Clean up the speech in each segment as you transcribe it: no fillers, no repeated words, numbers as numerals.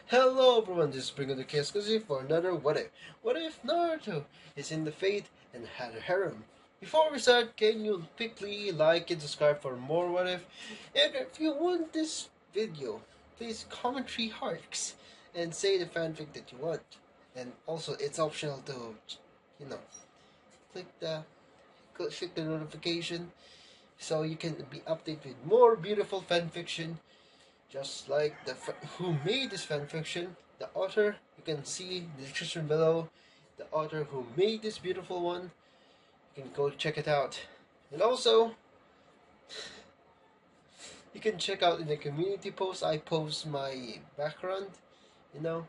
Hello everyone, this is Bringonthechaos Glizzy for another What If. What if Naruto is in the fate and had a harem? Before we start, can you quickly like and subscribe for more What If? And if you want this video, please comment 3 hearts and say the fanfic that you want. And also, it's optional to, you know, click the click the notification so you can be updated with more beautiful fanfiction just like who made this fanfiction, the author. You can see in the description below the author who made this beautiful one. You can go check it out. And also, you can check out in the community post, I post my background, you know,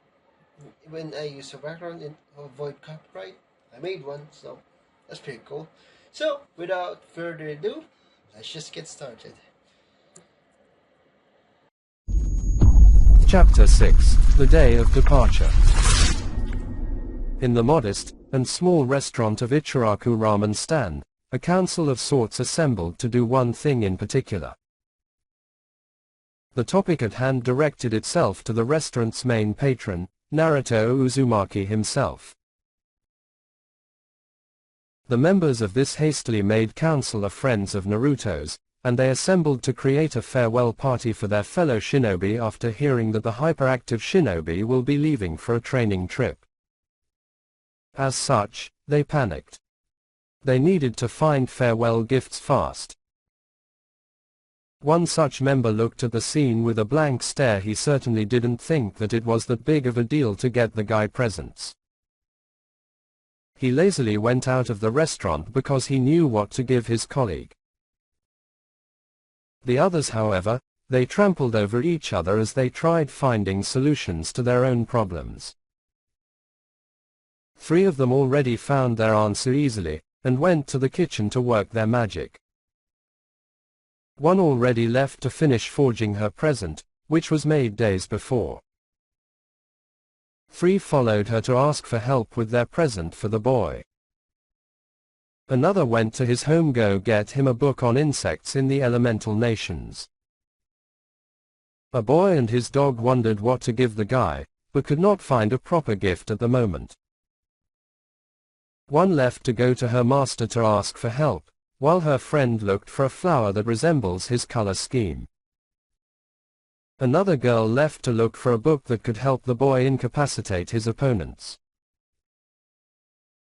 when I use a background and avoid copyright. I made one, so that's pretty cool. So, without further ado, let's just get started. Chapter 6: The Day of Departure. In the modest and small restaurant of Ichiraku Ramen Stand, a council of sorts assembled to do one thing in particular. The topic at hand directed itself to the restaurant's main patron, Naruto Uzumaki himself. The members of this hastily made council are friends of Naruto's, and they assembled to create a farewell party for their fellow shinobi after hearing that the hyperactive shinobi will be leaving for a training trip. As such, they panicked. They needed to find farewell gifts fast. One such member looked at the scene with a blank stare. He certainly didn't think that it was that big of a deal to get the guy presents. He lazily went out of the restaurant because he knew what to give his colleague. The others, however, they trampled over each other as they tried finding solutions to their own problems. 3 of them already found their answer easily, and went to the kitchen to work their magic. One already left to finish forging her present, which was made days before. 3 followed her to ask for help with their present for the boy. Another went to his home go get him a book on insects in the elemental nations. A boy and his dog wondered what to give the guy, but could not find a proper gift at the moment. One left to go to her master to ask for help, while her friend looked for a flower that resembles his color scheme. Another girl left to look for a book that could help the boy incapacitate his opponents.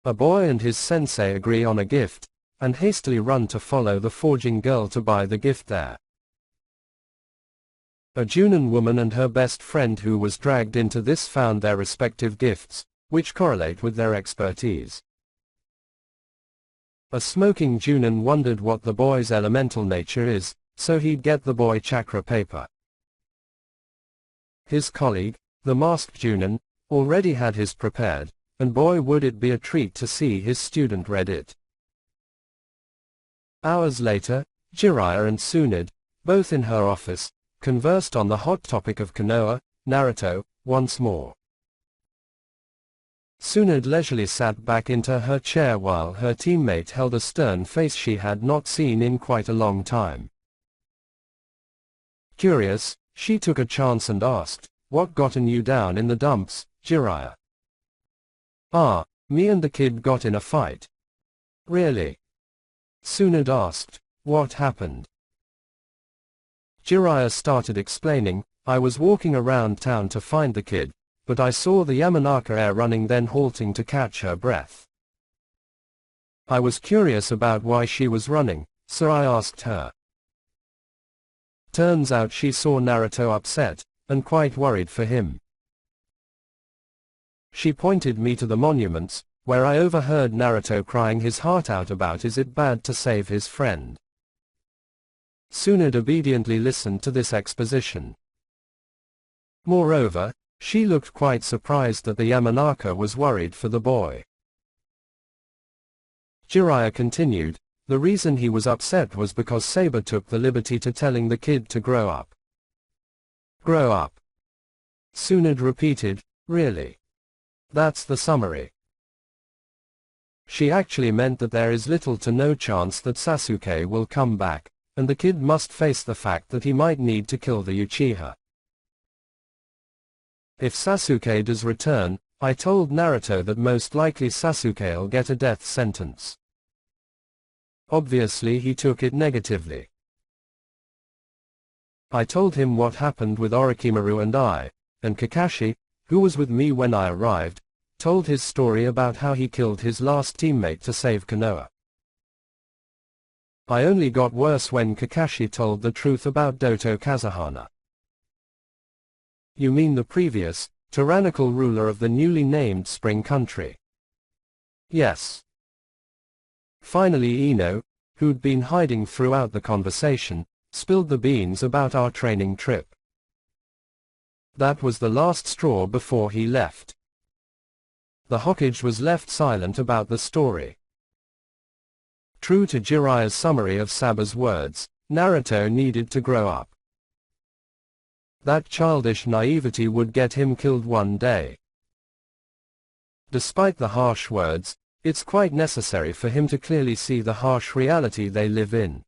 A boy and his sensei agree on a gift, and hastily run to follow the forging girl to buy the gift there. A Junon woman and her best friend who was dragged into this found their respective gifts, which correlate with their expertise. A smoking Junon wondered what the boy's elemental nature is, so he'd get the boy chakra paper. His colleague, the masked Junon, already had his prepared, and boy would it be a treat to see his student read it. Hours later, Jiraiya and Tsunade, both in her office, conversed on the hot topic of Konoha, Naruto, once more. Tsunade leisurely sat back into her chair while her teammate held a stern face she had not seen in quite a long time. Curious, she took a chance and asked, "What gotten you down in the dumps, Jiraiya?" "Ah, me and the kid got in a fight." "Really?" Tsunade asked, "What happened?" Jiraiya started explaining, "I was walking around town to find the kid, but I saw the Yamanaka heir running then halting to catch her breath. I was curious about why she was running, so I asked her. Turns out she saw Naruto upset, and quite worried for him. She pointed me to the monuments, where I overheard Naruto crying his heart out about is it bad to save his friend." Tsunade obediently listened to this exposition. Moreover, she looked quite surprised that the Yamanaka was worried for the boy. Jiraiya continued, "The reason he was upset was because Saber took the liberty to telling the kid to grow up." "Grow up?" Tsunade repeated, "Really? That's the summary." She actually meant that there is little to no chance that Sasuke will come back, and the kid must face the fact that he might need to kill the Uchiha. If Sasuke does return, I told Naruto that most likely Sasuke'll get a death sentence. Obviously he took it negatively. I told him what happened with Orochimaru and Kakashi, who was with me when I arrived, told his story about how he killed his last teammate to save Konoha. I only got worse when Kakashi told the truth about Doto Kazuhana. You mean the previous, tyrannical ruler of the newly named Spring Country? Yes. Finally Ino, who'd been hiding throughout the conversation, spilled the beans about our training trip. That was the last straw before he left. The Hokage was left silent about the story. True to Jiraiya's summary of Saba's words, Naruto needed to grow up. That childish naivety would get him killed one day. Despite the harsh words, it's quite necessary for him to clearly see the harsh reality they live in.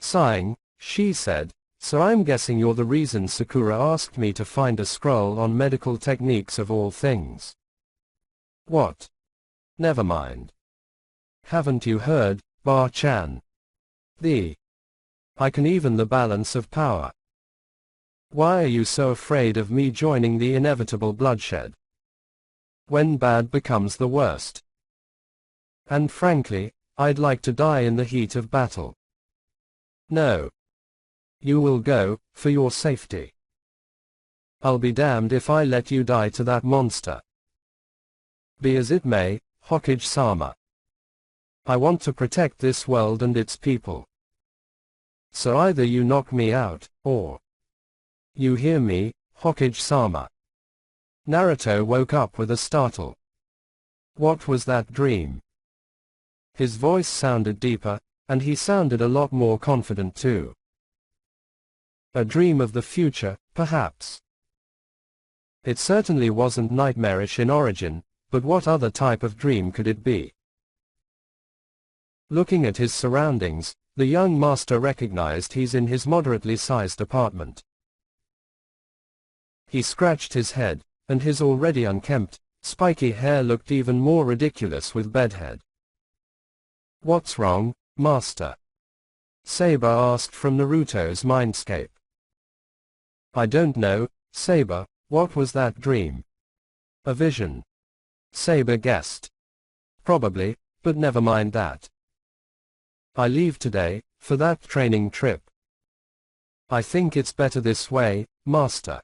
Sighing, she said, "So I'm guessing you're the reason Sakura asked me to find a scroll on medical techniques of all things." What? Never mind. Haven't you heard, Bar-chan? I can even the balance of power. Why are you so afraid of me joining the inevitable bloodshed? When bad becomes the worst. And frankly, I'd like to die in the heat of battle. No. You will go, for your safety. I'll be damned if I let you die to that monster. Be as it may, Hokage-sama. I want to protect this world and its people. So either you knock me out, or... You hear me, Hokage-sama? Naruto woke up with a startle. What was that dream? His voice sounded deeper, and he sounded a lot more confident too. A dream of the future, perhaps. It certainly wasn't nightmarish in origin, but what other type of dream could it be? Looking at his surroundings, the young master recognized he's in his moderately sized apartment. He scratched his head, and his already unkempt, spiky hair looked even more ridiculous with bedhead. "What's wrong, master?" Saber asked from Naruto's mindscape. "I don't know, Saber, what was that dream?" "A vision." Saber guessed. "Probably, but never mind that. I leave today, for that training trip. I think it's better this way, master.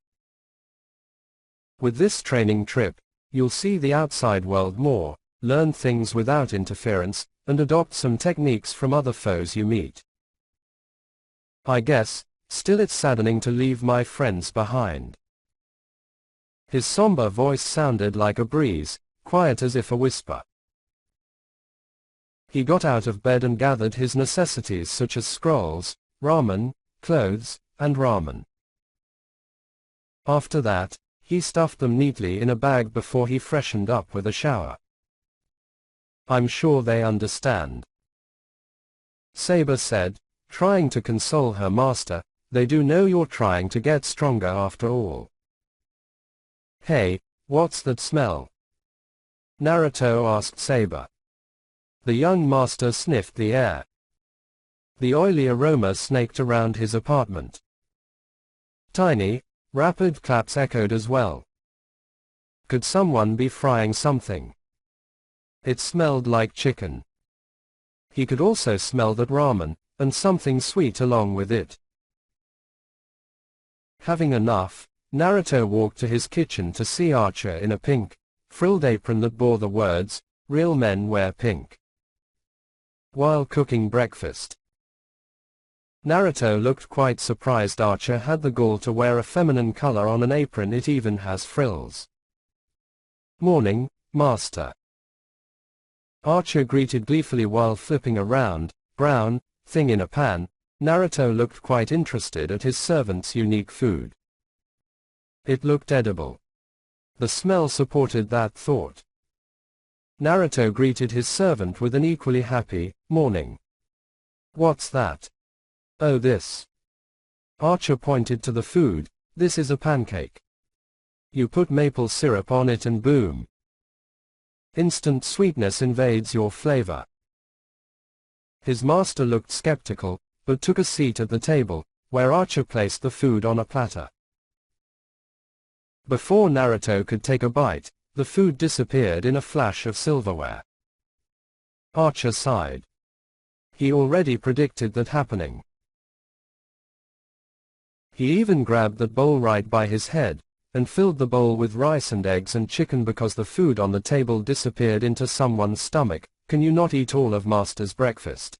With this training trip, you'll see the outside world more, learn things without interference, and adopt some techniques from other foes you meet. I guess, still it's saddening to leave my friends behind." His somber voice sounded like a breeze, quiet as if a whisper. He got out of bed and gathered his necessities such as scrolls, ramen, clothes, and ramen. After that, he stuffed them neatly in a bag before he freshened up with a shower. "I'm sure they understand," Saber said, trying to console her master. "They do know you're trying to get stronger after all." "Hey, what's that smell?" Naruto asked Saber. The young master sniffed the air. The oily aroma snaked around his apartment. Tiny, rapid claps echoed as well. Could someone be frying something? It smelled like chicken. He could also smell that ramen, and something sweet along with it. Having enough, Naruto walked to his kitchen to see Archer in a pink, frilled apron that bore the words, "Real men wear pink," while cooking breakfast. Naruto looked quite surprised Archer had the gall to wear a feminine color on an apron it even has frills. "Morning, master." Archer greeted gleefully while flipping a round, brown, thing in a pan. Naruto looked quite interested at his servant's unique food. It looked edible. The smell supported that thought. Naruto greeted his servant with an equally happy, "Morning." "What's that?" "Oh, this." Archer pointed to the food. This is a pancake. You put maple syrup on it and boom. Instant sweetness invades your flavor. His master looked skeptical, but took a seat at the table, where Archer placed the food on a platter. Before Naruto could take a bite, the food disappeared in a flash of silverware. Archer sighed. He already predicted that happening. He even grabbed that bowl right by his head, and filled the bowl with rice and eggs and chicken because the food on the table disappeared into someone's stomach. Can you not eat all of Master's breakfast?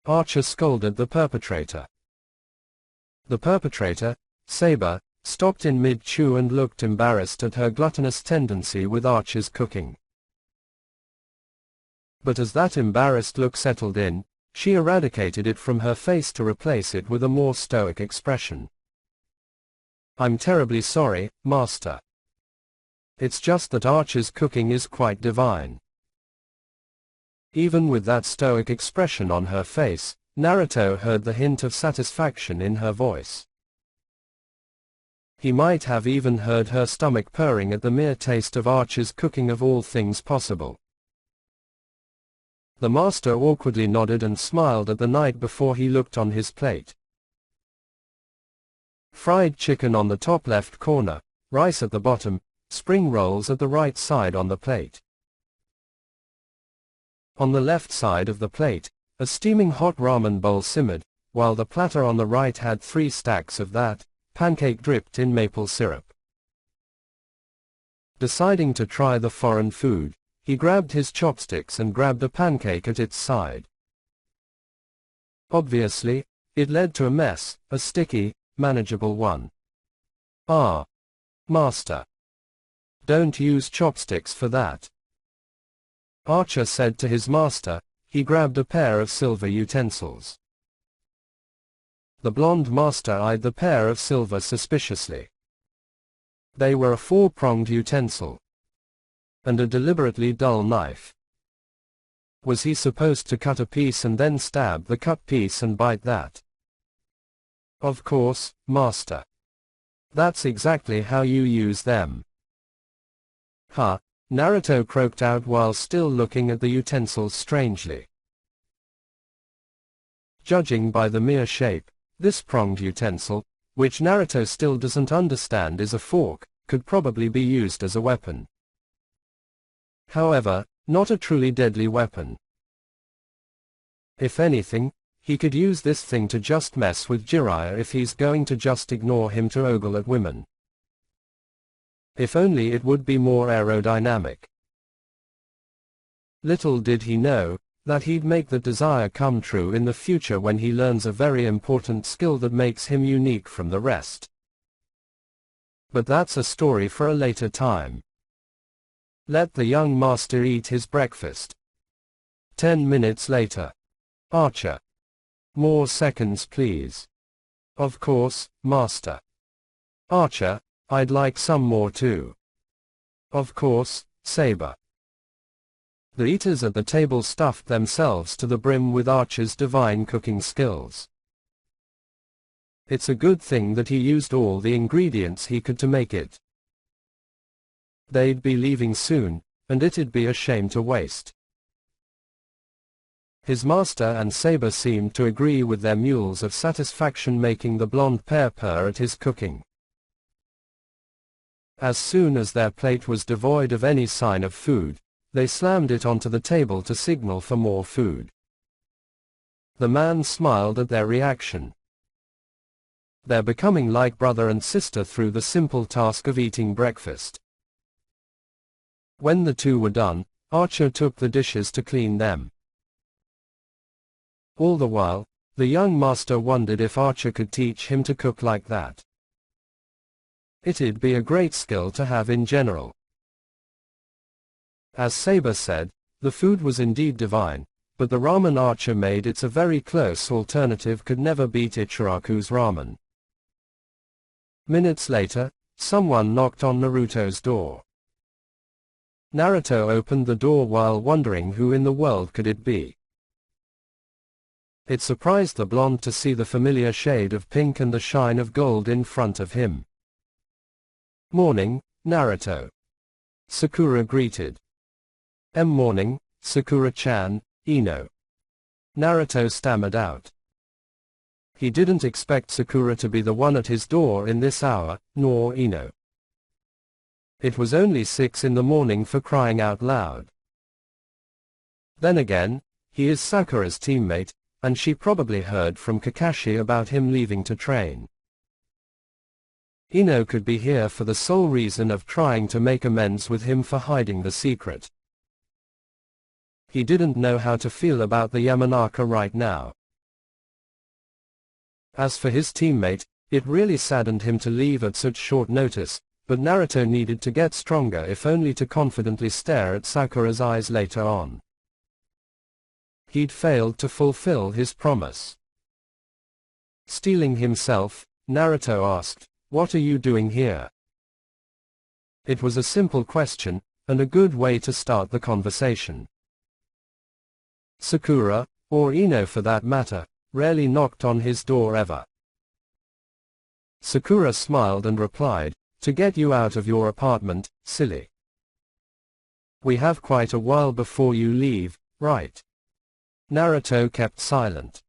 Archer scolded the perpetrator. The perpetrator, Saber, stopped in mid-chew and looked embarrassed at her gluttonous tendency with Archer's cooking. But as that embarrassed look settled in, she eradicated it from her face to replace it with a more stoic expression. I'm terribly sorry, Master. It's just that Archer's cooking is quite divine. Even with that stoic expression on her face, Naruto heard the hint of satisfaction in her voice. He might have even heard her stomach purring at the mere taste of Archer's cooking of all things possible. The master awkwardly nodded and smiled at the night before he looked on his plate. Fried chicken on the top left corner, rice at the bottom, spring rolls at the right side on the plate. On the left side of the plate, a steaming hot ramen bowl simmered, while the platter on the right had 3 stacks of that pancake dripped in maple syrup. Deciding to try the foreign food, he grabbed his chopsticks and grabbed a pancake at its side. Obviously, it led to a mess, a sticky, manageable one. Ah. Master. Don't use chopsticks for that. Archer said to his master. He grabbed a pair of silver utensils. The blonde master eyed the pair of silver suspiciously. They were a 4-pronged utensil. And a deliberately dull knife. Was he supposed to cut a piece and then stab the cut piece and bite that? Of course, Master. That's exactly how you use them. Huh, Naruto croaked out while still looking at the utensils strangely. Judging by the mere shape, this pronged utensil, which Naruto still doesn't understand is a fork, could probably be used as a weapon. However, not a truly deadly weapon. If anything, he could use this thing to just mess with Jiraiya if he's going to just ignore him to ogle at women. If only it would be more aerodynamic. Little did he know that he'd make that desire come true in the future when he learns a very important skill that makes him unique from the rest. But that's a story for a later time. Let the young master eat his breakfast. 10 minutes later. Archer. More seconds please. Of course, Master. Archer, I'd like some more too. Of course, Saber. The eaters at the table stuffed themselves to the brim with Archer's divine cooking skills. It's a good thing that he used all the ingredients he could to make it. They'd be leaving soon, and it'd be a shame to waste. His master and Saber seemed to agree with their mules of satisfaction, making the blonde pair purr at his cooking. As soon as their plate was devoid of any sign of food, they slammed it onto the table to signal for more food. The man smiled at their reaction. They're becoming like brother and sister through the simple task of eating breakfast. When the two were done, Archer took the dishes to clean them. All the while, the young master wondered if Archer could teach him to cook like that. It'd be a great skill to have in general. As Saber said, the food was indeed divine, but the ramen Archer made, it's a very close alternative, could never beat Ichiraku's ramen. Minutes later, someone knocked on Naruto's door. Naruto opened the door while wondering who in the world could it be. It surprised the blonde to see the familiar shade of pink and the shine of gold in front of him. "Morning, Naruto," Sakura greeted. "Morning, Sakura-chan, Ino," Naruto stammered out. He didn't expect Sakura to be the one at his door in this hour, nor Ino. It was only 6 in the morning, for crying out loud. Then again, he is Sakura's teammate, and she probably heard from Kakashi about him leaving to train. Ino could be here for the sole reason of trying to make amends with him for hiding the secret. He didn't know how to feel about the Yamanaka right now. As for his teammate, it really saddened him to leave at such short notice, but Naruto needed to get stronger, if only to confidently stare at Sakura's eyes later on. He'd failed to fulfill his promise. Steeling himself, Naruto asked, "What are you doing here?" It was a simple question, and a good way to start the conversation. Sakura, or Ino for that matter, rarely knocked on his door ever. Sakura smiled and replied, "To get you out of your apartment, silly. We have quite a while before you leave, right?" Naruto kept silent.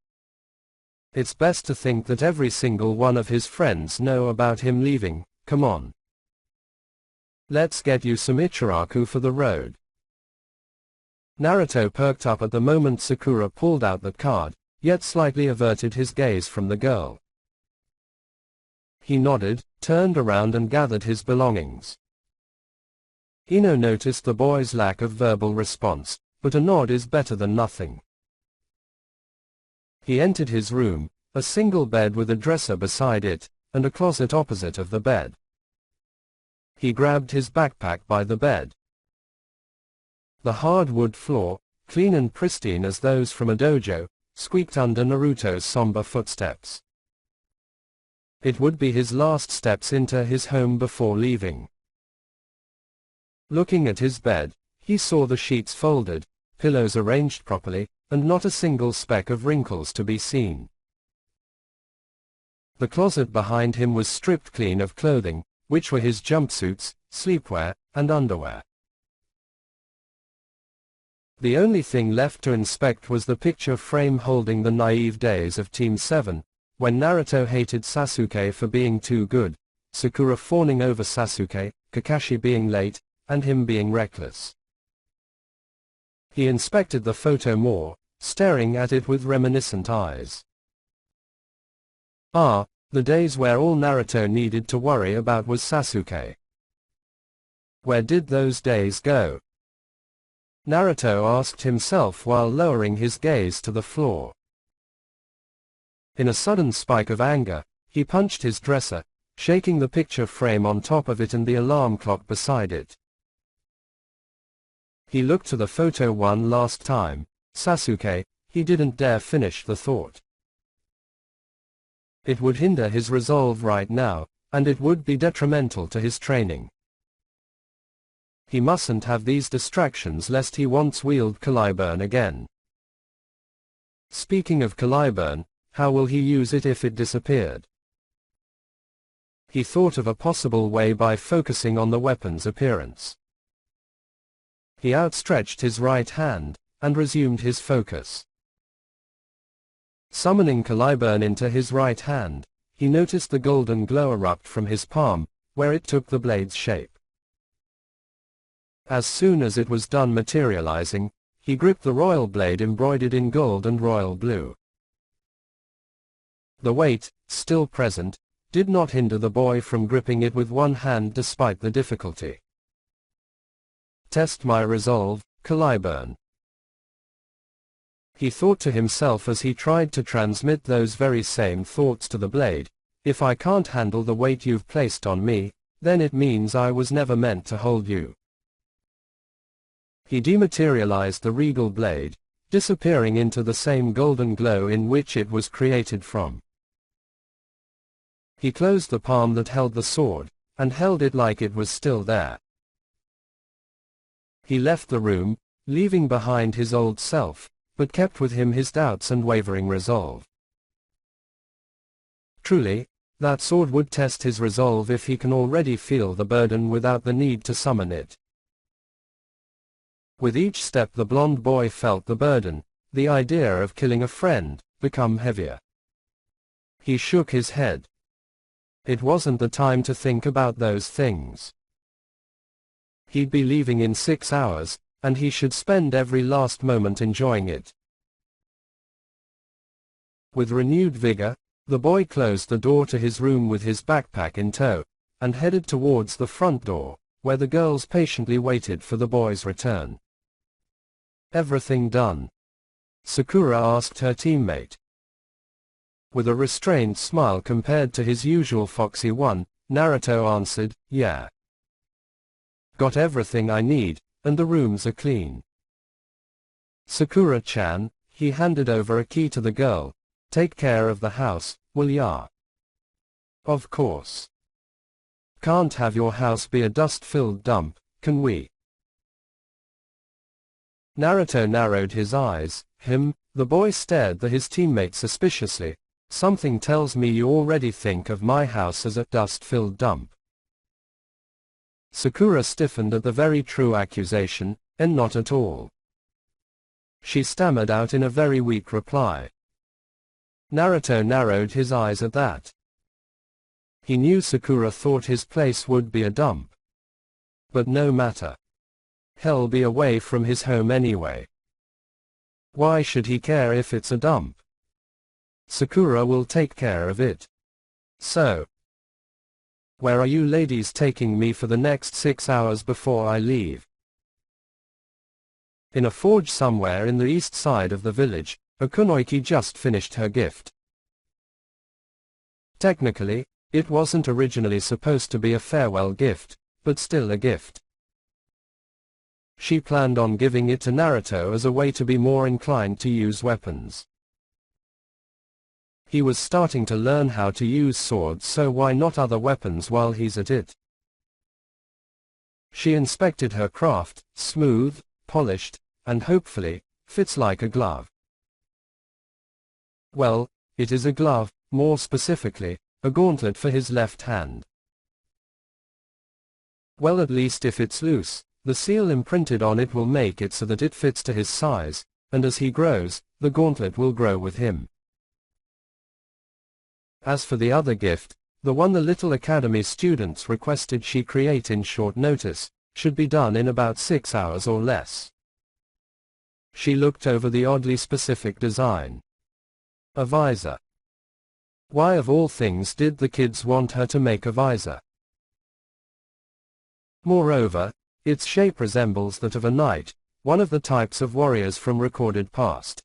It's best to think that every single one of his friends know about him leaving. Come on. Let's get you some Ichiraku for the road. Naruto perked up at the moment Sakura pulled out the card, yet slightly averted his gaze from the girl. He nodded, turned around and gathered his belongings. Ino noticed the boy's lack of verbal response, but a nod is better than nothing. He entered his room, a single bed with a dresser beside it, and a closet opposite of the bed. He grabbed his backpack by the bed. The hardwood floor, clean and pristine as those from a dojo, squeaked under Naruto's somber footsteps. It would be his last steps into his home before leaving. Looking at his bed, he saw the sheets folded, pillows arranged properly, and not a single speck of wrinkles to be seen. The closet behind him was stripped clean of clothing, which were his jumpsuits, sleepwear, and underwear. The only thing left to inspect was the picture frame holding the naive days of Team 7, when Naruto hated Sasuke for being too good, Sakura fawning over Sasuke, Kakashi being late, and him being reckless. He inspected the photo more, staring at it with reminiscent eyes. Ah, the days where all Naruto needed to worry about was Sasuke. Where did those days go? Naruto asked himself while lowering his gaze to the floor. In a sudden spike of anger, he punched his dresser, shaking the picture frame on top of it and the alarm clock beside it. He looked to the photo one last time. Sasuke, he didn't dare finish the thought. It would hinder his resolve right now, and it would be detrimental to his training. He mustn't have these distractions lest he once wield Caliburn again. Speaking of Caliburn, how will he use it if it disappeared? He thought of a possible way by focusing on the weapon's appearance. He outstretched his right hand, and resumed his focus. Summoning Caliburn into his right hand, he noticed the golden glow erupt from his palm, where it took the blade's shape. As soon as it was done materializing, he gripped the royal blade embroidered in gold and royal blue. The weight, still present, did not hinder the boy from gripping it with one hand despite the difficulty. Test my resolve, Caliburn. He thought to himself as he tried to transmit those very same thoughts to the blade. If I can't handle the weight you've placed on me, then it means I was never meant to hold you. He dematerialized the regal blade, disappearing into the same golden glow in which it was created from. He closed the palm that held the sword, and held it like it was still there. He left the room, leaving behind his old self, but kept with him his doubts and wavering resolve. Truly, that sword would test his resolve if he can already feel the burden without the need to summon it. With each step the blond boy felt the burden, the idea of killing a friend, become heavier. He shook his head. It wasn't the time to think about those things. He'd be leaving in 6 hours, and he should spend every last moment enjoying it. With renewed vigor, the boy closed the door to his room with his backpack in tow, and headed towards the front door, where the girls patiently waited for the boy's return. "Everything done?" Sakura asked her teammate. With a restrained smile compared to his usual foxy one, Naruto answered, "Yeah. Got everything I need, and the rooms are clean." "Sakura-chan," he handed over a key to the girl. "Take care of the house, will ya?" "Of course. Can't have your house be a dust-filled dump, can we?" Naruto narrowed his eyes. The boy stared at his teammate suspiciously. "Something tells me you already think of my house as a dust-filled dump." Sakura stiffened at the very true accusation, and not at all. She stammered out in a very weak reply. Naruto narrowed his eyes at that. He knew Sakura thought his place would be a dump. But no matter. He'll be away from his home anyway. Why should he care if it's a dump? Sakura will take care of it. So, where are you ladies taking me for the next 6 hours before I leave? In a forge somewhere in the east side of the village, Okunoiki just finished her gift. Technically, it wasn't originally supposed to be a farewell gift, but still a gift. She planned on giving it to Naruto as a way to be more inclined to use weapons. He was starting to learn how to use swords, so why not other weapons while he's at it? She inspected her craft, smooth, polished, and hopefully, fits like a glove. Well, it is a glove, more specifically, a gauntlet for his left hand. Well, at least if it's loose, the seal imprinted on it will make it so that it fits to his size, and as he grows, the gauntlet will grow with him. As for the other gift, the one the Little Academy students requested she create in short notice, should be done in about 6 hours or less. She looked over the oddly specific design. A visor. Why of all things did the kids want her to make a visor? Moreover, its shape resembles that of a knight, one of the types of warriors from recorded past.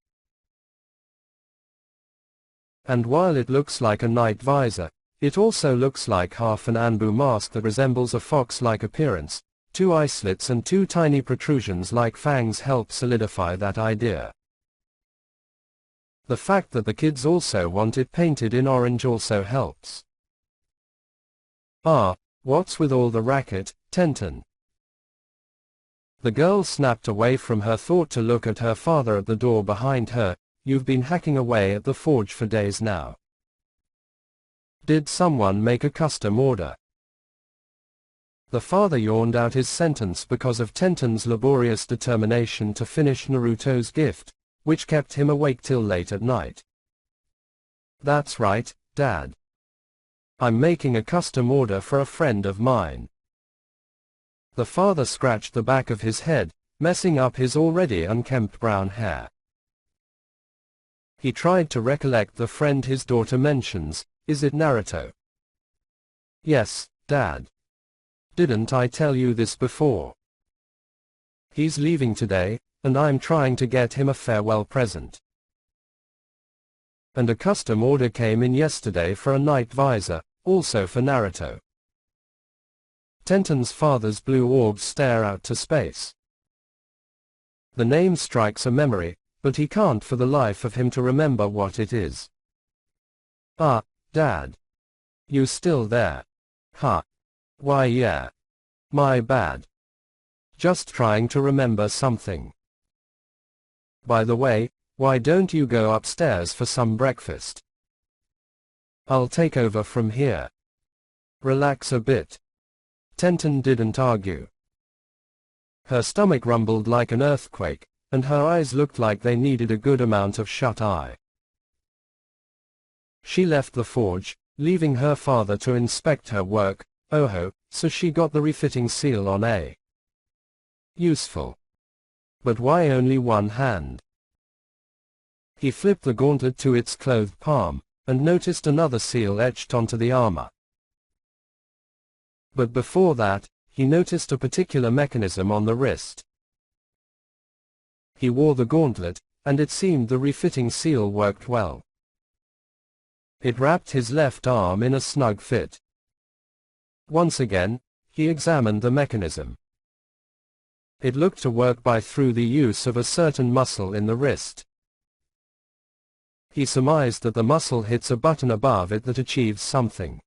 And while it looks like a knight visor, it also looks like half an Anbu mask that resembles a fox-like appearance. 2 eye slits and 2 tiny protrusions like fangs help solidify that idea. The fact that the kids also want it painted in orange also helps. "Ah, what's with all the racket, Tenten?" The girl snapped away from her thought to look at her father at the door behind her. "You've been hacking away at the forge for days now. Did someone make a custom order?" The father yawned out his sentence because of Tenten's laborious determination to finish Naruto's gift, which kept him awake till late at night. "That's right, Dad. I'm making a custom order for a friend of mine." The father scratched the back of his head, messing up his already unkempt brown hair. He tried to recollect the friend his daughter mentions. "Is it Naruto?" "Yes, Dad. Didn't I tell you this before? He's leaving today, and I'm trying to get him a farewell present. And a custom order came in yesterday for a knight visor, also for Naruto." Tenten's father's blue orbs stare out to space. The name strikes a memory, but he can't for the life of him to remember what it is. "Ah, Dad. You still there? Huh. Why yeah. My bad. Just trying to remember something. By the way, Why don't you go upstairs for some breakfast? I'll take over from here. Relax a bit. Tenten didn't argue. Her stomach rumbled like an earthquake, and her eyes looked like they needed a good amount of shut-eye. She left the forge, leaving her father to inspect her work. Oh, so she got the refitting seal on A. Useful. But why only one hand? He flipped the gauntlet to its clothed palm, and noticed another seal etched onto the armor. But before that, he noticed a particular mechanism on the wrist. He wore the gauntlet, and it seemed the refitting seal worked well. It wrapped his left arm in a snug fit. Once again, he examined the mechanism. It looked to work through the use of a certain muscle in the wrist. He surmised that the muscle hits a button above it that achieves something.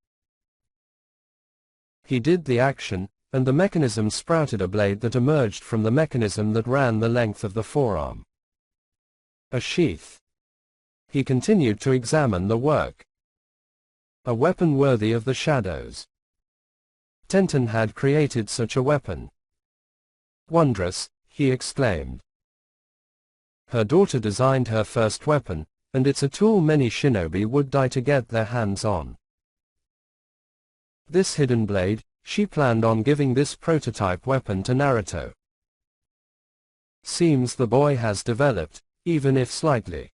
He did the action, and the mechanism sprouted a blade that emerged from the mechanism that ran the length of the forearm. A sheath. He continued to examine the work. A weapon worthy of the shadows. Tenten had created such a weapon. Wondrous, he exclaimed. Her daughter designed her first weapon, and it's a tool many shinobi would die to get their hands on. This hidden blade, she planned on giving this prototype weapon to Naruto. Seems the boy has developed, even if slightly.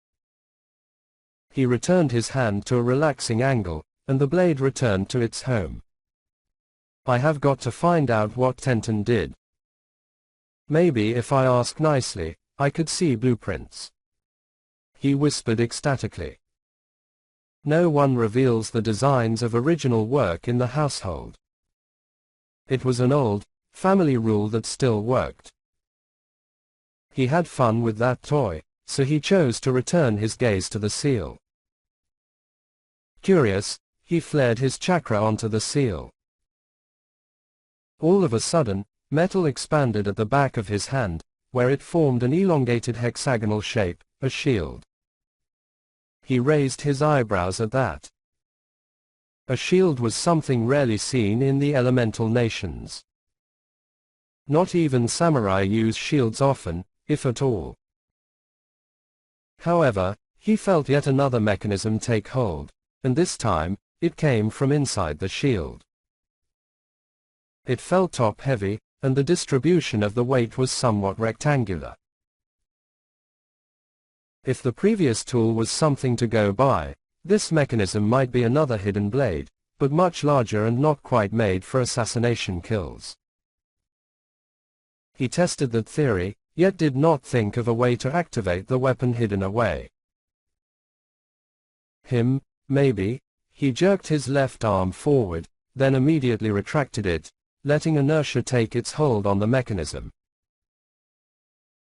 He returned his hand to a relaxing angle, and the blade returned to its home. I have got to find out what Tenten did. Maybe if I ask nicely, I could see blueprints. He whispered ecstatically. No one reveals the designs of original work in the household. It was an old, family rule that still worked. He had fun with that toy, so he chose to return his gaze to the seal. Curious, he flared his chakra onto the seal. All of a sudden, metal expanded at the back of his hand, where it formed an elongated hexagonal shape, a shield. He raised his eyebrows at that. A shield was something rarely seen in the elemental nations. Not even samurai use shields often, if at all. However, he felt yet another mechanism take hold, and this time, it came from inside the shield. It felt top-heavy, and the distribution of the weight was somewhat rectangular. If the previous tool was something to go by, this mechanism might be another hidden blade, but much larger and not quite made for assassination kills. He tested that theory, yet did not think of a way to activate the weapon hidden away. Maybe. He jerked his left arm forward, then immediately retracted it, letting inertia take its hold on the mechanism.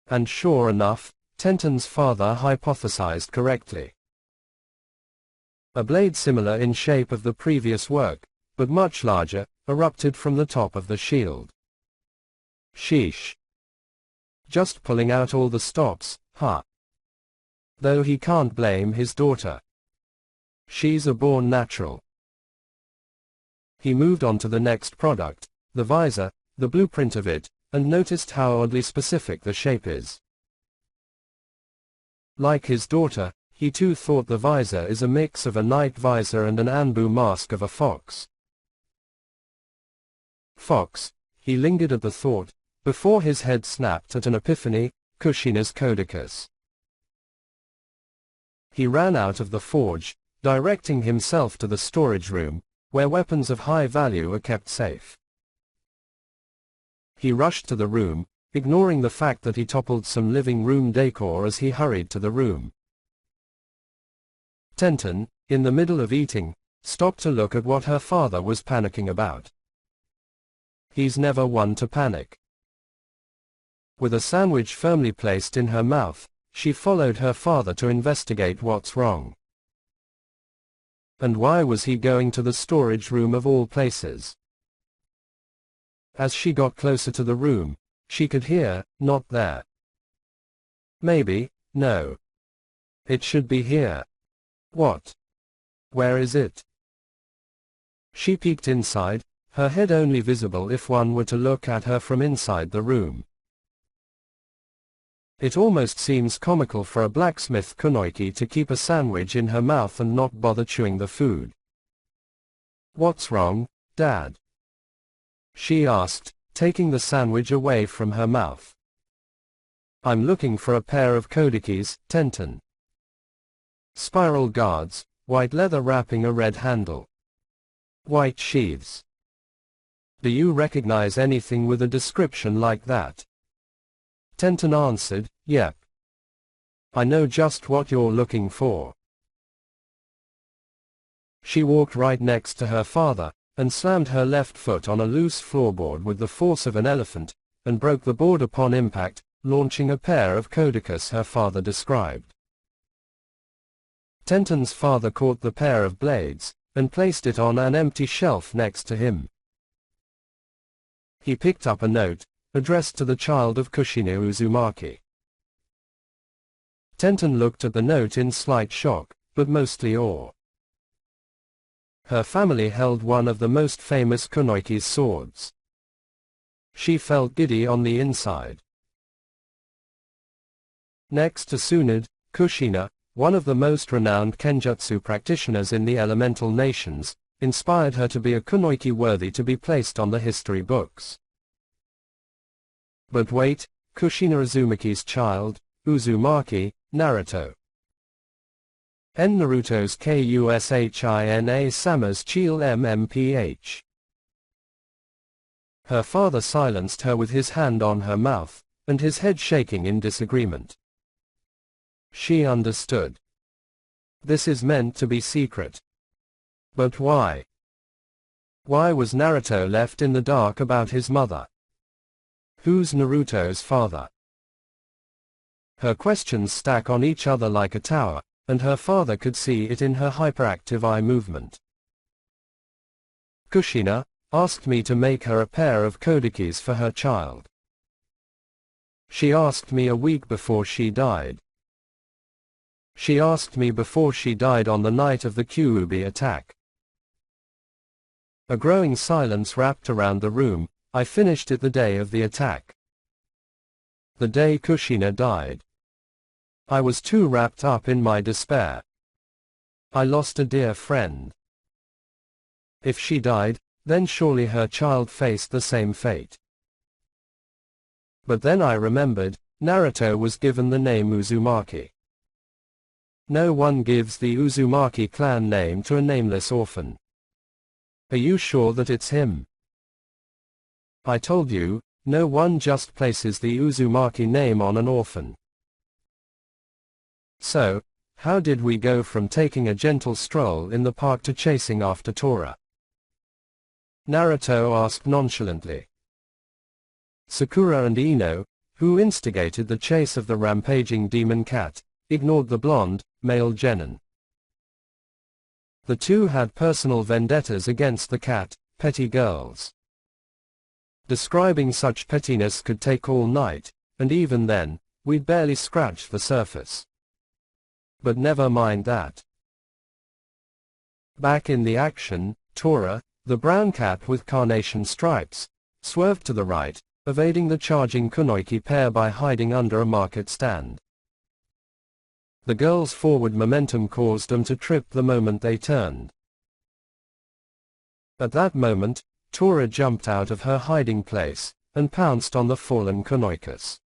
And sure enough, Tenten's father hypothesized correctly. A blade similar in shape of the previous work, but much larger, erupted from the top of the shield. Sheesh. Just pulling out all the stops, huh? Though he can't blame his daughter. She's a born natural. He moved on to the next product, the visor, the blueprint of it, and noticed how oddly specific the shape is. Like his daughter, he too thought the visor is a mix of a knight visor and an Anbu mask of a fox. Fox, he lingered at the thought, before his head snapped at an epiphany, Kushina's Codicus. He ran out of the forge, directing himself to the storage room, where weapons of high value are kept safe. He rushed to the room, ignoring the fact that he toppled some living room decor as he hurried to the room. Tenten, in the middle of eating, stopped to look at what her father was panicking about. He's never one to panic. With a sandwich firmly placed in her mouth, she followed her father to investigate what's wrong. And why was he going to the storage room of all places? As she got closer to the room, she could hear, not there. Maybe, no. It should be here. What? Where is it? She peeked inside, her head only visible if one were to look at her from inside the room. It almost seems comical for a blacksmith kunoiki to keep a sandwich in her mouth and not bother chewing the food. What's wrong, Dad? She asked, taking the sandwich away from her mouth. I'm looking for a pair of kodakis, Tenten. Spiral guards, white leather wrapping a red handle. White sheaths. Do you recognize anything with a description like that? Tenten answered, yep. I know just what you're looking for. She walked right next to her father, and slammed her left foot on a loose floorboard with the force of an elephant, and broke the board upon impact, launching a pair of kodakas her father described. Tenten's father caught the pair of blades, and placed it on an empty shelf next to him. He picked up a note, addressed to the child of Kushina Uzumaki. Tenten looked at the note in slight shock, but mostly awe. Her family held one of the most famous kunoiki's swords. She felt giddy on the inside. Next to Tsunade, Kushina, one of the most renowned kenjutsu practitioners in the elemental nations, inspired her to be a kunoiki worthy to be placed on the history books. But wait, Kushina Uzumaki's child, Uzumaki, Naruto. N Naruto's Kushina Sama's Cheel MMPH. Her father silenced her with his hand on her mouth, and his head shaking in disagreement. She understood. This is meant to be secret. But why? Why was Naruto left in the dark about his mother? Who's Naruto's father? Her questions stack on each other like a tower, and her father could see it in her hyperactive eye movement. Kushina asked me to make her a pair of kodakis for her child. She asked me a week before she died. She asked me before she died on the night of the Kyuubi attack. A growing silence wrapped around the room. I finished it the day of the attack. The day Kushina died. I was too wrapped up in my despair. I lost a dear friend. If she died, then surely her child faced the same fate. But then I remembered, Naruto was given the name Uzumaki. No one gives the Uzumaki clan name to a nameless orphan. Are you sure that it's him? I told you, no one just places the Uzumaki name on an orphan. So, how did we go from taking a gentle stroll in the park to chasing after Tora? Naruto asked nonchalantly. Sakura and Ino, who instigated the chase of the rampaging demon cat, ignored the blonde, male genin. The two had personal vendettas against the cat, petty girls. Describing such pettiness could take all night, and even then, we'd barely scratched the surface. But never mind that. Back in the action, Tora, the brown cat with carnation stripes, swerved to the right, evading the charging kunoiki pair by hiding under a market stand. The girls' forward momentum caused them to trip the moment they turned. At that moment, Tora jumped out of her hiding place, and pounced on the fallen kunoikas.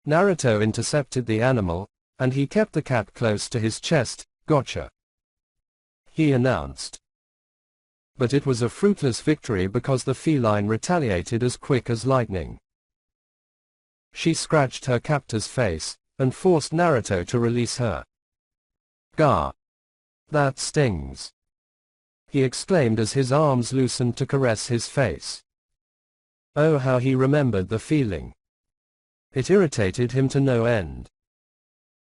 Naruto intercepted the animal, and he kept the cat close to his chest. Gotcha, he announced. But it was a fruitless victory because the feline retaliated as quick as lightning. She scratched her captor's face, and forced Naruto to release her. Gah! That stings! He exclaimed as his arms loosened to caress his face. Oh, how he remembered the feeling. It irritated him to no end.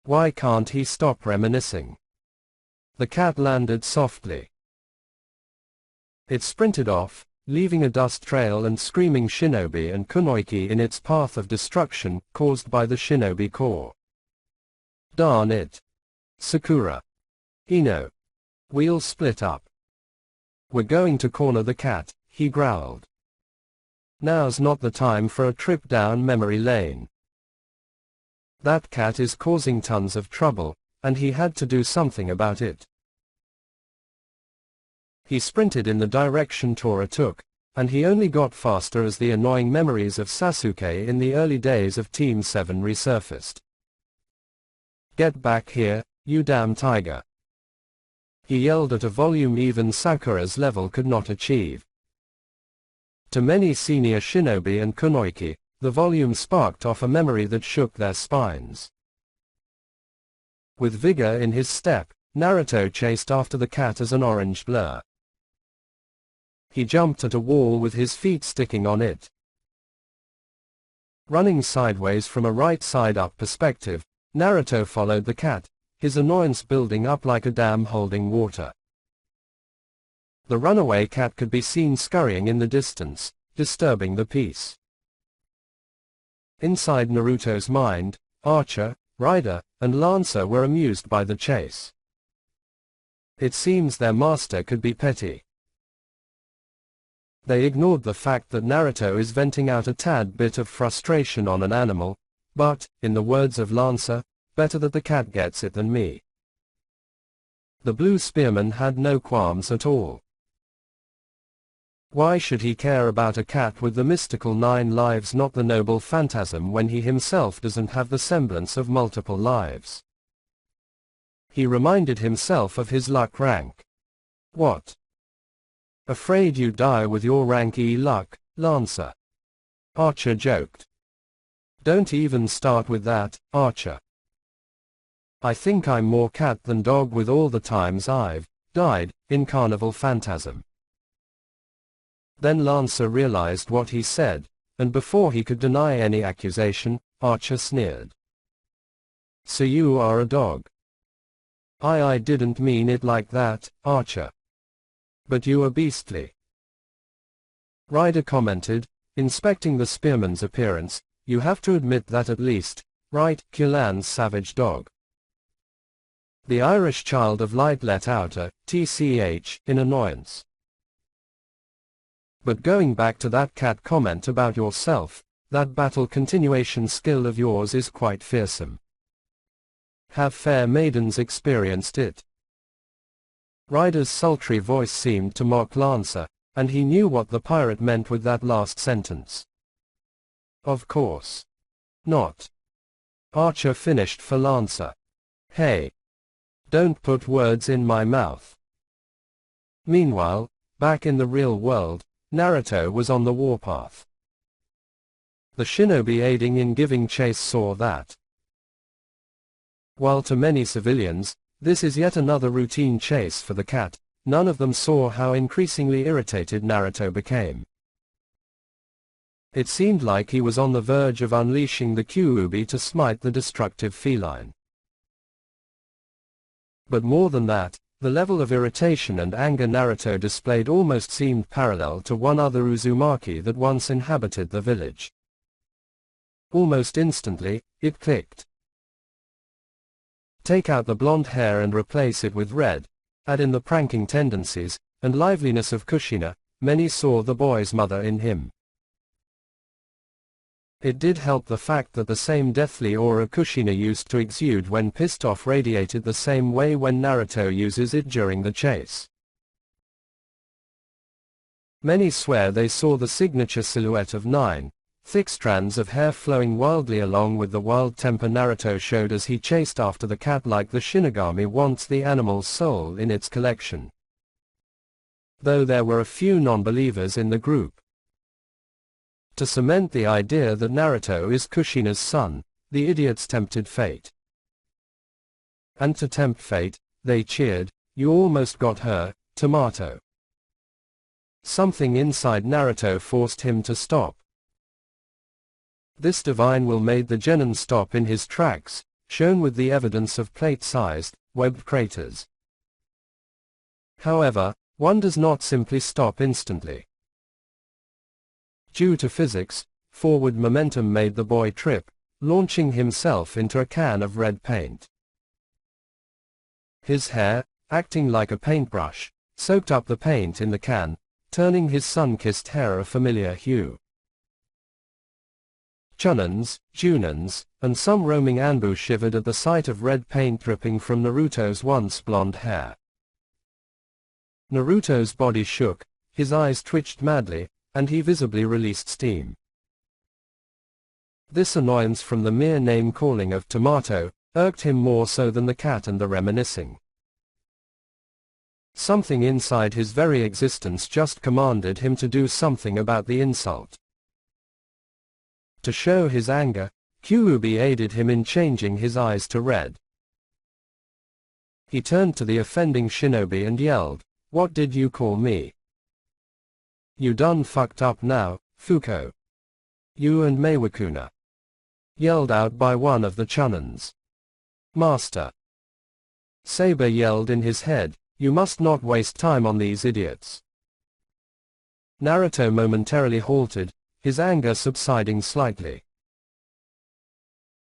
Why can't he stop reminiscing? The cat landed softly. It sprinted off, leaving a dust trail and screaming shinobi and kunoiki in its path of destruction, caused by the shinobi core. Darn it. Sakura. Ino. We'll split up. We're going to corner the cat, he growled. Now's not the time for a trip down memory lane. That cat is causing tons of trouble, and he had to do something about it. He sprinted in the direction Tora took, and he only got faster as the annoying memories of Sasuke in the early days of Team 7 resurfaced. Get back here, you damn tiger. He yelled at a volume even Sakura's level could not achieve. To many senior shinobi and kunoichi, the volume sparked off a memory that shook their spines. With vigor in his step, Naruto chased after the cat as an orange blur. He jumped at a wall with his feet sticking on it. Running sideways from a right side up perspective, Naruto followed the cat, his annoyance building up like a dam holding water. The runaway cat could be seen scurrying in the distance, disturbing the peace. Inside Naruto's mind, Archer, Rider, and Lancer were amused by the chase. It seems their master could be petty. They ignored the fact that Naruto is venting out a tad bit of frustration on an animal, but, in the words of Lancer, better that the cat gets it than me. The blue spearman had no qualms at all. Why should he care about a cat with the mystical 9 lives, not the noble phantasm, when he himself doesn't have the semblance of multiple lives? He reminded himself of his luck rank. What? Afraid you die with your rank E luck, Lancer? Archer joked. Don't even start with that, Archer. I think I'm more cat than dog with all the times I've died in Carnival Phantasm. Then Lancer realized what he said, and before he could deny any accusation, Archer sneered. So you are a dog? I didn't mean it like that, Archer. But you are beastly. Ryder commented, inspecting the spearman's appearance, you have to admit that at least, right, Kulan's savage dog. The Irish child of light let out a tch in annoyance. But going back to that cat comment about yourself, that battle continuation skill of yours is quite fearsome. Have fair maidens experienced it? Ryder's sultry voice seemed to mock Lancer, and he knew what the pirate meant with that last sentence. Of course not. Archer finished for Lancer. Hey. Don't put words in my mouth. Meanwhile, back in the real world, Naruto was on the warpath. The shinobi aiding in giving chase saw that. While to many civilians, this is yet another routine chase for the cat, none of them saw how increasingly irritated Naruto became. It seemed like he was on the verge of unleashing the Kyuubi to smite the destructive feline. But more than that, the level of irritation and anger Naruto displayed almost seemed parallel to one other Uzumaki that once inhabited the village. Almost instantly, it clicked. Take out the blonde hair and replace it with red, add in the pranking tendencies, and liveliness of Kushina, many saw the boy's mother in him. It did help the fact that the same deathly aura Kushina used to exude when pissed off radiated the same way when Naruto uses it during the chase. Many swear they saw the signature silhouette of 9 thick strands of hair flowing wildly along with the wild temper Naruto showed as he chased after the cat like the Shinigami wants the animal's soul in its collection. Though there were a few non-believers in the group. To cement the idea that Naruto is Kushina's son, the idiots tempted fate. And to tempt fate, they cheered, "You almost got her, Tomato." Something inside Naruto forced him to stop. This divine will made the genin stop in his tracks, shown with the evidence of plate-sized, webbed craters. However, one does not simply stop instantly. Due to physics, forward momentum made the boy trip, launching himself into a can of red paint. His hair, acting like a paintbrush, soaked up the paint in the can, turning his sun-kissed hair a familiar hue. Chunans, Junans, and some roaming Anbu shivered at the sight of red paint dripping from Naruto's once blonde hair. Naruto's body shook, his eyes twitched madly, and he visibly released steam. This annoyance from the mere name-calling of tomato irked him more so than the cat and the reminiscing. Something inside his very existence just commanded him to do something about the insult. To show his anger, Kyuubi aided him in changing his eyes to red. He turned to the offending shinobi and yelled, "What did you call me? You done fucked up now, Fuko." "You and Meiwakuna," yelled out by one of the Chunans. "Master." Saber yelled in his head, "You must not waste time on these idiots." Naruto momentarily halted, his anger subsiding slightly.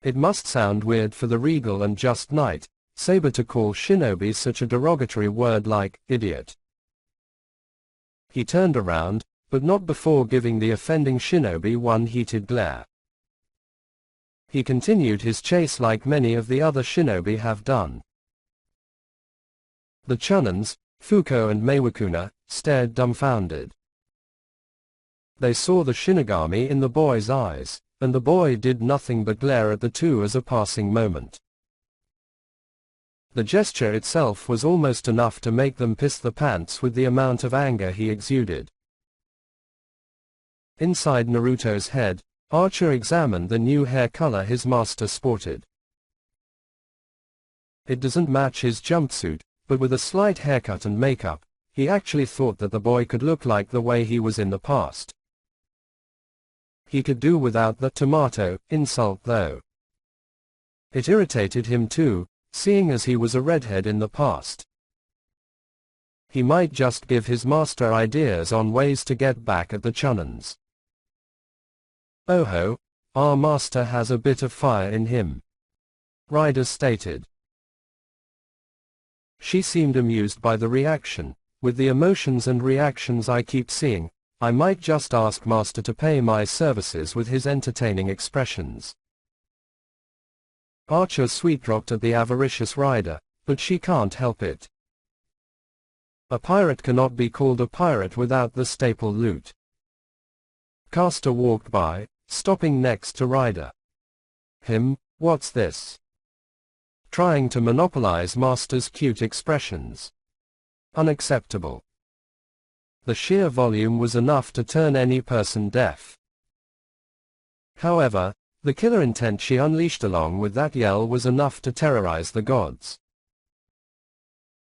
It must sound weird for the regal and just knight, Saber, to call shinobi such a derogatory word like idiot. He turned around, but not before giving the offending shinobi one heated glare. He continued his chase like many of the other shinobi have done. The Chunans, Fuko and Meiwakuna, stared dumbfounded. They saw the Shinigami in the boy's eyes, and the boy did nothing but glare at the two as a passing moment. The gesture itself was almost enough to make them piss the pants with the amount of anger he exuded. Inside Naruto's head, Archer examined the new hair color his master sported. It doesn't match his jumpsuit, but with a slight haircut and makeup, he actually thought that the boy could look like the way he was in the past. He could do without the tomato insult though. It irritated him too, seeing as he was a redhead in the past. He might just give his master ideas on ways to get back at the Chunans. "Oh, our master has a bit of fire in him," Ryder stated. She seemed amused by the reaction. "With the emotions and reactions I keep seeing, I might just ask Master to pay my services with his entertaining expressions." Archer sweet-dropped at the avaricious Ryder, but she can't help it. A pirate cannot be called a pirate without the staple loot. Caster walked by, stopping next to Ryder. What's this?" Trying to monopolize Master's cute expressions. Unacceptable. The sheer volume was enough to turn any person deaf. However, the killer intent she unleashed along with that yell was enough to terrorize the gods.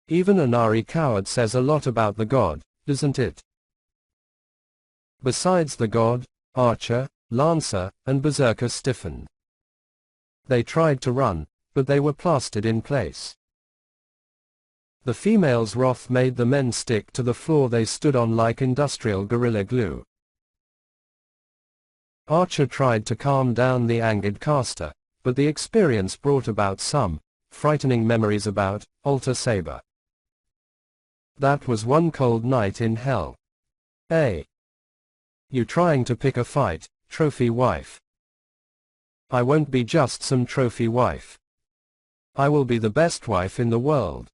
Even a Nari coward says a lot about the god, doesn't it? Besides the god, Archer, Lancer, and Berserker stiffened. They tried to run, but they were plastered in place. The female's wrath made the men stick to the floor they stood on like industrial gorilla glue. Archer tried to calm down the angered caster, but the experience brought about some frightening memories about Alter Saber. That was one cold night in hell. "Hey! You trying to pick a fight, trophy wife? I won't be just some trophy wife. I will be the best wife in the world."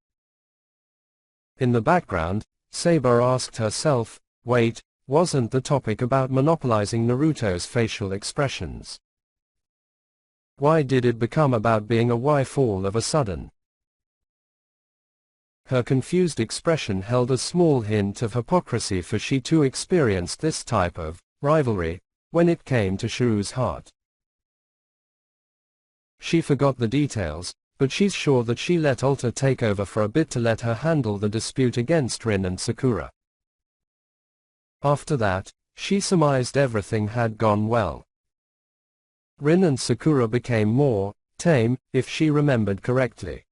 In the background, Saber asked herself, wait, wasn't the topic about monopolizing Naruto's facial expressions? Why did it become about being a wife all of a sudden? Her confused expression held a small hint of hypocrisy, for she too experienced this type of rivalry when it came to Shiru's heart. She forgot the details, but she's sure that she let Alter take over for a bit to let her handle the dispute against Rin and Sakura. After that, she surmised everything had gone well. Rin and Sakura became more tame, if she remembered correctly.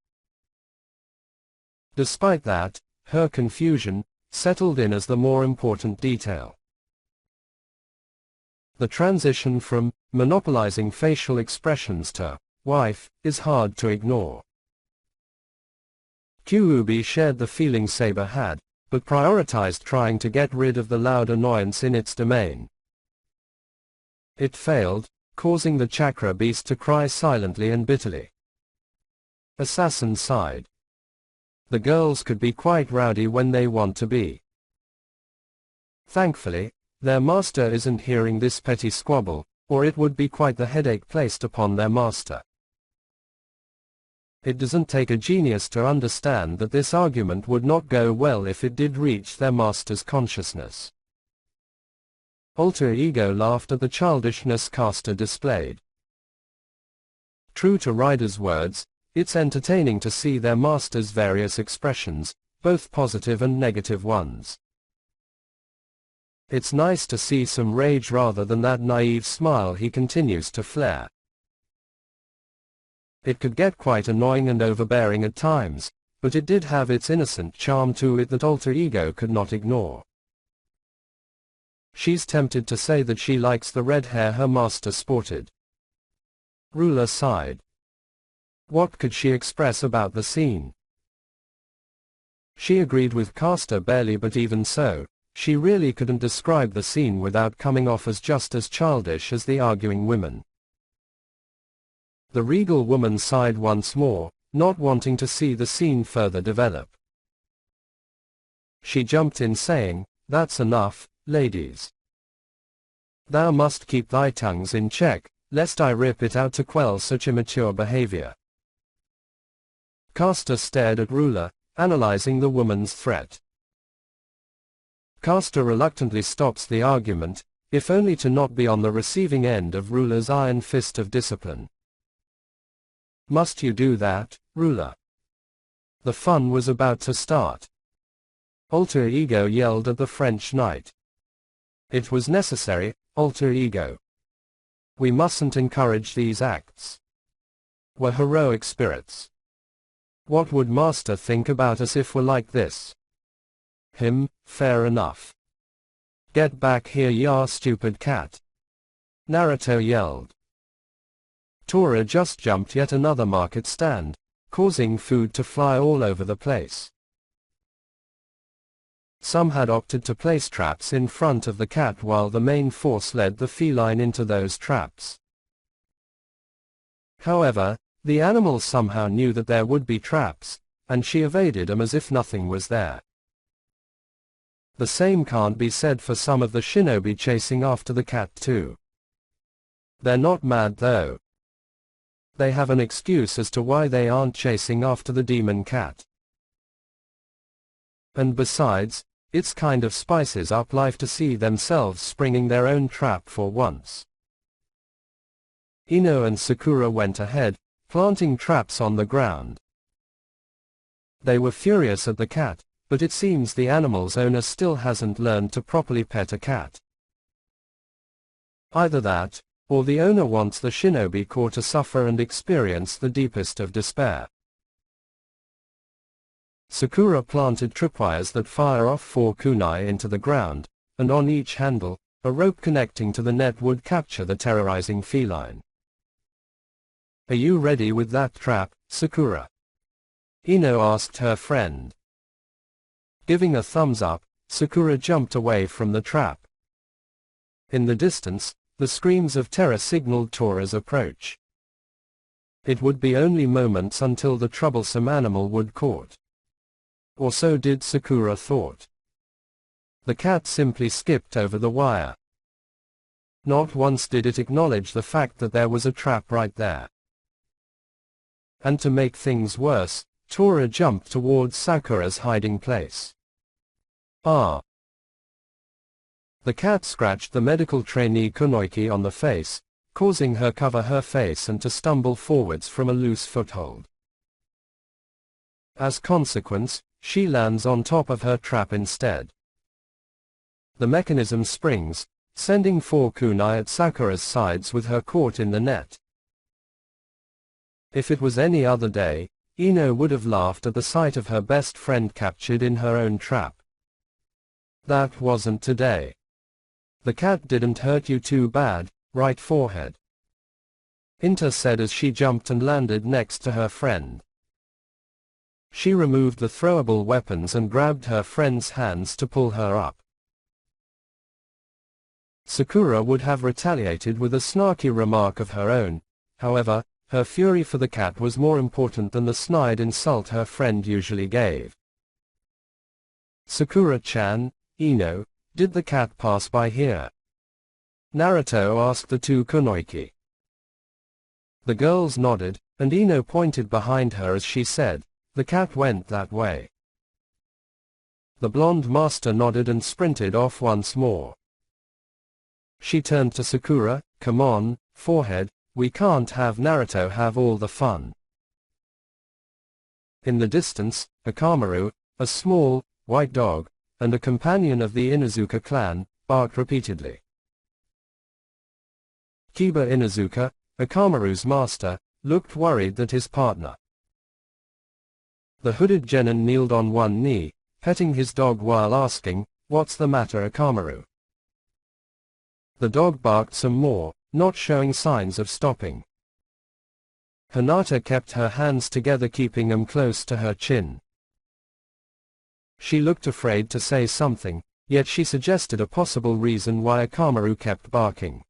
Despite that, her confusion settled in as the more important detail. The transition from monopolizing facial expressions to wife is hard to ignore. Kyuubi shared the feeling Saber had, but prioritized trying to get rid of the loud annoyance in its domain. It failed, causing the chakra beast to cry silently and bitterly. Assassin sighed. The girls could be quite rowdy when they want to be. Thankfully, their master isn't hearing this petty squabble, or it would be quite the headache placed upon their master. It doesn't take a genius to understand that this argument would not go well if it did reach their master's consciousness. Alter Ego laughed at the childishness Caster displayed. True to Ryder's words, it's entertaining to see their master's various expressions, both positive and negative ones. It's nice to see some rage rather than that naive smile he continues to flare. It could get quite annoying and overbearing at times, but it did have its innocent charm to it that Alter Ego could not ignore. She's tempted to say that she likes the red hair her master sported. Ruler sighed. What could she express about the scene? She agreed with Caster barely, but even so, she really couldn't describe the scene without coming off as just as childish as the arguing women. The regal woman sighed once more, not wanting to see the scene further develop. She jumped in saying, "That's enough, ladies. Thou must keep thy tongues in check, lest I rip it out to quell such immature behavior." Caster stared at Ruler, analyzing the woman's threat. Caster reluctantly stops the argument, if only to not be on the receiving end of Ruler's iron fist of discipline. Must you do that, Ruler? The fun was about to start. Alter Ego yelled at the French knight. It was necessary, Alter Ego. We mustn't encourage these acts. We're heroic spirits. What would Master think about us if we're like this? Fair enough. Get back here, ya stupid cat. Naruto yelled. Tora just jumped yet another market stand, causing food to fly all over the place. Some had opted to place traps in front of the cat while the main force led the feline into those traps. However, the animal somehow knew that there would be traps, and she evaded them as if nothing was there. The same can't be said for some of the shinobi chasing after the cat too. They're not mad though. They have an excuse as to why they aren't chasing after the demon cat. And besides, it's kind of spices up life to see themselves springing their own trap for once. Ino and Sakura went ahead, planting traps on the ground. They were furious at the cat, but it seems the animal's owner still hasn't learned to properly pet a cat. Either that, or the owner wants the shinobi core to suffer and experience the deepest of despair. Sakura planted tripwires that fire off 4 kunai into the ground, and on each handle, a rope connecting to the net would capture the terrorizing feline. Are you ready with that trap, Sakura? Ino asked her friend. Giving a thumbs up, Sakura jumped away from the trap. In the distance, the screams of terror signaled Tora's approach. It would be only moments until the troublesome animal would caught. Or so did Sakura thought. The cat simply skipped over the wire. Not once did it acknowledge the fact that there was a trap right there. And to make things worse, Tora jumped towards Sakura's hiding place. Ah! The cat scratched the medical trainee Kunoiki on the face, causing her cover her face and to stumble forwards from a loose foothold. As consequence, she lands on top of her trap instead. The mechanism springs, sending 4 kunai at Sakura's sides with her caught in the net. If it was any other day, Ino would have laughed at the sight of her best friend captured in her own trap. That wasn't today. The cat didn't hurt you too bad, right forehead? Inta said as she jumped and landed next to her friend. She removed the throwable weapons and grabbed her friend's hands to pull her up. Sakura would have retaliated with a snarky remark of her own, however, her fury for the cat was more important than the snide insult her friend usually gave. "Sakura-chan, Ino, did the cat pass by here?" Naruto asked the two kunoichi. The girls nodded, and Ino pointed behind her as she said, "The cat went that way." The blonde master nodded and sprinted off once more. She turned to Sakura, "Come on, forehead, we can't have Naruto have all the fun." In the distance, Akamaru, a small, white dog, and a companion of the Inuzuka clan, barked repeatedly. Kiba Inuzuka, Akamaru's master, looked worried that his partner. The hooded genin kneeled on one knee, petting his dog while asking, "What's the matter, Akamaru?" The dog barked some more, not showing signs of stopping. Hinata kept her hands together, keeping them close to her chin. She looked afraid to say something, yet she suggested a possible reason why Akamaru kept barking.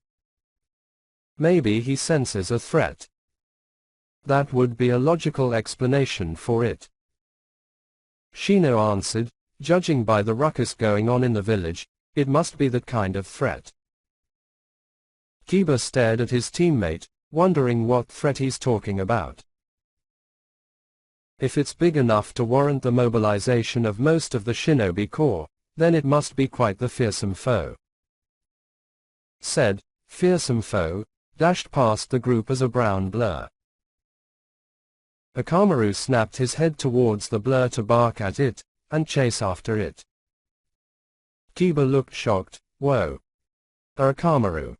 Maybe he senses a threat. That would be a logical explanation for it. Shino answered, "Judging by the ruckus going on in the village, it must be that kind of threat." Kiba stared at his teammate, wondering what threat he's talking about. If it's big enough to warrant the mobilization of most of the shinobi corps, then it must be quite the fearsome foe. Said, fearsome foe, dashed past the group as a brown blur. Akamaru snapped his head towards the blur to bark at it, and chase after it. Kiba looked shocked. "Whoa. Akamaru.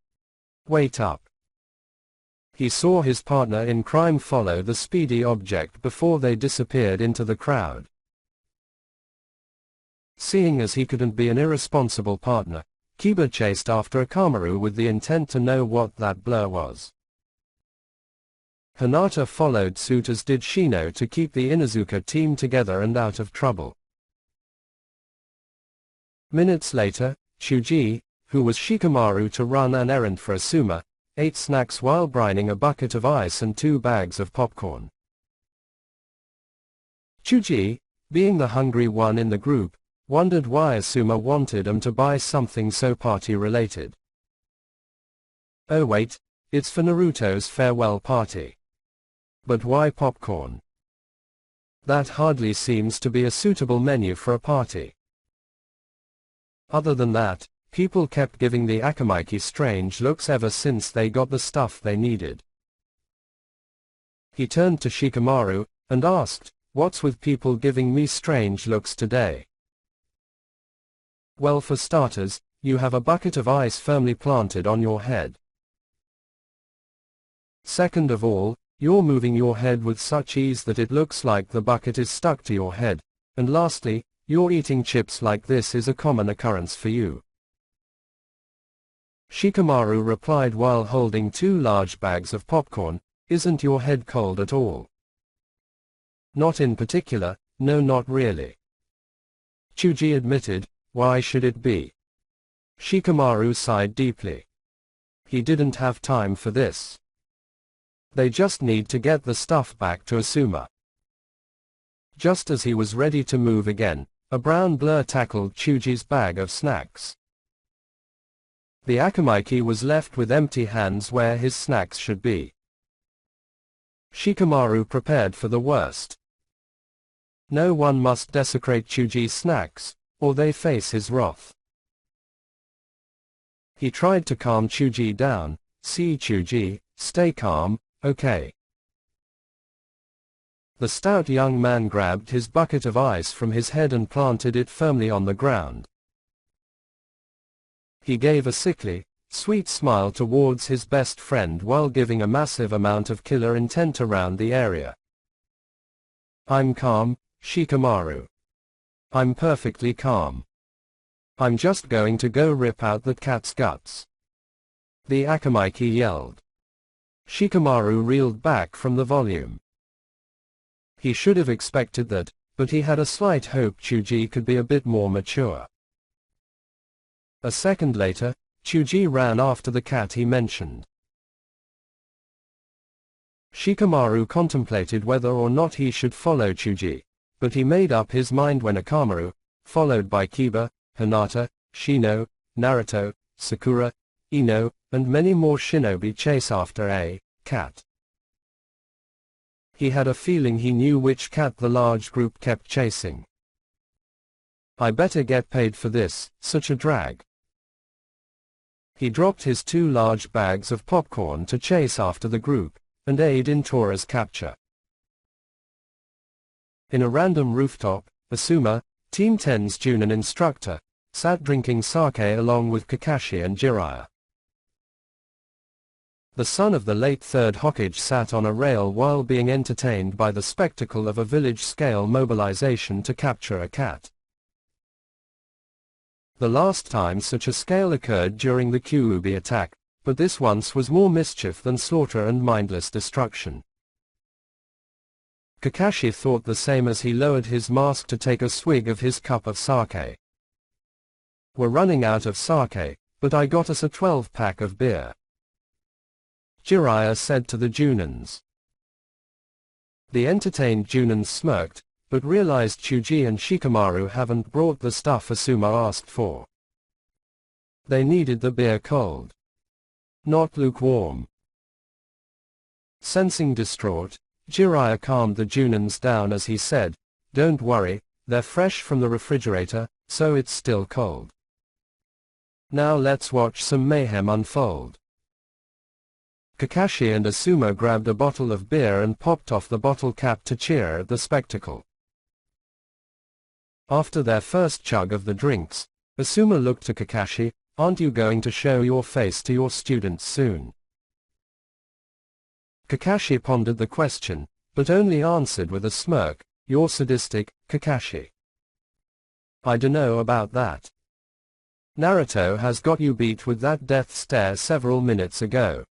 Wait up." He saw his partner in crime follow the speedy object before they disappeared into the crowd. Seeing as he couldn't be an irresponsible partner, Kiba chased after Akamaru with the intent to know what that blur was. Hinata followed suit, as did Shino, to keep the Inuzuka team together and out of trouble. Minutes later, Chuji, who was Shikamaru to run an errand for Asuma, ate snacks while brining a bucket of ice and 2 bags of popcorn. Chuji, being the hungry one in the group, wondered why Asuma wanted him to buy something so party-related. "Oh wait, it's for Naruto's farewell party. But why popcorn? That hardly seems to be a suitable menu for a party." Other than that, people kept giving the Akamaiki strange looks ever since they got the stuff they needed. He turned to Shikamaru, and asked, "What's with people giving me strange looks today?" "Well, for starters, you have a bucket of ice firmly planted on your head. Second of all, you're moving your head with such ease that it looks like the bucket is stuck to your head, and lastly, you're eating chips like this is a common occurrence for you." Shikamaru replied while holding 2 large bags of popcorn, "Isn't your head cold at all?" "Not in particular, no, not really." Chuji admitted, "Why should it be?" Shikamaru sighed deeply. He didn't have time for this. They just need to get the stuff back to Asuma. Just as he was ready to move again, a brown blur tackled Chuji's bag of snacks. The Akamaiki was left with empty hands where his snacks should be. Shikamaru prepared for the worst. No one must desecrate Chuji's snacks, or they face his wrath. He tried to calm Chuji down. "See, Chuji, stay calm, okay?" The stout young man grabbed his bucket of ice from his head and planted it firmly on the ground. He gave a sickly, sweet smile towards his best friend while giving a massive amount of killer intent around the area. "I'm calm, Shikamaru. I'm perfectly calm. I'm just going to go rip out that cat's guts," the Akamaiki yelled. Shikamaru reeled back from the volume. He should have expected that, but he had a slight hope Chuji could be a bit more mature. A second later, Chuji ran after the cat he mentioned. Shikamaru contemplated whether or not he should follow Chuji, but he made up his mind when Akamaru, followed by Kiba, Hinata, Shino, Naruto, Sakura, Ino, and many more shinobi chase after a cat. He had a feeling he knew which cat the large group kept chasing. I better get paid for this, such a drag. He dropped his 2 large bags of popcorn to chase after the group, and aid in Tora's capture. In a random rooftop, Asuma, Team 10's Junin instructor, sat drinking sake along with Kakashi and Jiraiya. The son of the late 3rd Hokage sat on a rail while being entertained by the spectacle of a village-scale mobilization to capture a cat. The last time such a scale occurred during the Kyuubi attack, but this once was more mischief than slaughter and mindless destruction. Kakashi thought the same as he lowered his mask to take a swig of his cup of sake. We're running out of sake, but I got us a 12-pack of beer, Jiraiya said to the Junins. The entertained Junins smirked, but realized Chuji and Shikamaru haven't brought the stuff Asuma asked for. They needed the beer cold, not lukewarm. Sensing distraught, Jiraiya calmed the Junins down as he said, "Don't worry, they're fresh from the refrigerator, so it's still cold. Now let's watch some mayhem unfold." Kakashi and Asuma grabbed a bottle of beer and popped off the bottle cap to cheer at the spectacle. After their first chug of the drinks, Asuma looked to Kakashi, "Aren't you going to show your face to your students soon?" Kakashi pondered the question, but only answered with a smirk, "You're sadistic, Kakashi. I dunno about that. Naruto has got you beat with that death stare several minutes ago."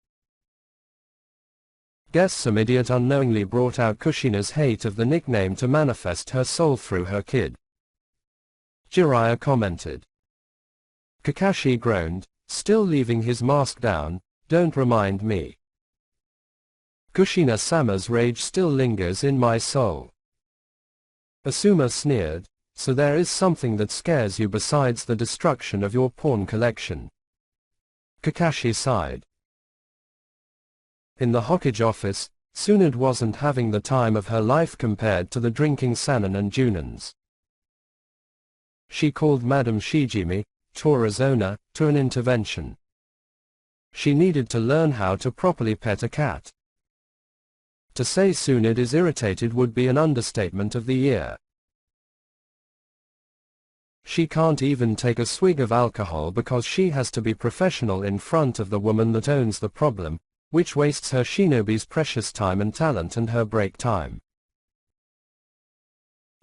Guess some idiot unknowingly brought out Kushina's hate of the nickname to manifest her soul through her kid, Jiraiya commented. Kakashi groaned, still leaving his mask down, "Don't remind me. Kushina-sama's rage still lingers in my soul." Asuma sneered, "So there is something that scares you besides the destruction of your porn collection." Kakashi sighed. In the Hokage office, Tsunade wasn't having the time of her life compared to the drinking Sannin and Junins. She called Madame Shijimi, Tora's owner, to an intervention. She needed to learn how to properly pet a cat. To say Tsunade is irritated would be an understatement of the year. She can't even take a swig of alcohol because she has to be professional in front of the woman that owns the problem, which wastes her shinobi's precious time and talent and her break time.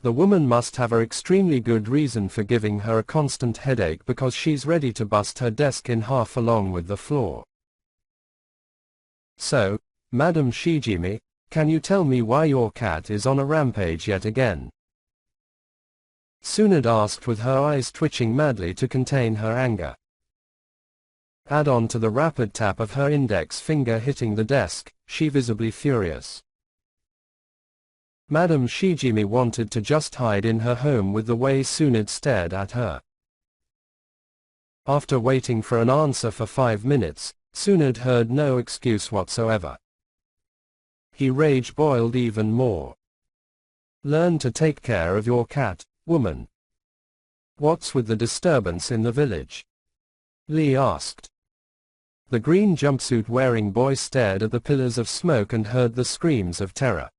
The woman must have an extremely good reason for giving her a constant headache because she's ready to bust her desk in half along with the floor. "So, Madame Shijimi, can you tell me why your cat is on a rampage yet again?" Tsunade asked with her eyes twitching madly to contain her anger. Add on to the rapid tap of her index finger hitting the desk, she visibly furious. Madame Shijimi wanted to just hide in her home with the way Tsunade stared at her. After waiting for an answer for 5 minutes, Tsunade heard no excuse whatsoever. He rage boiled even more. "Learn to take care of your cat, woman. What's with the disturbance in the village?" Lee asked. The green jumpsuit-wearing boy stared at the pillars of smoke and heard the screams of terror.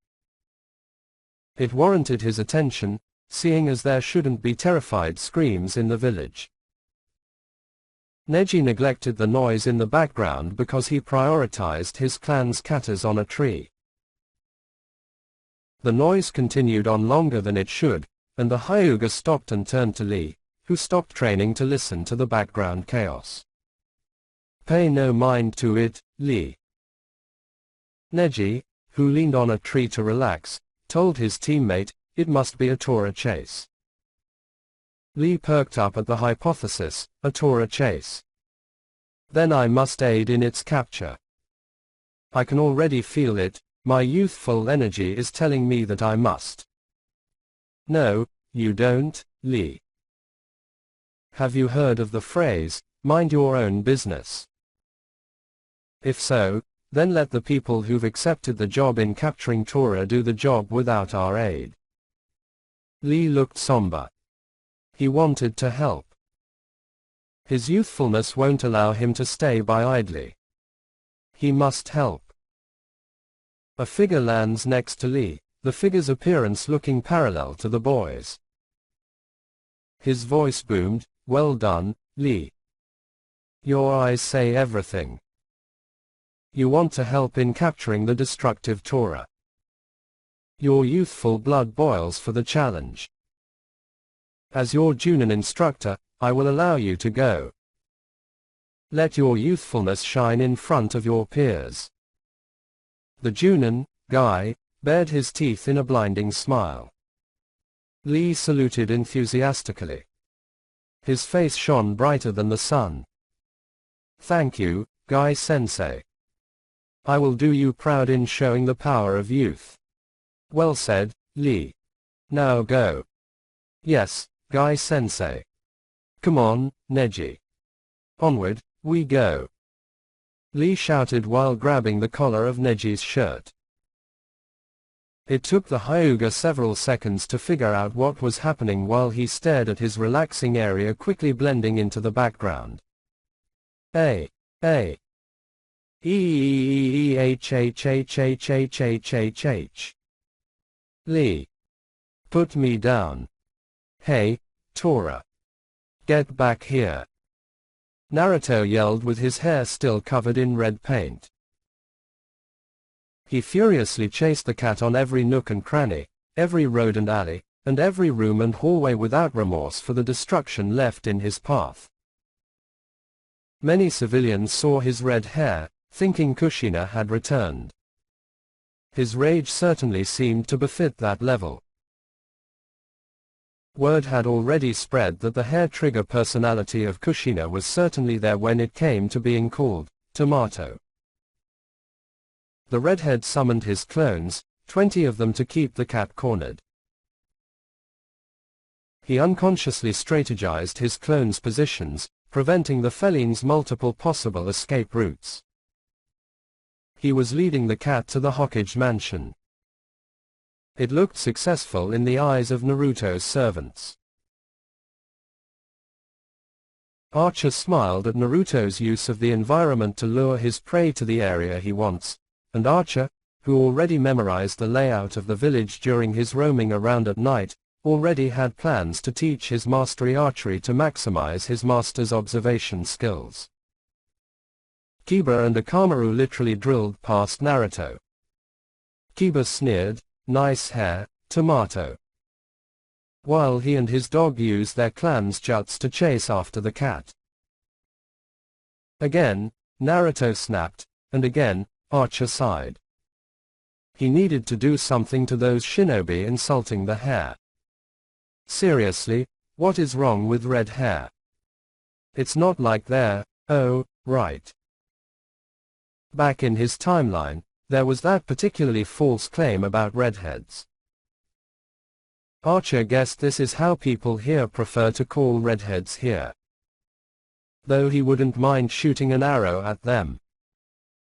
It warranted his attention, seeing as there shouldn't be terrified screams in the village. Neji neglected the noise in the background because he prioritized his clan's katas on a tree. The noise continued on longer than it should, and the Hyuga stopped and turned to Lee, who stopped training to listen to the background chaos. "Pay no mind to it, Lee." Neji, who leaned on a tree to relax, told his teammate, "It must be a Tora chase." Lee perked up at the hypothesis, "A Tora chase. Then I must aid in its capture. I can already feel it, my youthful energy is telling me that I must." "No, you don't, Lee. Have you heard of the phrase, 'Mind your own business'? If so, then let the people who've accepted the job in capturing Tora do the job without our aid." Lee looked somber. He wanted to help. His youthfulness won't allow him to stay by idly. He must help. A figure lands next to Lee, the figure's appearance looking parallel to the boy's. His voice boomed, "Well done, Lee. Your eyes say everything. You want to help in capturing the destructive Tora. Your youthful blood boils for the challenge. As your Junin instructor, I will allow you to go. Let your youthfulness shine in front of your peers." The Junin, Guy, bared his teeth in a blinding smile. Lee saluted enthusiastically. His face shone brighter than the sun. "Thank you, Guy-sensei. I will do you proud in showing the power of youth." "Well said, Lee. Now go." "Yes, Guy-sensei. Come on, Neji. Onward, we go." Lee shouted while grabbing the collar of Neji's shirt. It took the Hyuga several seconds to figure out what was happening while he stared at his relaxing area quickly blending into the background. H. Lee. Put me down. Hey, Tora. Get back here. Naruto yelled with his hair still covered in red paint. He furiously chased the cat on every nook and cranny, every road and alley, and every room and hallway without remorse for the destruction left in his path. Many civilians saw his red hair, thinking Kushina had returned. His rage certainly seemed to befit that level. Word had already spread that the hair-trigger personality of Kushina was certainly there when it came to being called Tomato. The redhead summoned his clones, 20 of them to keep the cat cornered. He unconsciously strategized his clones' positions, preventing the feline's multiple possible escape routes. He was leading the cat to the Hokage mansion. It looked successful in the eyes of Naruto's servants. Archer smiled at Naruto's use of the environment to lure his prey to the area he wants, and Archer, who already memorized the layout of the village during his roaming around at night, already had plans to teach his mastery archery to maximize his master's observation skills. Kiba and Akamaru literally drilled past Naruto. Kiba sneered, "Nice hair, Tomato," while he and his dog used their clan's juts to chase after the cat. Again, Naruto snapped, and again, Archer sighed. He needed to do something to those shinobi insulting the hair. Seriously, what is wrong with red hair? It's not like they're, oh, right. Back in his timeline, there was that particularly false claim about redheads. Archer guessed this is how people here prefer to call redheads here. Though he wouldn't mind shooting an arrow at them.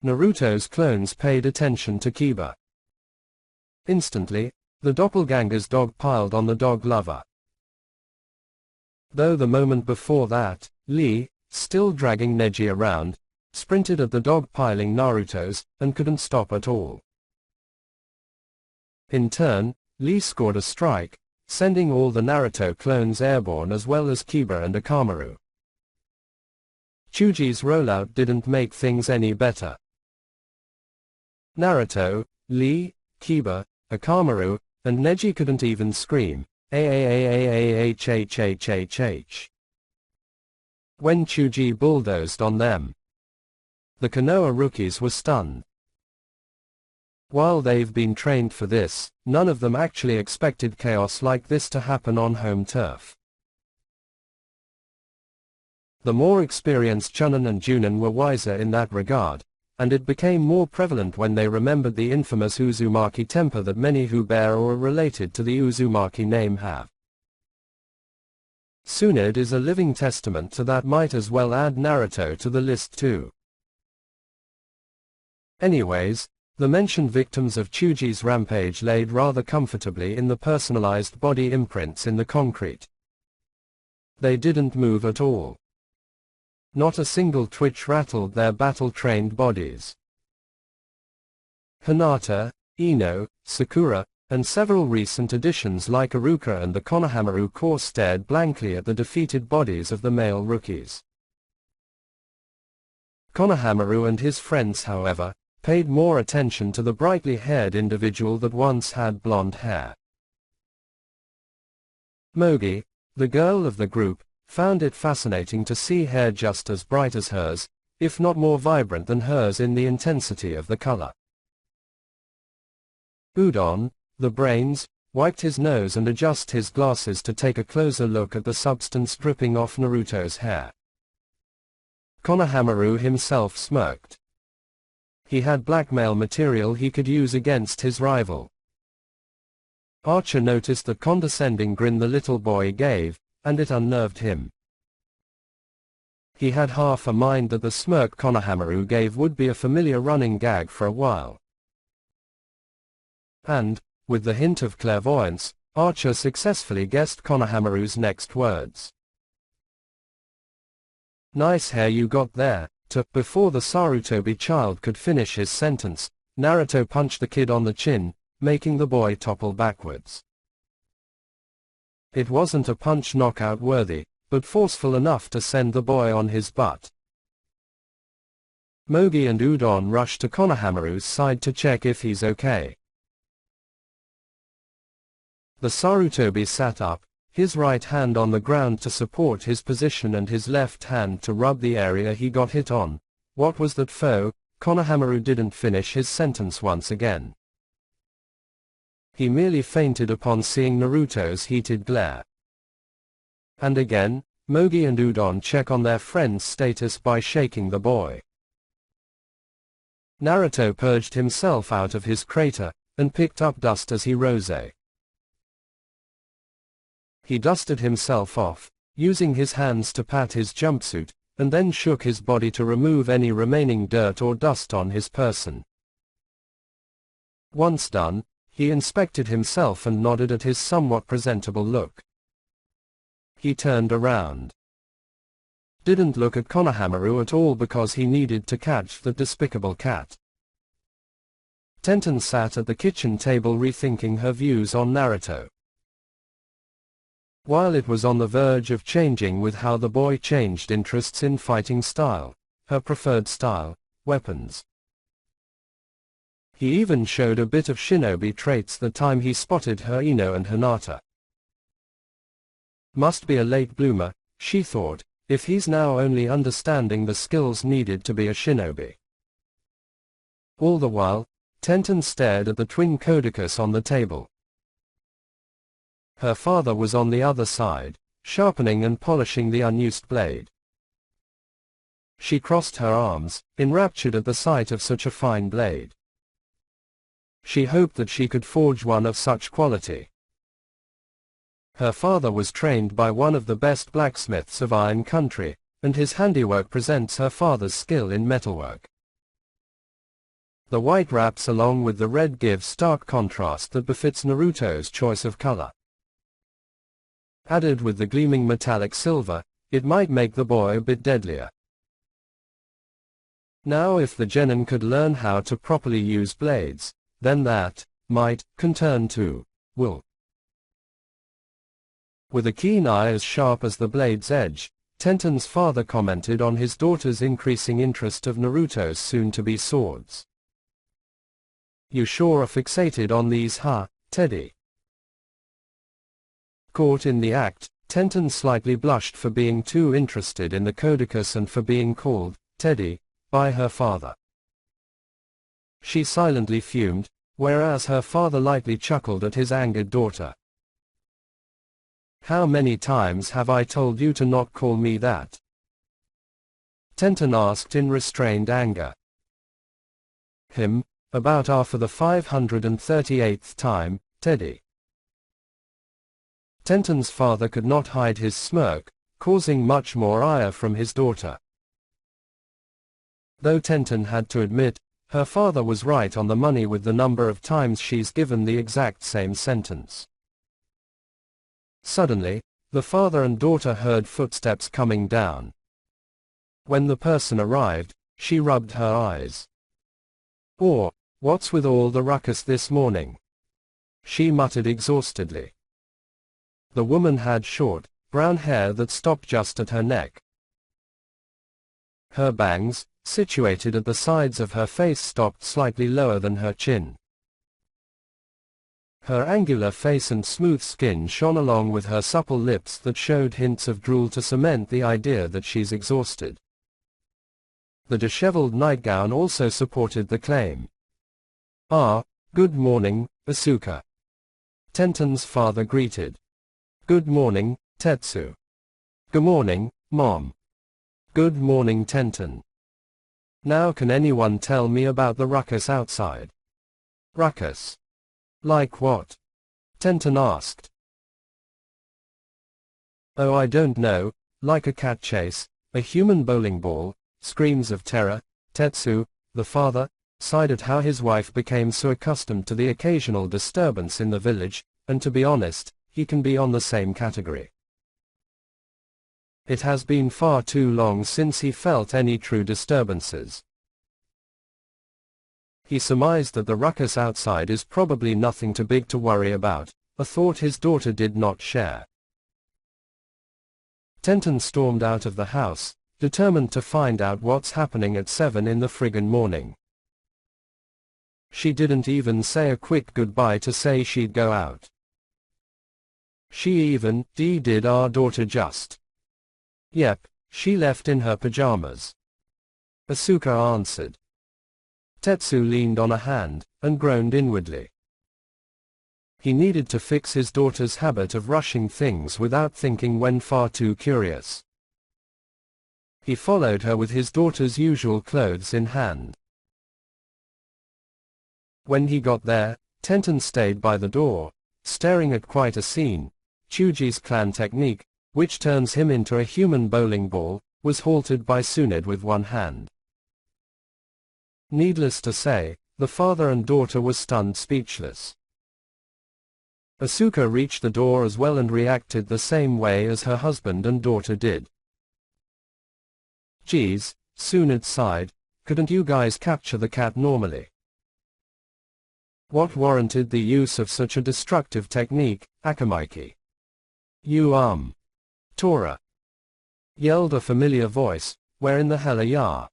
Naruto's clones paid attention to Kiba. Instantly, the doppelganger's dog piled on the dog lover. Though the moment before that, Lee, still dragging Neji around, sprinted at the dog piling Naruto's, and couldn't stop at all. In turn, Lee scored a strike, sending all the Naruto clones airborne as well as Kiba and Akamaru. Chuji's rollout didn't make things any better. Naruto, Lee, Kiba, Akamaru, and Neji couldn't even scream, "Aaaahhhhhh." When Chuji bulldozed on them. The Konoha rookies were stunned. While they've been trained for this, none of them actually expected chaos like this to happen on home turf. The more experienced Chunin and Junin were wiser in that regard, and it became more prevalent when they remembered the infamous Uzumaki temper that many who bear or are related to the Uzumaki name have. Tsunade is a living testament to that. Might as well add Naruto to the list too. Anyways, the mentioned victims of Chuji's rampage laid rather comfortably in the personalized body imprints in the concrete. They didn't move at all. Not a single twitch rattled their battle-trained bodies. Hinata, Ino, Sakura, and several recent additions like Iruka and the Konohamaru Corps stared blankly at the defeated bodies of the male rookies. Konohamaru and his friends, however, paid more attention to the brightly-haired individual that once had blonde hair. Mogi, the girl of the group, found it fascinating to see hair just as bright as hers, if not more vibrant than hers in the intensity of the color. Udon, the brains, wiped his nose and adjusted his glasses to take a closer look at the substance dripping off Naruto's hair. Konohamaru himself smirked. He had blackmail material he could use against his rival. Archer noticed the condescending grin the little boy gave, and it unnerved him. He had half a mind that the smirk Konohamaru gave would be a familiar running gag for a while. And, with the hint of clairvoyance, Archer successfully guessed Konohamaru's next words. "Nice hair you got there." Before the Sarutobi child could finish his sentence, Naruto punched the kid on the chin, making the boy topple backwards. It wasn't a punch knockout worthy, but forceful enough to send the boy on his butt. Mogi and Udon rushed to Konohamaru's side to check if he's okay. The Sarutobi sat up, his right hand on the ground to support his position and his left hand to rub the area he got hit on. What was that foe? Konohamaru didn't finish his sentence once again. He merely fainted upon seeing Naruto's heated glare. And again, Mogi and Udon check on their friend's status by shaking the boy. Naruto purged himself out of his crater, and picked up dust as he rose. He dusted himself off, using his hands to pat his jumpsuit, and then shook his body to remove any remaining dirt or dust on his person. Once done, he inspected himself and nodded at his somewhat presentable look. He turned around. Didn't look at Konohamaru at all because he needed to catch the despicable cat. Tenten sat at the kitchen table rethinking her views on Naruto. While it was on the verge of changing with how the boy changed interests in fighting style, her preferred style, weapons. He even showed a bit of shinobi traits the time he spotted her Ino and Hinata. Must be a late bloomer, she thought, if he's now only understanding the skills needed to be a shinobi. All the while, Tenten stared at the twin Kodokus on the table. Her father was on the other side, sharpening and polishing the unused blade. She crossed her arms, enraptured at the sight of such a fine blade. She hoped that she could forge one of such quality. Her father was trained by one of the best blacksmiths of Iron Country, and his handiwork presents her father's skill in metalwork. The white wraps along with the red give stark contrast that befits Naruto's choice of color. Added with the gleaming metallic silver, it might make the boy a bit deadlier. Now if the genin could learn how to properly use blades, then that might can turn to will. With a keen eye as sharp as the blade's edge, Tenten's father commented on his daughter's increasing interest of Naruto's soon-to-be swords. "You sure are fixated on these, huh, Teddy?" Caught in the act, Tenten slightly blushed for being too interested in the Kodokus and for being called Teddy by her father. She silently fumed, whereas her father lightly chuckled at his angered daughter. "How many times have I told you to not call me that?" Tenten asked in restrained anger. "Him, about for the 538th time, Teddy." Tenten's father could not hide his smirk, causing much more ire from his daughter. Though Tenten had to admit, her father was right on the money with the number of times she's given the exact same sentence. Suddenly, the father and daughter heard footsteps coming down. When the person arrived, she rubbed her eyes. "Oh, what's with all the ruckus this morning?" she muttered exhaustedly. The woman had short, brown hair that stopped just at her neck. Her bangs, situated at the sides of her face, stopped slightly lower than her chin. Her angular face and smooth skin shone along with her supple lips that showed hints of drool to cement the idea that she's exhausted. The disheveled nightgown also supported the claim. "Ah, good morning, Asuka." Tenten's father greeted. "Good morning, Tetsu." "Good morning, Mom." "Good morning, Tenten." "Now can anyone tell me about the ruckus outside?" "Ruckus? Like what?" Tenten asked. "Oh, I don't know, like a cat chase, a human bowling ball, screams of terror." Tetsu, the father, sighed at how his wife became so accustomed to the occasional disturbance in the village, and to be honest, he can be on the same category. It has been far too long since he felt any true disturbances. He surmised that the ruckus outside is probably nothing too big to worry about, a thought his daughter did not share. Tenten stormed out of the house, determined to find out what's happening at 7 in the friggin' morning. She didn't even say a quick goodbye to say she'd go out. She even did our daughter just. "Yep, she left in her pajamas," Asuka answered. Tetsu leaned on a hand, and groaned inwardly. He needed to fix his daughter's habit of rushing things without thinking when far too curious. He followed her with his daughter's usual clothes in hand. When he got there, Tenten stayed by the door, staring at quite a scene. Chuji's clan technique, which turns him into a human bowling ball, was halted by Tsunade with one hand. Needless to say, the father and daughter were stunned speechless. Asuka reached the door as well and reacted the same way as her husband and daughter did. "Geez," Tsunade sighed, "couldn't you guys capture the cat normally?" "What warranted the use of such a destructive technique, Akamiki?" "You Tora," yelled a familiar voice, "where in the hell are ya?"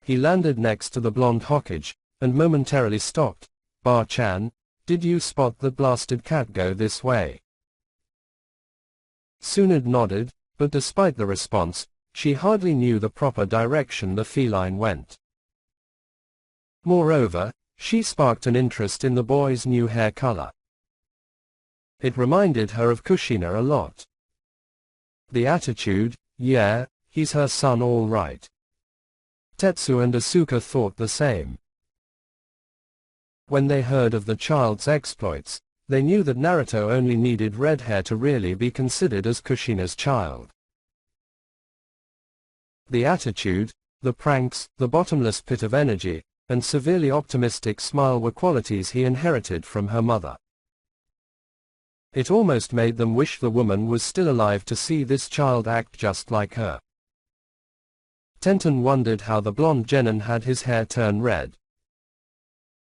He landed next to the blonde Hokage, and momentarily stopped. "Bar-chan, did you spot the blasted cat go this way?" Tsunade nodded, but despite the response, she hardly knew the proper direction the feline went. Moreover, she sparked an interest in the boy's new hair color. It reminded her of Kushina a lot. The attitude, yeah, he's her son all right. Tetsu and Asuka thought the same. When they heard of the child's exploits, they knew that Naruto only needed red hair to really be considered as Kushina's child. The attitude, the pranks, the bottomless pit of energy, and severely optimistic smile were qualities he inherited from her mother. It almost made them wish the woman was still alive to see this child act just like her. Tenten wondered how the blonde genin had his hair turn red.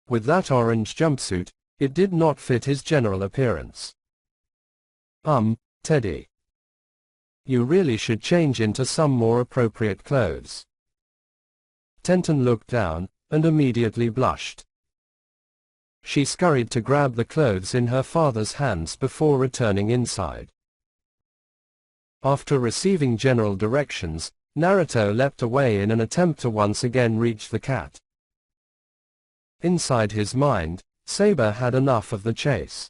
With that orange jumpsuit, it did not fit his general appearance. Teddy. You really should change into some more appropriate clothes." Tenten looked down, and immediately blushed. She scurried to grab the clothes in her father's hands before returning inside. After receiving general directions, Naruto leapt away in an attempt to once again reach the cat. Inside his mind, Saber had enough of the chase.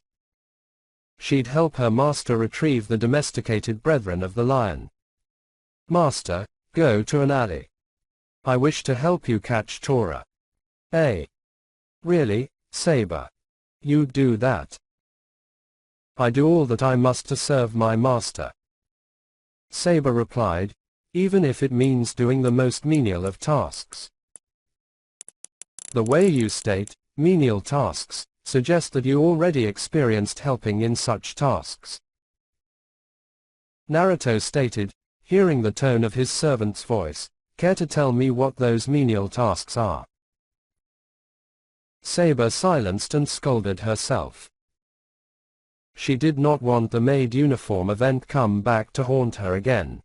She'd help her master retrieve the domesticated brethren of the lion. Master, go to an alley. I wish to help you catch Tora. Eh? Really, Saber? You'd do that? I do all that I must to serve my master. Saber replied, even if it means doing the most menial of tasks. The way you state, menial tasks, suggest that you already experienced helping in such tasks. Naruto stated, hearing the tone of his servant's voice, care to tell me what those menial tasks are? Saber silenced and scolded herself. She did not want the maid uniform event come back to haunt her again.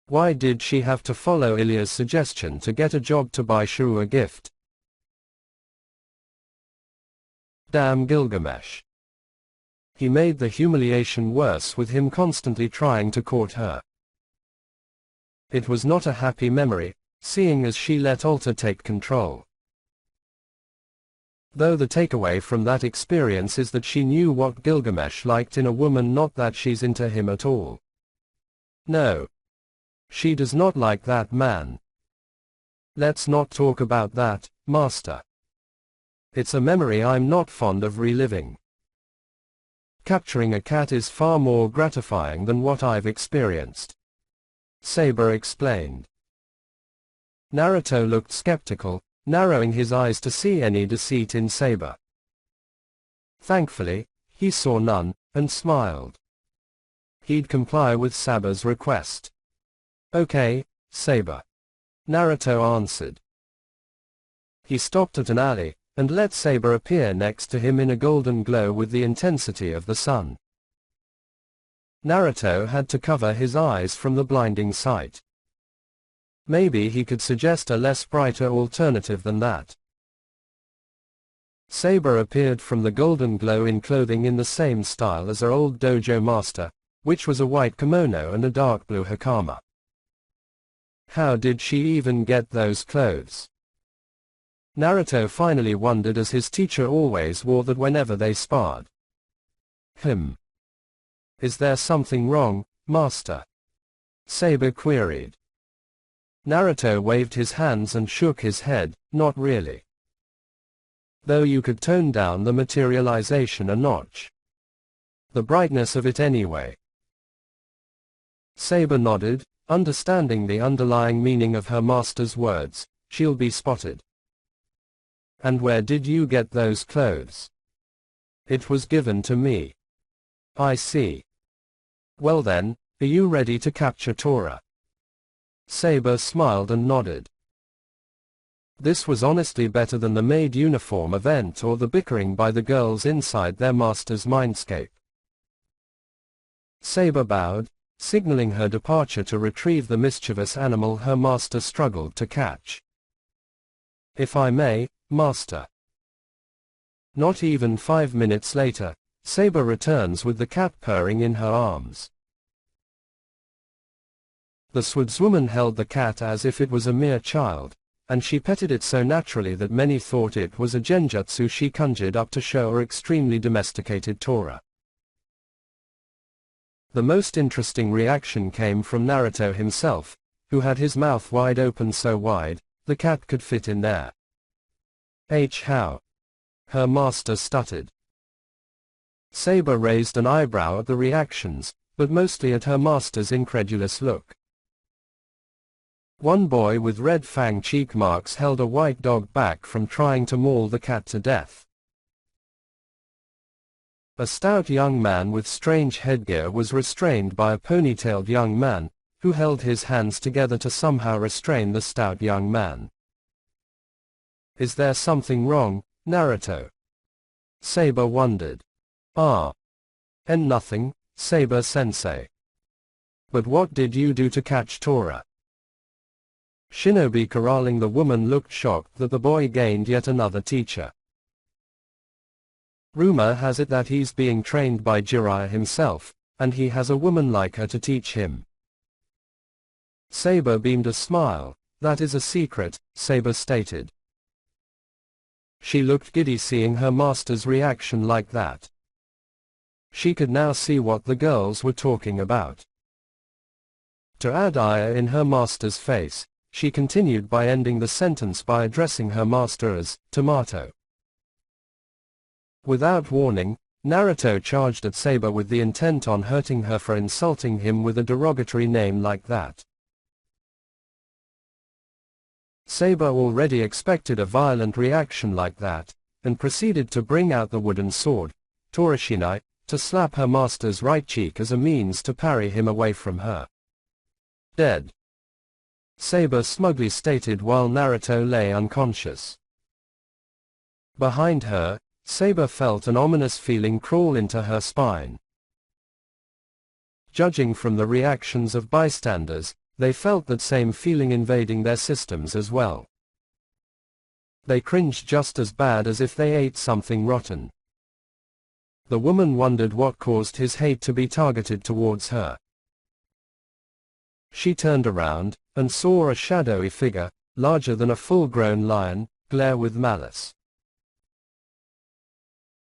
Why did she have to follow Ilya's suggestion to get a job to buy Shrew a gift? Damn Gilgamesh. He made the humiliation worse with him constantly trying to court her. It was not a happy memory, seeing as she let Alter take control. Though the takeaway from that experience is that she knew what Gilgamesh liked in a woman, not that she's into him at all. No. She does not like that man. Let's not talk about that, master. It's a memory I'm not fond of reliving. Capturing a cat is far more gratifying than what I've experienced. Saber explained. Naruto looked skeptical, narrowing his eyes to see any deceit in Saber. Thankfully, he saw none, and smiled. He'd comply with Saber's request. Okay, Saber. Naruto answered. He stopped at an alley, and let Saber appear next to him in a golden glow with the intensity of the sun. Naruto had to cover his eyes from the blinding sight. Maybe he could suggest a less brighter alternative than that. Saber appeared from the golden glow in clothing in the same style as her old dojo master, which was a white kimono and a dark blue hakama. How did she even get those clothes? Naruto finally wondered, as his teacher always wore that whenever they sparred. Is there something wrong, master? Saber queried. Naruto waved his hands and shook his head, not really. Though you could tone down the materialization a notch. The brightness of it anyway. Saber nodded, understanding the underlying meaning of her master's words. She'll be spotted. And where did you get those clothes? It was given to me. I see. Well then, are you ready to capture Tora? Saber smiled and nodded. This was honestly better than the maid uniform event or the bickering by the girls inside their master's mindscape. Saber bowed, signaling her departure to retrieve the mischievous animal her master struggled to catch. If I may, master. Not even 5 minutes later, Saber returns with the cat purring in her arms. The swordswoman held the cat as if it was a mere child, and she petted it so naturally that many thought it was a genjutsu she conjured up to show her extremely domesticated Tora. The most interesting reaction came from Naruto himself, who had his mouth wide open, so wide, the cat could fit in there. How? Her master stuttered. Saber raised an eyebrow at the reactions, but mostly at her master's incredulous look. One boy with red fang cheek marks held a white dog back from trying to maul the cat to death. A stout young man with strange headgear was restrained by a ponytailed young man, who held his hands together to somehow restrain the stout young man. Is there something wrong, Naruto? Saber wondered. And nothing, Saber-sensei. But what did you do to catch Tora? Shinobi corralling the woman looked shocked that the boy gained yet another teacher. Rumor has it that he's being trained by Jiraiya himself, and he has a woman like her to teach him. Saber beamed a smile. That is a secret, Saber stated. She looked giddy seeing her master's reaction like that. She could now see what the girls were talking about. To add ire in her master's face, she continued by ending the sentence by addressing her master as Tomato. Without warning, Naruto charged at Saber with the intent on hurting her for insulting him with a derogatory name like that. Saber already expected a violent reaction like that, and proceeded to bring out the wooden sword, Torashinai, to slap her master's right cheek as a means to parry him away from her. Dead. Saber smugly stated while Naruto lay unconscious. Behind her, Saber felt an ominous feeling crawl into her spine. Judging from the reactions of bystanders, they felt that same feeling invading their systems as well. They cringed just as bad as if they ate something rotten. The woman wondered what caused his hate to be targeted towards her. She turned around, and saw a shadowy figure, larger than a full-grown lion, glare with malice.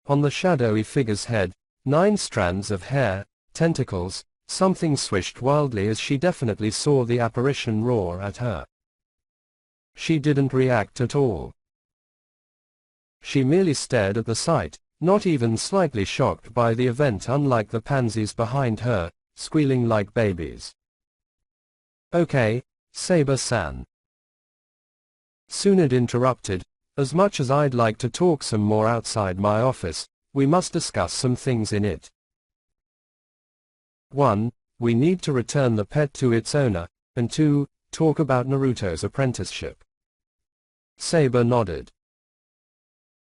On the shadowy figure's head, 9 strands of hair, tentacles, something swished wildly as she definitely saw the apparition roar at her. She didn't react at all. She merely stared at the sight, not even slightly shocked by the event, unlike the pansies behind her, squealing like babies. Okay, Saber-san. Tsunade interrupted. As much as I'd like to talk some more outside my office, we must discuss some things in it. 1. We need to return the pet to its owner, and 2. Talk about Naruto's apprenticeship. Saber nodded.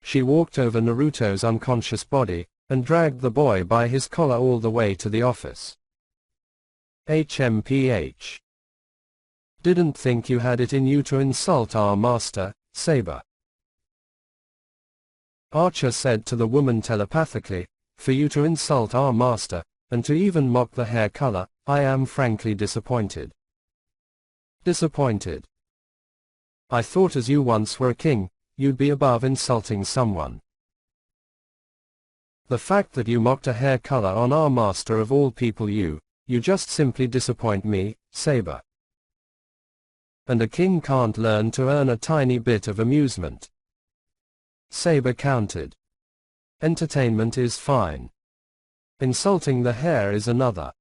She walked over Naruto's unconscious body, and dragged the boy by his collar all the way to the office. HMPH. Didn't think you had it in you to insult our master, Saber. Archer said to the woman telepathically, for you to insult our master, and to even mock the hair color, I am frankly disappointed. Disappointed. I thought as you once were a king, you'd be above insulting someone. The fact that you mocked a hair color on our master of all people, you just simply disappoint me, Saber. And a king can't learn to earn a tiny bit of amusement. Saber countered. Entertainment is fine. Insulting the hair is another.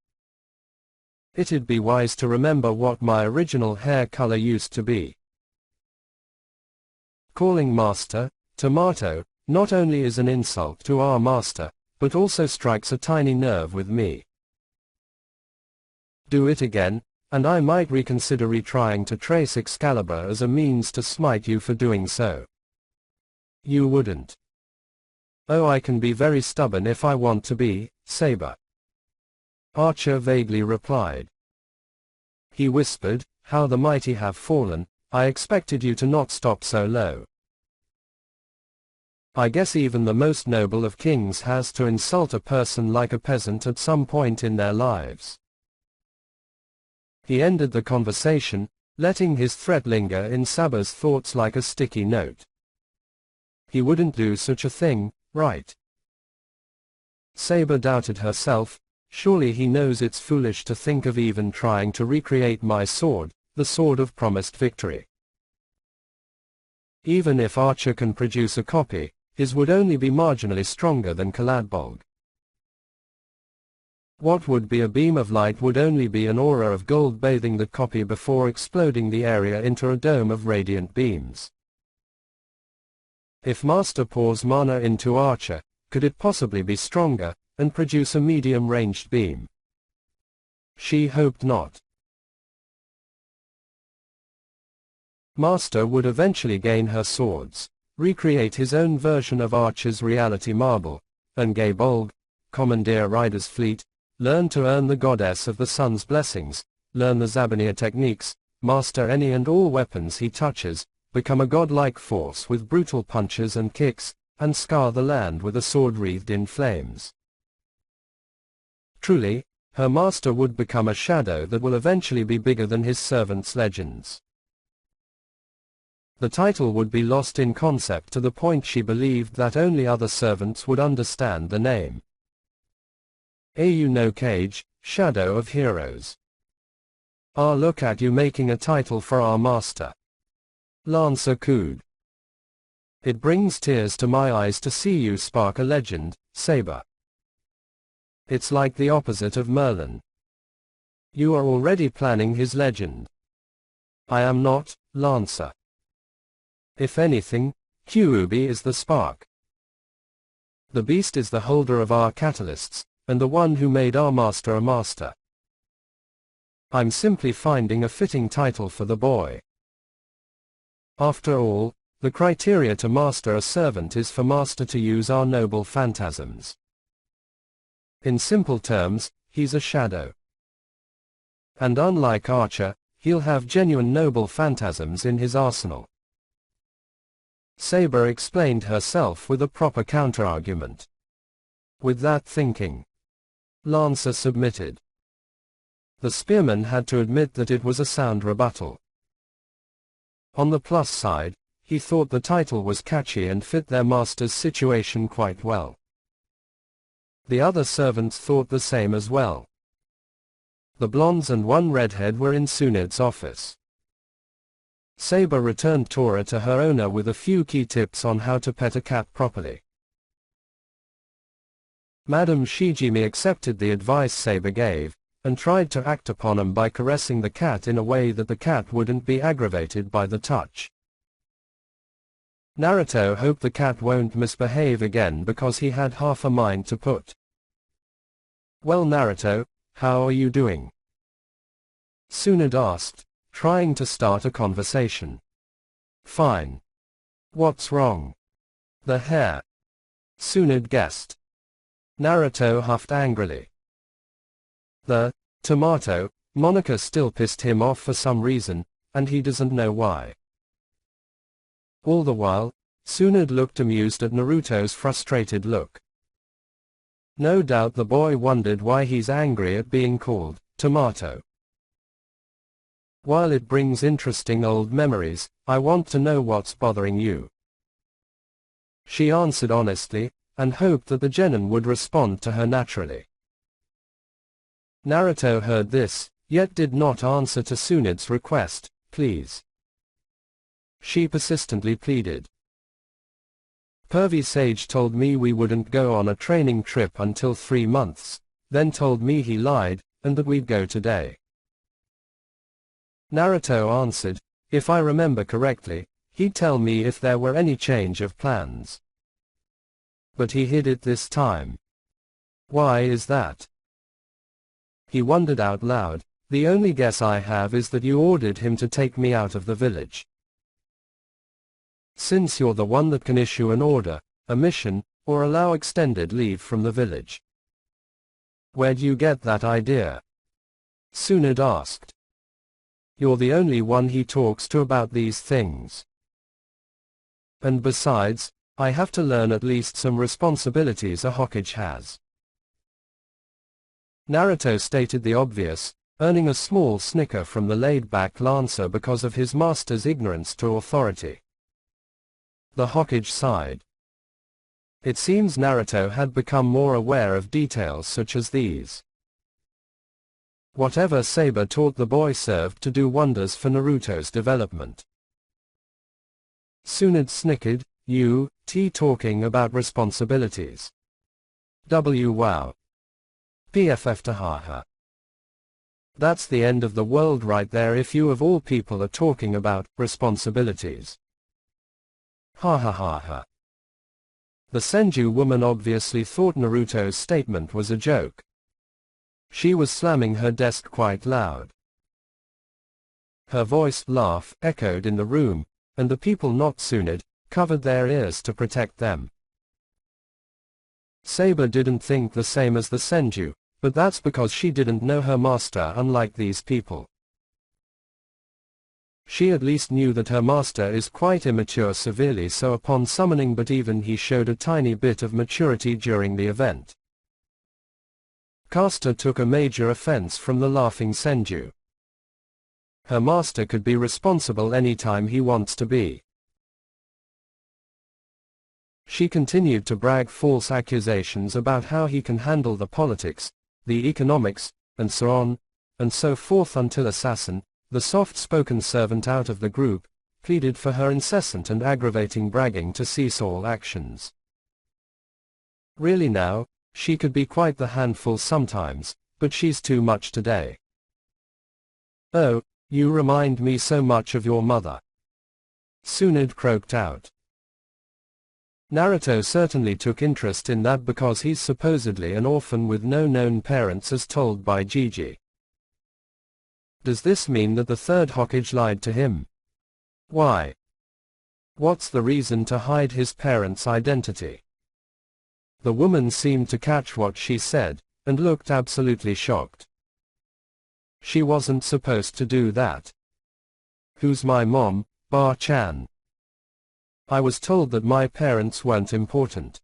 It'd be wise to remember what my original hair color used to be. Calling master, Tomato, not only is an insult to our master, but also strikes a tiny nerve with me. Do it again, and I might reconsider retrying to trace Excalibur as a means to smite you for doing so. You wouldn't. Oh, I can be very stubborn if I want to be, Saber. Archer vaguely replied. He whispered, how the mighty have fallen, I expected you to not stop so low. I guess even the most noble of kings has to insult a person like a peasant at some point in their lives. He ended the conversation, letting his threat linger in Saber's thoughts like a sticky note. He wouldn't do such a thing, right? Saber doubted herself. Surely he knows it's foolish to think of even trying to recreate my sword, the sword of promised victory. Even if Archer can produce a copy, his would only be marginally stronger than Kaladbolg. What would be a beam of light would only be an aura of gold bathing the copy before exploding the area into a dome of radiant beams. If Master pours mana into Archer, could it possibly be stronger, and produce a medium-ranged beam? She hoped not. Master would eventually gain her swords, recreate his own version of Archer's reality marble, and Bolg, commandeer Ryder's fleet, learn to earn the goddess of the sun's blessings, learn the Zabania techniques, master any and all weapons he touches, become a godlike force with brutal punches and kicks, and scar the land with a sword wreathed in flames. Truly, her master would become a shadow that will eventually be bigger than his servant's legends. The title would be lost in concept to the point she believed that only other servants would understand the name. You no cage, shadow of heroes. Ah, look at you making a title for our master. Lancer cooed. It brings tears to my eyes to see you spark a legend, Saber. It's like the opposite of Merlin. You are already planning his legend. I am not, Lancer. If anything, Kyuubi is the spark. The beast is the holder of our catalysts, and the one who made our master a master. I'm simply finding a fitting title for the boy. After all, the criteria to master a servant is for master to use our noble phantasms. In simple terms, he's a shadow. And unlike Archer, he'll have genuine noble phantasms in his arsenal. Saber explained herself with a proper counter-argument. With that thinking, Lancer submitted. The spearman had to admit that it was a sound rebuttal. On the plus side, he thought the title was catchy and fit their master's situation quite well. The other servants thought the same as well. The blondes and one redhead were in Sunid's office. Saber returned Tora to her owner with a few key tips on how to pet a cat properly. Madame Shijimi accepted the advice Saber gave, and tried to act upon them by caressing the cat in a way that the cat wouldn't be aggravated by the touch. Naruto hoped the cat won't misbehave again because he had half a mind to put. Well Naruto, how are you doing? Tsunade asked, trying to start a conversation. Fine. What's wrong? The hair. Tsunade guessed. Naruto huffed angrily. The tomato moniker still pissed him off for some reason, and he doesn't know why. All the while, Tsunade looked amused at Naruto's frustrated look. No doubt the boy wondered why he's angry at being called tomato. While it brings interesting old memories, I want to know what's bothering you. She answered honestly, and hoped that the genin would respond to her naturally. Naruto heard this, yet did not answer to Tsunade's request, please. She persistently pleaded. Pervy Sage told me we wouldn't go on a training trip until 3 months, then told me he lied, and that we'd go today. Naruto answered, if I remember correctly, he'd tell me if there were any change of plans. But he hid it this time. Why is that? He wondered out loud, the only guess I have is that you ordered him to take me out of the village. Since you're the one that can issue an order, a mission, or allow extended leave from the village. Where'd you get that idea? Tsunade asked. You're the only one he talks to about these things. And besides, I have to learn at least some responsibilities a Hokage has. Naruto stated the obvious, earning a small snicker from the laid-back Lancer because of his master's ignorance to authority. The Hokage sighed. It seems Naruto had become more aware of details such as these. Whatever Saber taught the boy served to do wonders for Naruto's development. Tsunade snickered, talking about responsibilities. Wow. PFF to haha. That's the end of the world right there if you of all people are talking about responsibilities. Ha ha ha ha. The Senju woman obviously thought Naruto's statement was a joke. She was slamming her desk quite loud. Her voice, laugh, echoed in the room, and the people not Tsunade, covered their ears to protect them. Saber didn't think the same as the Senju, but that's because she didn't know her master unlike these people. She at least knew that her master is quite immature severely so upon summoning but even he showed a tiny bit of maturity during the event. Caster took a major offense from the laughing Senju. Her master could be responsible anytime he wants to be. She continued to brag false accusations about how he can handle the politics, the economics, and so on, and so forth until Assassin, the soft-spoken servant out of the group, pleaded for her incessant and aggravating bragging to cease all actions. Really now, she could be quite the handful sometimes, but she's too much today. Oh, you remind me so much of your mother. Tsunade croaked out. Naruto certainly took interest in that because he's supposedly an orphan with no known parents as told by Gigi. Does this mean that the third Hokage lied to him? Why? What's the reason to hide his parents' identity? The woman seemed to catch what she said, and looked absolutely shocked. She wasn't supposed to do that. Who's my mom, Ba-chan? I was told that my parents weren't important.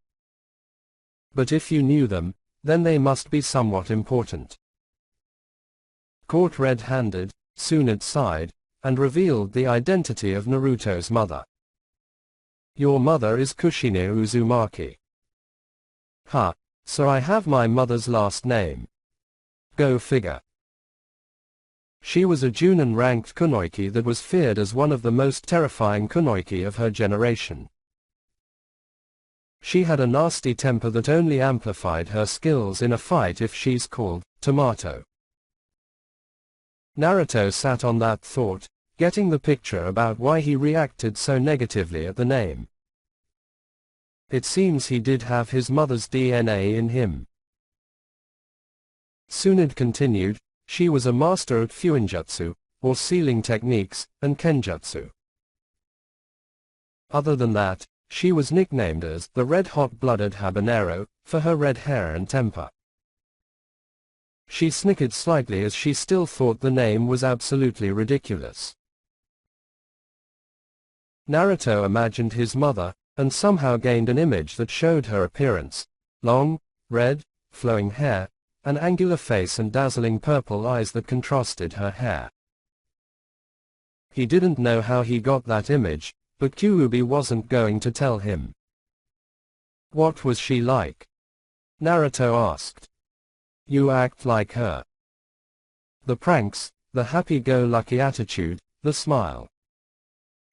But if you knew them, then they must be somewhat important. Caught red-handed, Tsunade sighed, and revealed the identity of Naruto's mother. Your mother is Kushina Uzumaki. Huh, so I have my mother's last name. Go figure. She was a Junin-ranked kunoichi that was feared as one of the most terrifying kunoichi of her generation. She had a nasty temper that only amplified her skills in a fight if she's called tomato. Naruto sat on that thought, getting the picture about why he reacted so negatively at the name. It seems he did have his mother's DNA in him. Tsunade continued, she was a master at fuinjutsu, or sealing techniques, and kenjutsu. Other than that, she was nicknamed as the red-hot-blooded habanero, for her red hair and temper. She snickered slightly as she still thought the name was absolutely ridiculous. Naruto imagined his mother, and somehow gained an image that showed her appearance: long, red, flowing hair, an angular face and dazzling purple eyes that contrasted her hair. He didn't know how he got that image, but Kyuubi wasn't going to tell him. What was she like? Naruto asked. You act like her. The pranks, the happy-go-lucky attitude, the smile.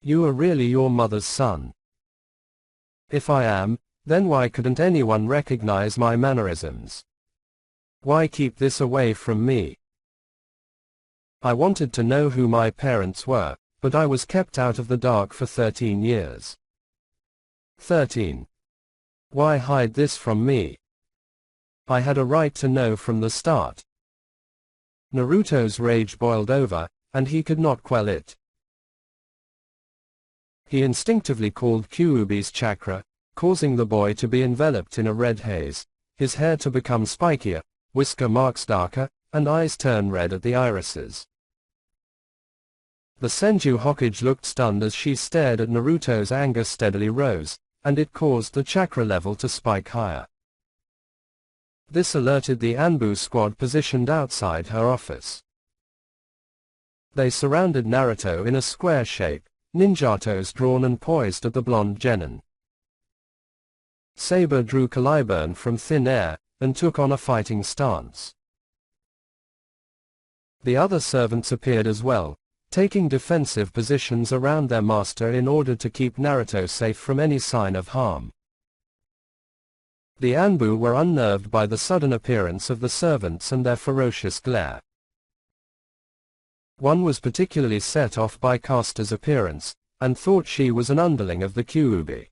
You are really your mother's son. If I am, then why couldn't anyone recognize my mannerisms? Why keep this away from me? I wanted to know who my parents were, but I was kept out of the dark for 13 years. 13. Why hide this from me? I had a right to know from the start. Naruto's rage boiled over, and he could not quell it. He instinctively called Kyuubi's chakra, causing the boy to be enveloped in a red haze, his hair to become spikier, whisker marks darker, and eyes turn red at the irises. The Senju Hokage looked stunned as she stared at Naruto's anger steadily rose, and it caused the chakra level to spike higher. This alerted the Anbu squad positioned outside her office. They surrounded Naruto in a square shape, ninjatos drawn and poised at the blonde genin. Saber drew Caliburn from thin air, and took on a fighting stance. The other servants appeared as well, taking defensive positions around their master in order to keep Naruto safe from any sign of harm. The Anbu were unnerved by the sudden appearance of the servants and their ferocious glare. One was particularly set off by Caster's appearance, and thought she was an underling of the Kyuubi.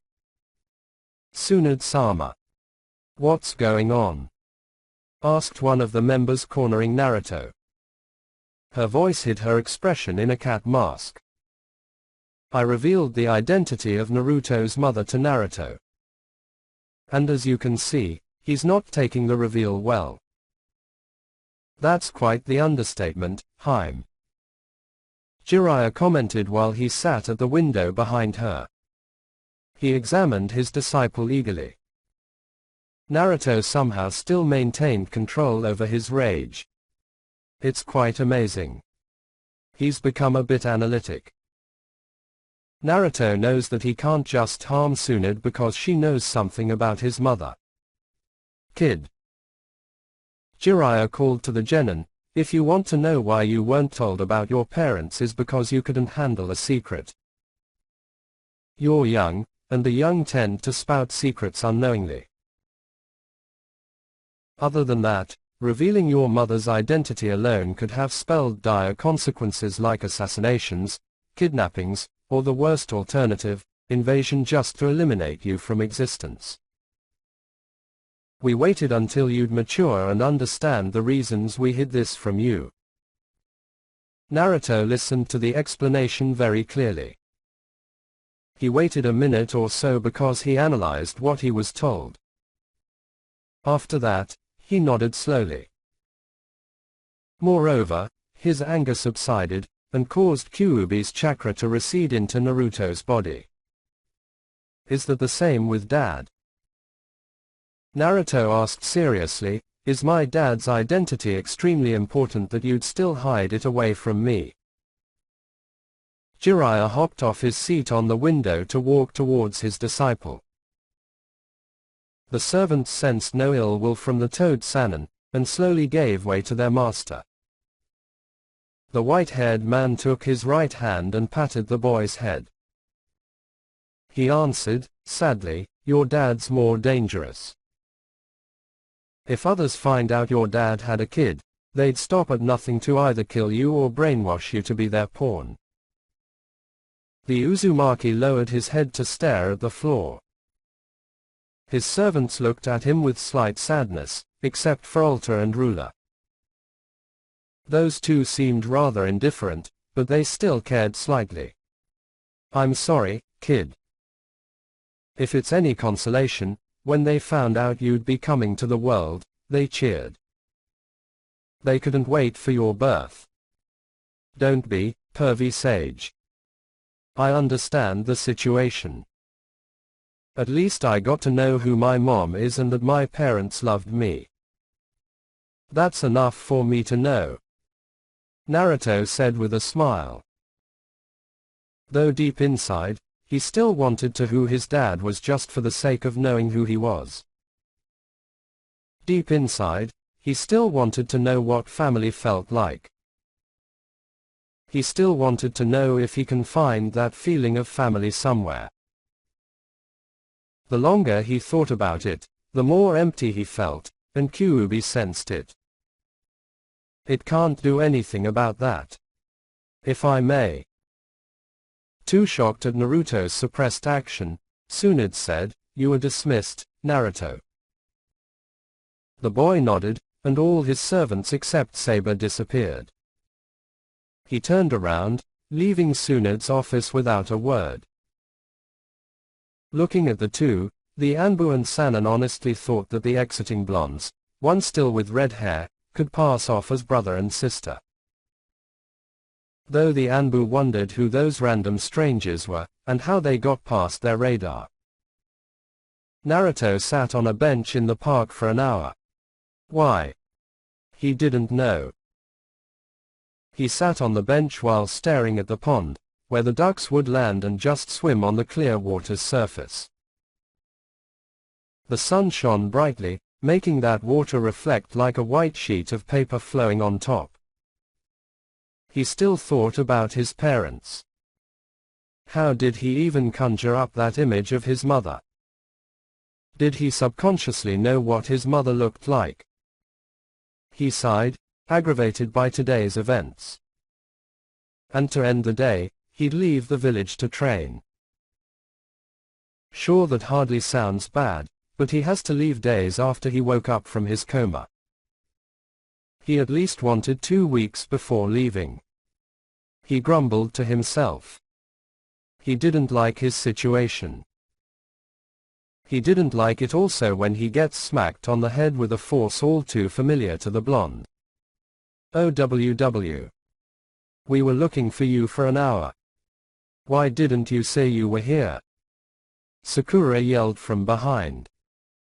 Tsunade-sama. What's going on? Asked one of the members cornering Naruto. Her voice hid her expression in a cat mask. I revealed the identity of Naruto's mother to Naruto. And as you can see, he's not taking the reveal well. That's quite the understatement, Haim. Jiraiya commented while he sat at the window behind her. He examined his disciple eagerly. Naruto somehow still maintained control over his rage. It's quite amazing. He's become a bit analytic. Naruto knows that he can't just harm Tsunade because she knows something about his mother. Kid. Jiraiya called to the genin, if you want to know why you weren't told about your parents is because you couldn't handle a secret. You're young, and the young tend to spout secrets unknowingly. Other than that, revealing your mother's identity alone could have spelled dire consequences like assassinations, kidnappings, or the worst alternative, invasion just to eliminate you from existence. We waited until you'd mature and understand the reasons we hid this from you. Naruto listened to the explanation very clearly. He waited a minute or so because he analyzed what he was told. After that, he nodded slowly. Moreover, his anger subsided, and caused Kyuubi's chakra to recede into Naruto's body. Is that the same with Dad? Naruto asked seriously, is my dad's identity extremely important that you'd still hide it away from me? Jiraiya hopped off his seat on the window to walk towards his disciple. The servants sensed no ill will from the Toad Sannin, and slowly gave way to their master. The white-haired man took his right hand and patted the boy's head. He answered, sadly, your dad's more dangerous. If others find out your dad had a kid, they'd stop at nothing to either kill you or brainwash you to be their pawn. The Uzumaki lowered his head to stare at the floor. His servants looked at him with slight sadness, except for Alter and Ruler. Those two seemed rather indifferent, but they still cared slightly. I'm sorry, kid. If it's any consolation, when they found out you'd be coming to the world, they cheered. They couldn't wait for your birth. Don't be, pervy sage. I understand the situation. At least I got to know who my mom is and that my parents loved me. That's enough for me to know. Naruto said with a smile. Though deep inside, he still wanted to know who his dad was just for the sake of knowing who he was. Deep inside, he still wanted to know what family felt like. He still wanted to know if he can find that feeling of family somewhere. The longer he thought about it, the more empty he felt, and Kyuubi sensed it. It can't do anything about that. If I may. Too shocked at Naruto's suppressed action, Tsunade said, you are dismissed, Naruto. The boy nodded, and all his servants except Saber disappeared. He turned around, leaving Tsunade's office without a word. Looking at the two, the Anbu and Sannin honestly thought that the exiting blondes, one still with red hair, could pass off as brother and sister. Though the Anbu wondered who those random strangers were, and how they got past their radar. Naruto sat on a bench in the park for an hour. Why? He didn't know. He sat on the bench while staring at the pond, where the ducks would land and just swim on the clear water's surface. The sun shone brightly, making that water reflect like a white sheet of paper flowing on top. He still thought about his parents. How did he even conjure up that image of his mother? Did he subconsciously know what his mother looked like? He sighed, aggravated by today's events. And to end the day, he'd leave the village to train. Sure, that hardly sounds bad, but he has to leave days after he woke up from his coma. He at least wanted 2 weeks before leaving. He grumbled to himself. He didn't like his situation. He didn't like it also when he gets smacked on the head with a force all too familiar to the blonde. OWW. We were looking for you for an hour. Why didn't you say you were here? Sakura yelled from behind.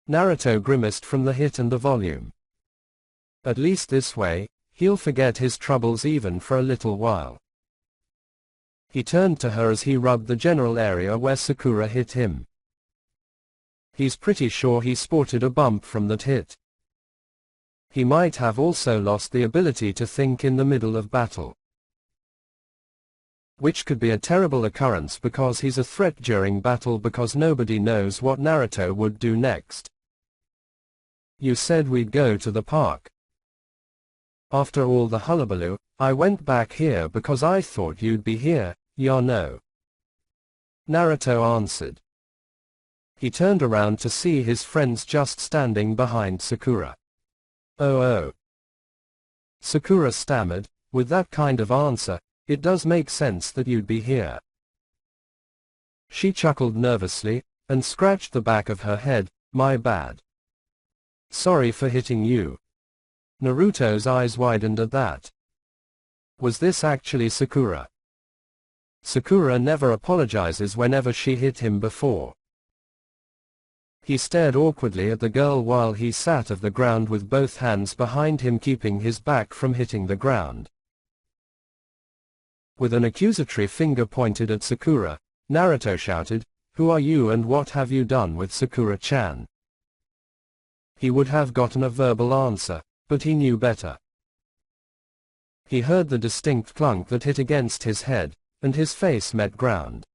Naruto grimaced from the hit and the volume. At least this way, he'll forget his troubles even for a little while. He turned to her as he rubbed the general area where Sakura hit him. He's pretty sure he sported a bump from that hit. He might have also lost the ability to think in the middle of battle, which could be a terrible occurrence because he's a threat during battle because nobody knows what Naruto would do next. You said we'd go to the park. After all the hullabaloo, I went back here because I thought you'd be here, no. Naruto answered. He turned around to see his friends just standing behind Sakura. Oh. Sakura stammered, with that kind of answer, it does make sense that you'd be here. She chuckled nervously, and scratched the back of her head, my bad. Sorry for hitting you. Naruto's eyes widened at that. Was this actually Sakura? Sakura never apologizes whenever she hit him before. He stared awkwardly at the girl while he sat of the ground with both hands behind him keeping his back from hitting the ground. With an accusatory finger pointed at Sakura, Naruto shouted, "Who are you and what have you done with Sakura-chan?" He would have gotten a verbal answer, but he knew better. He heard the distinct clunk that hit against his head, and his face met ground.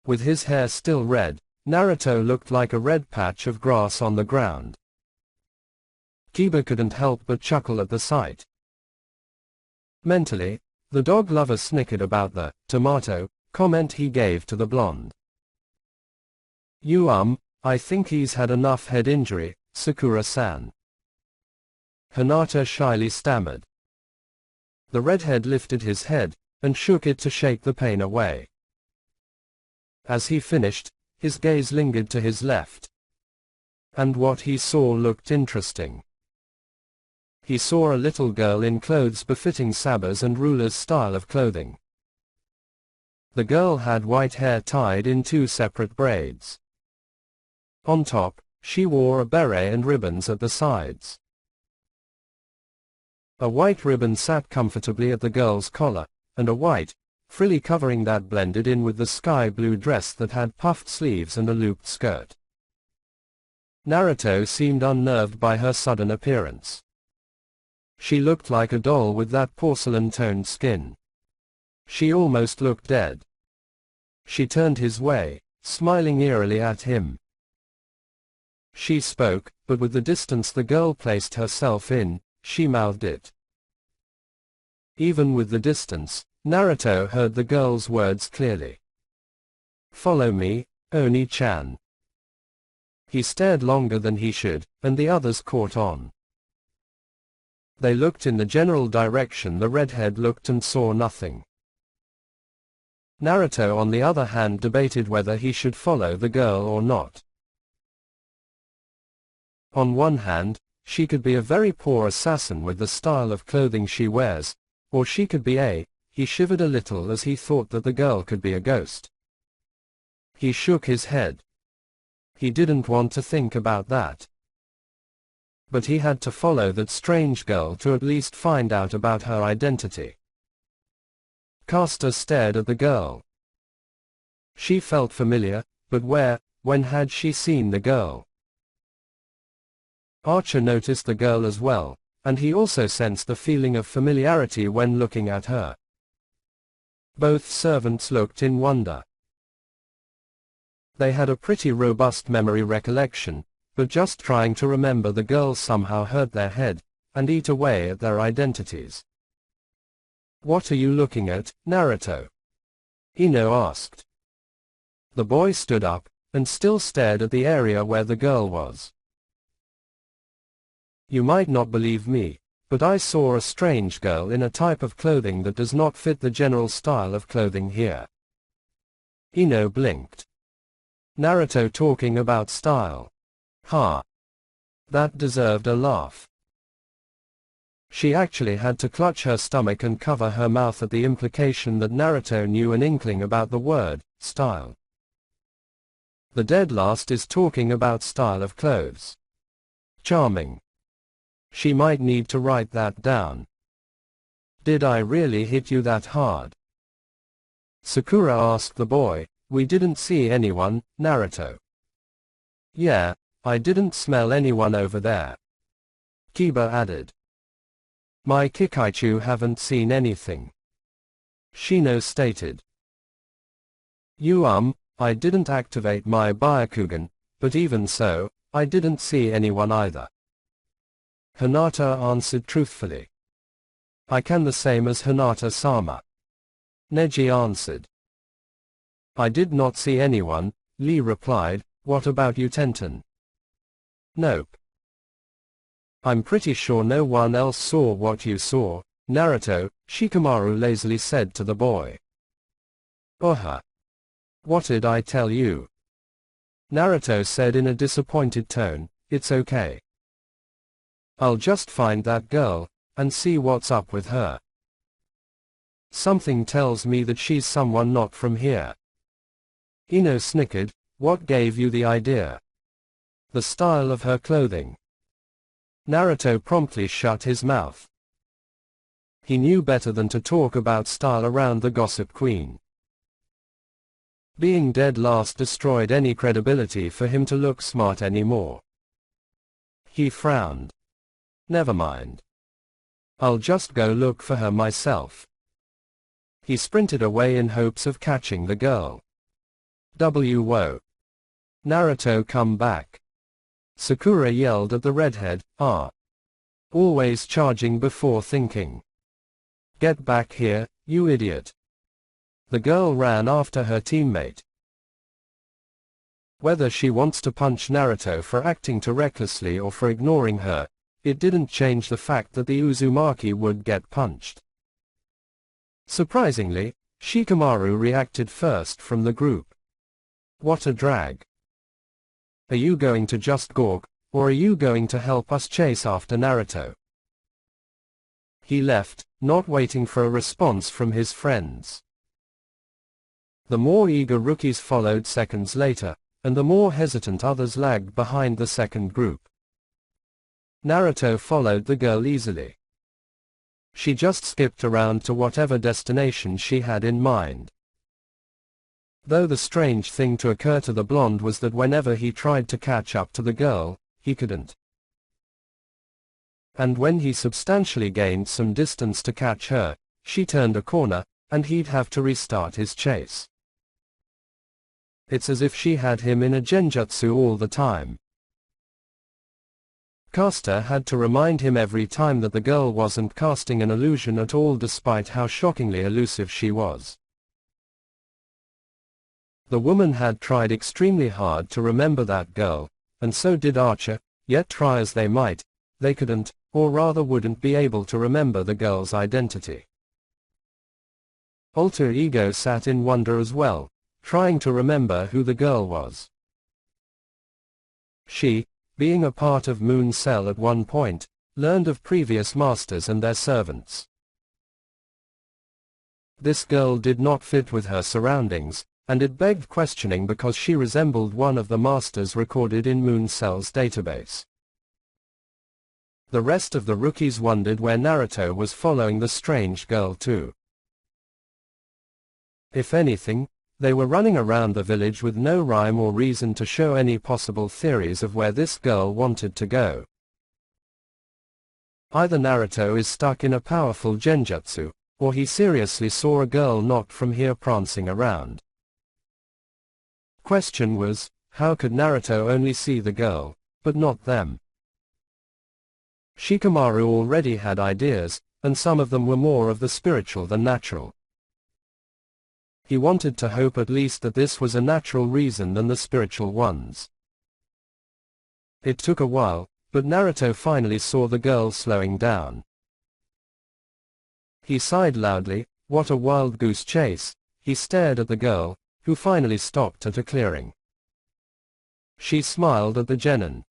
With his hair still red, Naruto looked like a red patch of grass on the ground. Kiba couldn't help but chuckle at the sight. Mentally, the dog lover snickered about the tomato comment he gave to the blonde. I think he's had enough head injury, Sakura-san. Hinata shyly stammered. The redhead lifted his head, and shook it to shake the pain away. As he finished, his gaze lingered to his left. And what he saw looked interesting. He saw a little girl in clothes befitting Saba's and Ruler's style of clothing. The girl had white hair tied in 2 separate braids. On top, she wore a beret and ribbons at the sides. A white ribbon sat comfortably at the girl's collar, and a white, frilly covering that blended in with the sky blue dress that had puffed sleeves and a looped skirt. Naruto seemed unnerved by her sudden appearance. She looked like a doll with that porcelain-toned skin. She almost looked dead. She turned his way, smiling eerily at him. She spoke, but with the distance the girl placed herself in, she mouthed it. Even with the distance, Naruto heard the girl's words clearly. "Follow me, Oni-chan." He stared longer than he should, and the others caught on. They looked in the general direction the redhead looked and saw nothing. Naruto on the other hand debated whether he should follow the girl or not. On one hand, she could be a very poor assassin with the style of clothing she wears, or she could be he shivered a little as he thought that the girl could be a ghost. He shook his head. He didn't want to think about that. But he had to follow that strange girl to at least find out about her identity. Caster stared at the girl. She felt familiar, but when had she seen the girl? Archer noticed the girl as well, and he also sensed the feeling of familiarity when looking at her. Both servants looked in wonder. They had a pretty robust memory recollection, but just trying to remember the girl somehow hurt their head, and ate away at their identities. "What are you looking at, Naruto?" Ino asked. The boy stood up, and still stared at the area where the girl was. "You might not believe me, but I saw a strange girl in a type of clothing that does not fit the general style of clothing here." Ino blinked. Naruto talking about style. That deserved a laugh. She actually had to clutch her stomach and cover her mouth at the implication that Naruto knew an inkling about the word, style. The dead last is talking about style of clothes. Charming. She might need to write that down. "Did I really hit you that hard?" Sakura asked the boy. We didn't see anyone, Naruto. Yeah, I didn't smell anyone over there. Kiba added. My Kikaichu haven't seen anything. Shino stated. I didn't activate my Byakugan, but even so, I didn't see anyone either. Hinata answered truthfully. I can the same as Hinata-sama. Neji answered. I did not see anyone, Lee replied. What about you, Tenten? Nope. I'm pretty sure no one else saw what you saw, Naruto, Shikamaru lazily said to the boy. What did I tell you? Naruto said in a disappointed tone. It's okay. I'll just find that girl, and see what's up with her. Something tells me that she's someone not from here. Ino snickered. What gave you the idea? The style of her clothing. Naruto promptly shut his mouth. He knew better than to talk about style around the gossip queen. Being dead last destroyed any credibility for him to look smart anymore. He frowned. Never mind. I'll just go look for her myself. He sprinted away in hopes of catching the girl. Whoa. Naruto, come back. Sakura yelled at the redhead. Always charging before thinking. Get back here, you idiot. The girl ran after her teammate. Whether she wants to punch Naruto for acting too recklessly or for ignoring her, it didn't change the fact that the Uzumaki would get punched. Surprisingly, Shikamaru reacted first from the group. What a drag. Are you going to just gawk, or are you going to help us chase after Naruto? He left, not waiting for a response from his friends. The more eager rookies followed seconds later, and the more hesitant others lagged behind the second group. Naruto followed the girl easily. She just skipped around to whatever destination she had in mind. Though the strange thing to occur to the blonde was that whenever he tried to catch up to the girl, he couldn't. And when he substantially gained some distance to catch her, she turned a corner, and he'd have to restart his chase. It's as if she had him in a genjutsu all the time. Caster had to remind him every time that the girl wasn't casting an illusion at all despite how shockingly elusive she was. The woman had tried extremely hard to remember that girl, and so did Archer, yet try as they might, they couldn't, or rather wouldn't be able to remember the girl's identity. Alter Ego sat in wonder as well, trying to remember who the girl was. She, being a part of Moon Cell at one point, learned of previous masters and their servants. This girl did not fit with her surroundings, and it begged questioning because she resembled one of the masters recorded in Moon Cell's database. The rest of the rookies wondered where Naruto was following the strange girl to. If anything, they were running around the village with no rhyme or reason to show any possible theories of where this girl wanted to go. Either Naruto is stuck in a powerful genjutsu, or he seriously saw a girl not from here prancing around. Question was, how could Naruto only see the girl, but not them? Shikamaru already had ideas, and some of them were more of the spiritual than natural. He wanted to hope at least that this was a natural reason than the spiritual ones. It took a while, but Naruto finally saw the girl slowing down. He sighed loudly. What a wild goose chase. He stared at the girl, who finally stopped at a clearing. She smiled at the genin.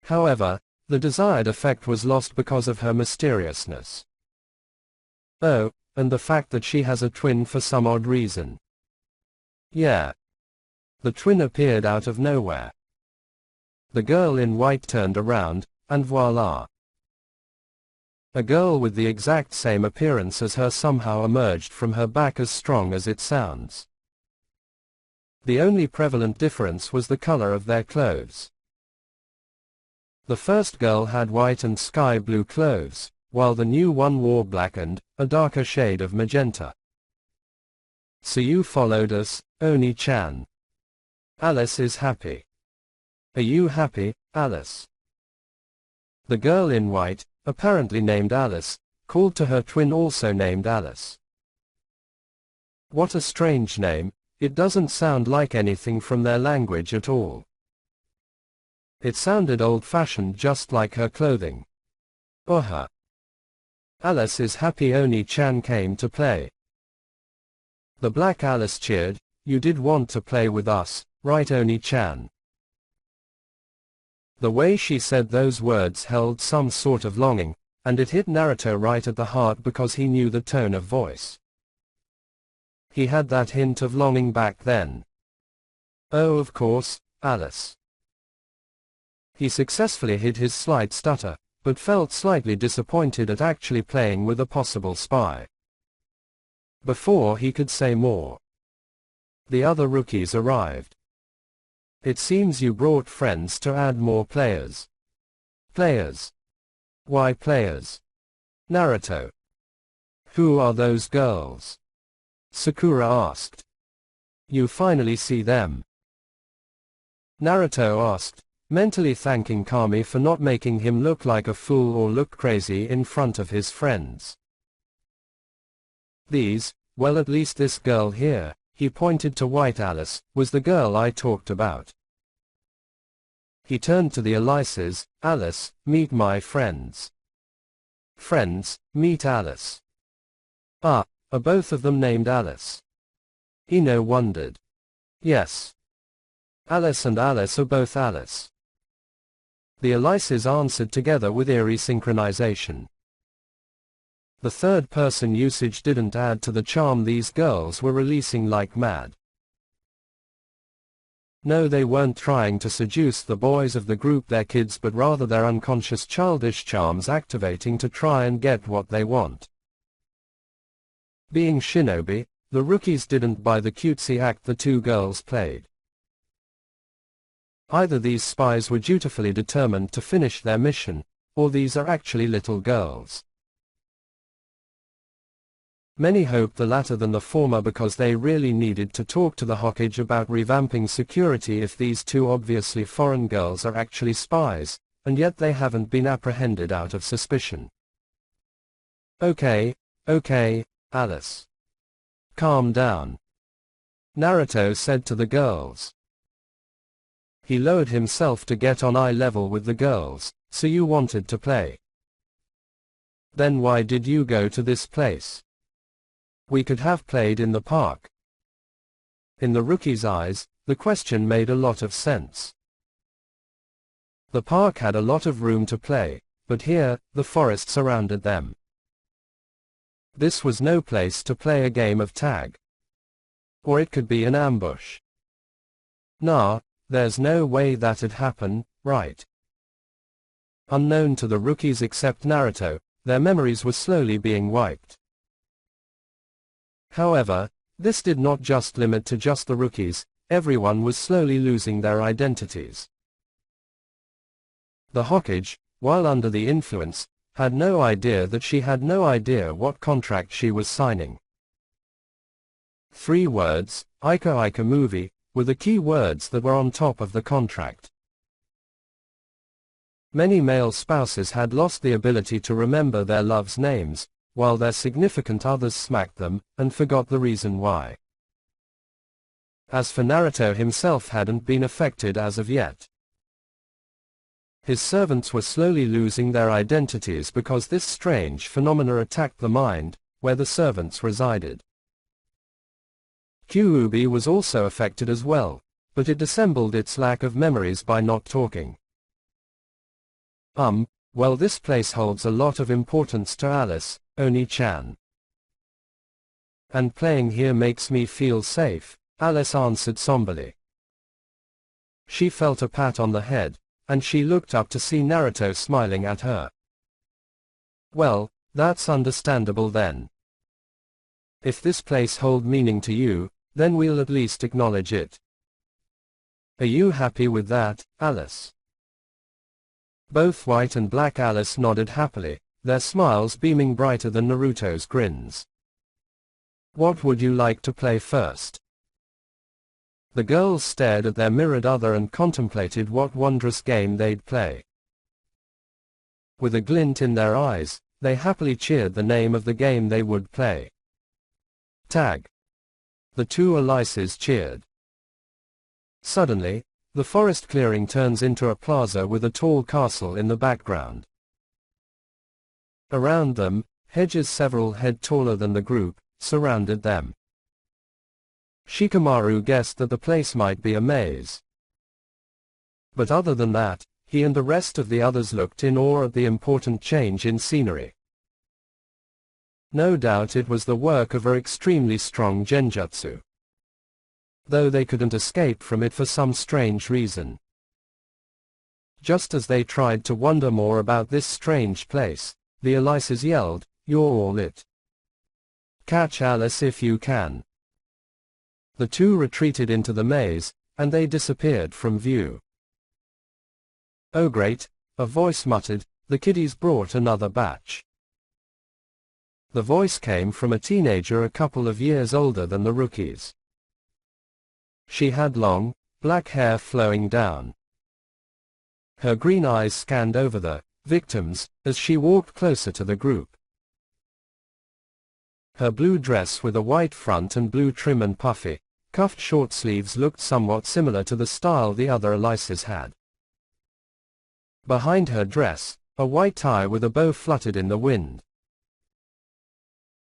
However, the desired effect was lost because of her mysteriousness. Oh, and the fact that she has a twin for some odd reason. Yeah. The twin appeared out of nowhere. The girl in white turned around, and voila. A girl with the exact same appearance as her somehow emerged from her back as strong as it sounds. The only prevalent difference was the color of their clothes. The first girl had white and sky blue clothes, while the new one wore black and a darker shade of magenta. So you followed us, Oni-chan. Alice is happy. Are you happy, Alice? The girl in white, apparently named Alice, called to her twin also named Alice. What a strange name, it doesn't sound like anything from their language at all. It sounded old-fashioned just like her clothing. Oha. Alice is happy Oni-chan came to play. The black Alice cheered, you did want to play with us, right Oni-chan? The way she said those words held some sort of longing, and it hit Naruto right at the heart because he knew the tone of voice. He had that hint of longing back then. Oh, of course, Alice. He successfully hid his slight stutter, but felt slightly disappointed at actually playing with a possible spy. Before he could say more, the other rookies arrived. It seems you brought friends to add more players. Players? Why players? Naruto. Who are those girls? Sakura asked. You finally see them. Naruto asked, mentally thanking Kami for not making him look like a fool or look crazy in front of his friends. These, well at least this girl here, he pointed to White Alice, was the girl I talked about. He turned to the Alices, Alice, meet my friends. Friends, meet Alice. Ah, are both of them named Alice? Ino wondered. Yes. Alice and Alice are both Alice. The Alices answered together with eerie synchronization. The third-person usage didn't add to the charm these girls were releasing like mad. No, they weren't trying to seduce the boys of the group, their kids, but rather their unconscious childish charms activating to try and get what they want. Being shinobi, the rookies didn't buy the cutesy act the two girls played. Either these spies were dutifully determined to finish their mission, or these are actually little girls. Many hoped the latter than the former because they really needed to talk to the Hokage about revamping security if these two obviously foreign girls are actually spies, and yet they haven't been apprehended out of suspicion. Okay, Alice. Calm down. Naruto said to the girls. He lowered himself to get on eye level with the girls, so you wanted to play. Then why did you go to this place? We could have played in the park. In the rookie's eyes, the question made a lot of sense. The park had a lot of room to play, but here, the forest surrounded them. This was no place to play a game of tag. Or it could be an ambush. Nah, there's no way that'd happen, right? Unknown to the rookies except Naruto, their memories were slowly being wiped. However, this did not just limit to just the rookies, everyone was slowly losing their identities. The Hokage, while under the influence, had no idea that she had no idea what contract she was signing. 3 words, Aika Aika movie, were the key words that were on top of the contract. Many male spouses had lost the ability to remember their loves' names, while their significant others smacked them, and forgot the reason why. As for Naruto himself hadn't been affected as of yet. His servants were slowly losing their identities because this strange phenomena attacked the mind, where the servants resided. Kyuubi was also affected as well, but it dissembled its lack of memories by not talking. Well, this place holds a lot of importance to Alice, Oni-chan. And playing here makes me feel safe, Alice answered somberly. She felt a pat on the head, and she looked up to see Naruto smiling at her. Well, that's understandable then. If this place hold meaning to you, then we'll at least acknowledge it. Are you happy with that, Alice? Both White and Black Alice nodded happily, their smiles beaming brighter than Naruto's grins. What would you like to play first? The girls stared at their mirrored other and contemplated what wondrous game they'd play. With a glint in their eyes, they happily cheered the name of the game they would play. Tag. The two Alices cheered. Suddenly, the forest clearing turns into a plaza with a tall castle in the background. Around them, hedges several head taller than the group, surrounded them. Shikamaru guessed that the place might be a maze. But other than that, he and the rest of the others looked in awe at the important change in scenery. No doubt it was the work of her extremely strong genjutsu, though they couldn't escape from it for some strange reason. Just as they tried to wonder more about this strange place, the Alices yelled, "You're all it! Catch Alice if you can!" The two retreated into the maze, and they disappeared from view. "Oh great," a voice muttered, "the kiddies brought another batch." The voice came from a teenager a couple of years older than the rookies. She had long, black hair flowing down. Her green eyes scanned over the victims as she walked closer to the group. Her blue dress with a white front and blue trim and puffy, cuffed short sleeves looked somewhat similar to the style the other Alices had. Behind her dress, a white tie with a bow fluttered in the wind.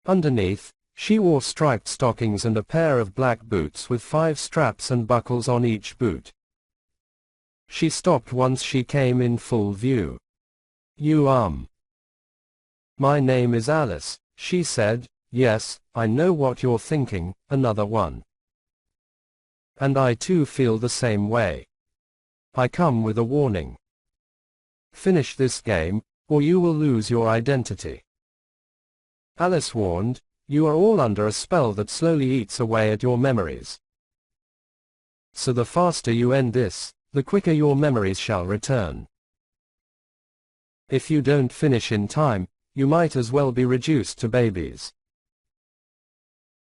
Underneath, she wore striped stockings and a pair of black boots with 5 straps and buckles on each boot. She stopped once she came in full view. My name is Alice," she said. "Yes, I know what you're thinking, another one. And I too feel the same way. I come with a warning. Finish this game, or you will lose your identity." Alice warned, "You are all under a spell that slowly eats away at your memories. So the faster you end this, the quicker your memories shall return. If you don't finish in time, you might as well be reduced to babies."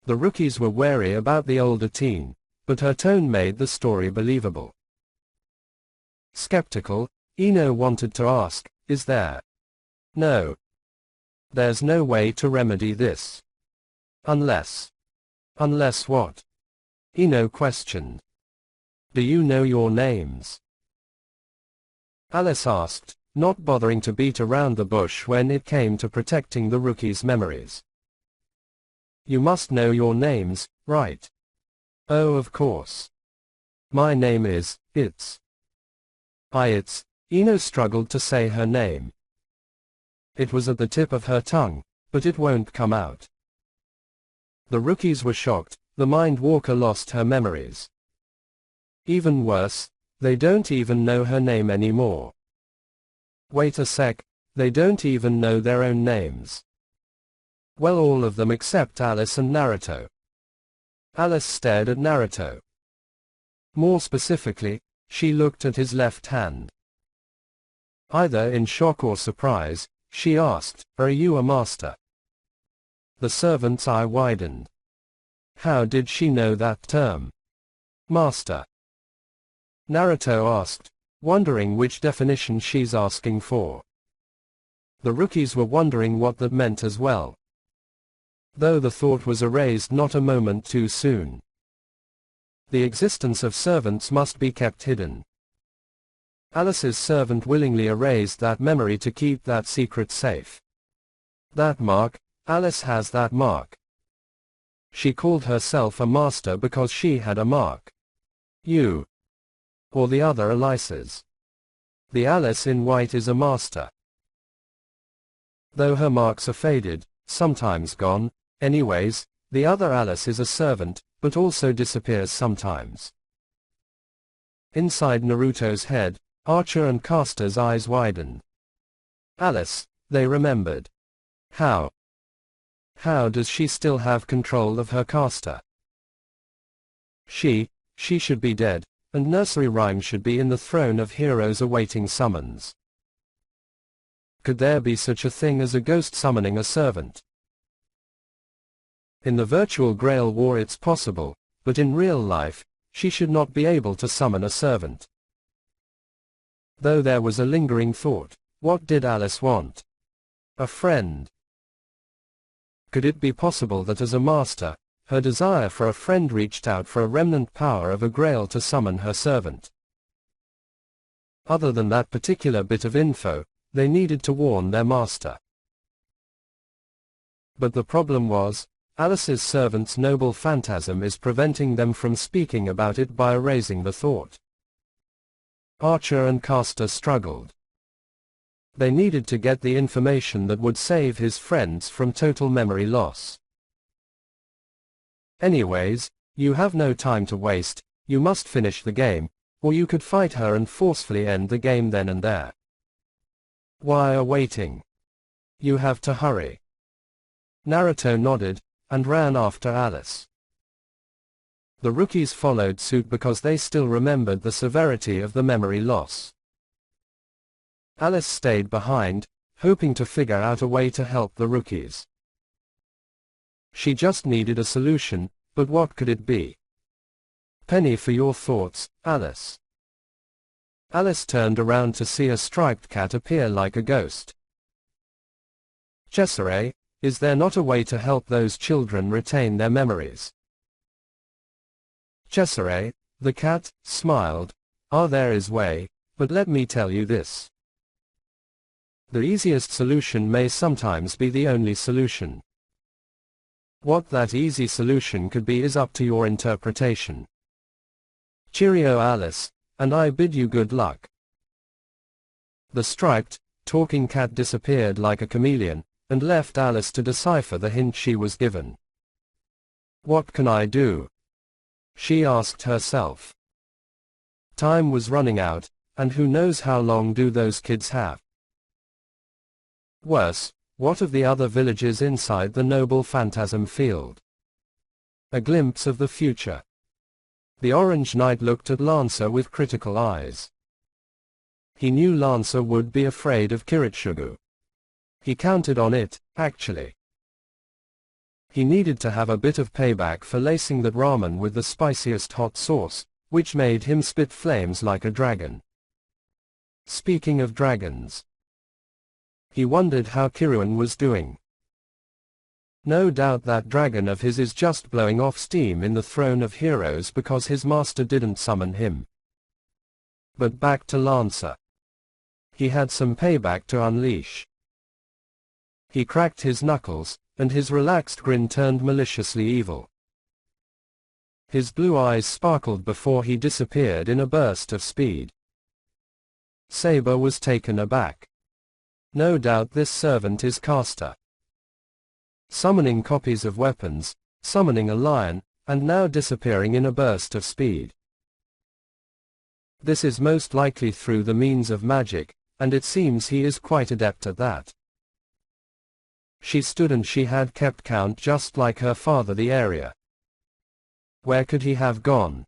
The rookies were wary about the older teen, but her tone made the story believable. Skeptical, Ino wanted to ask, "Is there? No. There's no way to remedy this. Unless. Unless what?" Ino questioned. "Do you know your names?" Alice asked, not bothering to beat around the bush when it came to protecting the rookies' memories. "You must know your names, right?" "Oh, of course. My name is, it's. Ino struggled to say her name. It was at the tip of her tongue, but it won't come out. The rookies were shocked, the Mind Walker lost her memories. Even worse, they don't even know her name anymore. Wait a sec, they don't even know their own names. Well, all of them except Alice and Naruto. Alice stared at Naruto. More specifically, she looked at his left hand. Either in shock or surprise, she asked, "Are you a master?" The servant's eye widened. How did she know that term? Master. Naruto asked, wondering which definition she's asking for. The rookies were wondering what that meant as well, though the thought was erased not a moment too soon. The existence of servants must be kept hidden. Alice's servant willingly erased that memory to keep that secret safe. That mark, Alice has that mark. She called herself a master because she had a mark. You. Or the other Alices. The Alice in white is a master. Though her marks are faded, sometimes gone, anyways, the other Alice is a servant, but also disappears sometimes. Inside Naruto's head, Archer and Caster's eyes widened. Alice, They remembered. How? How does she still have control of her caster? She should be dead, and nursery rhyme should be in the throne of heroes awaiting summons. Could there be such a thing as a ghost summoning a servant? In the virtual Grail War it's possible, but in real life, she should not be able to summon a servant. Though there was a lingering thought, what did Alice want? A friend. Could it be possible that as a master, her desire for a friend reached out for a remnant power of a Grail to summon her servant? Other than that particular bit of info, they needed to warn their master. But the problem was, Alice's servant's noble phantasm is preventing them from speaking about it by erasing the thought. Archer and caster struggled. They needed to get the information that would save his friends from total memory loss. Anyways, you have no time to waste, you must finish the game, or you could fight her and forcefully end the game then and there. Why are waiting? You have to hurry. Naruto nodded, and ran after Alice. The rookies followed suit because they still remembered the severity of the memory loss. Alice stayed behind, hoping to figure out a way to help the rookies. She just needed a solution, but what could it be? Penny for your thoughts, Alice. Alice turned around to see a striped cat appear like a ghost. Cesare, is there not a way to help those children retain their memories? Cesare, the cat, smiled. There is way, but let me tell you this. The easiest solution may sometimes be the only solution. What that easy solution could be is up to your interpretation. Cheerio Alice, and I bid you good luck. The striped, talking cat disappeared like a chameleon, and left Alice to decipher the hint she was given. What can I do? She asked herself. Time was running out, and who knows how long do those kids have? Worse, what of the other villages inside the noble phantasm field? A glimpse of the future. The Orange Knight looked at Lancer with critical eyes. He knew Lancer would be afraid of Kiritsugu. He counted on it, actually. He needed to have a bit of payback for lacing that ramen with the spiciest hot sauce, which made him spit flames like a dragon. Speaking of dragons, he wondered how Kiruan was doing. No doubt that dragon of his is just blowing off steam in the throne of heroes because his master didn't summon him. But back to Lancer. He had some payback to unleash. He cracked his knuckles, and his relaxed grin turned maliciously evil. His blue eyes sparkled before he disappeared in a burst of speed. Saber was taken aback. No doubt this servant is caster. Summoning copies of weapons, summoning a lion, and now disappearing in a burst of speed. This is most likely through the means of magic, and it seems he is quite adept at that. She stood and she had kept count just like her father the area. Where could he have gone?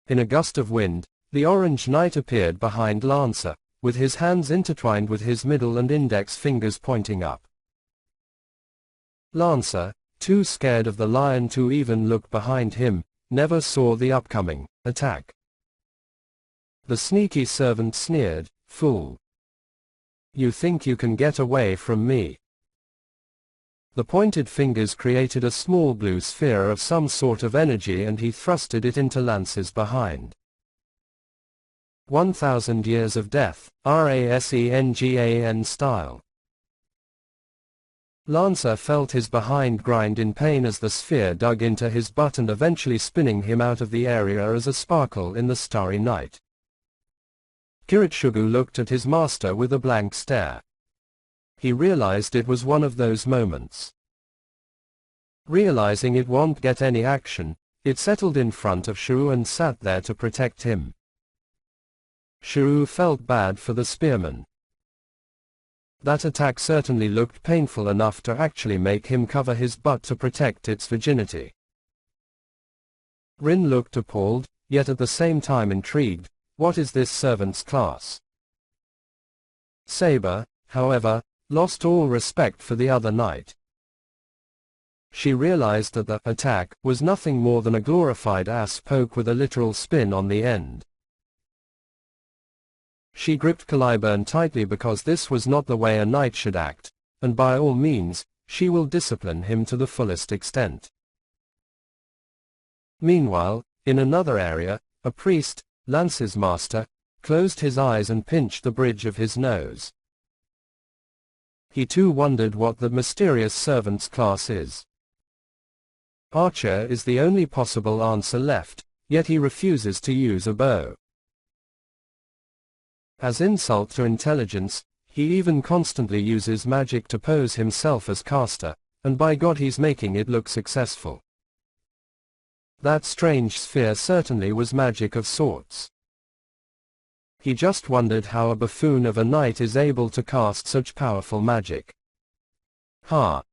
In a gust of wind, the Orange Knight appeared behind Lancer, with his hands intertwined with his middle and index fingers pointing up. Lancer, too scared of the lion to even look behind him, never saw the upcoming attack. The sneaky servant sneered, "Fool. You think you can get away from me?" The pointed fingers created a small blue sphere of some sort of energy and he thrusted it into Lance's behind. 1,000 years of death, Rasengan style. Lancer felt his behind grind in pain as the sphere dug into his butt and eventually spinning him out of the area as a sparkle in the starry night. Kiritsugu looked at his master with a blank stare. He realized it was one of those moments. Realizing it won't get any action, it settled in front of Shiryu and sat there to protect him. Shiryu felt bad for the spearman. That attack certainly looked painful enough to actually make him cover his butt to protect its virginity. Rin looked appalled, yet at the same time intrigued. What is this servant's class? Saber, however, lost all respect for the other knight. She realized that the attack was nothing more than a glorified ass poke with a literal spin on the end. She gripped Caliburn tightly because this was not the way a knight should act, and by all means, she will discipline him to the fullest extent. Meanwhile, in another area, a priest, Lance's master, closed his eyes and pinched the bridge of his nose. He too wondered what the mysterious servant's class is. Archer is the only possible answer left, yet he refuses to use a bow. As insult to intelligence, he even constantly uses magic to pose himself as caster, and by God he's making it look successful. That strange sphere certainly was magic of sorts. He just wondered how a buffoon of a knight is able to cast such powerful magic. Ha!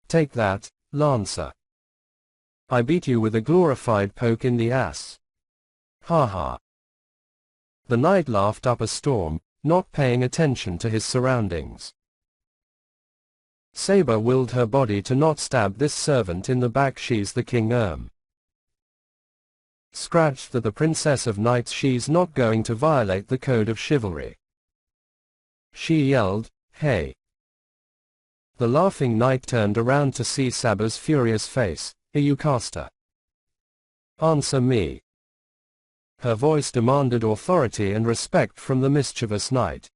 Take that, Lancer. I beat you with a glorified poke in the ass. Ha ha. The knight laughed up a storm, not paying attention to his surroundings. Saber willed her body to not stab this servant in the back. She's the king herem. Scratched that the princess of knights, she's not going to violate the code of chivalry. She yelled, hey. The laughing knight turned around to see Saber's furious face. Are you caster? Answer me. Her voice demanded authority and respect from the mischievous knight.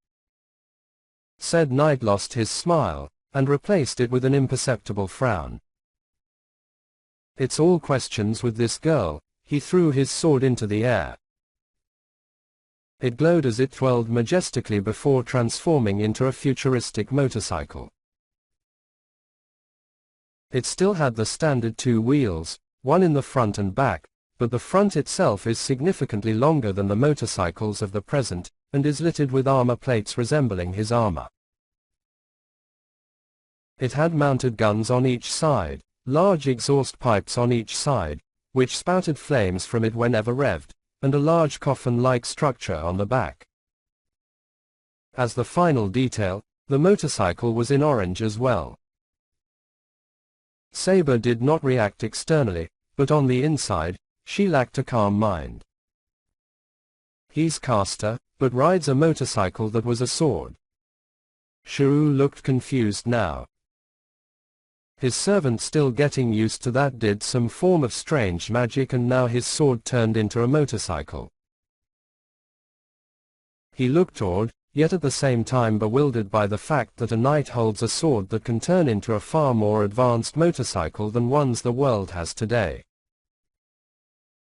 Said knight lost his smile, and replaced it with an imperceptible frown. It's all questions with this girl. He threw his sword into the air. It glowed as it twirled majestically before transforming into a futuristic motorcycle. It still had the standard two wheels, one in the front and back, but the front itself is significantly longer than the motorcycles of the present, and is littered with armor plates resembling his armor. It had mounted guns on each side, large exhaust pipes on each side, which spouted flames from it whenever revved, and a large coffin-like structure on the back. As the final detail, the motorcycle was in orange as well. Saber did not react externally, but on the inside, she lacked a calm mind. He's caster, but rides a motorcycle that was a sword. Shirou looked confused now. His servant still getting used to that did some form of strange magic, and now his sword turned into a motorcycle. He looked awed, yet at the same time bewildered by the fact that a knight holds a sword that can turn into a far more advanced motorcycle than ones the world has today.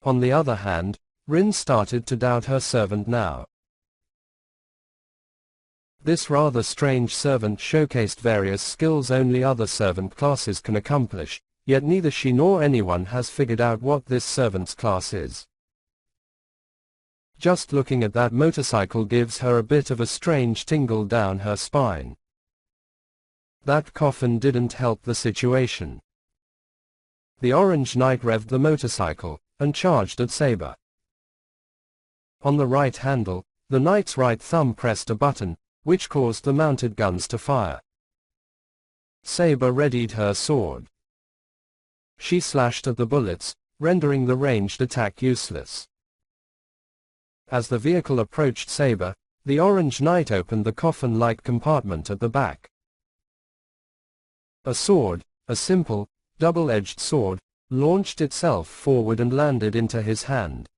On the other hand, Rin started to doubt her servant now. This rather strange servant showcased various skills only other servant classes can accomplish, yet neither she nor anyone has figured out what this servant's class is. Just looking at that motorcycle gives her a bit of a strange tingle down her spine. That coffin didn't help the situation. The orange knight revved the motorcycle, and charged at Saber. On the right handle, the knight's right thumb pressed a button, which caused the mounted guns to fire. Saber readied her sword. She slashed at the bullets, rendering the ranged attack useless. As the vehicle approached Saber, the orange knight opened the coffin-like compartment at the back. A sword, a simple, double-edged sword, launched itself forward and landed into his hand.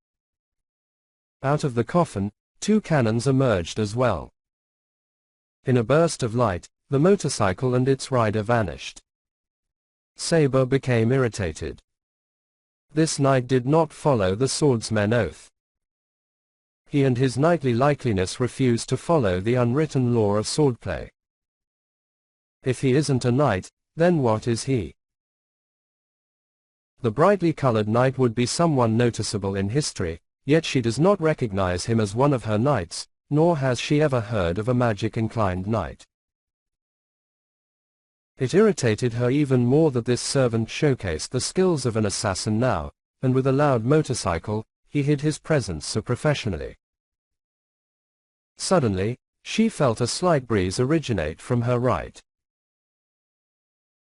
Out of the coffin, two cannons emerged as well. In a burst of light, the motorcycle and its rider vanished. Saber became irritated. This knight did not follow the swordsman oath. He and his knightly likeliness refused to follow the unwritten law of swordplay. If he isn't a knight, then what is he? The brightly colored knight would be someone noticeable in history, yet she does not recognize him as one of her knights, nor has she ever heard of a magic-inclined knight. It irritated her even more that this servant showcased the skills of an assassin now, and with a loud motorcycle, he hid his presence so professionally. Suddenly, she felt a slight breeze originate from her right.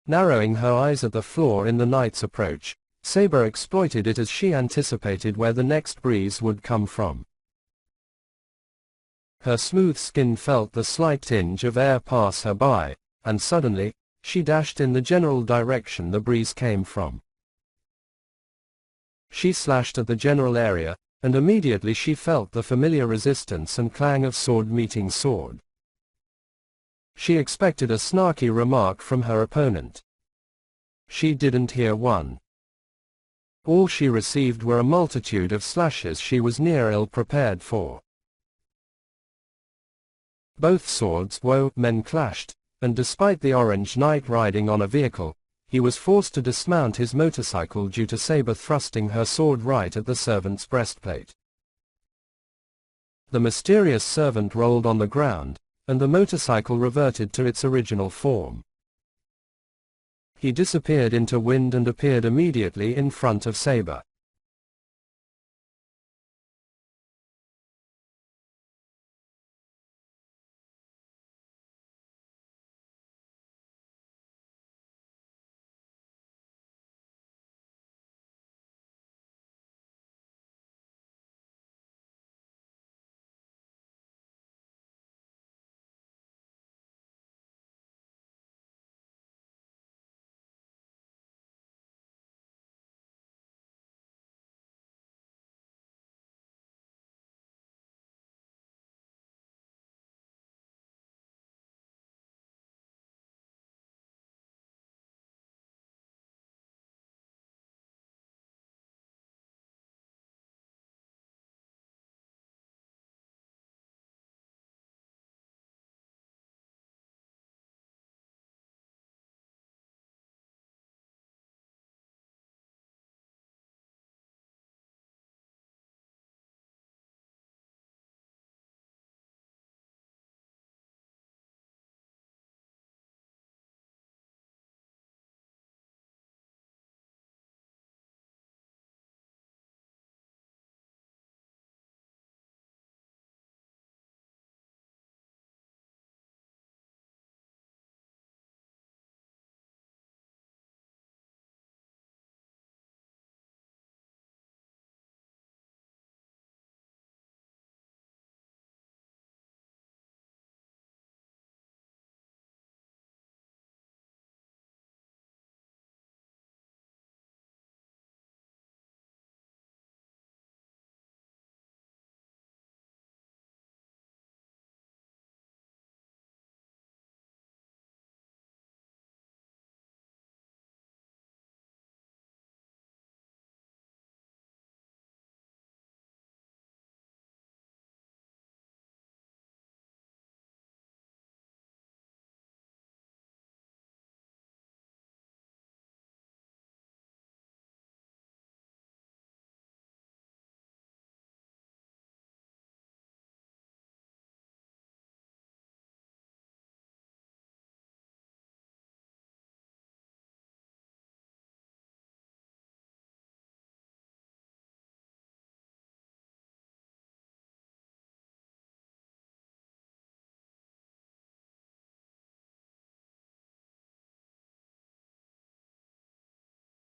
Narrowing her eyes at the floor in the knight's approach, Saber exploited it as she anticipated where the next breeze would come from. Her smooth skin felt the slight tinge of air pass her by, and suddenly, she dashed in the general direction the breeze came from. She slashed at the general area, and immediately she felt the familiar resistance and clang of sword meeting sword. She expected a snarky remark from her opponent. She didn't hear one. All she received were a multitude of slashes she was near ill-prepared for. Both swords men clashed, and despite the orange knight riding on a vehicle, he was forced to dismount his motorcycle due to Saber thrusting her sword right at the servant's breastplate. The mysterious servant rolled on the ground, and the motorcycle reverted to its original form. He disappeared into wind and appeared immediately in front of Saber.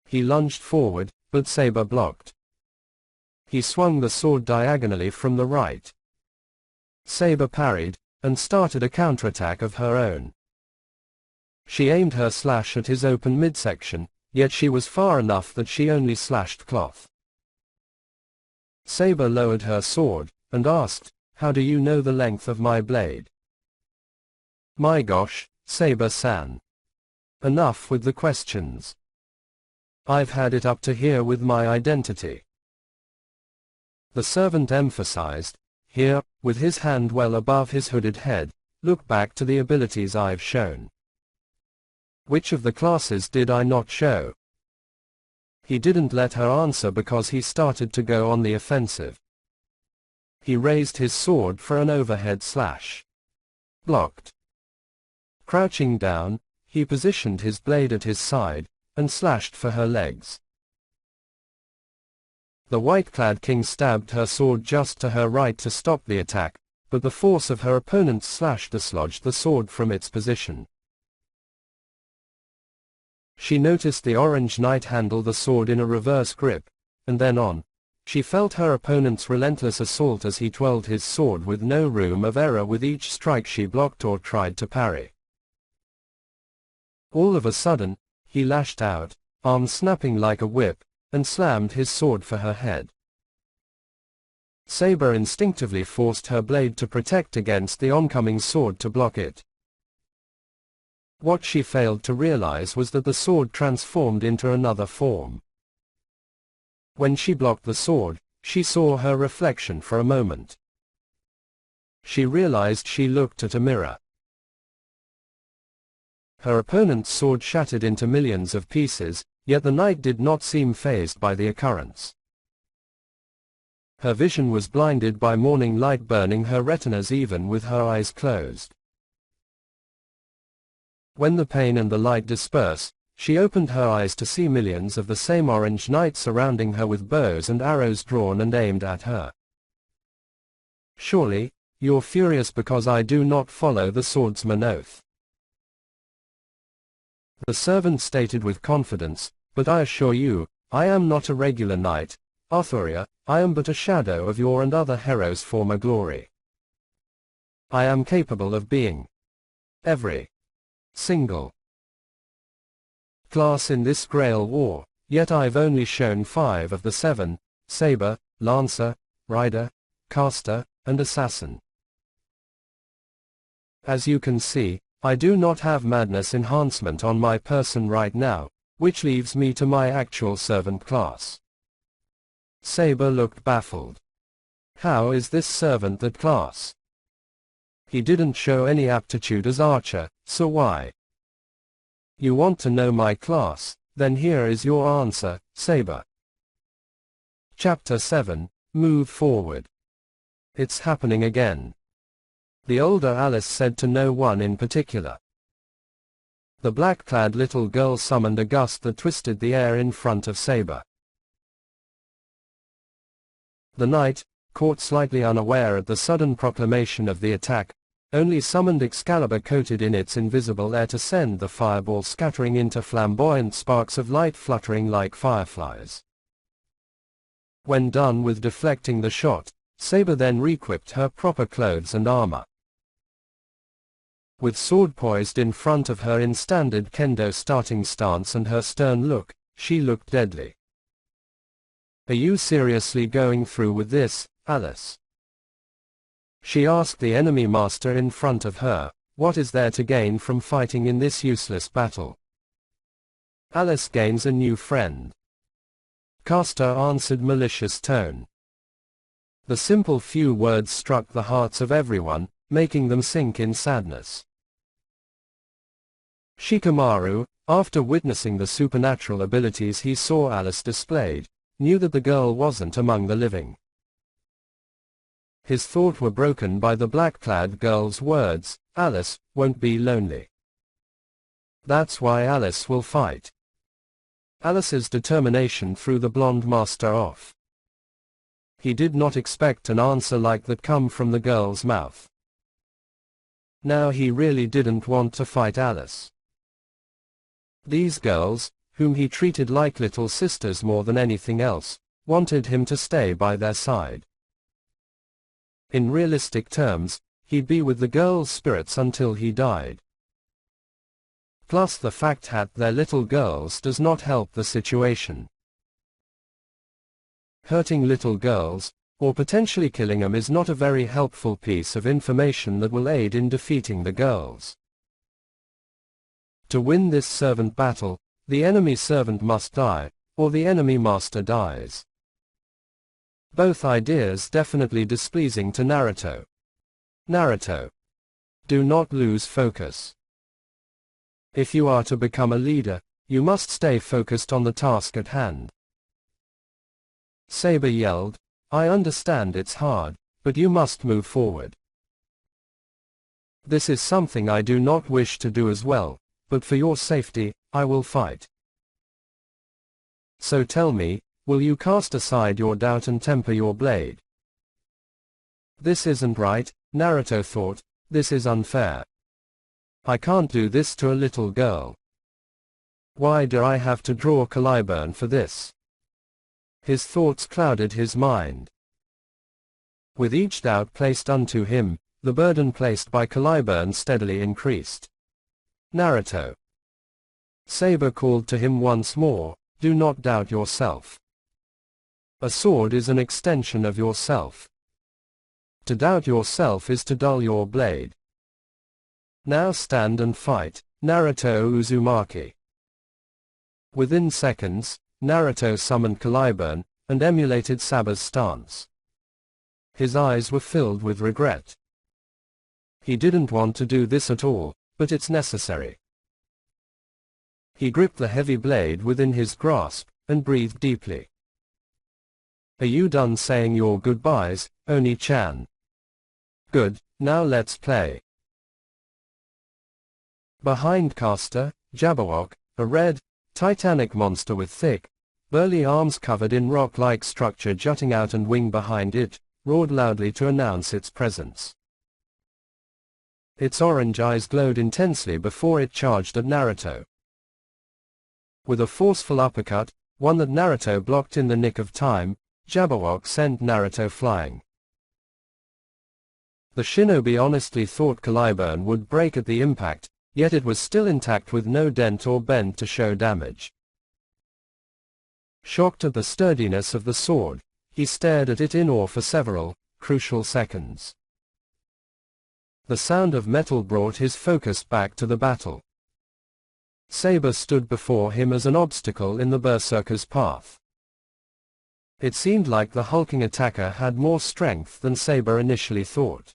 He lunged forward, but Saber blocked. He swung the sword diagonally from the right. Saber parried, and started a counterattack of her own. She aimed her slash at his open midsection, yet she was far enough that she only slashed cloth. Saber lowered her sword, and asked, "How do you know the length of my blade?" "My gosh, Saber-san. Enough with the questions. I've had it up to here with my identity." The servant emphasized, "Here, with his hand well above his hooded head, look back to the abilities I've shown." "Which of the classes did I not show?" He didn't let her answer because he started to go on the offensive. He raised his sword for an overhead slash. Blocked. Crouching down, he positioned his blade at his side, and slashed for her legs. The white-clad king stabbed her sword just to her right to stop the attack, but the force of her opponent's slash dislodged the sword from its position. She noticed the orange knight handle the sword in a reverse grip, and then on. She felt her opponent's relentless assault as he twirled his sword with no room of error with each strike she blocked or tried to parry. All of a sudden, he lashed out, arms snapping like a whip, and slammed his sword for her head. Saber instinctively forced her blade to protect against the oncoming sword to block it. What she failed to realize was that the sword transformed into another form. When she blocked the sword, she saw her reflection for a moment. She realized she looked at a mirror. Her opponent's sword shattered into millions of pieces, yet the knight did not seem fazed by the occurrence. Her vision was blinded by morning light burning her retinas even with her eyes closed. When the pain and the light disperse, she opened her eyes to see millions of the same orange knights surrounding her with bows and arrows drawn and aimed at her. Surely, you're furious because I do not follow the swordsman oath. The servant stated with confidence, but I assure you, I am not a regular knight, Arthuria, I am but a shadow of your and other heroes' former glory. I am capable of being every single class in this Grail war, yet I've only shown 5 of the 7, Saber, Lancer, Rider, Caster, and Assassin. As you can see, I do not have madness enhancement on my person right now, which leaves me to my actual servant class. Saber looked baffled. How is this servant that class? He didn't show any aptitude as archer, so why? You want to know my class, then here is your answer, Saber. Chapter 7, Move Forward. It's happening again. The older Alice said to no one in particular. The black-clad little girl summoned a gust that twisted the air in front of Saber. The knight, caught slightly unaware at the sudden proclamation of the attack, only summoned Excalibur coated in its invisible air to send the fireball scattering into flamboyant sparks of light fluttering like fireflies. When done with deflecting the shot, Saber then re-equipped her proper clothes and armor. With sword poised in front of her in standard kendo starting stance and her stern look, she looked deadly. Are you seriously going through with this, Alice? She asked the enemy master in front of her, what is there to gain from fighting in this useless battle? Alice gains a new friend. Caster answered malicious tone. The simple few words struck the hearts of everyone, making them sink in sadness. Shikamaru, after witnessing the supernatural abilities he saw Alice displayed, knew that the girl wasn't among the living. His thoughts were broken by the black-clad girl's words, Alice won't be lonely. That's why Alice will fight. Alice's determination threw the blonde master off. He did not expect an answer like that come from the girl's mouth. Now he really didn't want to fight Alice. These girls, whom he treated like little sisters more than anything else, wanted him to stay by their side. In realistic terms, he'd be with the girls' spirits until he died. Plus the fact that they're little girls does not help the situation. Hurting little girls, or potentially killing them is not a very helpful piece of information that will aid in defeating the girls. To win this servant battle, the enemy servant must die, or the enemy master dies. Both ideas definitely displeasing to Naruto. Naruto. Do not lose focus. If you are to become a leader, you must stay focused on the task at hand. Saber yelled, I understand it's hard, but you must move forward. This is something I do not wish to do as well, but for your safety, I will fight. So tell me, will you cast aside your doubt and temper your blade? This isn't right, Naruto thought, this is unfair. I can't do this to a little girl. Why do I have to draw Caliburn for this? His thoughts clouded his mind. With each doubt placed unto him, the burden placed by Caliburn steadily increased. Naruto. Saber called to him once more, do not doubt yourself. A sword is an extension of yourself. To doubt yourself is to dull your blade. Now stand and fight, Naruto Uzumaki. Within seconds, Naruto summoned Caliburn, and emulated Saba's stance. His eyes were filled with regret. He didn't want to do this at all, but it's necessary. He gripped the heavy blade within his grasp, and breathed deeply. Are you done saying your goodbyes, Oni-chan? Good, now let's play. Behind Caster, Jabberwock, a red, titanic monster with thick, burly arms covered in rock-like structure jutting out and wing behind it, roared loudly to announce its presence. Its orange eyes glowed intensely before it charged at Naruto. With a forceful uppercut, one that Naruto blocked in the nick of time, Jabberwock sent Naruto flying. The shinobi honestly thought Caliburn would break at the impact, yet it was still intact with no dent or bend to show damage. Shocked at the sturdiness of the sword, he stared at it in awe for several, crucial seconds. The sound of metal brought his focus back to the battle. Saber stood before him as an obstacle in the berserker's path. It seemed like the hulking attacker had more strength than Saber initially thought.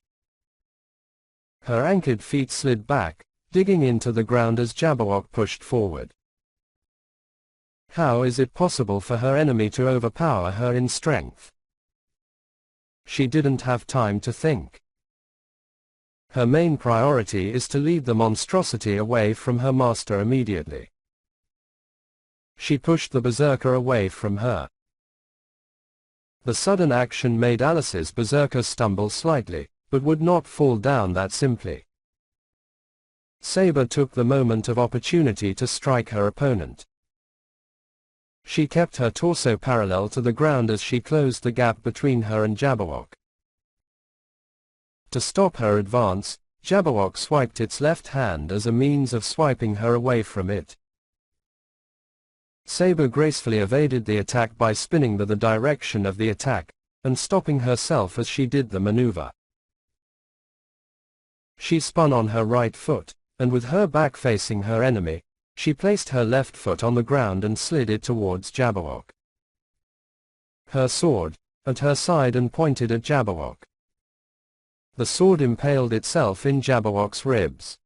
Her anchored feet slid back, digging into the ground as Jabberwock pushed forward. How is it possible for her enemy to overpower her in strength? She didn't have time to think. Her main priority is to lead the monstrosity away from her master immediately. She pushed the berserker away from her. The sudden action made Alice's berserker stumble slightly, but would not fall down that simply. Saber took the moment of opportunity to strike her opponent. She kept her torso parallel to the ground as she closed the gap between her and Jabberwock. To stop her advance, Jabberwock swiped its left hand as a means of swiping her away from it. Saber gracefully evaded the attack by spinning the direction of the attack, and stopping herself as she did the maneuver. She spun on her right foot, and with her back facing her enemy, she placed her left foot on the ground and slid it towards Jabberwock. Her sword, at her side and pointed at Jabberwock. The sword impaled itself in Jabberwock's ribs.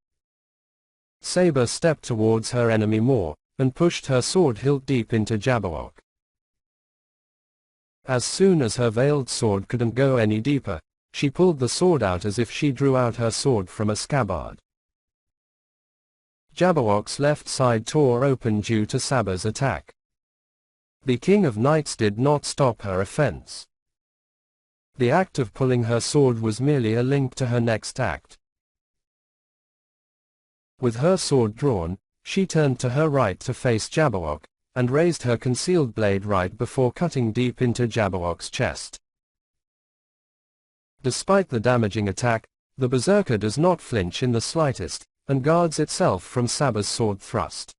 Saber stepped towards her enemy more, and pushed her sword hilt deep into Jabberwock. As soon as her veiled sword couldn't go any deeper, she pulled the sword out as if she drew out her sword from a scabbard. Jabberwock's left side tore open due to Saber's attack. The King of Knights did not stop her offense. The act of pulling her sword was merely a link to her next act. With her sword drawn, she turned to her right to face Jabberwock, and raised her concealed blade right before cutting deep into Jabberwock's chest. Despite the damaging attack, the berserker does not flinch in the slightest, and guards itself from Saber's sword thrust.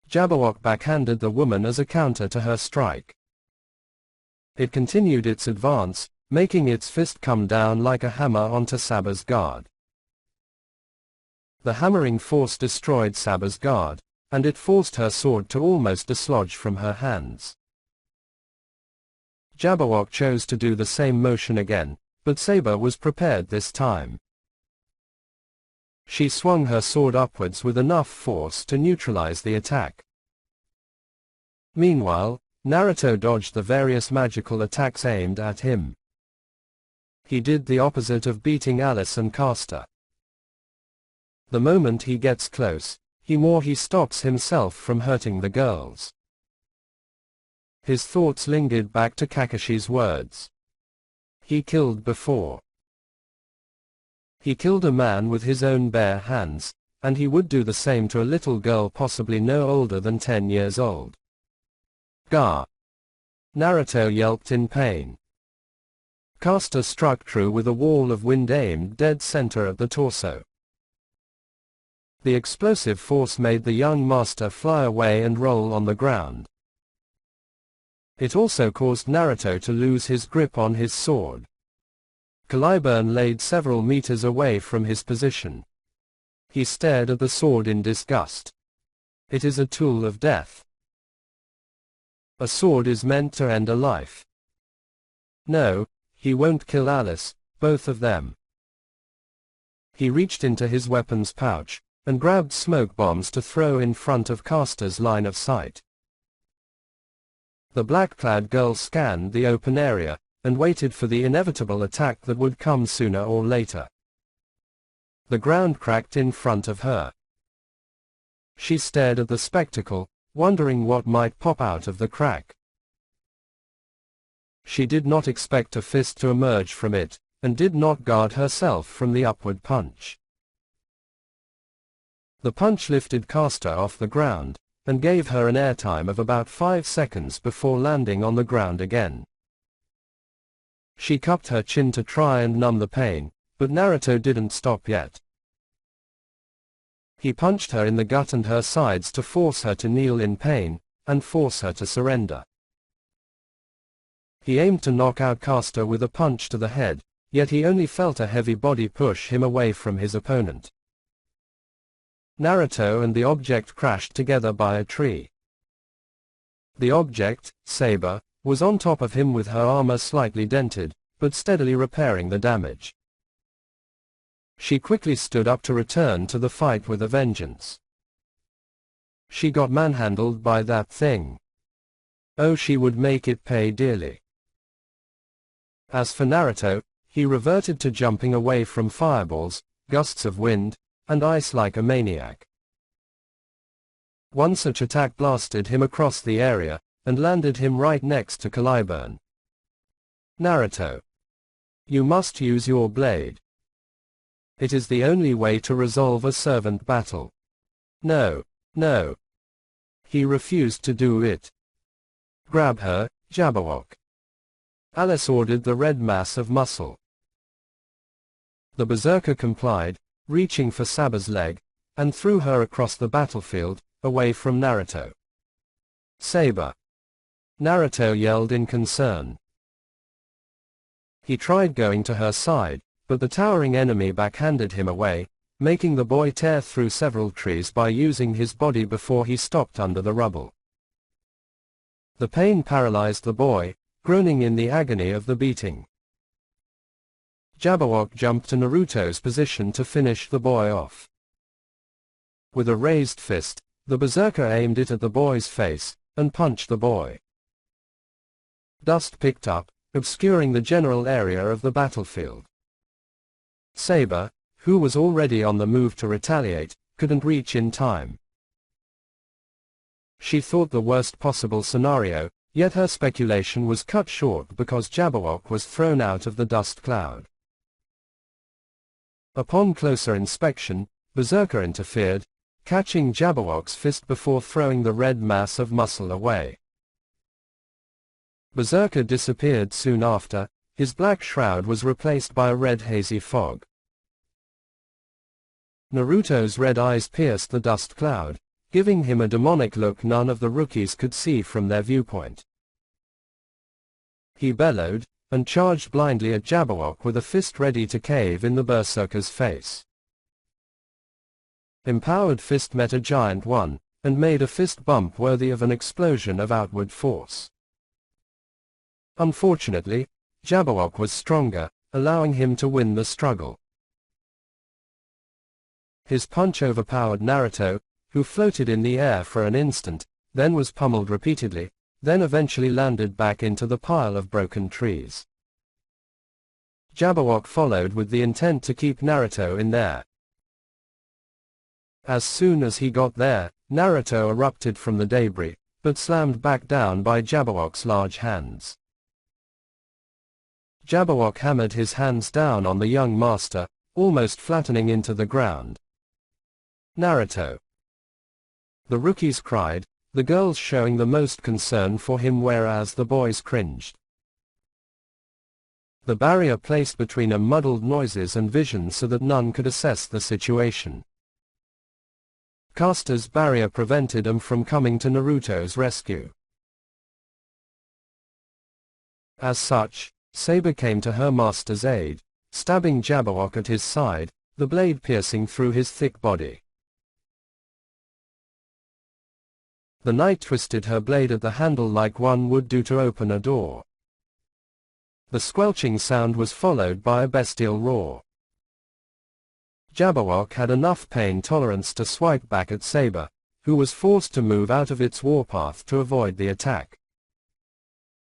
Jabberwock backhanded the woman as a counter to her strike. It continued its advance, making its fist come down like a hammer onto Saber's guard. The hammering force destroyed Saber's guard, and it forced her sword to almost dislodge from her hands. Jabberwock chose to do the same motion again, but Saber was prepared this time. She swung her sword upwards with enough force to neutralize the attack. Meanwhile, Naruto dodged the various magical attacks aimed at him. He did the opposite of beating Alice and Caster. The moment he gets close, he stops himself from hurting the girls. His thoughts lingered back to Kakashi's words. He killed before. He killed a man with his own bare hands, and he would do the same to a little girl possibly no older than 10 years old. Gah! Naruto yelped in pain. Caster struck true with a wall of wind aimed dead center at the torso. The explosive force made the young master fly away and roll on the ground. It also caused Naruto to lose his grip on his sword. Caliburn laid several meters away from his position. He stared at the sword in disgust. It is a tool of death. A sword is meant to end a life. No, he won't kill Alice, both of them. He reached into his weapons pouch, and grabbed smoke bombs to throw in front of Caster's line of sight. The black-clad girl scanned the open area, and waited for the inevitable attack that would come sooner or later. The ground cracked in front of her. She stared at the spectacle, wondering what might pop out of the crack. She did not expect a fist to emerge from it, and did not guard herself from the upward punch. The punch lifted Caster off the ground, and gave her an airtime of about 5 seconds before landing on the ground again. She cupped her chin to try and numb the pain, but Naruto didn't stop yet. He punched her in the gut and her sides to force her to kneel in pain, and force her to surrender. He aimed to knock out Caster with a punch to the head, yet he only felt a heavy body push him away from his opponent. Naruto and the object crashed together by a tree. The object, Saber, was on top of him with her armor slightly dented, but steadily repairing the damage. She quickly stood up to return to the fight with a vengeance. She got manhandled by that thing. Oh, she would make it pay dearly. As for Naruto, he reverted to jumping away from fireballs, gusts of wind, and ice like a maniac. One such attack blasted him across the area, and landed him right next to Caliburn. Naruto. You must use your blade. It is the only way to resolve a servant battle. No, no. He refused to do it. Grab her, Jabberwock. Alice ordered the red mass of muscle. The berserker complied, reaching for Saber's leg, and threw her across the battlefield, away from Naruto. Saber. Naruto yelled in concern. He tried going to her side, but the towering enemy backhanded him away, making the boy tear through several trees by using his body before he stopped under the rubble. The pain paralyzed the boy, groaning in the agony of the beating. Jabberwock jumped to Naruto's position to finish the boy off. With a raised fist, the berserker aimed it at the boy's face, and punched the boy. Dust picked up, obscuring the general area of the battlefield. Saber, who was already on the move to retaliate, couldn't reach in time. She thought the worst possible scenario, yet her speculation was cut short because Jabberwock was thrown out of the dust cloud. Upon closer inspection, Berserker interfered, catching Jabberwock's fist before throwing the red mass of muscle away. Berserker disappeared soon after, his black shroud was replaced by a red hazy fog. Naruto's red eyes pierced the dust cloud, giving him a demonic look none of the rookies could see from their viewpoint. He bellowed, and charged blindly at Jabberwock with a fist ready to cave in the berserker's face. Empowered Fist met a giant one, and made a fist bump worthy of an explosion of outward force. Unfortunately, Jabberwock was stronger, allowing him to win the struggle. His punch overpowered Naruto, who floated in the air for an instant, then was pummeled repeatedly, then eventually landed back into the pile of broken trees. Jabberwock followed with the intent to keep Naruto in there. As soon as he got there, Naruto erupted from the debris, but slammed back down by Jabberwock's large hands. Jabberwock hammered his hands down on the young master, almost flattening into the ground. Naruto! The rookies cried, the girls showing the most concern for him whereas the boys cringed. The barrier placed between them muddled noises and visions so that none could assess the situation. Caster's barrier prevented them from coming to Naruto's rescue. As such, Saber came to her master's aid, stabbing Jabberwock at his side, the blade piercing through his thick body. The knight twisted her blade at the handle like one would do to open a door. The squelching sound was followed by a bestial roar. Jabberwock had enough pain tolerance to swipe back at Saber, who was forced to move out of its warpath to avoid the attack.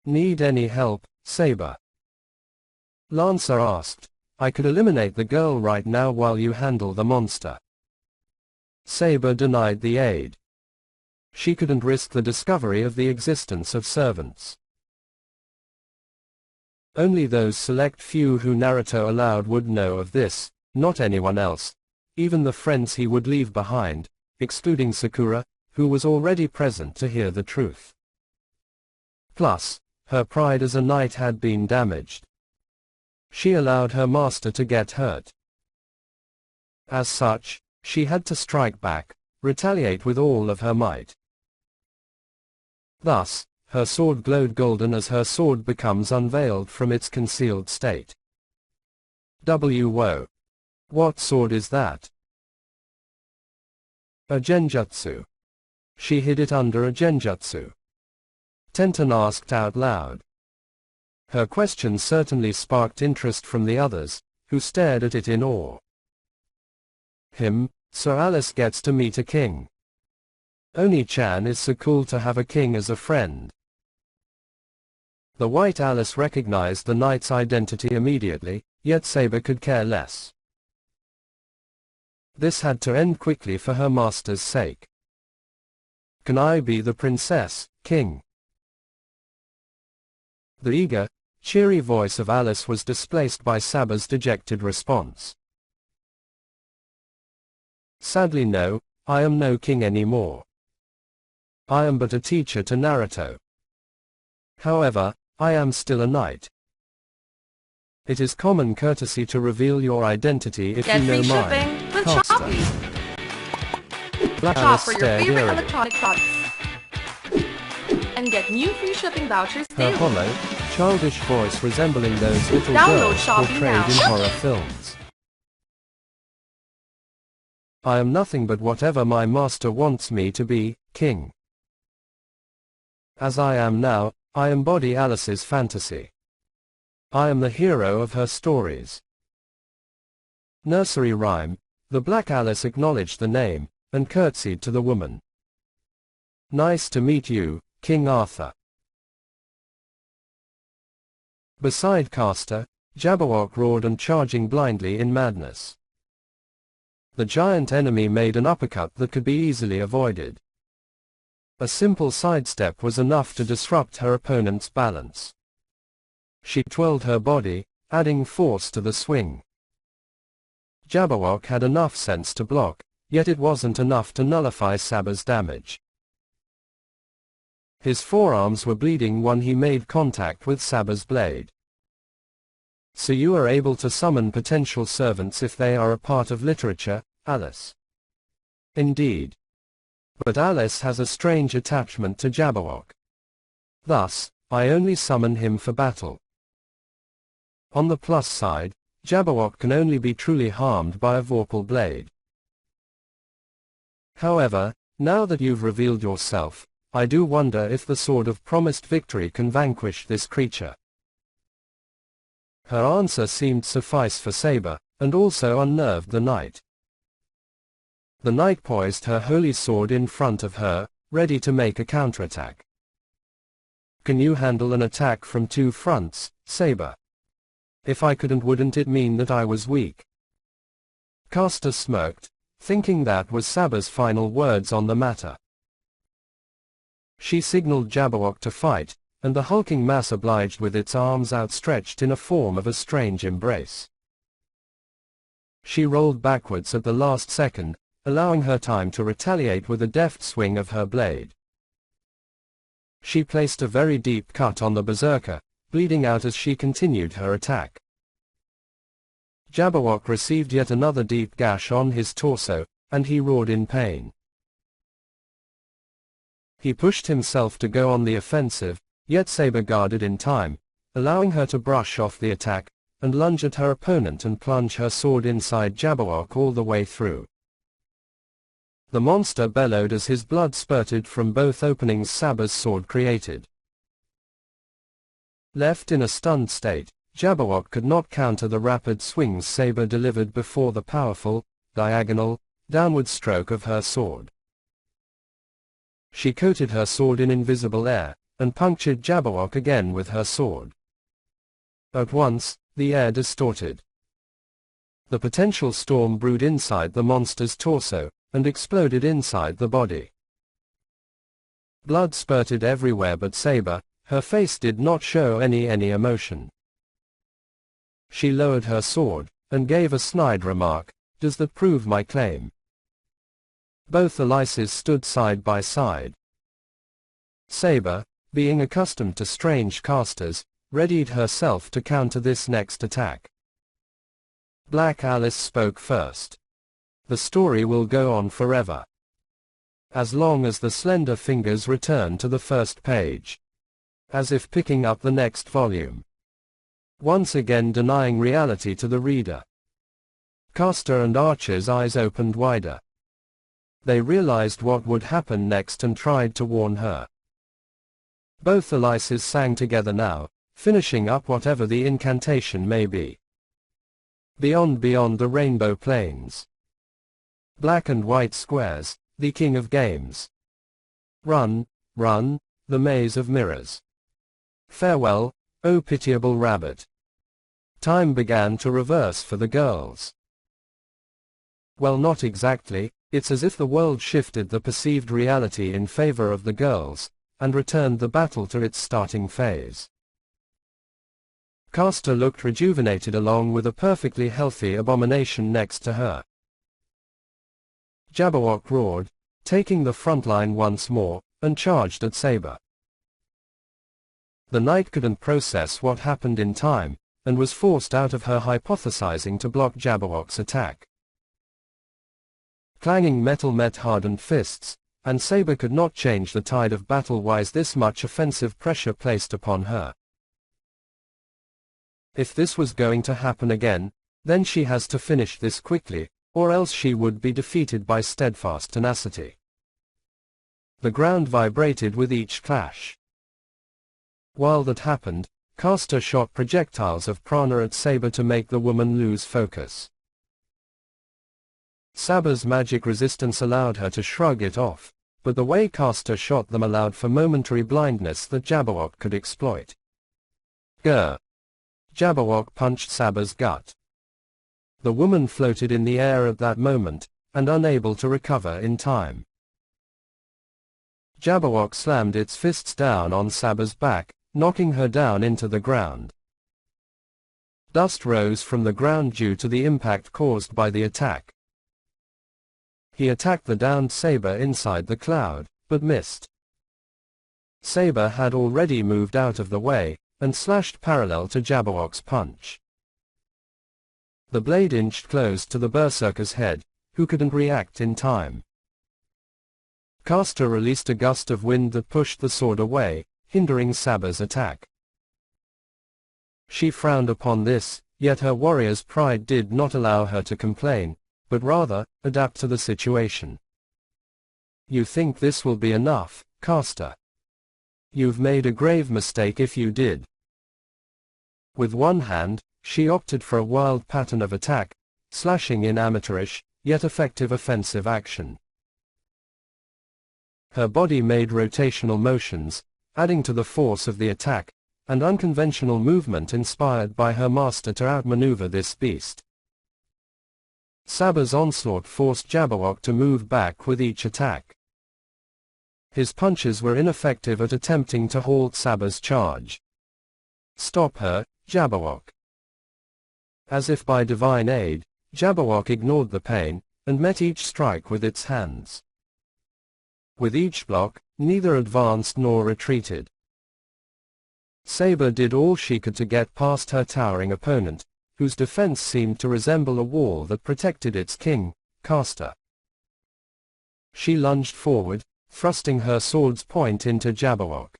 Need any help, Saber? Lancer asked. I could eliminate the girl right now while you handle the monster. Saber denied the aid. She couldn't risk the discovery of the existence of servants. Only those select few who Naruto allowed would know of this, not anyone else, even the friends he would leave behind, excluding Sakura, who was already present to hear the truth. Plus, her pride as a knight had been damaged. She allowed her master to get hurt. As such, she had to strike back, retaliate with all of her might. Thus, her sword glowed golden as her sword becomes unveiled from its concealed state. Whoa! What sword is that? A genjutsu. She hid it under a genjutsu. Tenten asked out loud. Her question certainly sparked interest from the others, who stared at it in awe. So Alice gets to meet a king. Oni-chan is so cool to have a king as a friend. The white Alice recognized the knight's identity immediately, yet Saber could care less. This had to end quickly for her master's sake. Can I be the princess, king? The eager, cheery voice of Alice was displaced by Saber's dejected response. Sadly no, I am no king anymore. I am but a teacher to Naruto. However, I am still a knight. It is common courtesy to reveal your identity if you know mine. Caster. Black Alice for your stared favorite eerily. electronic products. And get new free shipping vouchers Her daily. hollow, childish voice resembling those little Download girls Shopee portrayed now. in horror films. I am nothing but whatever my master wants me to be, king. As I am now, I embody Alice's fantasy. I am the hero of her stories. Nursery rhyme. The Black Alice acknowledged the name, and curtsied to the woman. Nice to meet you, King Arthur. Beside Caster, Jabberwock roared and charging blindly in madness. The giant enemy made an uppercut that could be easily avoided. A simple sidestep was enough to disrupt her opponent's balance. She twirled her body, adding force to the swing. Jabberwock had enough sense to block, yet it wasn't enough to nullify Saber's damage. His forearms were bleeding when he made contact with Saber's blade. So you are able to summon potential servants if they are a part of literature, Alice. Indeed. But Alice has a strange attachment to Jabberwock. Thus, I only summon him for battle. On the plus side, Jabberwock can only be truly harmed by a vorpal blade. However, now that you've revealed yourself, I do wonder if the sword of promised victory can vanquish this creature. Her answer seemed suffice for Saber, and also unnerved the knight. The knight poised her holy sword in front of her, ready to make a counterattack. Can you handle an attack from two fronts, Saber? If I couldn't, wouldn't it mean that I was weak? Caster smirked, thinking that was Saba's final words on the matter. She signaled Jabberwock to fight, and the hulking mass obliged with its arms outstretched in a form of a strange embrace. She rolled backwards at the last second, allowing her time to retaliate with a deft swing of her blade. She placed a very deep cut on the berserker, bleeding out as she continued her attack. Jabberwock received yet another deep gash on his torso, and he roared in pain. He pushed himself to go on the offensive, yet Saber guarded in time, allowing her to brush off the attack, and lunge at her opponent and plunge her sword inside Jabberwock all the way through. The monster bellowed as his blood spurted from both openings Saber's sword created. Left in a stunned state, Jabberwock could not counter the rapid swings Saber delivered before the powerful, diagonal, downward stroke of her sword. She coated her sword in invisible air, and punctured Jabberwock again with her sword. At once, the air distorted. The potential storm brewed inside the monster's torso, and exploded inside the body. Blood spurted everywhere but Saber, her face did not show any emotion. She lowered her sword, and gave a snide remark, "Does that prove my claim?" Both Elises stood side by side. Saber, being accustomed to strange casters, readied herself to counter this next attack. Black Alice spoke first. "The story will go on forever. As long as the slender fingers return to the first page. As if picking up the next volume. Once again denying reality to the reader." Caster and Archer's eyes opened wider. They realized what would happen next and tried to warn her. Both Elises sang together now, finishing up whatever the incantation may be. Beyond the rainbow plains. Black and white squares, the king of games. Run, run, the maze of mirrors. Farewell, O pitiable rabbit. Time began to reverse for the girls. Well, not exactly, it's as if the world shifted the perceived reality in favor of the girls, and returned the battle to its starting phase. Caster looked rejuvenated along with a perfectly healthy abomination next to her. Jabberwock roared, taking the front line once more, and charged at Saber. The knight couldn't process what happened in time, and was forced out of her hypothesizing to block Jabberwock's attack. Clanging metal met hardened fists, and Saber could not change the tide of battle-wise this much offensive pressure placed upon her. If this was going to happen again, then she has to finish this quickly, or else she would be defeated by steadfast tenacity. The ground vibrated with each clash. While that happened, Caster shot projectiles of prana at Saber to make the woman lose focus. Saber's magic resistance allowed her to shrug it off, but the way Caster shot them allowed for momentary blindness that Jabberwock could exploit. Grr! Jabberwock punched Saber's gut. The woman floated in the air at that moment, and unable to recover in time. Jabberwock slammed its fists down on Saber's back, knocking her down into the ground. Dust rose from the ground due to the impact caused by the attack. He attacked the downed Saber inside the cloud, but missed. Saber had already moved out of the way, and slashed parallel to Jabberwock's punch. The blade inched close to the berserker's head, who couldn't react in time. Caster released a gust of wind that pushed the sword away, hindering Saber's attack. She frowned upon this, yet her warrior's pride did not allow her to complain, but rather, adapt to the situation. "You think this will be enough, Caster? You've made a grave mistake if you did." With one hand, she opted for a wild pattern of attack, slashing in amateurish, yet effective offensive action. Her body made rotational motions, adding to the force of the attack, and unconventional movement inspired by her master to outmaneuver this beast. Saba's onslaught forced Jabberwock to move back with each attack. His punches were ineffective at attempting to halt Saba's charge. "Stop her, Jabberwock." As if by divine aid, Jabberwock ignored the pain, and met each strike with its hands. With each block, neither advanced nor retreated. Saber did all she could to get past her towering opponent, whose defense seemed to resemble a wall that protected its king, caster. She lunged forward, thrusting her sword's point into Jabberwock.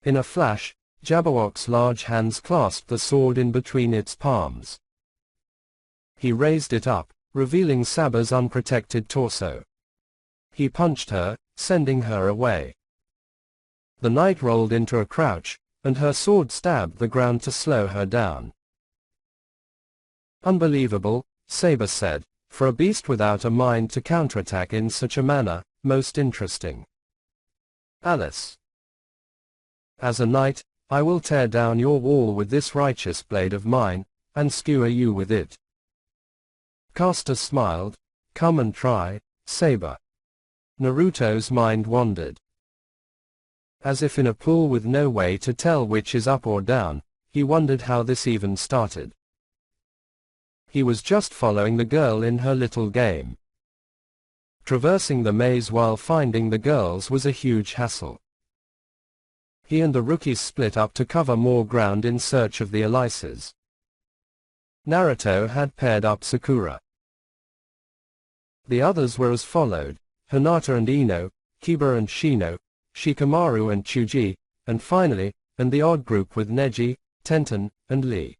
In a flash, Jabberwock's large hands clasped the sword in between its palms. He raised it up, revealing Saba's unprotected torso. He punched her, sending her away. The knight rolled into a crouch, and her sword stabbed the ground to slow her down. "Unbelievable," Saber said, "for a beast without a mind to counterattack in such a manner, most interesting. Alice. As a knight, I will tear down your wall with this righteous blade of mine, and skewer you with it." Caster smiled. "Come and try, Saber." Naruto's mind wandered. As if in a pool with no way to tell which is up or down, he wondered how this even started. He was just following the girl in her little game. Traversing the maze while finding the girls was a huge hassle. He and the rookies split up to cover more ground in search of the Elises. Naruto had paired up Sakura. The others were as followed: Hinata and Ino, Kiba and Shino, Shikamaru and Chuji, and finally, and the odd group with Neji, Tenten, and Lee.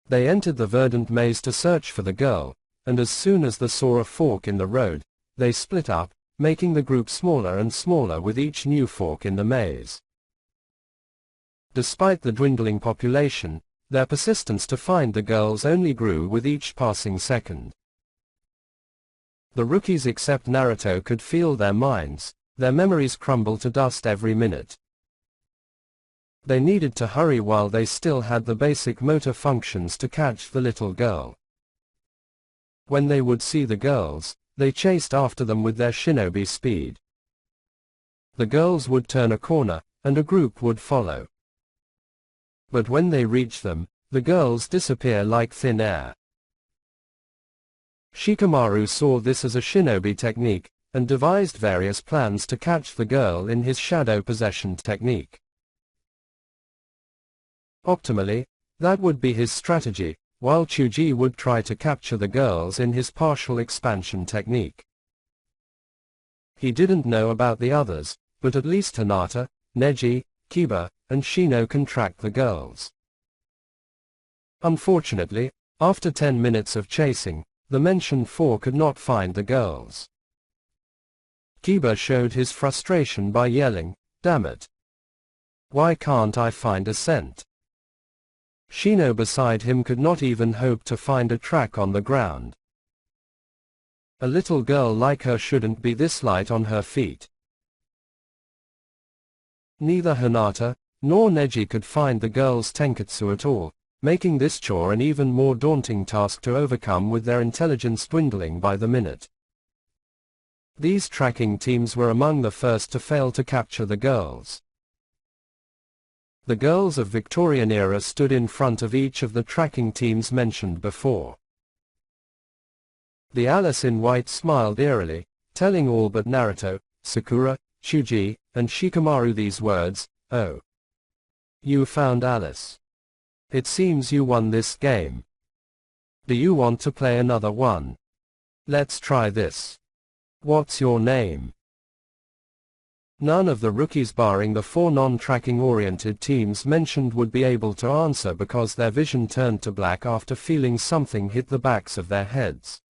They entered the verdant maze to search for the girl, and as soon as they saw a fork in the road, they split up, making the group smaller and smaller with each new fork in the maze. Despite the dwindling population, their persistence to find the girls only grew with each passing second. The rookies except Naruto could feel their minds, their memories crumble to dust every minute. They needed to hurry while they still had the basic motor functions to catch the little girl. When they would see the girls, they chased after them with their shinobi speed. The girls would turn a corner, and a group would follow. But when they reached them, the girls disappear like thin air. Shikamaru saw this as a shinobi technique, and devised various plans to catch the girl in his shadow possession technique. Optimally, that would be his strategy, while Chuji would try to capture the girls in his partial expansion technique. He didn't know about the others, but at least Hinata, Neji, Kiba, and Shino can track the girls. Unfortunately, after 10 minutes of chasing, the mentioned four could not find the girls. Kiba showed his frustration by yelling, "Damn it! Why can't I find a scent?" Shino beside him could not even hope to find a track on the ground. A little girl like her shouldn't be this light on her feet. Neither Hinata, nor Neji could find the girl's tenketsu at all, making this chore an even more daunting task to overcome with their intelligence dwindling by the minute. These tracking teams were among the first to fail to capture the girls. The girls of Victorian era stood in front of each of the tracking teams mentioned before. The Alice in white smiled eerily, telling all but Naruto, Sakura, Chuji, and Shikamaru these words, "Oh. You found Alice. It seems you won this game. Do you want to play another one? Let's try this. What's your name?" None of the rookies barring the four non-tracking oriented teams mentioned would be able to answer because their vision turned to black after feeling something hit the backs of their heads.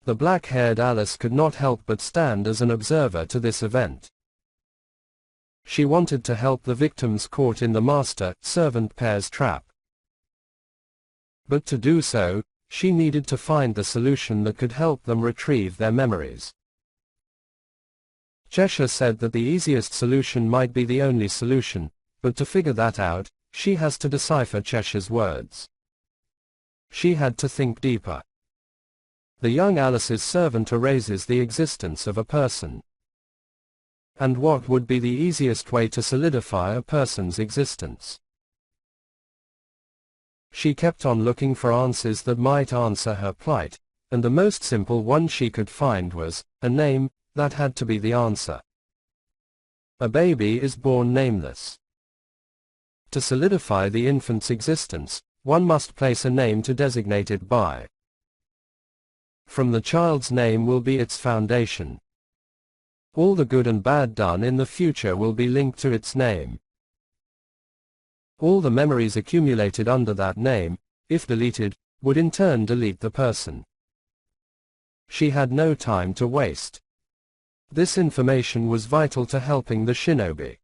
The black-haired Alice could not help but stand as an observer to this event. She wanted to help the victims caught in the master-servant pair's trap. But to do so, she needed to find the solution that could help them retrieve their memories. Cheshire said that the easiest solution might be the only solution, but to figure that out, she has to decipher Cheshire's words. She had to think deeper. The young Alice's servant erases the existence of a person. And what would be the easiest way to solidify a person's existence? She kept on looking for answers that might answer her plight, and the most simple one she could find was a name. That had to be the answer. A baby is born nameless. To solidify the infant's existence, one must place a name to designate it by. From the child's name will be its foundation. All the good and bad done in the future will be linked to its name. All the memories accumulated under that name, if deleted, would in turn delete the person. She had no time to waste. This information was vital to helping the shinobi.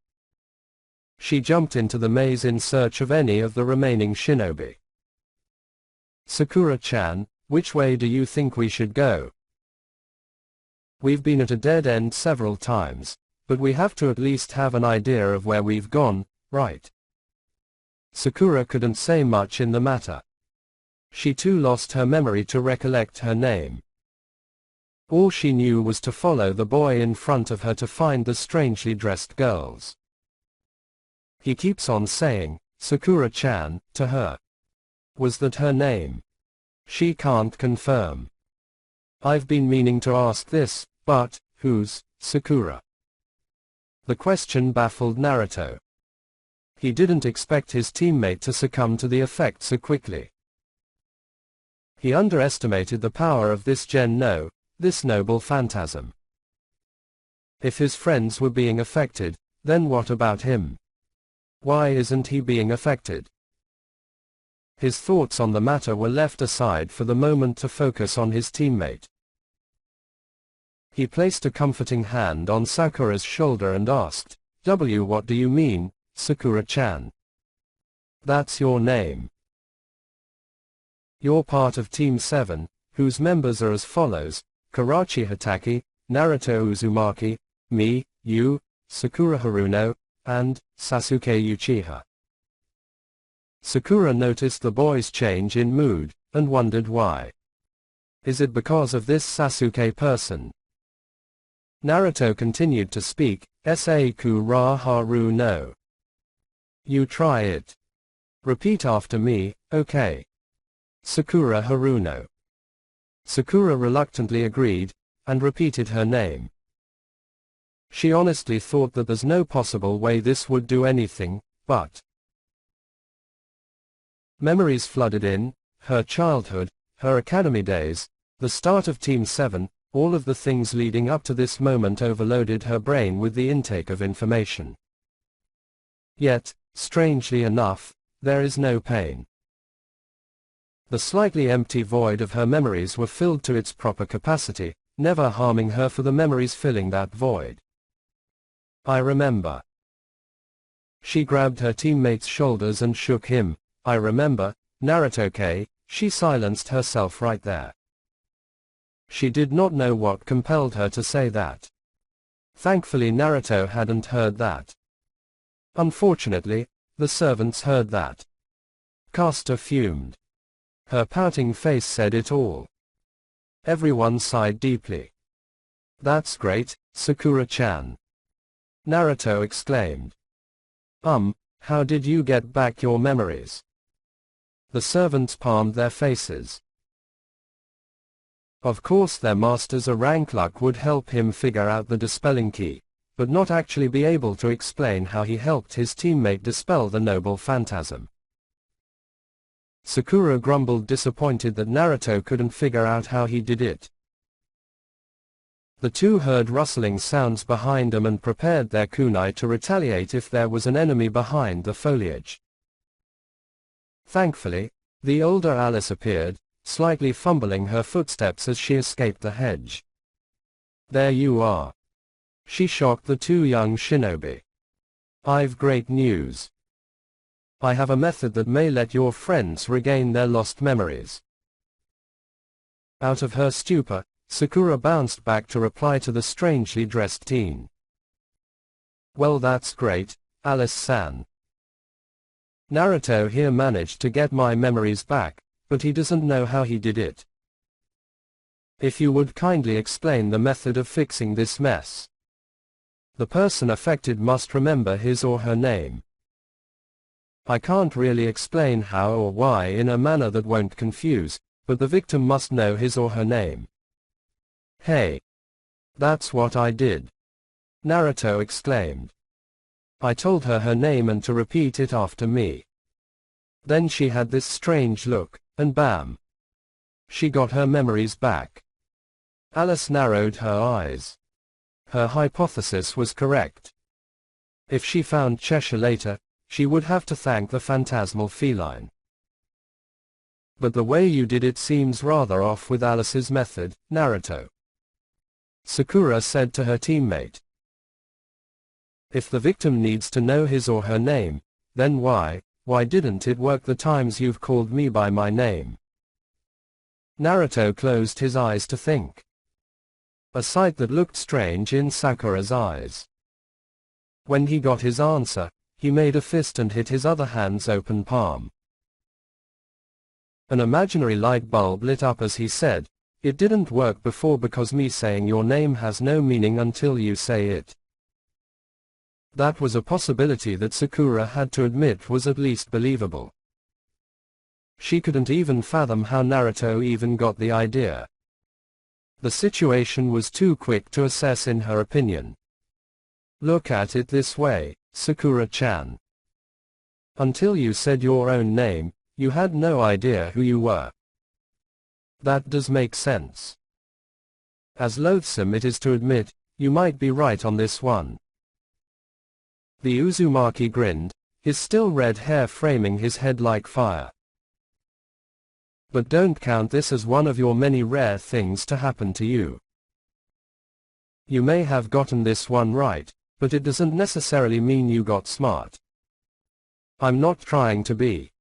She jumped into the maze in search of any of the remaining shinobi. Sakura-chan, which way do you think we should go? We've been at a dead end several times, but we have to at least have an idea of where we've gone, right? Sakura couldn't say much in the matter. She too lost her memory to recollect her name. All she knew was to follow the boy in front of her to find the strangely dressed girls. He keeps on saying, Sakura-chan, to her. Was that her name? She can't confirm. I've been meaning to ask this, but, who's Sakura? The question baffled Naruto. He didn't expect his teammate to succumb to the effect so quickly. He underestimated the power of this this noble phantasm. If his friends were being affected, then what about him? Why isn't he being affected? His thoughts on the matter were left aside for the moment to focus on his teammate. He placed a comforting hand on Sakura's shoulder and asked, what do you mean, Sakura-chan? That's your name. You're part of Team 7, whose members are as follows: Karachi Hatake, Naruto Uzumaki, me, you, Sakura Haruno, and Sasuke Uchiha. Sakura noticed the boy's change in mood, and wondered why. Is it because of this Sasuke person? Naruto continued to speak, Sakura Haruno. You try it. Repeat after me, okay? Sakura Haruno. Sakura reluctantly agreed, and repeated her name. She honestly thought that there's no possible way this would do anything, but memories flooded in, her childhood, her academy days, the start of Team 7, all of the things leading up to this moment overloaded her brain with the intake of information. Yet, strangely enough, there is no pain. The slightly empty void of her memories were filled to its proper capacity, never harming her for the memories filling that void. I remember. She grabbed her teammate's shoulders and shook him. I remember, Naruto-ke. She silenced herself right there. She did not know what compelled her to say that. Thankfully Naruto hadn't heard that. Unfortunately, the servants heard that. Caster fumed. Her pouting face said it all. Everyone sighed deeply. That's great, Sakura-chan. Naruto exclaimed. How did you get back your memories? The servants palmed their faces. Of course their master's rank luck would help him figure out the dispelling key, but not actually be able to explain how he helped his teammate dispel the noble phantasm. Sakura grumbled, disappointed that Naruto couldn't figure out how he did it. The two heard rustling sounds behind them and prepared their kunai to retaliate if there was an enemy behind the foliage. Thankfully, the older Alice appeared, slightly fumbling her footsteps as she escaped the hedge. There you are. She shocked the two young shinobi. I've great news. I have a method that may let your friends regain their lost memories. Out of her stupor, Sakura bounced back to reply to the strangely dressed teen. Well, that's great, Alice-san. Naruto here managed to get my memories back, but he doesn't know how he did it. If you would kindly explain the method of fixing this mess. The person affected must remember his or her name. I can't really explain how or why in a manner that won't confuse, but the victim must know his or her name. Hey! That's what I did! Naruto exclaimed. I told her her name and to repeat it after me. Then she had this strange look, and bam! She got her memories back. Alice narrowed her eyes. Her hypothesis was correct. If she found Cheshire later, she would have to thank the phantasmal feline. But the way you did it seems rather off with Alice's method, Naruto. Sakura said to her teammate. If the victim needs to know his or her name, then why didn't it work the times you've called me by my name? Naruto closed his eyes to think. A sight that looked strange in Sakura's eyes. When he got his answer, he made a fist and hit his other hand's open palm. An imaginary light bulb lit up as he said, "It didn't work before because me saying your name has no meaning until you say it." That was a possibility that Sakura had to admit was at least believable. She couldn't even fathom how Naruto even got the idea. The situation was too quick to assess in her opinion. Look at it this way, Sakura-chan. Until you said your own name, you had no idea who you were. That does make sense. As loathsome it is to admit, you might be right on this one. The Uzumaki grinned, his still red hair framing his head like fire. But don't count this as one of your many rare things to happen to you. You may have gotten this one right, but it doesn't necessarily mean you got smart. I'm not trying to be.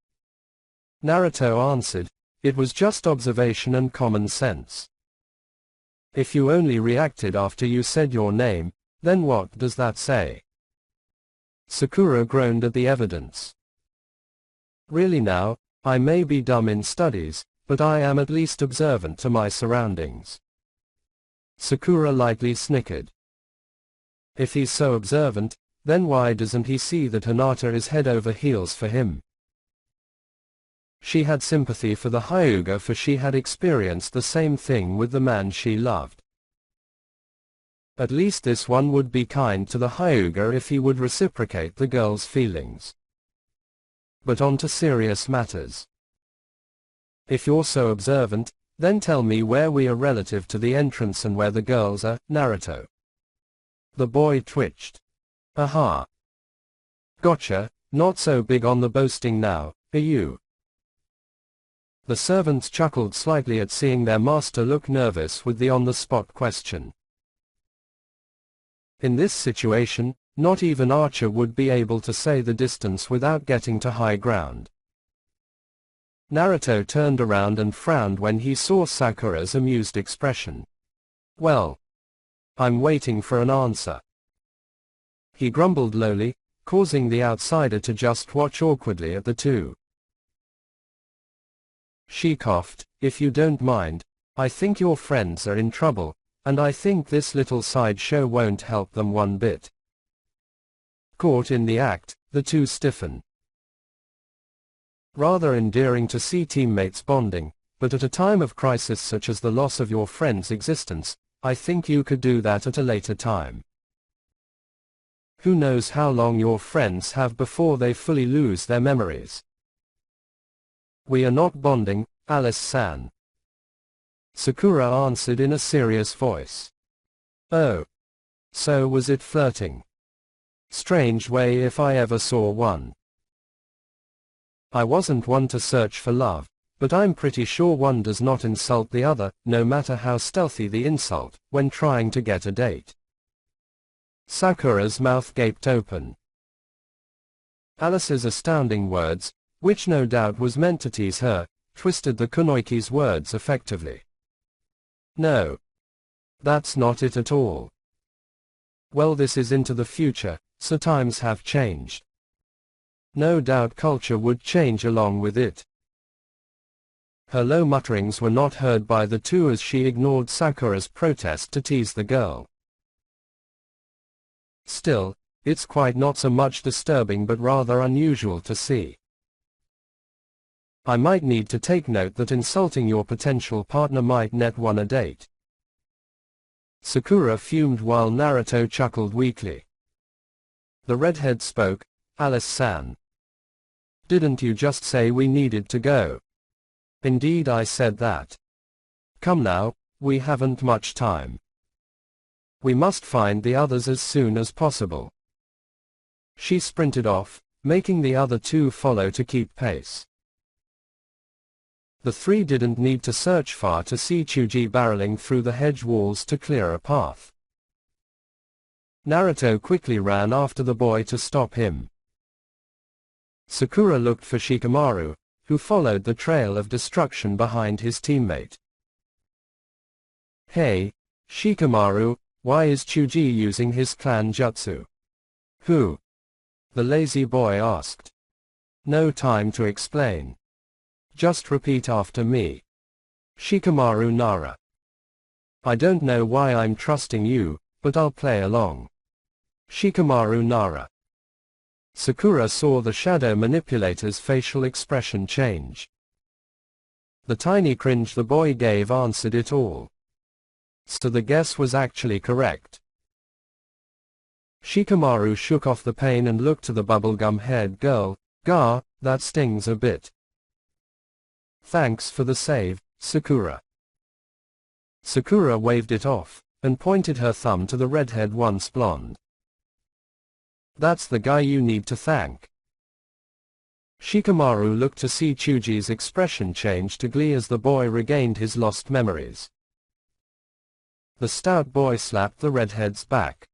Naruto answered, it was just observation and common sense. If you only reacted after you said your name, then what does that say? Sakura groaned at the evidence. Really now, I may be dumb in studies, but I am at least observant to my surroundings. Sakura lightly snickered. If he's so observant, then why doesn't he see that Hinata is head over heels for him? She had sympathy for the Hyuga, for she had experienced the same thing with the man she loved. At least this one would be kind to the Hyuga if he would reciprocate the girl's feelings. But on to serious matters. If you're so observant, then tell me where we are relative to the entrance and where the girls are, Naruto. The boy twitched. Aha. Gotcha, not so big on the boasting now, are you? The servants chuckled slightly at seeing their master look nervous with the on-the-spot question. In this situation, not even Archer would be able to say the distance without getting to high ground. Naruto turned around and frowned when he saw Sakura's amused expression. Well, I'm waiting for an answer. He grumbled lowly, causing the outsider to just watch awkwardly at the two. She coughed, if you don't mind, I think your friends are in trouble, and I think this little sideshow won't help them one bit. Caught in the act, the two stiffen. Rather endearing to see teammates bonding, but at a time of crisis such as the loss of your friend's existence, I think you could do that at a later time. Who knows how long your friends have before they fully lose their memories. We are not bonding, Alice-san. Sakura answered in a serious voice. Oh. So was it flirting? Strange way if I ever saw one. I wasn't one to search for love, but I'm pretty sure one does not insult the other, no matter how stealthy the insult, when trying to get a date. Sakura's mouth gaped open. Alice's astounding words, which no doubt was meant to tease her, twisted the kunoichi's words effectively. No. That's not it at all. Well, this is into the future, so times have changed. No doubt culture would change along with it. Her low mutterings were not heard by the two as she ignored Sakura's protest to tease the girl. Still, it's quite not so much disturbing but rather unusual to see. I might need to take note that insulting your potential partner might net one a date. Sakura fumed while Naruto chuckled weakly. The redhead spoke, Alice-san. Didn't you just say we needed to go? Indeed I said that. Come now, we haven't much time. We must find the others as soon as possible. She sprinted off, making the other two follow to keep pace. The three didn't need to search far to see Chuji barreling through the hedge walls to clear a path. Naruto quickly ran after the boy to stop him. Sakura looked for Shikamaru, who followed the trail of destruction behind his teammate. Hey, Shikamaru, why is Chuji using his clan jutsu? Who? The lazy boy asked. No time to explain. Just repeat after me. Shikamaru Nara. I don't know why I'm trusting you, but I'll play along. Shikamaru Nara. Sakura saw the shadow manipulator's facial expression change. The tiny cringe the boy gave answered it all. So the guess was actually correct. Shikamaru shook off the pain and looked to the bubblegum-haired girl. Gah, that stings a bit. Thanks for the save, Sakura. Sakura waved it off, and pointed her thumb to the redhead once blonde. That's the guy you need to thank. Shikamaru looked to see Chuji's expression change to glee as the boy regained his lost memories. The stout boy slapped the redhead's back.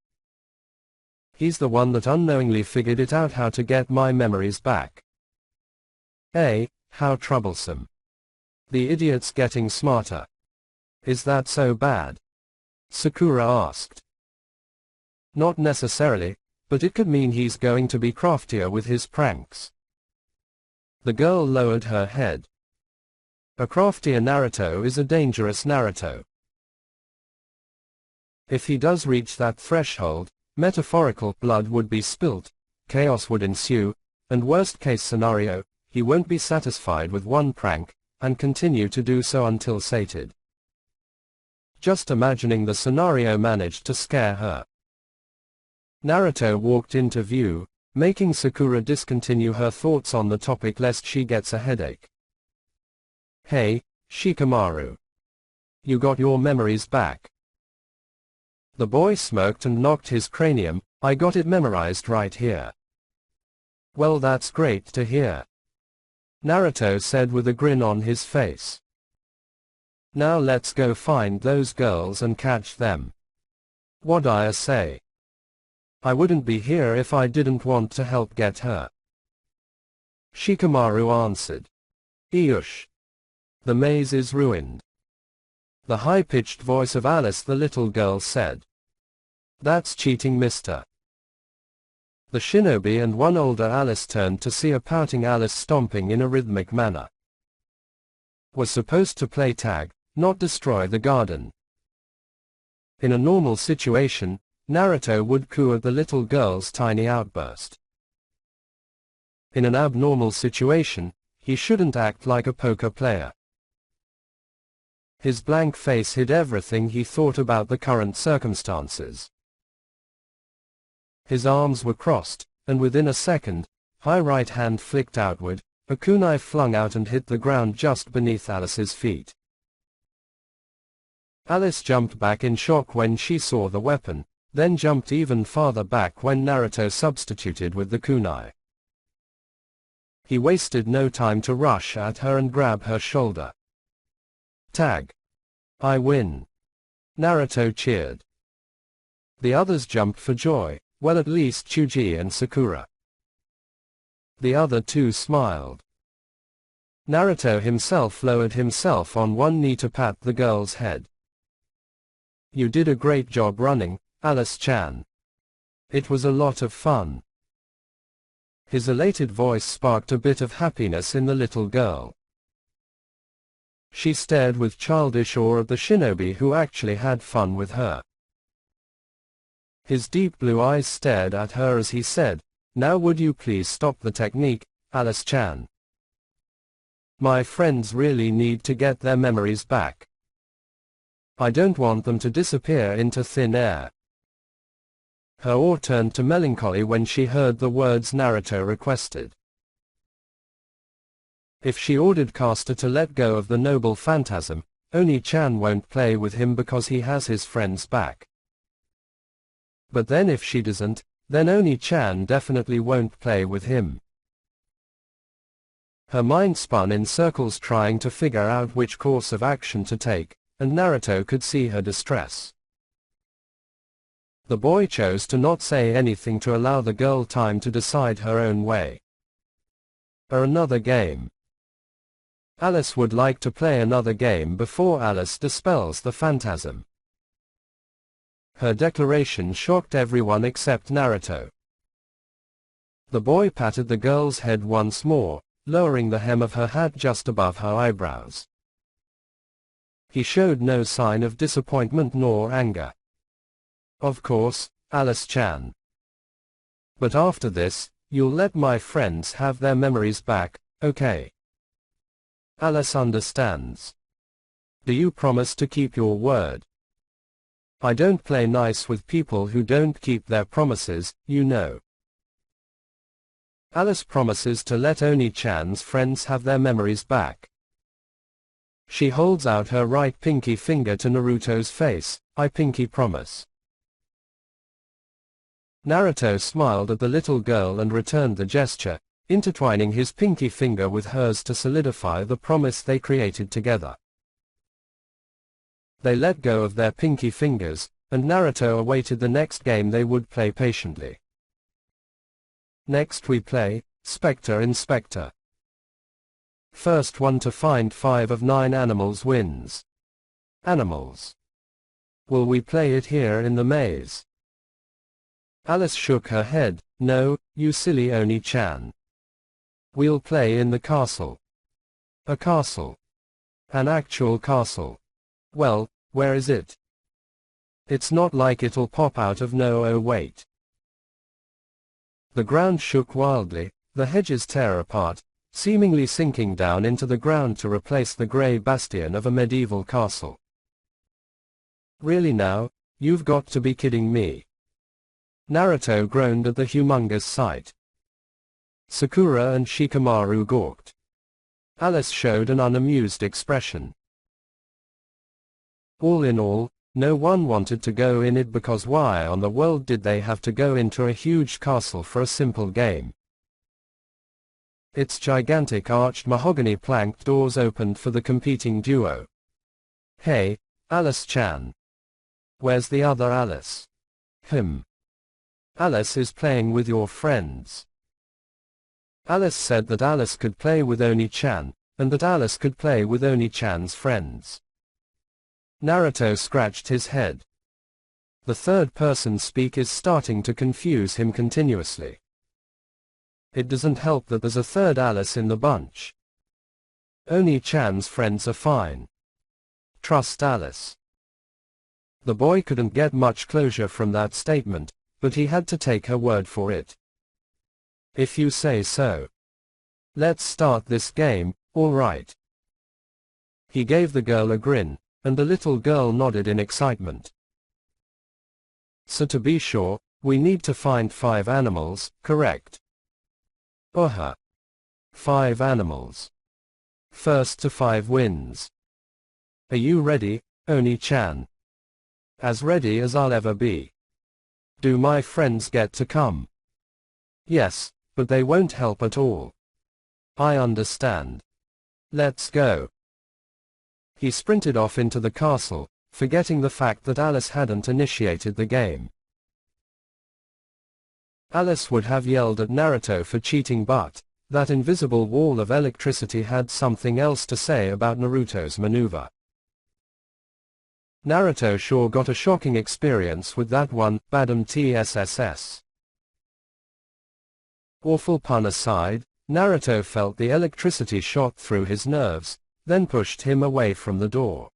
He's the one that unknowingly figured it out how to get my memories back. Eh, how troublesome. The idiot's getting smarter. Is that so bad? Sakura asked. Not necessarily, but it could mean he's going to be craftier with his pranks. The girl lowered her head. A craftier Naruto is a dangerous Naruto. If he does reach that threshold, metaphorical blood would be spilt, chaos would ensue, and worst case scenario, he won't be satisfied with one prank, and continue to do so until sated. Just imagining the scenario managed to scare her. Naruto walked into view, making Sakura discontinue her thoughts on the topic lest she gets a headache. Hey, Shikamaru. You got your memories back. The boy smirked and knocked his cranium. I got it memorized right here. Well, that's great to hear. Naruto said with a grin on his face. Now let's go find those girls and catch them. What'd I say? I wouldn't be here if I didn't want to help get her. Shikamaru answered. Eesh. The maze is ruined. The high-pitched voice of Alice the little girl said. That's cheating, mister. The shinobi and one older Alice turned to see a pouting Alice stomping in a rhythmic manner. Was supposed to play tag, not destroy the garden. In a normal situation, Naruto would coo at the little girl's tiny outburst. In an abnormal situation, he shouldn't act like a poker player. His blank face hid everything he thought about the current circumstances. His arms were crossed, and within a second, high right hand flicked outward, a kunai flung out and hit the ground just beneath Alice's feet. Alice jumped back in shock when she saw the weapon, then jumped even farther back when Naruto substituted with the kunai. He wasted no time to rush at her and grab her shoulder. Tag. I win. Naruto cheered. The others jumped for joy, well, at least Chuji and Sakura. The other two smiled. Naruto himself lowered himself on one knee to pat the girl's head. You did a great job running, Alice-chan. It was a lot of fun. His elated voice sparked a bit of happiness in the little girl. She stared with childish awe at the shinobi who actually had fun with her. His deep blue eyes stared at her as he said, "Now would you please stop the technique, Alice-chan? My friends really need to get their memories back. I don't want them to disappear into thin air." Her awe turned to melancholy when she heard the words Naruto requested. If she ordered Caster to let go of the noble phantasm, Oni-chan won't play with him because he has his friends back. But then if she doesn't, then Oni-chan definitely won't play with him. Her mind spun in circles trying to figure out which course of action to take, and Naruto could see her distress. The boy chose to not say anything to allow the girl time to decide her own way. Another game. Alice would like to play another game before Alice dispels the phantasm. Her declaration shocked everyone except Naruto. The boy patted the girl's head once more, lowering the hem of her hat just above her eyebrows. He showed no sign of disappointment nor anger. "Of course, Alice-chan. But after this, you'll let my friends have their memories back, okay? Alice understands. Do you promise to keep your word? I don't play nice with people who don't keep their promises, you know." Alice promises to let Oni-chan's friends have their memories back. She holds out her right pinky finger to Naruto's face. "I pinky promise." Naruto smiled at the little girl and returned the gesture, intertwining his pinky finger with hers to solidify the promise they created together. They let go of their pinky fingers, and Naruto awaited the next game they would play patiently. Next we play, Spectre Inspector. First one to find 5 of 9 animals wins. Animals. Will we play it here in the maze? Alice shook her head. "No, you silly Oni-chan. We'll play in the castle." "A castle? An actual castle? Well, where is it? It's not like it'll pop out of no. Oh wait." The ground shook wildly, the hedges tear apart, seemingly sinking down into the ground to replace the grey bastion of a medieval castle. "Really now? You've got to be kidding me." Naruto groaned at the humongous sight. Sakura and Shikamaru gawked. Alice showed an unamused expression. All in all, no one wanted to go in it because why on the world did they have to go into a huge castle for a simple game? Its gigantic arched mahogany planked doors opened for the competing duo. "Hey, Alice-chan. Where's the other Alice?" "Alice is playing with your friends." Alice said that Alice could play with Oni-chan, and that Alice could play with Oni-chan's friends. Naruto scratched his head. The third person speak is starting to confuse him continuously. It doesn't help that there's a third Alice in the bunch. Oni-chan's friends are fine. Trust Alice. The boy couldn't get much closure from that statement, but he had to take her word for it. "If you say so. Let's start this game, all right." He gave the girl a grin, and the little girl nodded in excitement. "So to be sure, we need to find 5 animals, correct?" "Uh-huh. 5 animals. First to 5 wins. Are you ready, Oni-chan?" "As ready as I'll ever be." "Do my friends get to come?" "Yes, but they won't help at all." "I understand. Let's go." He sprinted off into the castle, forgetting the fact that Alice hadn't initiated the game. Alice would have yelled at Naruto for cheating, but that invisible wall of electricity had something else to say about Naruto's maneuver. Naruto sure got a shocking experience with that one, Badam TSSS. Awful pun aside, Naruto felt the electricity shot through his nerves, then pushed him away from the door.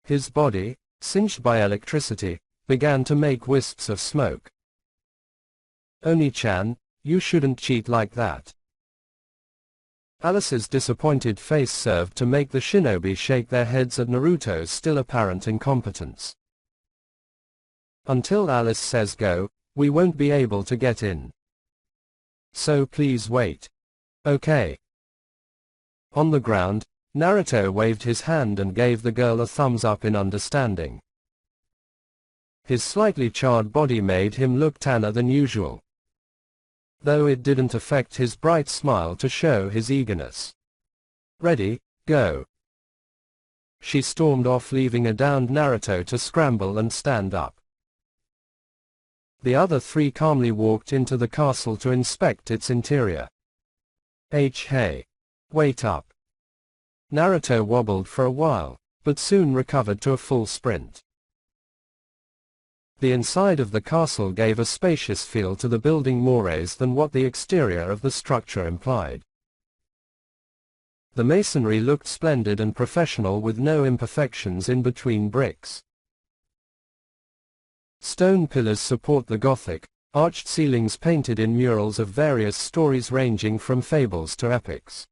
His body, singed by electricity, began to make wisps of smoke. Oni-chan, you shouldn't cheat like that. Alice's disappointed face served to make the shinobi shake their heads at Naruto's still apparent incompetence. Until Alice says go, we won't be able to get in. So please wait. Okay. On the ground, Naruto waved his hand and gave the girl a thumbs up in understanding. His slightly charred body made him look tanner than usual, though it didn't affect his bright smile to show his eagerness. Ready, go. She stormed off, leaving a downed Naruto to scramble and stand up. The other three calmly walked into the castle to inspect its interior. Hey. Wait up. Naruto wobbled for a while, but soon recovered to a full sprint. The inside of the castle gave a spacious feel to the building more than what the exterior of the structure implied. The masonry looked splendid and professional with no imperfections in between bricks. Stone pillars support the Gothic, arched ceilings painted in murals of various stories ranging from fables to epics.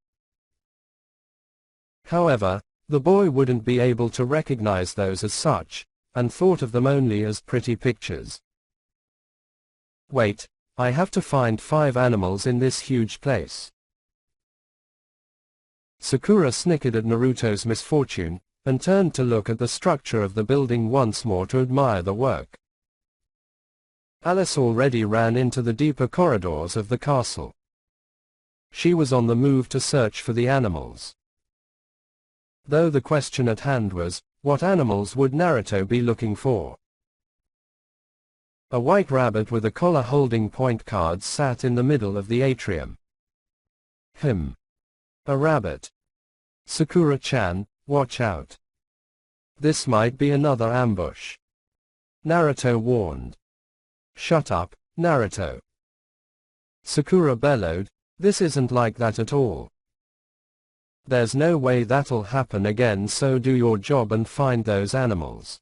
However, the boy wouldn't be able to recognize those as such, and thought of them only as pretty pictures. Wait, I have to find 5 animals in this huge place. Sakura snickered at Naruto's misfortune, and turned to look at the structure of the building once more to admire the work. Alice already ran into the deeper corridors of the castle. She was on the move to search for the animals. Though the question at hand was, what animals would Naruto be looking for? A white rabbit with a collar holding point cards sat in the middle of the atrium. A rabbit. Sakura-chan, watch out. This might be another ambush. Naruto warned. Shut up, Naruto. Sakura bellowed, this isn't like that at all. There's no way that'll happen again, so do your job and find those animals.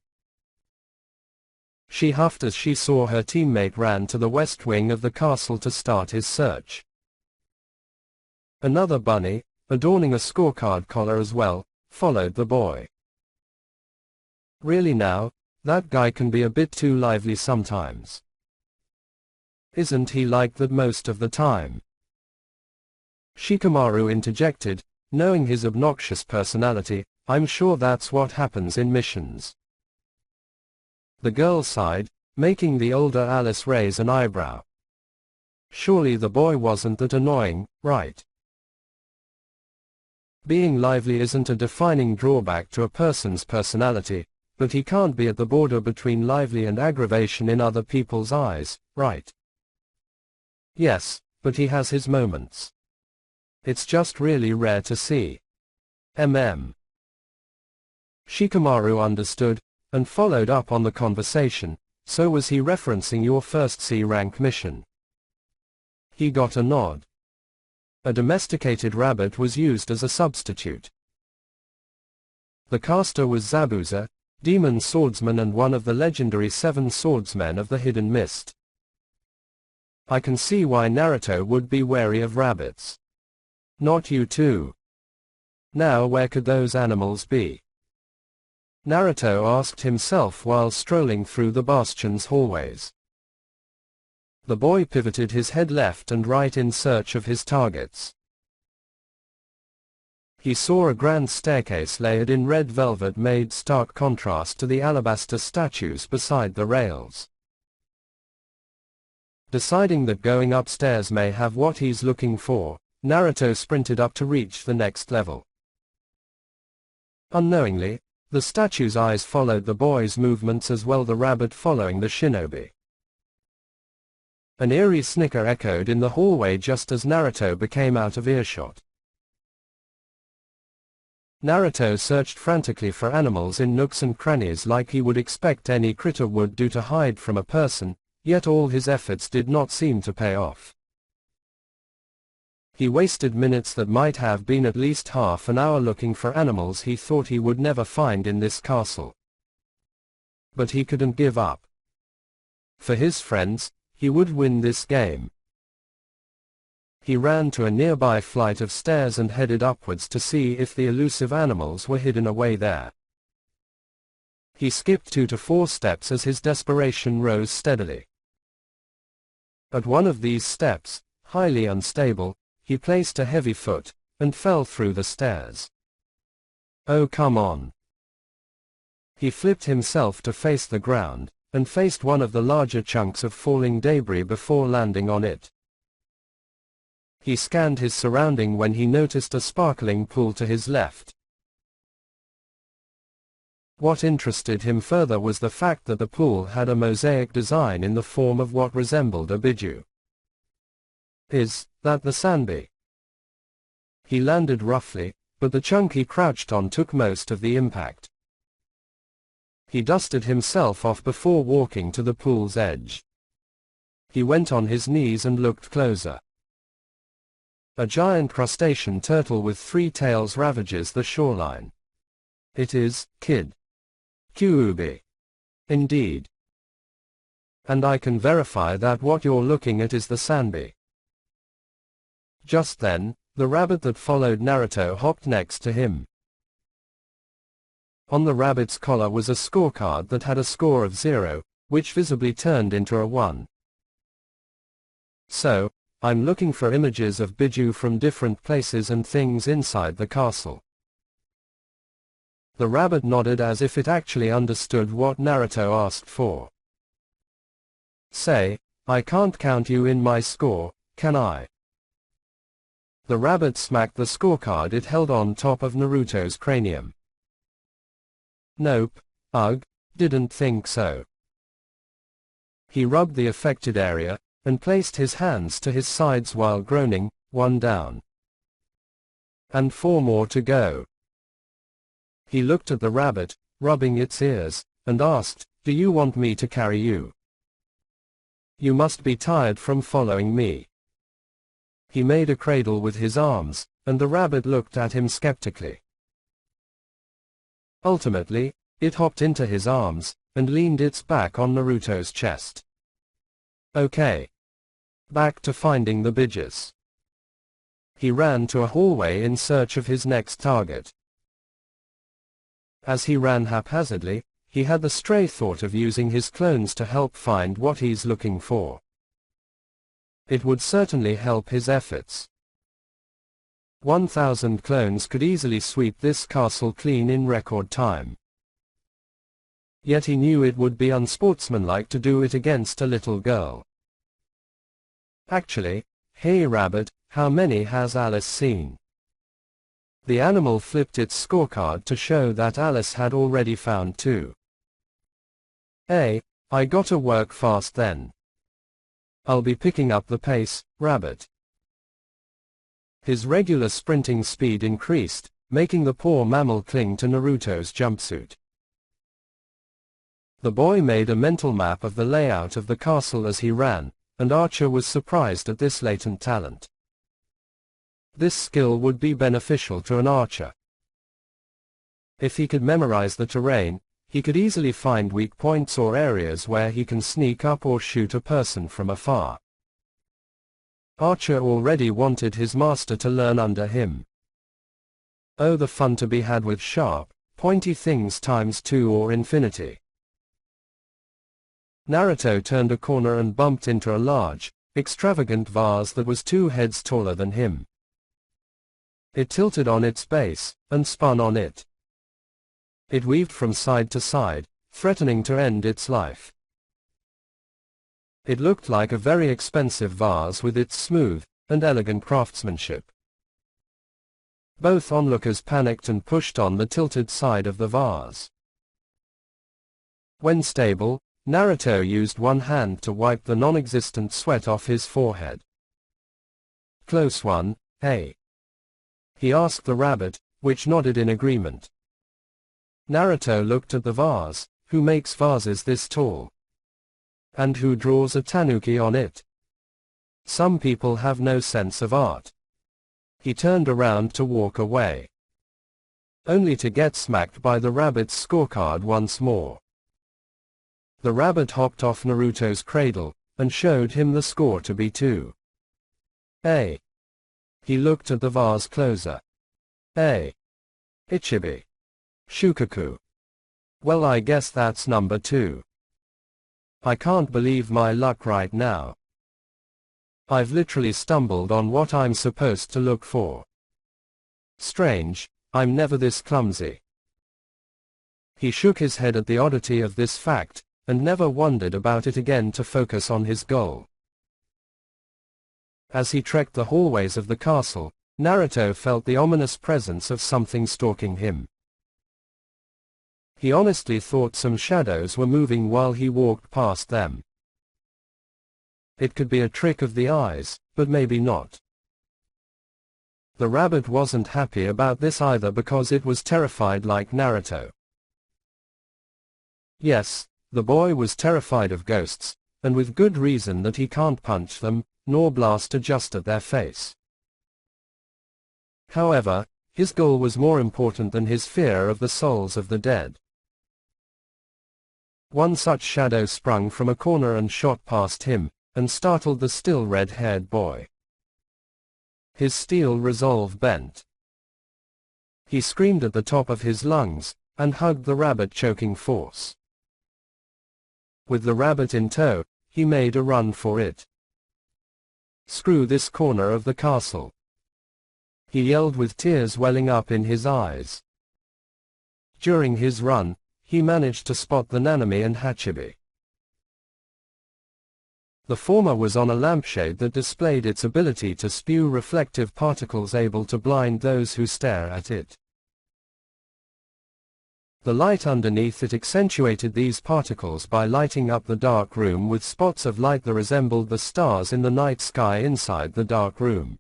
She huffed as she saw her teammate ran to the west wing of the castle to start his search. Another bunny, adorning a scorecard collar as well, followed the boy. Really now, that guy can be a bit too lively sometimes. Isn't he like that most of the time? Shikamaru interjected, knowing his obnoxious personality, I'm sure that's what happens in missions. The girl sighed, making the older Alice raise an eyebrow. Surely the boy wasn't that annoying, right? Being lively isn't a defining drawback to a person's personality, but he can't be at the border between lively and aggravation in other people's eyes, right? Yes, but he has his moments. It's just really rare to see. Shikamaru understood, and followed up on the conversation, so was he referencing your first C-rank mission? He got a nod. A domesticated rabbit was used as a substitute. The caster was Zabuza, demon swordsman and one of the legendary 7 swordsmen of the Hidden Mist. I can see why Naruto would be wary of rabbits. Not you too. Now where could those animals be? Naruto asked himself while strolling through the bastion's hallways. The boy pivoted his head left and right in search of his targets. He saw a grand staircase layered in red velvet made stark contrast to the alabaster statues beside the rails. Deciding that going upstairs may have what he's looking for, Naruto sprinted up to reach the next level. Unknowingly, the statue's eyes followed the boy's movements as well, the rabbit following the shinobi. An eerie snicker echoed in the hallway just as Naruto became out of earshot. Naruto searched frantically for animals in nooks and crannies like he would expect any critter would do to hide from a person, yet all his efforts did not seem to pay off. He wasted minutes that might have been at least half an hour looking for animals he thought he would never find in this castle. But he couldn't give up. For his friends, he would win this game. He ran to a nearby flight of stairs and headed upwards to see if the elusive animals were hidden away there. He skipped 2 to 4 steps as his desperation rose steadily. At one of these steps, highly unstable, he placed a heavy foot, and fell through the stairs. Oh come on. He flipped himself to face the ground, and faced one of the larger chunks of falling debris before landing on it. He scanned his surrounding when he noticed a sparkling pool to his left. What interested him further was the fact that the pool had a mosaic design in the form of what resembled a bijou. Is that the sandby? He landed roughly, but the chunk he crouched on took most of the impact. He dusted himself off before walking to the pool's edge. He went on his knees and looked closer. A giant crustacean turtle with 3 tails ravages the shoreline. It is, kid. Kyuubi. Indeed. And I can verify that what you're looking at is the sandby. Just then, the rabbit that followed Naruto hopped next to him. On the rabbit's collar was a scorecard that had a score of 0, which visibly turned into a 1. So, I'm looking for images of bijou from different places and things inside the castle. The rabbit nodded as if it actually understood what Naruto asked for. Say, I can't count you in my score, can I? The rabbit smacked the scorecard it held on top of Naruto's cranium. Nope, ugh, didn't think so. He rubbed the affected area, and placed his hands to his sides while groaning, 1 down. And 4 more to go. He looked at the rabbit, rubbing its ears, and asked, do you want me to carry you? You must be tired from following me. He made a cradle with his arms, and the rabbit looked at him skeptically. Ultimately, it hopped into his arms, and leaned its back on Naruto's chest. Okay. Back to finding the bijous. He ran to a hallway in search of his next target. As he ran haphazardly, he had the stray thought of using his clones to help find what he's looking for. It would certainly help his efforts. 1,000 clones could easily sweep this castle clean in record time. Yet he knew it would be unsportsmanlike to do it against a little girl. Actually, hey rabbit, how many has Alice seen? The animal flipped its scorecard to show that Alice had already found 2. Hey, I gotta work fast then. I'll be picking up the pace, rabbit. His regular sprinting speed increased, making the poor mammal cling to Naruto's jumpsuit. The boy made a mental map of the layout of the castle as he ran, and Archer was surprised at this latent talent. This skill would be beneficial to an archer. If he could memorize the terrain, he could easily find weak points or areas where he can sneak up or shoot a person from afar. Archer already wanted his master to learn under him. Oh, the fun to be had with sharp, pointy things times 2 or infinity. Naruto turned a corner and bumped into a large, extravagant vase that was 2 heads taller than him. It tilted on its base, and spun on it. It weaved from side to side, threatening to end its life. It looked like a very expensive vase with its smooth and elegant craftsmanship. Both onlookers panicked and pushed on the tilted side of the vase. When stable, Naruto used one hand to wipe the non-existent sweat off his forehead. Close one, hey? He asked the rabbit, which nodded in agreement. Naruto looked at the vase. Who makes vases this tall? And who draws a tanuki on it? Some people have no sense of art. He turned around to walk away, only to get smacked by the rabbit's scorecard once more. The rabbit hopped off Naruto's cradle, and showed him the score to be 2-A. He looked at the vase closer. A. Ichibi. Shukaku. Well, I guess that's number 2. I can't believe my luck right now. I've literally stumbled on what I'm supposed to look for. Strange, I'm never this clumsy. He shook his head at the oddity of this fact, and never wondered about it again to focus on his goal. As he trekked the hallways of the castle, Naruto felt the ominous presence of something stalking him. He honestly thought some shadows were moving while he walked past them. It could be a trick of the eyes, but maybe not. The rabbit wasn't happy about this either because it was terrified like Naruto. Yes, the boy was terrified of ghosts, and with good reason that he can't punch them, nor blast just at their face. However, his goal was more important than his fear of the souls of the dead. One such shadow sprung from a corner and shot past him, and startled the still red-haired boy. His steel resolve bent. He screamed at the top of his lungs, and hugged the rabbit choking force. With the rabbit in tow, he made a run for it. Screw this corner of the castle, he yelled with tears welling up in his eyes. During his run, he managed to spot the Nanami and Hachibi. The former was on a lampshade that displayed its ability to spew reflective particles able to blind those who stare at it. The light underneath it accentuated these particles by lighting up the dark room with spots of light that resembled the stars in the night sky inside the dark room.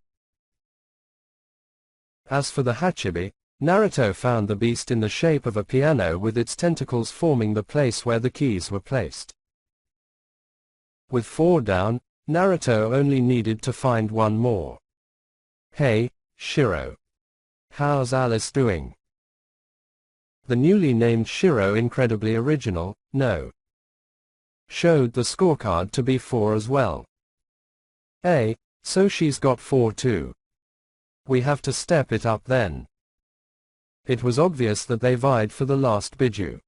As for the Hachibi, Naruto found the beast in the shape of a piano with its tentacles forming the place where the keys were placed. With 4 down, Naruto only needed to find one more. Hey, Shiro. How's Alice doing? The newly named Shiro, incredibly original, no. Showed the scorecard to be 4 as well. So she's got 4 too. We have to step it up then. It was obvious that they vied for the last biju.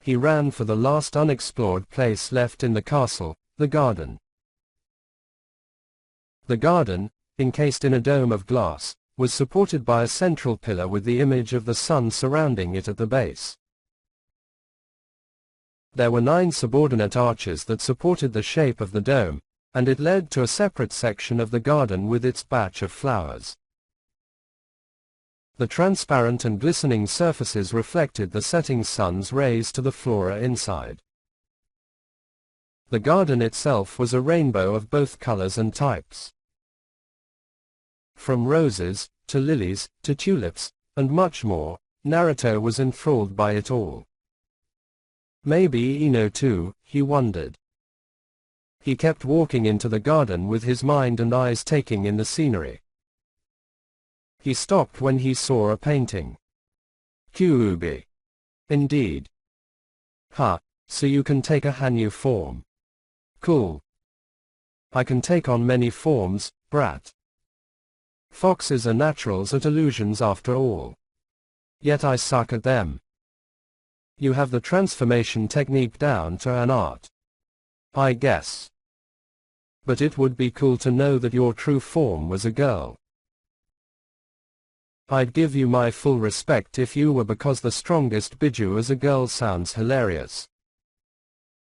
He ran for the last unexplored place left in the castle, the garden. The garden, encased in a dome of glass, was supported by a central pillar with the image of the sun surrounding it at the base. There were 9 subordinate arches that supported the shape of the dome, and it led to a separate section of the garden with its batch of flowers. The transparent and glistening surfaces reflected the setting sun's rays to the flora inside. The garden itself was a rainbow of both colors and types. From roses, to lilies, to tulips, and much more, Naruto was enthralled by it all. Maybe Ino too, he wondered. He kept walking into the garden with his mind and eyes taking in the scenery. He stopped when he saw a painting. Kyuubi. Indeed. So you can take a Hanyu form. Cool. I can take on many forms, brat. Foxes are naturals at illusions after all. Yet I suck at them. You have the transformation technique down to an art. I guess. But it would be cool to know that your true form was a girl. I'd give you my full respect if you were, because the strongest biju as a girl sounds hilarious.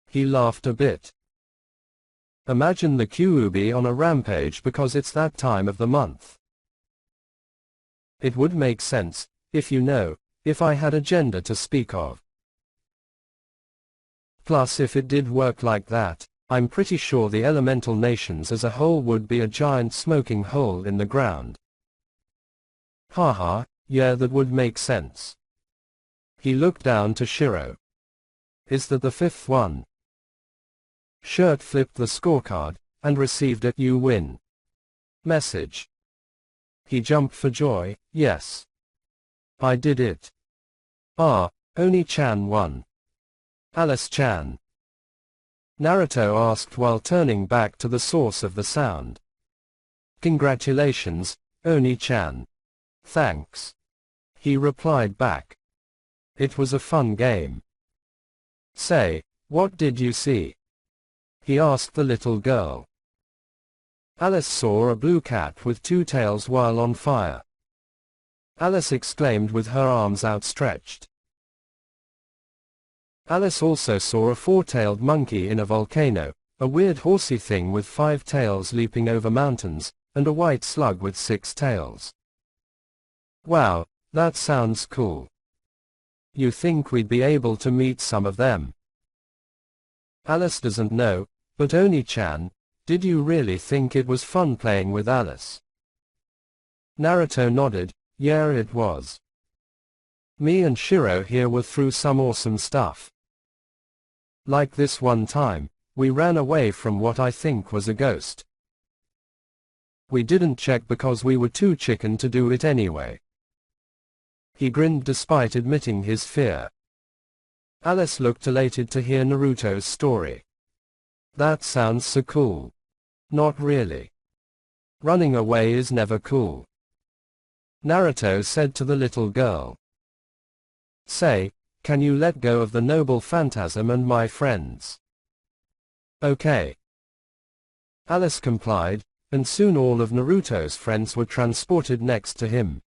He laughed a bit. Imagine the Kyuubi on a rampage because it's that time of the month. It would make sense, if I had a gender to speak of. Plus, if it did work like that, I'm pretty sure the elemental nations as a whole would be a giant smoking hole in the ground. Yeah, that would make sense. He looked down to Shiro. Is that the 5th one? Shirt flipped the scorecard, and received a "You win" message. He jumped for joy. Yes. I did it. Ah, Oni-chan won. Alice-chan. Naruto asked while turning back to the source of the sound. Congratulations, Oni-chan. Thanks. He replied back. It was a fun game. Say, what did you see? He asked the little girl. Alice saw a blue cat with two tails while on fire. Alice exclaimed with her arms outstretched. Alice also saw a four-tailed monkey in a volcano, a weird horsey thing with 5 tails leaping over mountains, and a white slug with 6 tails. Wow, that sounds cool. You think we'd be able to meet some of them? Alice doesn't know, but Oni-chan, did you really think it was fun playing with Alice? Naruto nodded. Yeah, it was. Me and Shiro here were through some awesome stuff. Like this one time, we ran away from what I think was a ghost. We didn't check because we were too chicken to do it anyway. He grinned despite admitting his fear. Alice looked elated to hear Naruto's story. That sounds so cool. Not really. Running away is never cool. Naruto said to the little girl. Say, can you let go of the noble phantasm and my friends? Okay. Alice complied, and soon all of Naruto's friends were transported next to him.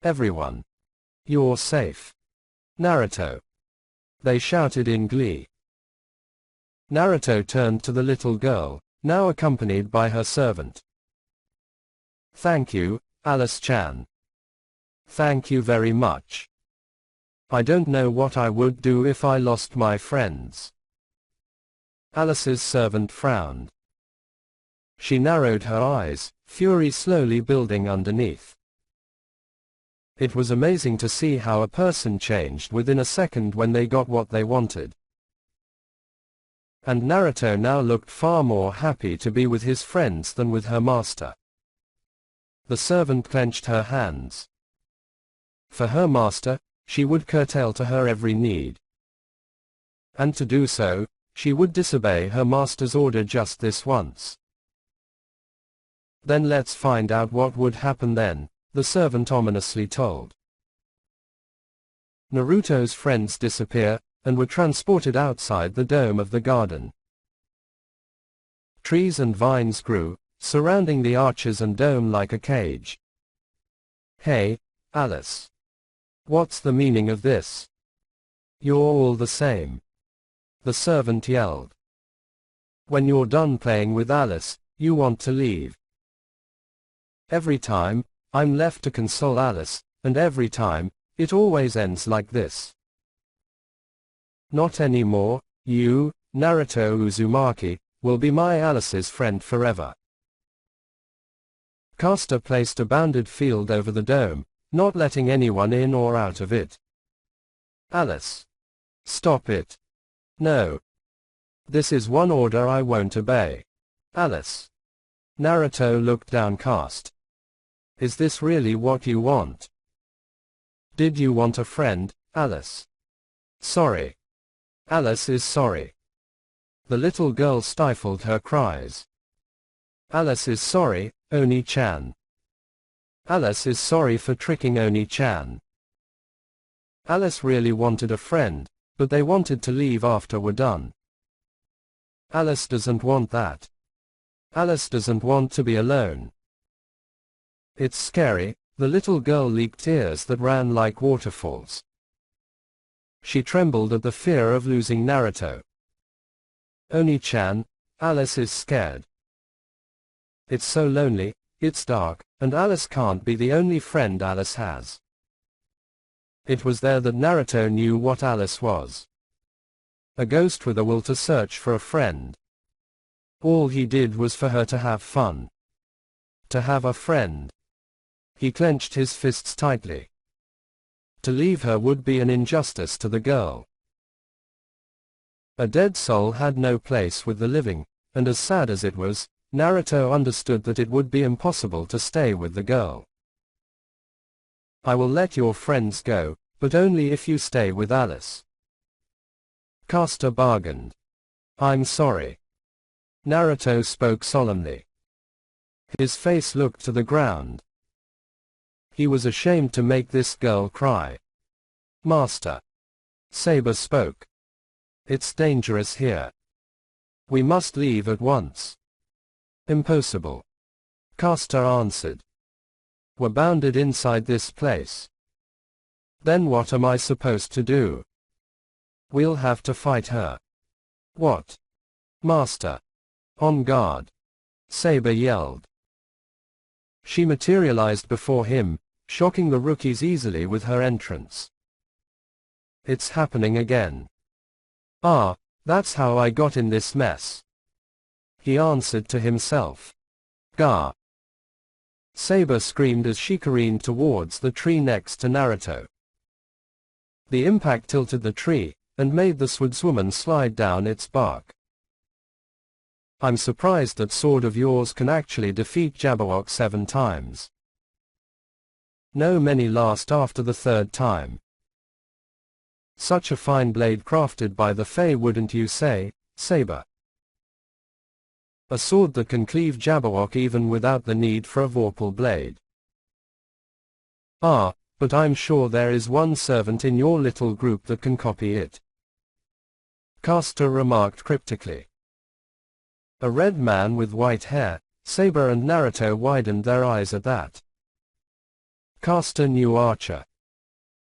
Everyone. You're safe. Naruto. They shouted in glee. Naruto turned to the little girl, now accompanied by her servant. Thank you, Alice-chan. Thank you very much. I don't know what I would do if I lost my friends. Alice's servant frowned. She narrowed her eyes, fury slowly building underneath. It was amazing to see how a person changed within a second when they got what they wanted. And Naruto now looked far more happy to be with his friends than with her master. The servant clenched her hands. For her master, she would curtail to her every need. And to do so, she would disobey her master's order just this once. Then let's find out what would happen then, the servant ominously told. Naruto's friends disappear, and were transported outside the dome of the garden. Trees and vines grew, surrounding the arches and dome like a cage. Hey, Alice. What's the meaning of this? You're all the same. The servant yelled. When you're done playing with Alice, you want to leave. Every time, I'm left to console Alice, and every time, it always ends like this. Not anymore, you, Naruto Uzumaki, will be my Alice's friend forever. Caster placed a bounded field over the dome, not letting anyone in or out of it. Alice. Stop it. No. This is one order I won't obey. Alice. Naruto looked downcast. Is this really what you want? Did you want a friend, Alice? Sorry. Alice is sorry. The little girl stifled her cries. Alice is sorry, Oni-chan. Alice is sorry for tricking Oni-chan. Alice really wanted a friend, but they wanted to leave after we're done. Alice doesn't want that. Alice doesn't want to be alone. It's scary. The little girl leaked tears that ran like waterfalls. She trembled at the fear of losing Naruto. Oni-chan, Alice is scared. It's so lonely, it's dark, and Alice can't be the only friend Alice has. It was there that Naruto knew what Alice was. A ghost with a will to search for a friend. All he did was for her to have fun. To have a friend. He clenched his fists tightly. To leave her would be an injustice to the girl. A dead soul had no place with the living, and as sad as it was, Naruto understood that it would be impossible to stay with the girl. I will let your friends go, but only if you stay with Alice. Caster bargained. I'm sorry. Naruto spoke solemnly. His face looked to the ground. He was ashamed to make this girl cry. Master. Saber spoke. It's dangerous here. We must leave at once. Impossible. Caster answered. We're bounded inside this place. Then what am I supposed to do? We'll have to fight her. What? Master. On guard. Saber yelled. She materialized before him, shocking the rookies easily with her entrance. It's happening again. Ah, that's how I got in this mess. He answered to himself. Gah. Saber screamed as she careened towards the tree next to Naruto. The impact tilted the tree, and made the swordswoman slide down its bark. I'm surprised that sword of yours can actually defeat Jabberwock 7 times. No, many last after the 3rd time. Such a fine blade crafted by the Fae, wouldn't you say, Saber? A sword that can cleave Jabberwock even without the need for a vorpal blade. Ah, but I'm sure there is one servant in your little group that can copy it. Caster remarked cryptically. A red man with white hair. Saber and Naruto widened their eyes at that. Caster knew Archer.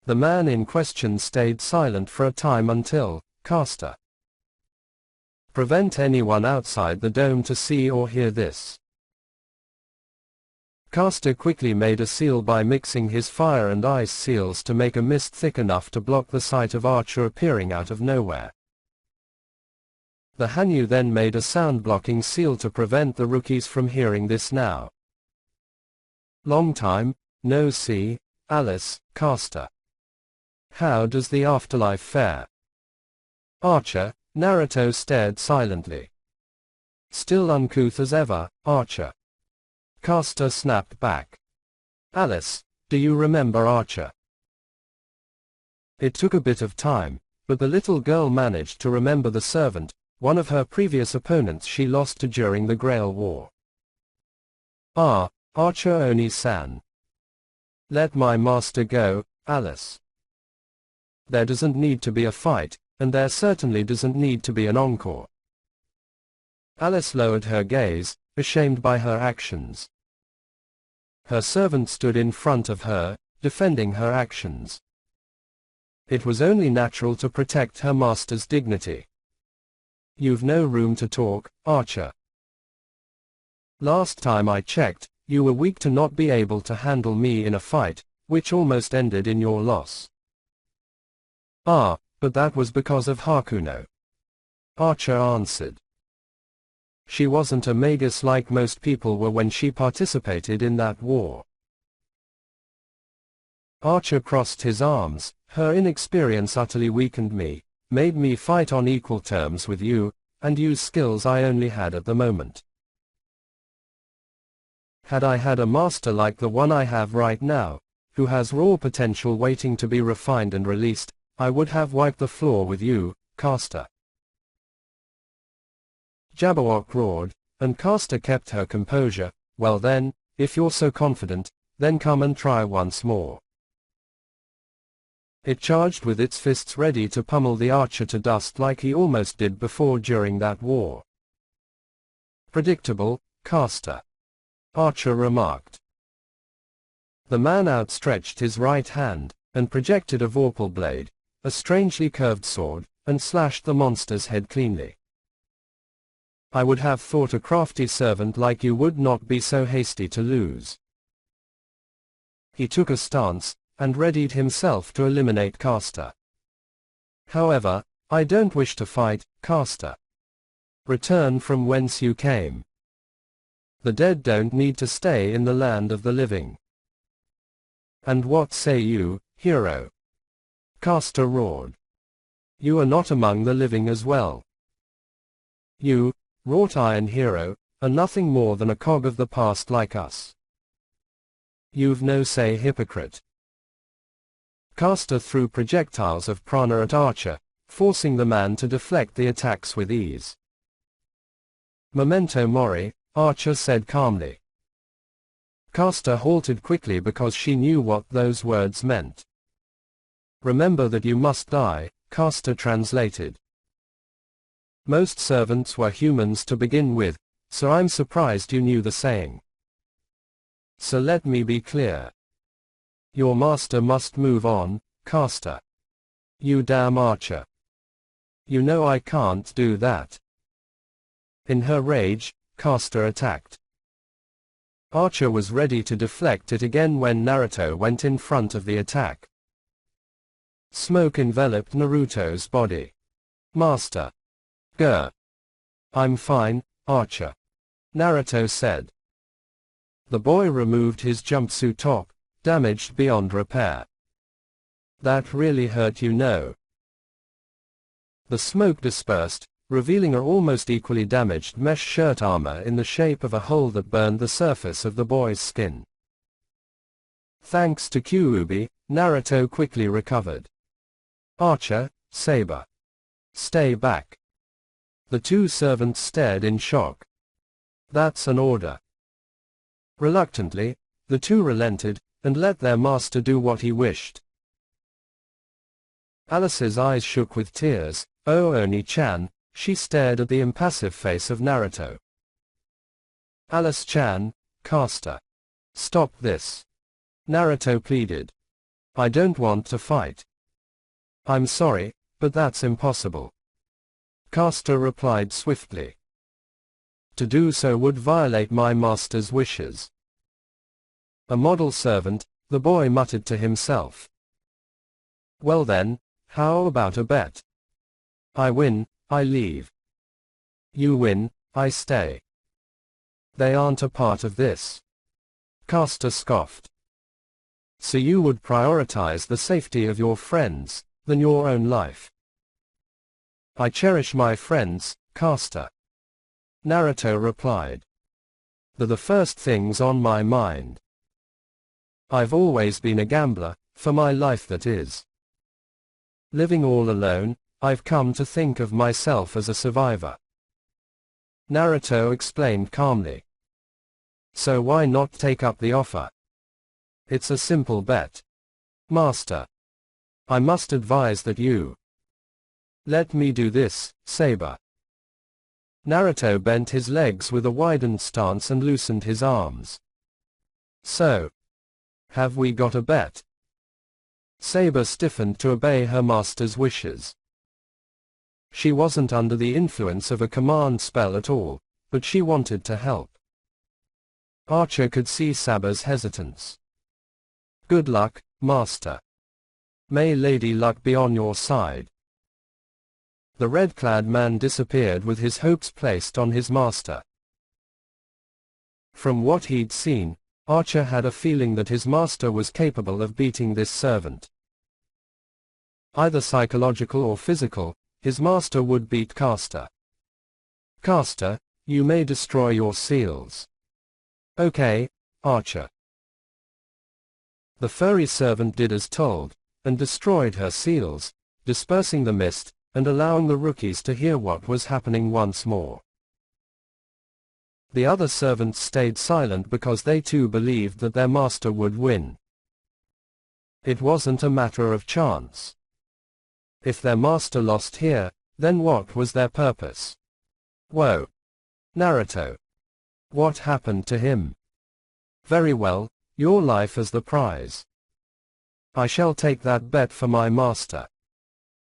The man in question stayed silent for a time until, Caster. Prevent anyone outside the dome to see or hear this. Caster quickly made a seal by mixing his fire and ice seals to make a mist thick enough to block the sight of Archer appearing out of nowhere. The Hanyu then made a sound-blocking seal to prevent the rookies from hearing this now. Long time, no see, Alice, Caster. How does the afterlife fare? Archer, Naruto stared silently. Still uncouth as ever, Archer. Caster snapped back. Alice, do you remember Archer? It took a bit of time, but the little girl managed to remember the servant, one of her previous opponents she lost to during the Grail War. Ah, Archer Oni-san. Let my master go, Alice. There doesn't need to be a fight, and there certainly doesn't need to be an encore. Alice lowered her gaze, ashamed by her actions. Her servant stood in front of her, defending her actions. It was only natural to protect her master's dignity. You've no room to talk, Archer. Last time I checked, you were weak to not be able to handle me in a fight, which almost ended in your loss. Ah, but that was because of Hakuno. Archer answered. She wasn't a magus like most people were when she participated in that war. Archer crossed his arms. Her inexperience utterly weakened me, made me fight on equal terms with you, and use skills I only had at the moment. Had I had a master like the one I have right now, who has raw potential waiting to be refined and released, I would have wiped the floor with you, Caster. Jabberwock roared, and Caster kept her composure. Well then, if you're so confident, then come and try once more. It charged with its fists ready to pummel the archer to dust like he almost did before during that war. Predictable, Caster. Archer remarked. The man outstretched his right hand, and projected a vorpal blade, a strangely curved sword, and slashed the monster's head cleanly. I would have thought a crafty servant like you would not be so hasty to lose. He took a stance, and readied himself to eliminate Caster. However, I don't wish to fight, Caster. Return from whence you came. The dead don't need to stay in the land of the living. And what say you, hero? Caster roared. You are not among the living as well. You, wrought iron hero, are nothing more than a cog of the past like us. You've no say, hypocrite. Caster threw projectiles of prana at Archer, forcing the man to deflect the attacks with ease. Memento mori, Archer said calmly. Caster halted quickly because she knew what those words meant. Remember that you must die, Caster translated. Most servants were humans to begin with, so I'm surprised you knew the saying. So let me be clear. Your master must move on, Caster. You damn Archer. You know I can't do that. In her rage, Caster attacked. Archer was ready to deflect it again when Naruto went in front of the attack. Smoke enveloped Naruto's body. Master. Grr. I'm fine, Archer. Naruto said. The boy removed his jumpsuit top, damaged beyond repair. That really hurt, you know. The smoke dispersed, revealing an almost equally damaged mesh shirt armor in the shape of a hole that burned the surface of the boy's skin. Thanks to Kyuubi, Naruto quickly recovered. Archer, Saber. Stay back. The two servants stared in shock. That's an order. Reluctantly, the two relented, and let their master do what he wished. Alice's eyes shook with tears. Oh Oni-chan, she stared at the impassive face of Naruto. Alice-chan, Caster. Stop this. Naruto pleaded. I don't want to fight. I'm sorry, but that's impossible. Caster replied swiftly. To do so would violate my master's wishes. A model servant, the boy muttered to himself. Well then, how about a bet? I win, I leave. You win, I stay. They aren't a part of this. Caster scoffed. So you would prioritize the safety of your friends, than your own life. I cherish my friends, Caster. Naruto replied. They're the first things on my mind. I've always been a gambler, for my life that is. Living all alone, I've come to think of myself as a survivor. Naruto explained calmly. So why not take up the offer? It's a simple bet. Master. I must advise that you let me do this, Saber. Naruto bent his legs with a widened stance and loosened his arms. So, have we got a bet? Saber stiffened to obey her master's wishes. She wasn't under the influence of a command spell at all, but she wanted to help. Archer could see Saber's hesitance. Good luck, Master. May Lady Luck be on your side. The red-clad man disappeared with his hopes placed on his master. From what he'd seen, Archer had a feeling that his master was capable of beating this servant. Either psychological or physical, his master would beat Caster. Caster, you may destroy your seals. Okay, Archer. The furry servant did as told, and destroyed her seals, dispersing the mist, and allowing the rookies to hear what was happening once more. The other servants stayed silent because they too believed that their master would win. It wasn't a matter of chance. If their master lost here, then what was their purpose? Whoa! Naruto. What happened to him? Very well, your life as the prize. I shall take that bet for my master.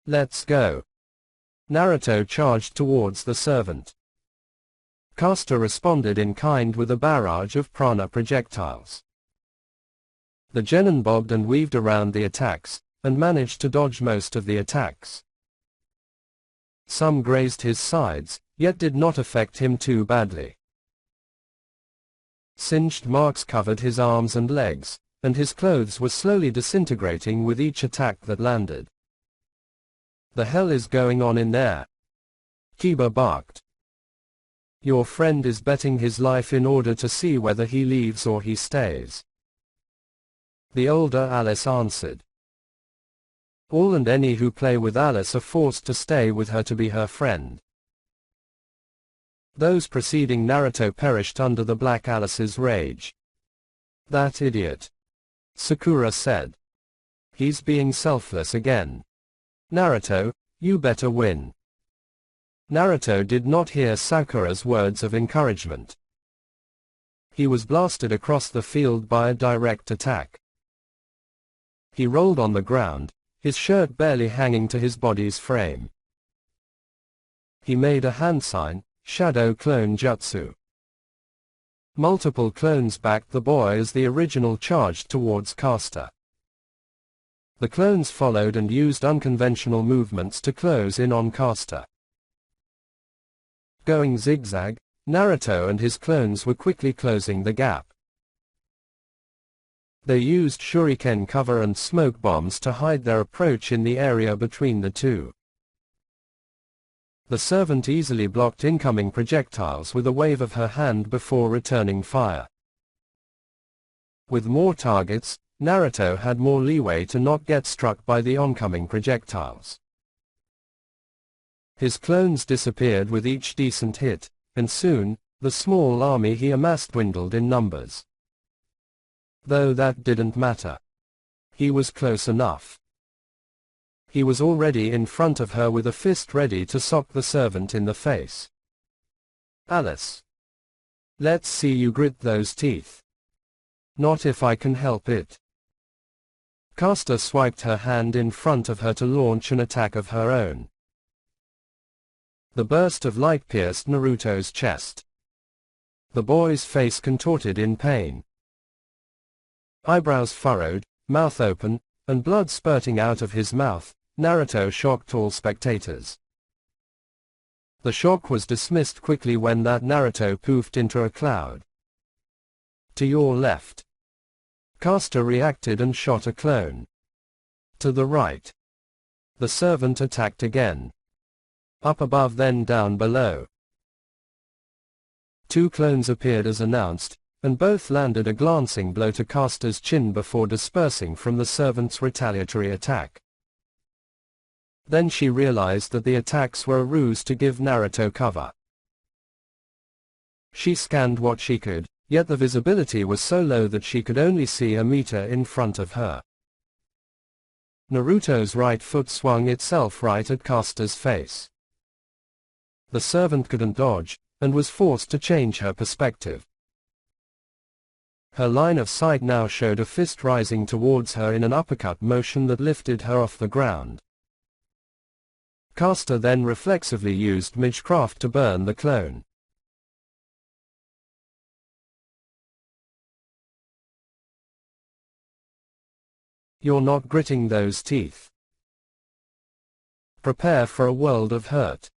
Let's go. Naruto charged towards the servant. Caster responded in kind with a barrage of prana projectiles. The genin bobbed and weaved around the attacks, and managed to dodge most of the attacks. Some grazed his sides, yet did not affect him too badly. Singed marks covered his arms and legs, and his clothes were slowly disintegrating with each attack that landed. The hell is going on in there? Kiba barked. Your friend is betting his life in order to see whether he leaves or he stays. The older Alice answered. All and any who play with Alice are forced to stay with her to be her friend. Those preceding Naruto perished under the Black Alice's rage. That idiot, Sakura said. He's being selfless again. Naruto, you better win. Naruto did not hear Sakura's words of encouragement. He was blasted across the field by a direct attack. He rolled on the ground, his shirt barely hanging to his body's frame. He made a hand sign, Shadow Clone Jutsu. Multiple clones backed the boy as the original charged towards Caster. The clones followed and used unconventional movements to close in on Caster. Going zigzag, Naruto and his clones were quickly closing the gap. They used shuriken cover and smoke bombs to hide their approach in the area between the two. The servant easily blocked incoming projectiles with a wave of her hand before returning fire. With more targets, Naruto had more leeway to not get struck by the oncoming projectiles. His clones disappeared with each decent hit, and soon, the small army he amassed dwindled in numbers. Though that didn't matter. He was close enough. He was already in front of her with a fist ready to sock the servant in the face. Alice. Let's see you grit those teeth. Not if I can help it. Caster swiped her hand in front of her to launch an attack of her own. The burst of light pierced Naruto's chest. The boy's face contorted in pain. Eyebrows furrowed, mouth open, and blood spurting out of his mouth, Naruto shocked all spectators. The shock was dismissed quickly when that Naruto poofed into a cloud. To your left. Caster reacted and shot a clone. To the right. The servant attacked again. Up above then down below. Two clones appeared as announced, and both landed a glancing blow to Caster's chin before dispersing from the servant's retaliatory attack. Then she realized that the attacks were a ruse to give Naruto cover. She scanned what she could, yet the visibility was so low that she could only see a meter in front of her. Naruto's right foot swung itself right at Caster's face. The servant couldn't dodge, and was forced to change her perspective. Her line of sight now showed a fist rising towards her in an uppercut motion that lifted her off the ground. Caster then reflexively used Magecraft to burn the clone. You're not gritting those teeth. Prepare for a world of hurt.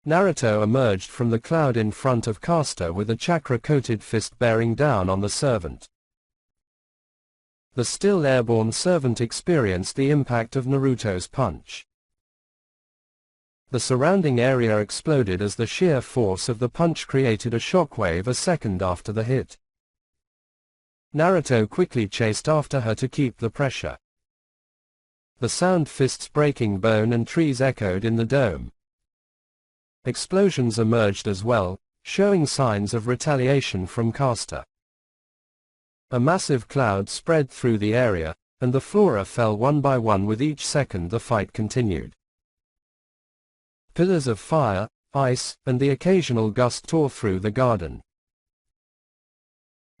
Naruto emerged from the cloud in front of Caster with a chakra-coated fist bearing down on the servant. The still airborne servant experienced the impact of Naruto's punch. The surrounding area exploded as the sheer force of the punch created a shockwave a second after the hit. Naruto quickly chased after her to keep the pressure. The sound fists breaking bone and trees echoed in the dome. Explosions emerged as well, showing signs of retaliation from Caster. A massive cloud spread through the area, and the flora fell one by one with each second the fight continued. Pillars of fire, ice, and the occasional gust tore through the garden.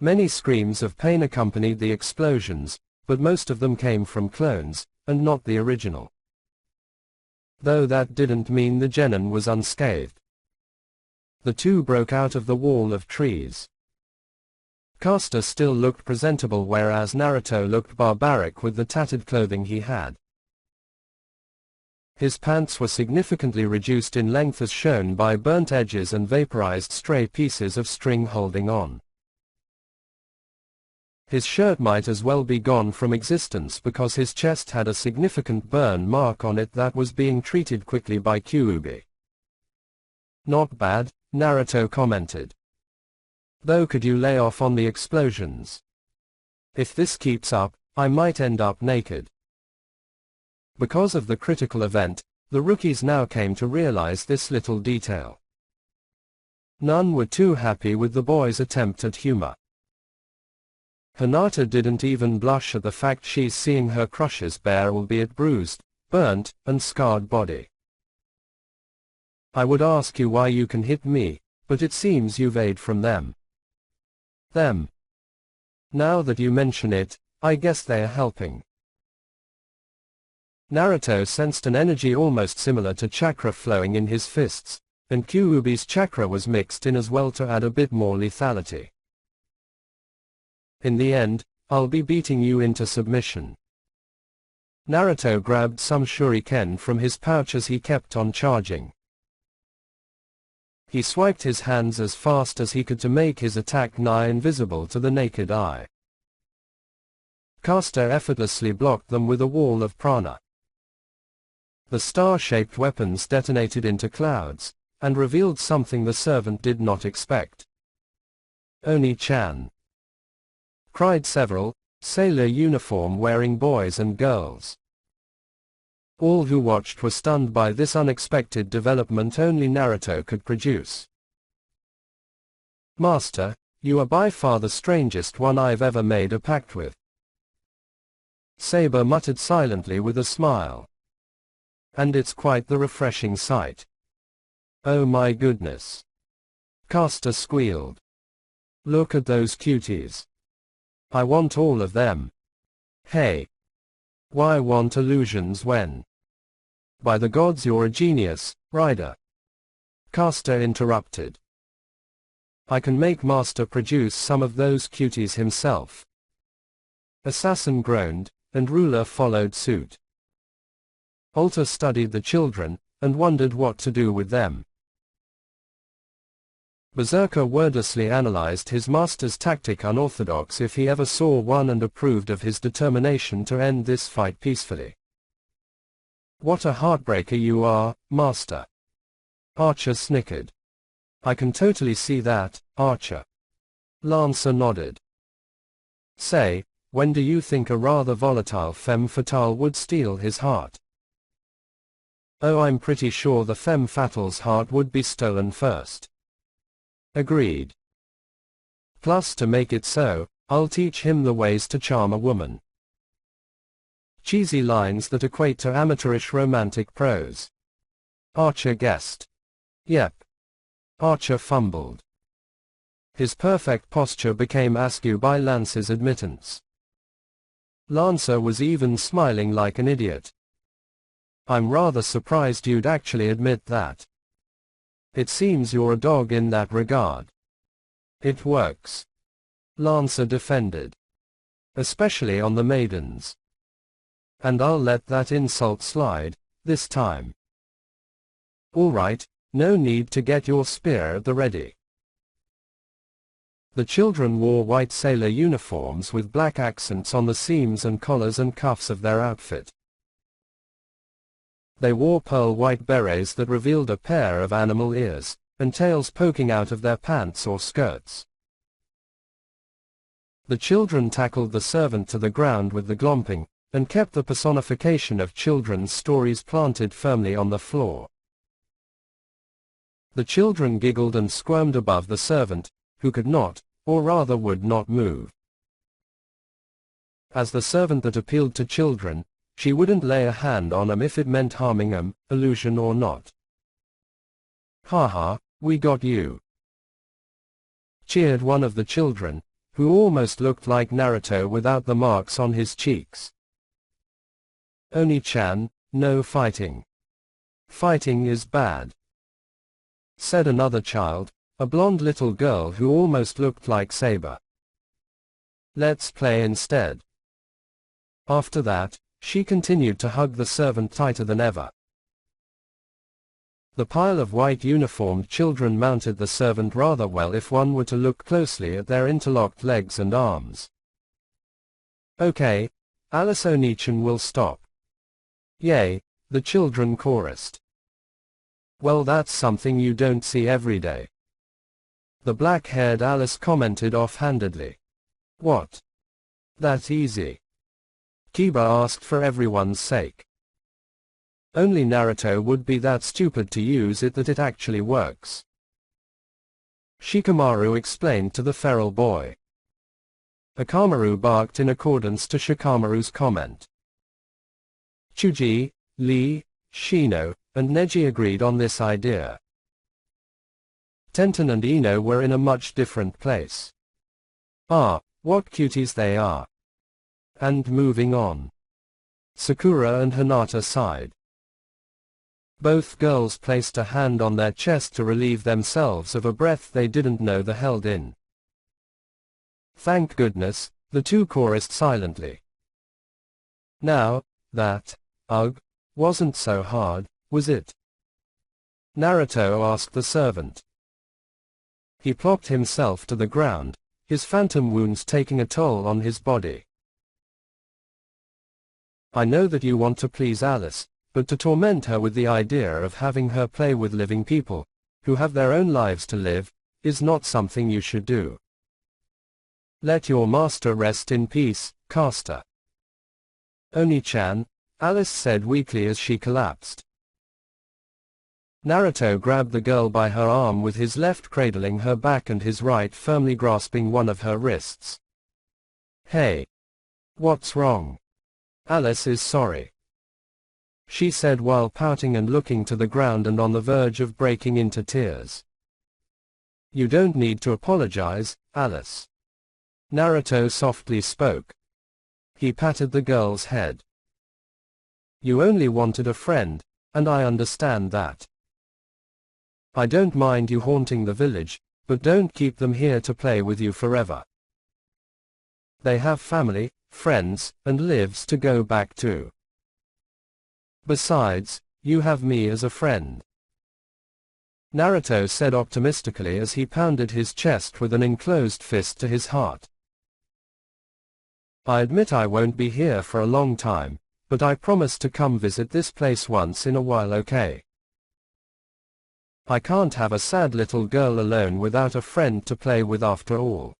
Many screams of pain accompanied the explosions, but most of them came from clones, and not the original. Though that didn't mean the genin was unscathed. The two broke out of the wall of trees. Caster still looked presentable whereas Naruto looked barbaric with the tattered clothing he had. His pants were significantly reduced in length as shown by burnt edges and vaporized stray pieces of string holding on. His shirt might as well be gone from existence because his chest had a significant burn mark on it that was being treated quickly by Kyuubi. Not bad, Naruto commented. Though could you lay off on the explosions? If this keeps up, I might end up naked. Because of the critical event, the rookies now came to realize this little detail. None were too happy with the boy's attempt at humor. Hinata didn't even blush at the fact she's seeing her crush's bare, albeit bruised, burnt, and scarred body. I would ask you why you can hit me, but it seems you've aid from them. Them. Now that you mention it, I guess they are helping. Naruto sensed an energy almost similar to chakra flowing in his fists, and Kyuubi's chakra was mixed in as well to add a bit more lethality. In the end, I'll be beating you into submission. Naruto grabbed some shuriken from his pouch as he kept on charging. He swiped his hands as fast as he could to make his attack nigh invisible to the naked eye. Caster effortlessly blocked them with a wall of prana. The star-shaped weapons detonated into clouds, and revealed something the servant did not expect. Oni-chan! Cried several, sailor uniform-wearing boys and girls. All who watched were stunned by this unexpected development only Naruto could produce. Master, you are by far the strangest one I've ever made a pact with. Saber muttered silently with a smile. And it's quite the refreshing sight. Oh my goodness. Caster squealed. Look at those cuties. I want all of them. Hey. Why want illusions when? By the gods you're a genius, Rider. Caster interrupted. I can make Master produce some of those cuties himself. Assassin groaned, and Ruler followed suit. Alter studied the children, and wondered what to do with them. Berserker wordlessly analyzed his master's tactic, unorthodox if he ever saw one, and approved of his determination to end this fight peacefully. What a heartbreaker you are, Master. Archer snickered. I can totally see that, Archer. Lancer nodded. Say, when do you think a rather volatile femme fatale would steal his heart? Oh, I'm pretty sure the femme fatale's heart would be stolen first. Agreed. Plus, to make it so, I'll teach him the ways to charm a woman. Cheesy lines that equate to amateurish romantic prose. Archer guessed. Yep. Archer fumbled. His perfect posture became askew by Lance's admittance. Lancer was even smiling like an idiot. I'm rather surprised you'd actually admit that. It seems you're a dog in that regard. It works. Lancer defended. Especially on the maidens. And I'll let that insult slide, this time. Alright, no need to get your spear at the ready. The children wore white sailor uniforms with black accents on the seams and collars and cuffs of their outfit. They wore pearl white berets that revealed a pair of animal ears, and tails poking out of their pants or skirts. The children tackled the servant to the ground with the glomping, and kept the personification of children's stories planted firmly on the floor. The children giggled and squirmed above the servant, who could not, or rather would not move. As the servant that appealed to children, she wouldn't lay a hand on 'em if it meant harming 'em, illusion or not. Haha, we got you. Cheered one of the children, who almost looked like Naruto without the marks on his cheeks. Oni-chan, no fighting. Fighting is bad. Said another child, a blonde little girl who almost looked like Saber. Let's play instead. After that, she continued to hug the servant tighter than ever. The pile of white uniformed children mounted the servant rather well if one were to look closely at their interlocked legs and arms. Okay, Alice Oni-chan will stop. Yay, the children chorused. Well, that's something you don't see every day. The black-haired Alice commented offhandedly. What? That easy? Kiba asked for everyone's sake. Only Naruto would be that stupid to use it that it actually works. Shikamaru explained to the feral boy. Akamaru barked in accordance to Shikamaru's comment. Chuji, Lee, Shino, and Neji agreed on this idea. Tenten and Ino were in a much different place. Ah, what cuties they are. And moving on. Sakura and Hinata sighed. Both girls placed a hand on their chest to relieve themselves of a breath they didn't know they held in. Thank goodness, the two chorused silently. Now, that, wasn't so hard, was it? Naruto asked the servant. He plopped himself to the ground, his phantom wounds taking a toll on his body. I know that you want to please Alice, but to torment her with the idea of having her play with living people, who have their own lives to live, is not something you should do. Let your master rest in peace, Caster. Oni-chan, Alice said weakly as she collapsed. Naruto grabbed the girl by her arm with his left cradling her back and his right firmly grasping one of her wrists. Hey. What's wrong? Alice is sorry. She said while pouting and looking to the ground and on the verge of breaking into tears. You don't need to apologize, Alice. Naruto softly spoke. He patted the girl's head. You only wanted a friend, and I understand that. I don't mind you haunting the village, but don't keep them here to play with you forever. They have family, friends, and lives to go back to. Besides, you have me as a friend. Naruto said optimistically as he pounded his chest with an enclosed fist to his heart. I admit I won't be here for a long time, but I promise to come visit this place once in a while, okay? I can't have a sad little girl alone without a friend to play with after all.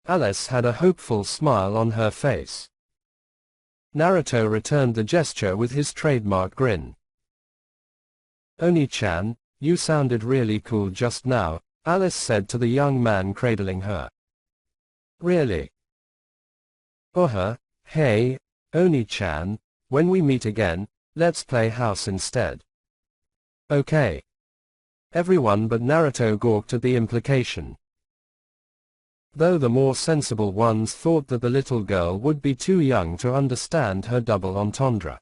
Alice had a hopeful smile on her face. Naruto returned the gesture with his trademark grin. Oni-chan, you sounded really cool just now, Alice said to the young man cradling her. Really? Hey, Oni-chan, when we meet again, let's play house instead. Okay. Everyone but Naruto gawked at the implication. Though the more sensible ones thought that the little girl would be too young to understand her double entendre.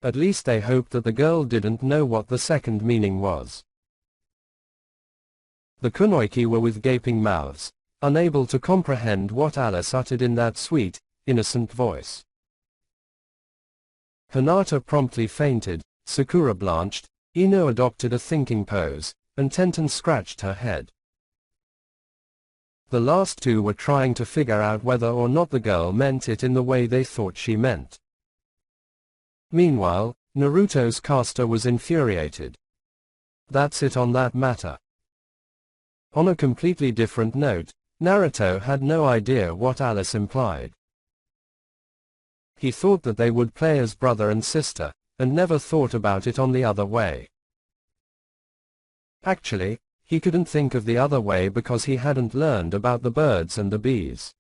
At least they hoped that the girl didn't know what the second meaning was. The Kunoichi were with gaping mouths, unable to comprehend what Alice uttered in that sweet, innocent voice. Hinata promptly fainted, Sakura blanched, Ino adopted a thinking pose, and Tenten scratched her head. The last two were trying to figure out whether or not the girl meant it in the way they thought she meant. Meanwhile, Naruto's caster was infuriated. That's it on that matter. On a completely different note, Naruto had no idea what Alice implied. He thought that they would play as brother and sister, and never thought about it on the other way. Actually, he couldn't think of the other way because he hadn't learned about the birds and the bees.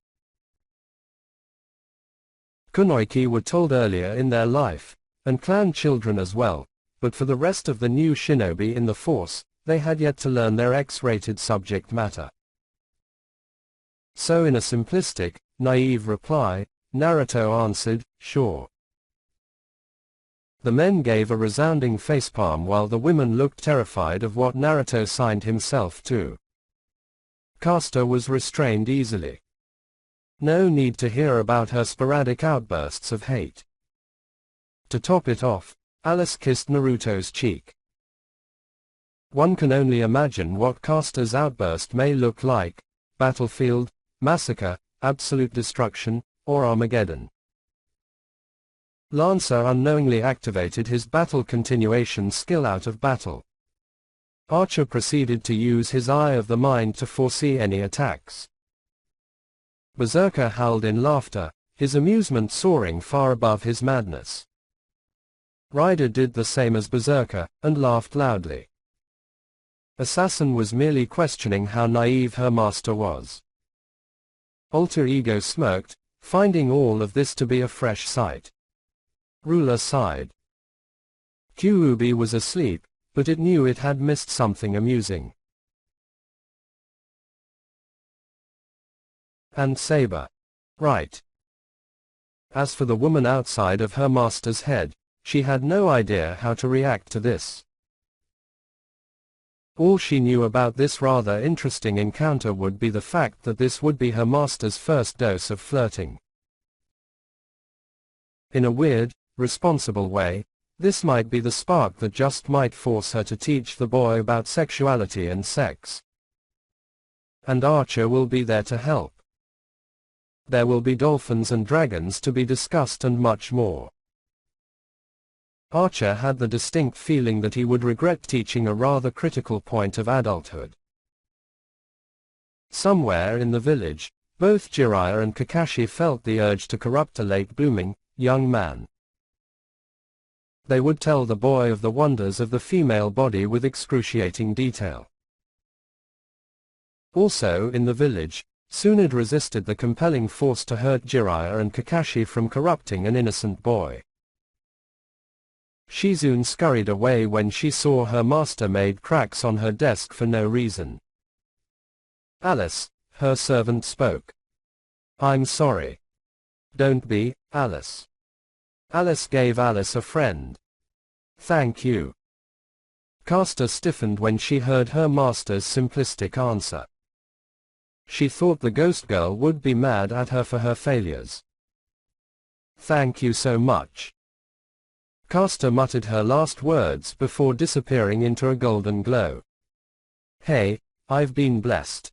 Kunoichi were told earlier in their life, and clan children as well, but for the rest of the new shinobi in the force, they had yet to learn their X-rated subject matter. So in a simplistic, naive reply, Naruto answered, sure. The men gave a resounding facepalm while the women looked terrified of what Naruto signed himself to. Caster was restrained easily. No need to hear about her sporadic outbursts of hate. To top it off, Alice kissed Naruto's cheek. One can only imagine what Caster's outburst may look like: battlefield, massacre, absolute destruction, or Armageddon. Lancer unknowingly activated his battle continuation skill out of battle. Archer proceeded to use his eye of the mind to foresee any attacks. Berserker howled in laughter, his amusement soaring far above his madness. Rider did the same as Berserker, and laughed loudly. Assassin was merely questioning how naive her master was. Alter Ego smirked, finding all of this to be a fresh sight. Ruler sighed. Kyuubi was asleep, but it knew it had missed something amusing. And Saber. Right. As for the woman outside of her master's head, she had no idea how to react to this. All she knew about this rather interesting encounter would be the fact that this would be her master's first dose of flirting. In a weird, responsible way, this might be the spark that just might force her to teach the boy about sexuality and sex. And Archer will be there to help. There will be dolphins and dragons to be discussed and much more. Archer had the distinct feeling that he would regret teaching a rather critical point of adulthood. Somewhere in the village, both Jiraiya and Kakashi felt the urge to corrupt a late-blooming, young man. They would tell the boy of the wonders of the female body with excruciating detail. Also in the village, Tsunade resisted the compelling force to hurt Jiraiya and Kakashi from corrupting an innocent boy. Shizune scurried away when she saw her master made cracks on her desk for no reason. Alice, her servant, spoke. "I'm sorry." "Don't be, Alice." Alice gave Alice a friend. "Thank you." Caster stiffened when she heard her master's simplistic answer. She thought the ghost girl would be mad at her for her failures. "Thank you so much." Caster muttered her last words before disappearing into a golden glow. "Hey, I've been blessed."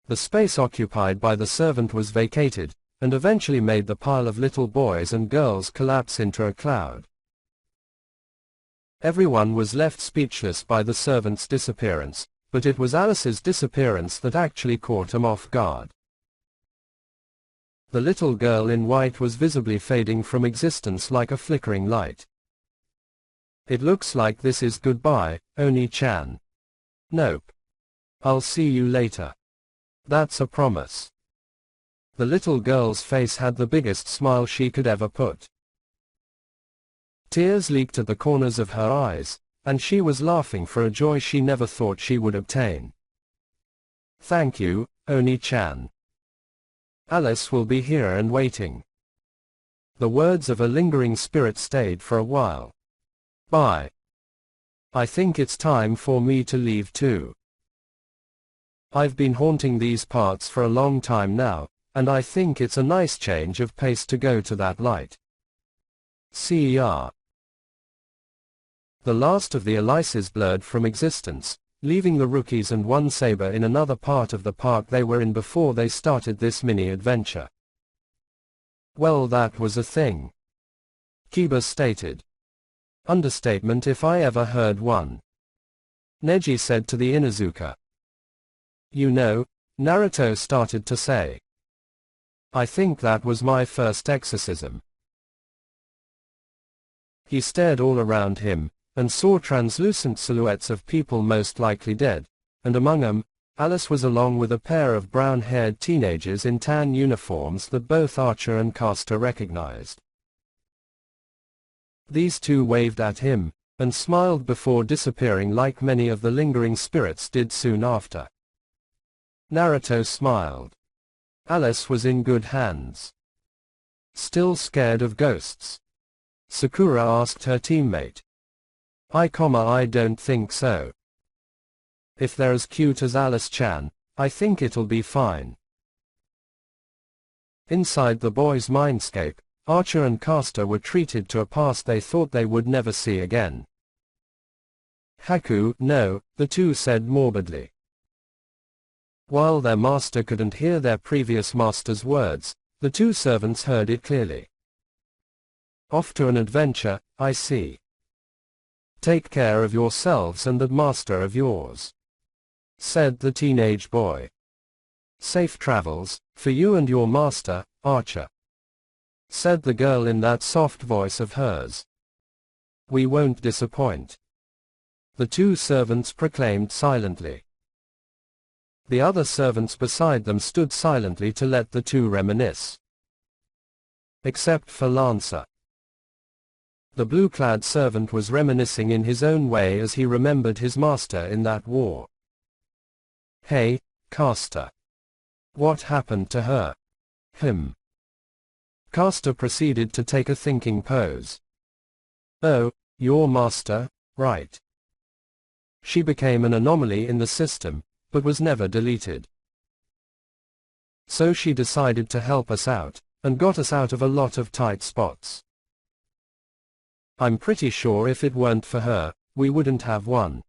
The space occupied by the servant was vacated, and eventually made the pile of little boys and girls collapse into a cloud. Everyone was left speechless by the servant's disappearance, but it was Alice's disappearance that actually caught him off guard. The little girl in white was visibly fading from existence like a flickering light. "It looks like this is goodbye, Oni-chan." "Nope. I'll see you later." "That's a promise." The little girl's face had the biggest smile she could ever put. Tears leaked at the corners of her eyes, and she was laughing for a joy she never thought she would obtain. "Thank you, Oni-chan. Alice will be here and waiting." The words of a lingering spirit stayed for a while. "Bye. I think it's time for me to leave too. I've been haunting these parts for a long time now, and I think it's a nice change of pace to go to that light. See ya." The last of the Elises blurred from existence, leaving the rookies and one Saber in another part of the park they were in before they started this mini-adventure. "Well, that was a thing," Kiba stated. "Understatement if I ever heard one," Neji said to the Inuzuka. "You know," Naruto started to say, "I think that was my first exorcism." He stared all around him, and saw translucent silhouettes of people most likely dead, and among them, Alice was along with a pair of brown-haired teenagers in tan uniforms that both Archer and Caster recognized. These two waved at him, and smiled before disappearing like many of the lingering spirits did soon after. Naruto smiled. Alice was in good hands. "Still scared of ghosts?" Sakura asked her teammate. I don't think so. If they're as cute as Alice-chan, I think it'll be fine." Inside the boys' mindscape, Archer and Caster were treated to a past they thought they would never see again. "Haku, no," the two said morbidly. While their master couldn't hear their previous master's words, the two servants heard it clearly. Off to an adventure, I see. Take care of yourselves and that master of yours," said the teenage boy. "Safe travels, for you and your master, Archer," said the girl in that soft voice of hers. "We won't disappoint," the two servants proclaimed silently. The other servants beside them stood silently to let the two reminisce. Except for Lancer. The blue-clad servant was reminiscing in his own way as he remembered his master in that war. "Hey, Castor. What happened to her?" Castor proceeded to take a thinking pose. "Oh, your master, right. She became an anomaly in the system, but was never deleted. So she decided to help us out, and got us out of a lot of tight spots. I'm pretty sure if it weren't for her, we wouldn't have won.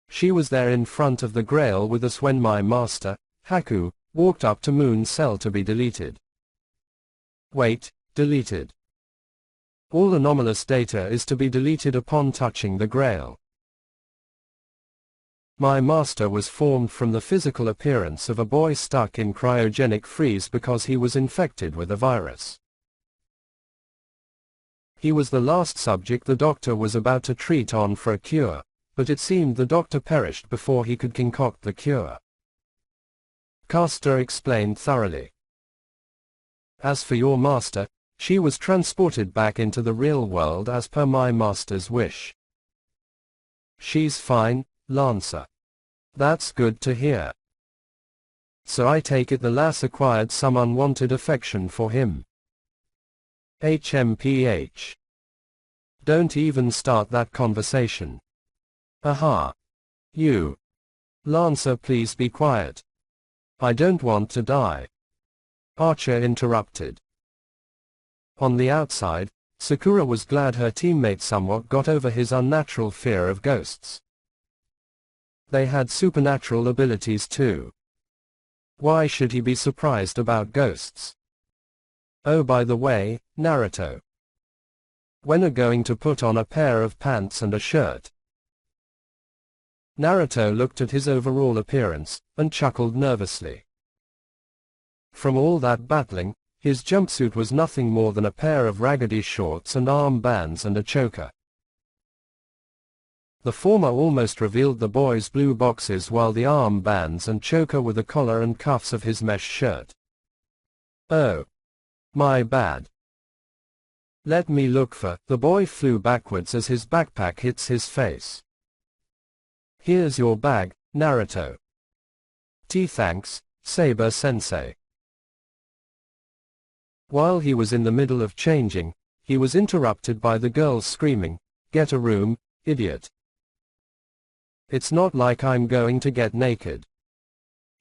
She was there in front of the Grail with us when my master, Haku, walked up to Moon's cell to be deleted." Wait, deleted? All anomalous data is to be deleted upon touching the Grail. My master was formed from the physical appearance of a boy stuck in cryogenic freeze because he was infected with a virus. He was the last subject the doctor was about to treat on for a cure, but it seemed the doctor perished before he could concoct the cure. Castor explained thoroughly. As for your master, she was transported back into the real world as per my master's wish. She's fine, Lancer. That's good to hear. So I take it the lass acquired some unwanted affection for him. HMPH. Don't even start that conversation. Aha. You. Lancer, please be quiet. I don't want to die. Archer interrupted. On the outside, Sakura was glad her teammate somewhat got over his unnatural fear of ghosts. They had supernatural abilities too. Why should he be surprised about ghosts? Oh, by the way, Naruto. When are going to put on a pair of pants and a shirt? Naruto looked at his overall appearance, and chuckled nervously. From all that battling, his jumpsuit was nothing more than a pair of raggedy shorts and arm bands and a choker. The former almost revealed the boy's blue boxes while the arm bands and choker were the collar and cuffs of his mesh shirt. Oh. My bad. Let me look for. The boy flew backwards as his backpack hits his face. Here's your bag, Naruto. Thanks, Saber-sensei. While he was in the middle of changing, he was interrupted by the girls screaming, "Get a room, idiot. It's not like I'm going to get naked."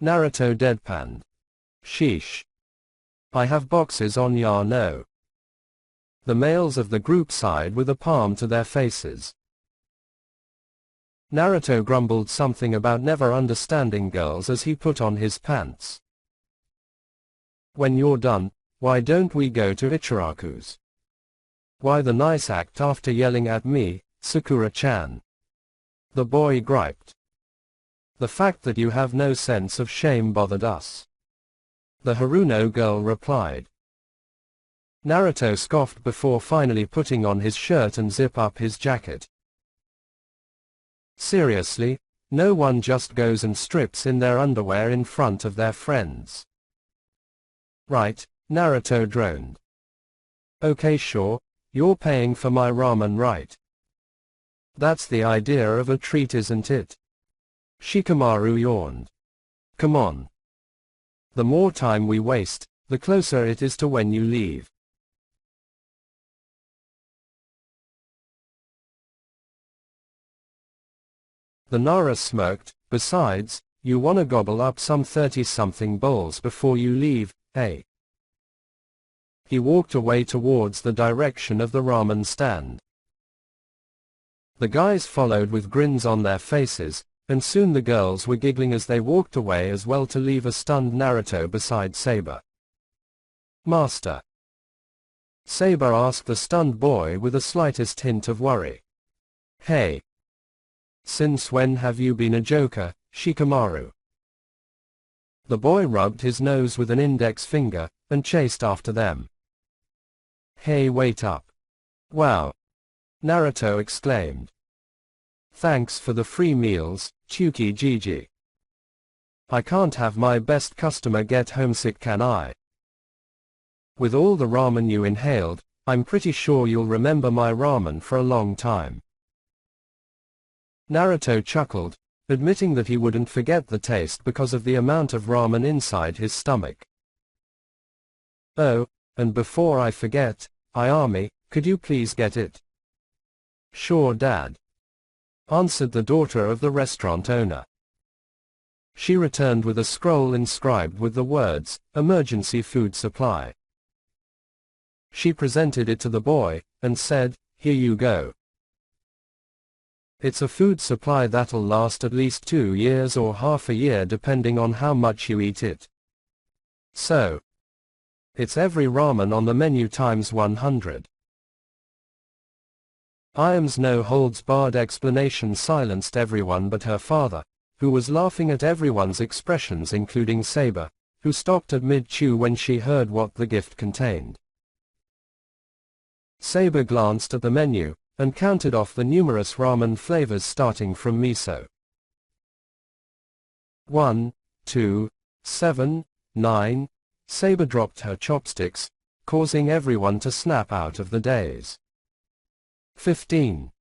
Naruto deadpanned. Sheesh. I have boxes on, ya no. The males of the group sighed with a palm to their faces. Naruto grumbled something about never understanding girls as he put on his pants. When you're done, why don't we go to Ichiraku's? Why the nice act after yelling at me, Sakura-chan? The boy griped. The fact that you have no sense of shame bothered us. The Haruno girl replied. Naruto scoffed before finally putting on his shirt and zip up his jacket. Seriously, no one just goes and strips in their underwear in front of their friends. Right, Naruto droned. Okay, sure, you're paying for my ramen, right? That's the idea of a treat, isn't it? Shikamaru yawned. Come on. The more time we waste, the closer it is to when you leave. The Nara smirked. Besides, you wanna gobble up some 30-something bowls before you leave, eh? He walked away towards the direction of the ramen stand. The guys followed with grins on their faces, and soon the girls were giggling as they walked away as well to leave a stunned Naruto beside Saber. Master. Saber asked the stunned boy with the slightest hint of worry. Hey. Since when have you been a joker, Shikamaru? The boy rubbed his nose with an index finger, and chased after them. Hey, wait up. Wow. Naruto exclaimed. Thanks for the free meals, Chuki Gigi. I can't have my best customer get homesick, can I? With all the ramen you inhaled, I'm pretty sure you'll remember my ramen for a long time. Naruto chuckled, admitting that he wouldn't forget the taste because of the amount of ramen inside his stomach. Oh, and before I forget, Ayami, could you please get it? Sure, Dad. Answered the daughter of the restaurant owner. She returned with a scroll inscribed with the words, "Emergency food supply." She presented it to the boy, and said, "Here you go. It's a food supply that'll last at least 2 years or half a year depending on how much you eat it. So, it's every ramen on the menu times 100. Ayami's no-holds-barred explanation silenced everyone but her father, who was laughing at everyone's expressions including Saber, who stopped at mid-chew when she heard what the gift contained. Saber glanced at the menu, and counted off the numerous ramen flavors starting from miso. 1, 2, 7, 9, Saber dropped her chopsticks, causing everyone to snap out of the daze. 15.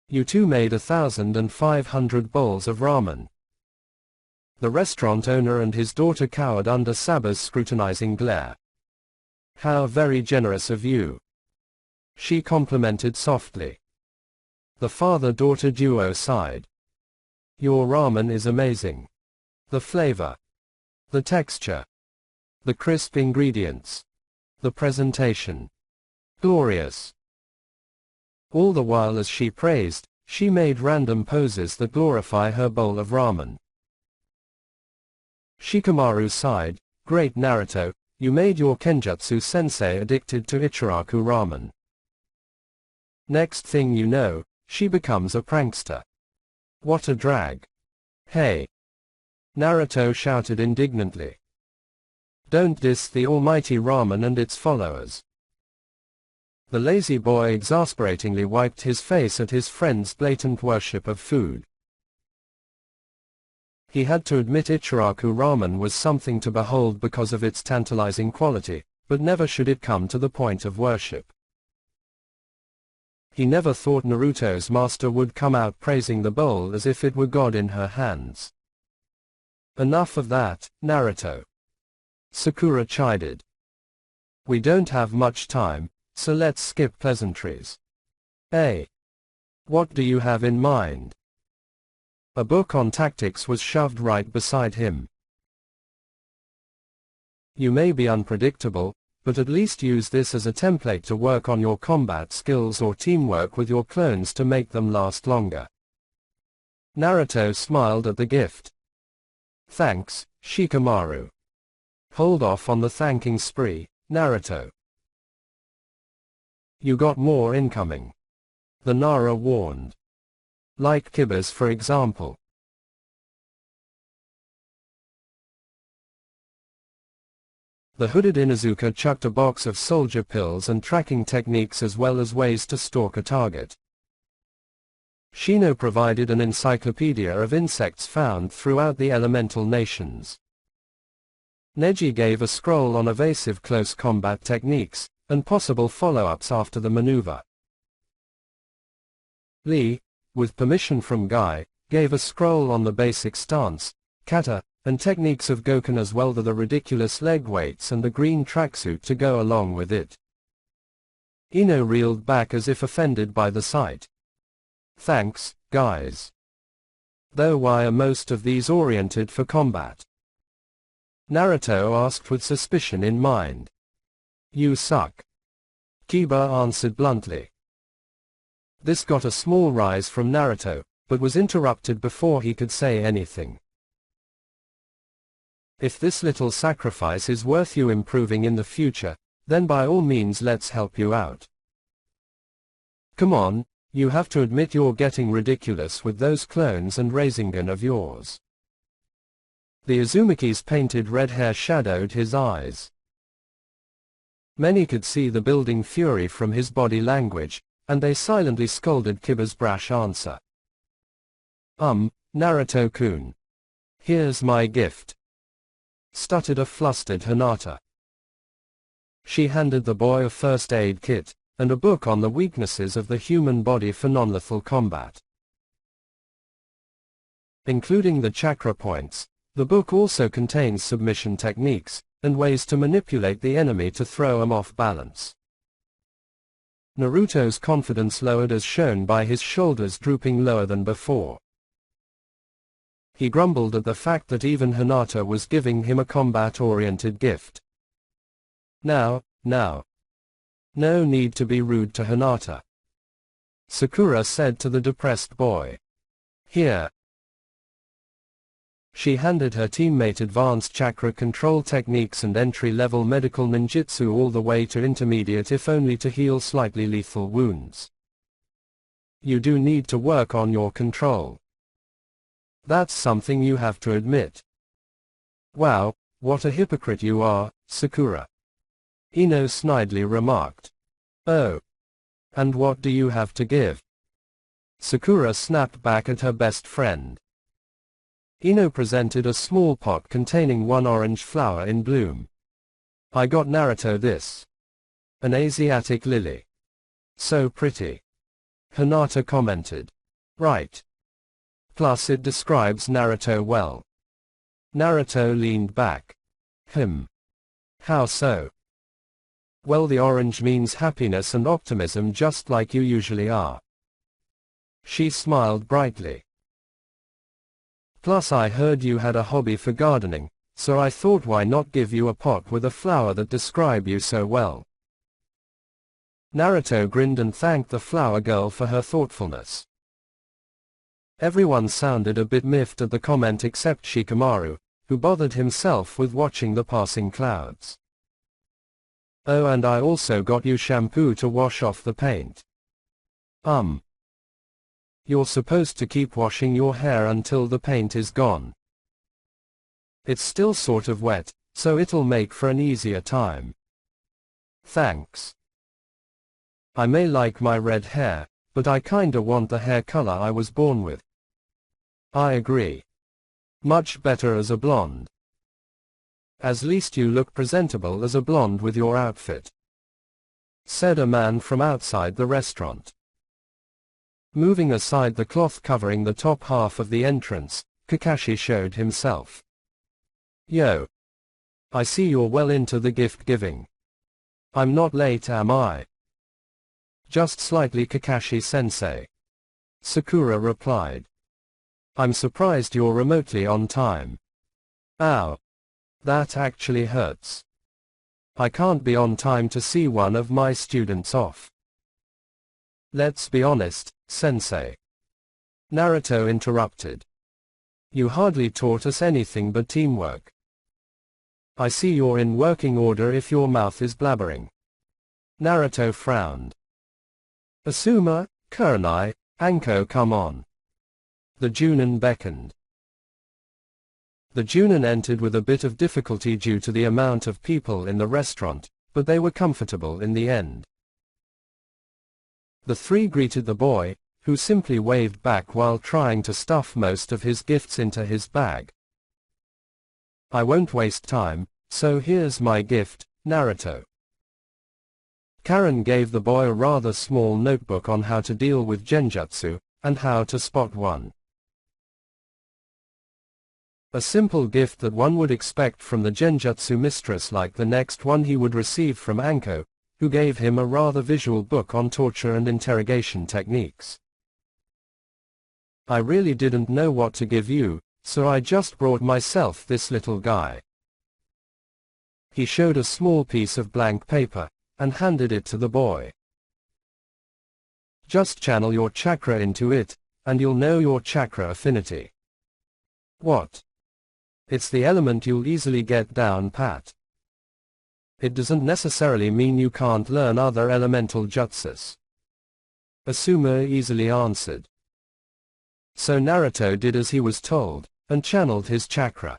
You two made 1,500 bowls of ramen. The restaurant owner and his daughter cowered under Saber's scrutinizing glare. How very generous of you. She complimented softly. The father-daughter duo sighed. Your ramen is amazing. The flavor. The texture. The crisp ingredients. The presentation. Glorious. All the while as she praised, she made random poses that glorify her bowl of ramen. Shikamaru sighed, Great Naruto, you made your Kenjutsu-sensei addicted to Ichiraku ramen. Next thing you know, she becomes a prankster. What a drag. Hey! Naruto shouted indignantly. Don't diss the almighty ramen and its followers. The lazy boy exasperatingly wiped his face at his friend's blatant worship of food. He had to admit Ichiraku ramen was something to behold because of its tantalizing quality, but never should it come to the point of worship. He never thought Naruto's master would come out praising the bowl as if it were God in her hands. Enough of that, Naruto. Sakura chided. We don't have much time, so let's skip pleasantries. Hey! What do you have in mind? A book on tactics was shoved right beside him. You may be unpredictable, but at least use this as a template to work on your combat skills or teamwork with your clones to make them last longer. Naruto smiled at the gift. Thanks, Shikamaru. Hold off on the thanking spree, Naruto. You got more incoming. The Nara warned. Like Kibbers for example. The hooded Inuzuka chucked a box of soldier pills and tracking techniques as well as ways to stalk a target. Shino provided an encyclopedia of insects found throughout the elemental nations. Neji gave a scroll on evasive close combat techniques, and possible follow-ups after the maneuver. Lee, with permission from Guy, gave a scroll on the basic stance, kata, and techniques of Goken as well as the ridiculous leg weights and the green tracksuit to go along with it. Ino reeled back as if offended by the sight. Thanks, guys. Though why are most of these oriented for combat? Naruto asked with suspicion in mind. You suck. Kiba answered bluntly. This got a small rise from Naruto, but was interrupted before he could say anything. If this little sacrifice is worth you improving in the future, then by all means let's help you out. Come on, you have to admit you're getting ridiculous with those clones and Rasengan of yours. The Uzumaki's painted red hair shadowed his eyes. Many could see the building fury from his body language, and they silently scolded Kiba's brash answer. Naruto-kun. Here's my gift, stuttered a flustered Hinata. She handed the boy a first aid kit, and a book on the weaknesses of the human body for non-lethal combat. Including the chakra points, the book also contains submission techniques, and ways to manipulate the enemy to throw him off balance. Naruto's confidence lowered as shown by his shoulders drooping lower than before. He grumbled at the fact that even Hinata was giving him a combat-oriented gift. Now. No need to be rude to Hinata, Sakura said to the depressed boy. Here. She handed her teammate advanced chakra control techniques and entry-level medical ninjutsu all the way to intermediate if only to heal slightly lethal wounds. You do need to work on your control. That's something you have to admit. Wow, what a hypocrite you are, Sakura, Ino snidely remarked. Oh. And what do you have to give? Sakura snapped back at her best friend. Ino presented a small pot containing one orange flower in bloom. I got Naruto this. An Asiatic lily. So pretty. Hinata commented. Right. Plus it describes Naruto well. Naruto leaned back. How so? Well, the orange means happiness and optimism just like you usually are. She smiled brightly. Plus I heard you had a hobby for gardening, so I thought why not give you a pot with a flower that describe you so well. Naruto grinned and thanked the flower girl for her thoughtfulness. Everyone sounded a bit miffed at the comment except Shikamaru, who bothered himself with watching the passing clouds. Oh, and I also got you shampoo to wash off the paint. You're supposed to keep washing your hair until the paint is gone. It's still sort of wet, so it'll make for an easier time. Thanks. I may like my red hair, but I kinda want the hair color I was born with. I agree. Much better as a blonde. At least you look presentable as a blonde with your outfit, said a man from outside the restaurant. Moving aside the cloth covering the top half of the entrance, Kakashi showed himself. Yo. I see you're well into the gift giving. I'm not late, am I? Just slightly, Kakashi-sensei, Sakura replied. I'm surprised you're remotely on time. Ow. That actually hurts. I can't be on time to see one of my students off. Let's be honest, sensei, Naruto interrupted. You hardly taught us anything but teamwork. I see you're in working order if your mouth is blabbering. Naruto frowned. Asuma, Kurenai, Anko, come on. The Junin beckoned. The Junin entered with a bit of difficulty due to the amount of people in the restaurant, but they were comfortable in the end. The three greeted the boy, who simply waved back while trying to stuff most of his gifts into his bag. I won't waste time, so here's my gift, Naruto. Karen gave the boy a rather small notebook on how to deal with genjutsu, and how to spot one. A simple gift that one would expect from the genjutsu mistress, like the next one he would receive from Anko, who gave him a rather visual book on torture and interrogation techniques. I really didn't know what to give you, so I just brought myself this little guy. He showed a small piece of blank paper, and handed it to the boy. Just channel your chakra into it, and you'll know your chakra affinity. What? It's the element you'll easily get down pat. It doesn't necessarily mean you can't learn other elemental jutsus. Asuma easily answered. So Naruto did as he was told, and channeled his chakra.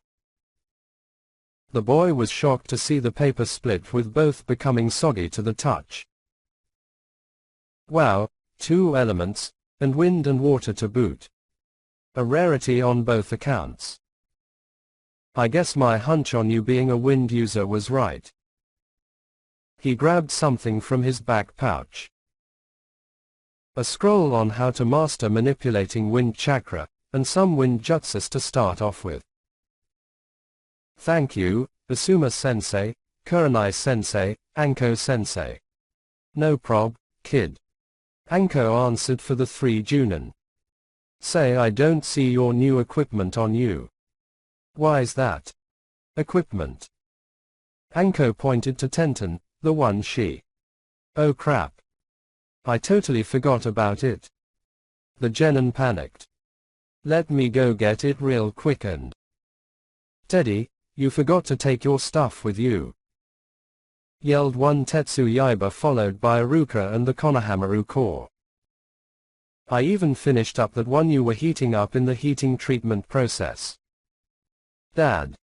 The boy was shocked to see the paper split, with both becoming soggy to the touch. Wow, 2 elements, and wind and water to boot. A rarity on both accounts. I guess my hunch on you being a wind user was right. He grabbed something from his back pouch. A scroll on how to master manipulating wind chakra, and some wind jutsus to start off with. Thank you, Asuma-sensei, Kurenai-sensei, Anko-sensei. No prob, kid. Anko answered for the 3 Junin. Say, I don't see your new equipment on you. Why's that? Equipment. Anko pointed to Tenten, the one she. Oh crap. I totally forgot about it. The genin panicked. Let me go get it real quick and. Teddy, you forgot to take your stuff with you. Yelled one Tetsu Yaiba, followed by Iruka and the Konohamaru Corps. I even finished up that one you were heating up in the heating treatment process. Dad.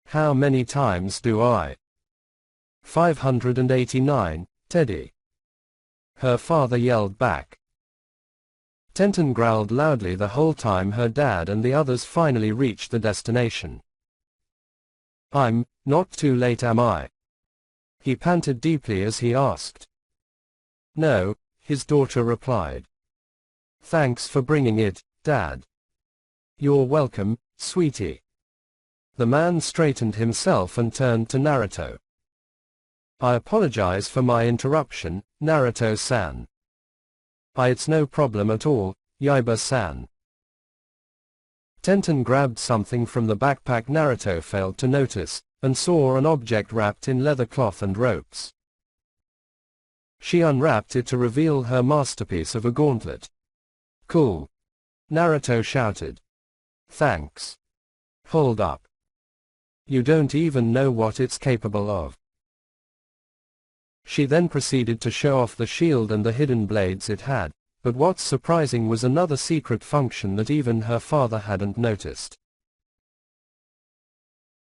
How many times do I? 589, Teddy. Her father yelled back. Tenten growled loudly the whole time her dad and the others finally reached the destination. I'm not too late, am I? He panted deeply as he asked. No, his daughter replied. Thanks for bringing it, Dad. You're welcome, sweetie. The man straightened himself and turned to Naruto. I apologize for my interruption, Naruto-san. It's no problem at all, Yaiba-san. Tenten grabbed something from the backpack Naruto failed to notice, and saw an object wrapped in leather cloth and ropes. She unwrapped it to reveal her masterpiece of a gauntlet. Cool. Naruto shouted. Thanks. Hold up. You don't even know what it's capable of. She then proceeded to show off the shield and the hidden blades it had, but what's surprising was another secret function that even her father hadn't noticed.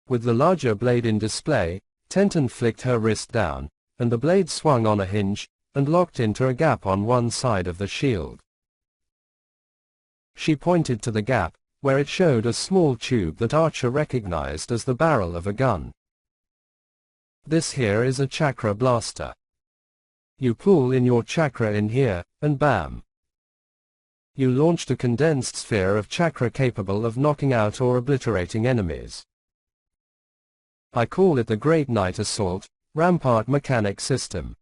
With the larger blade in display, Tenten flicked her wrist down, and the blade swung on a hinge, and locked into a gap on one side of the shield. She pointed to the gap, where it showed a small tube that Archer recognized as the barrel of a gun. This here is a chakra blaster. You pull in your chakra in here, and bam. You launched a condensed sphere of chakra capable of knocking out or obliterating enemies. I call it the Great Night Assault, Rampart Mechanic System.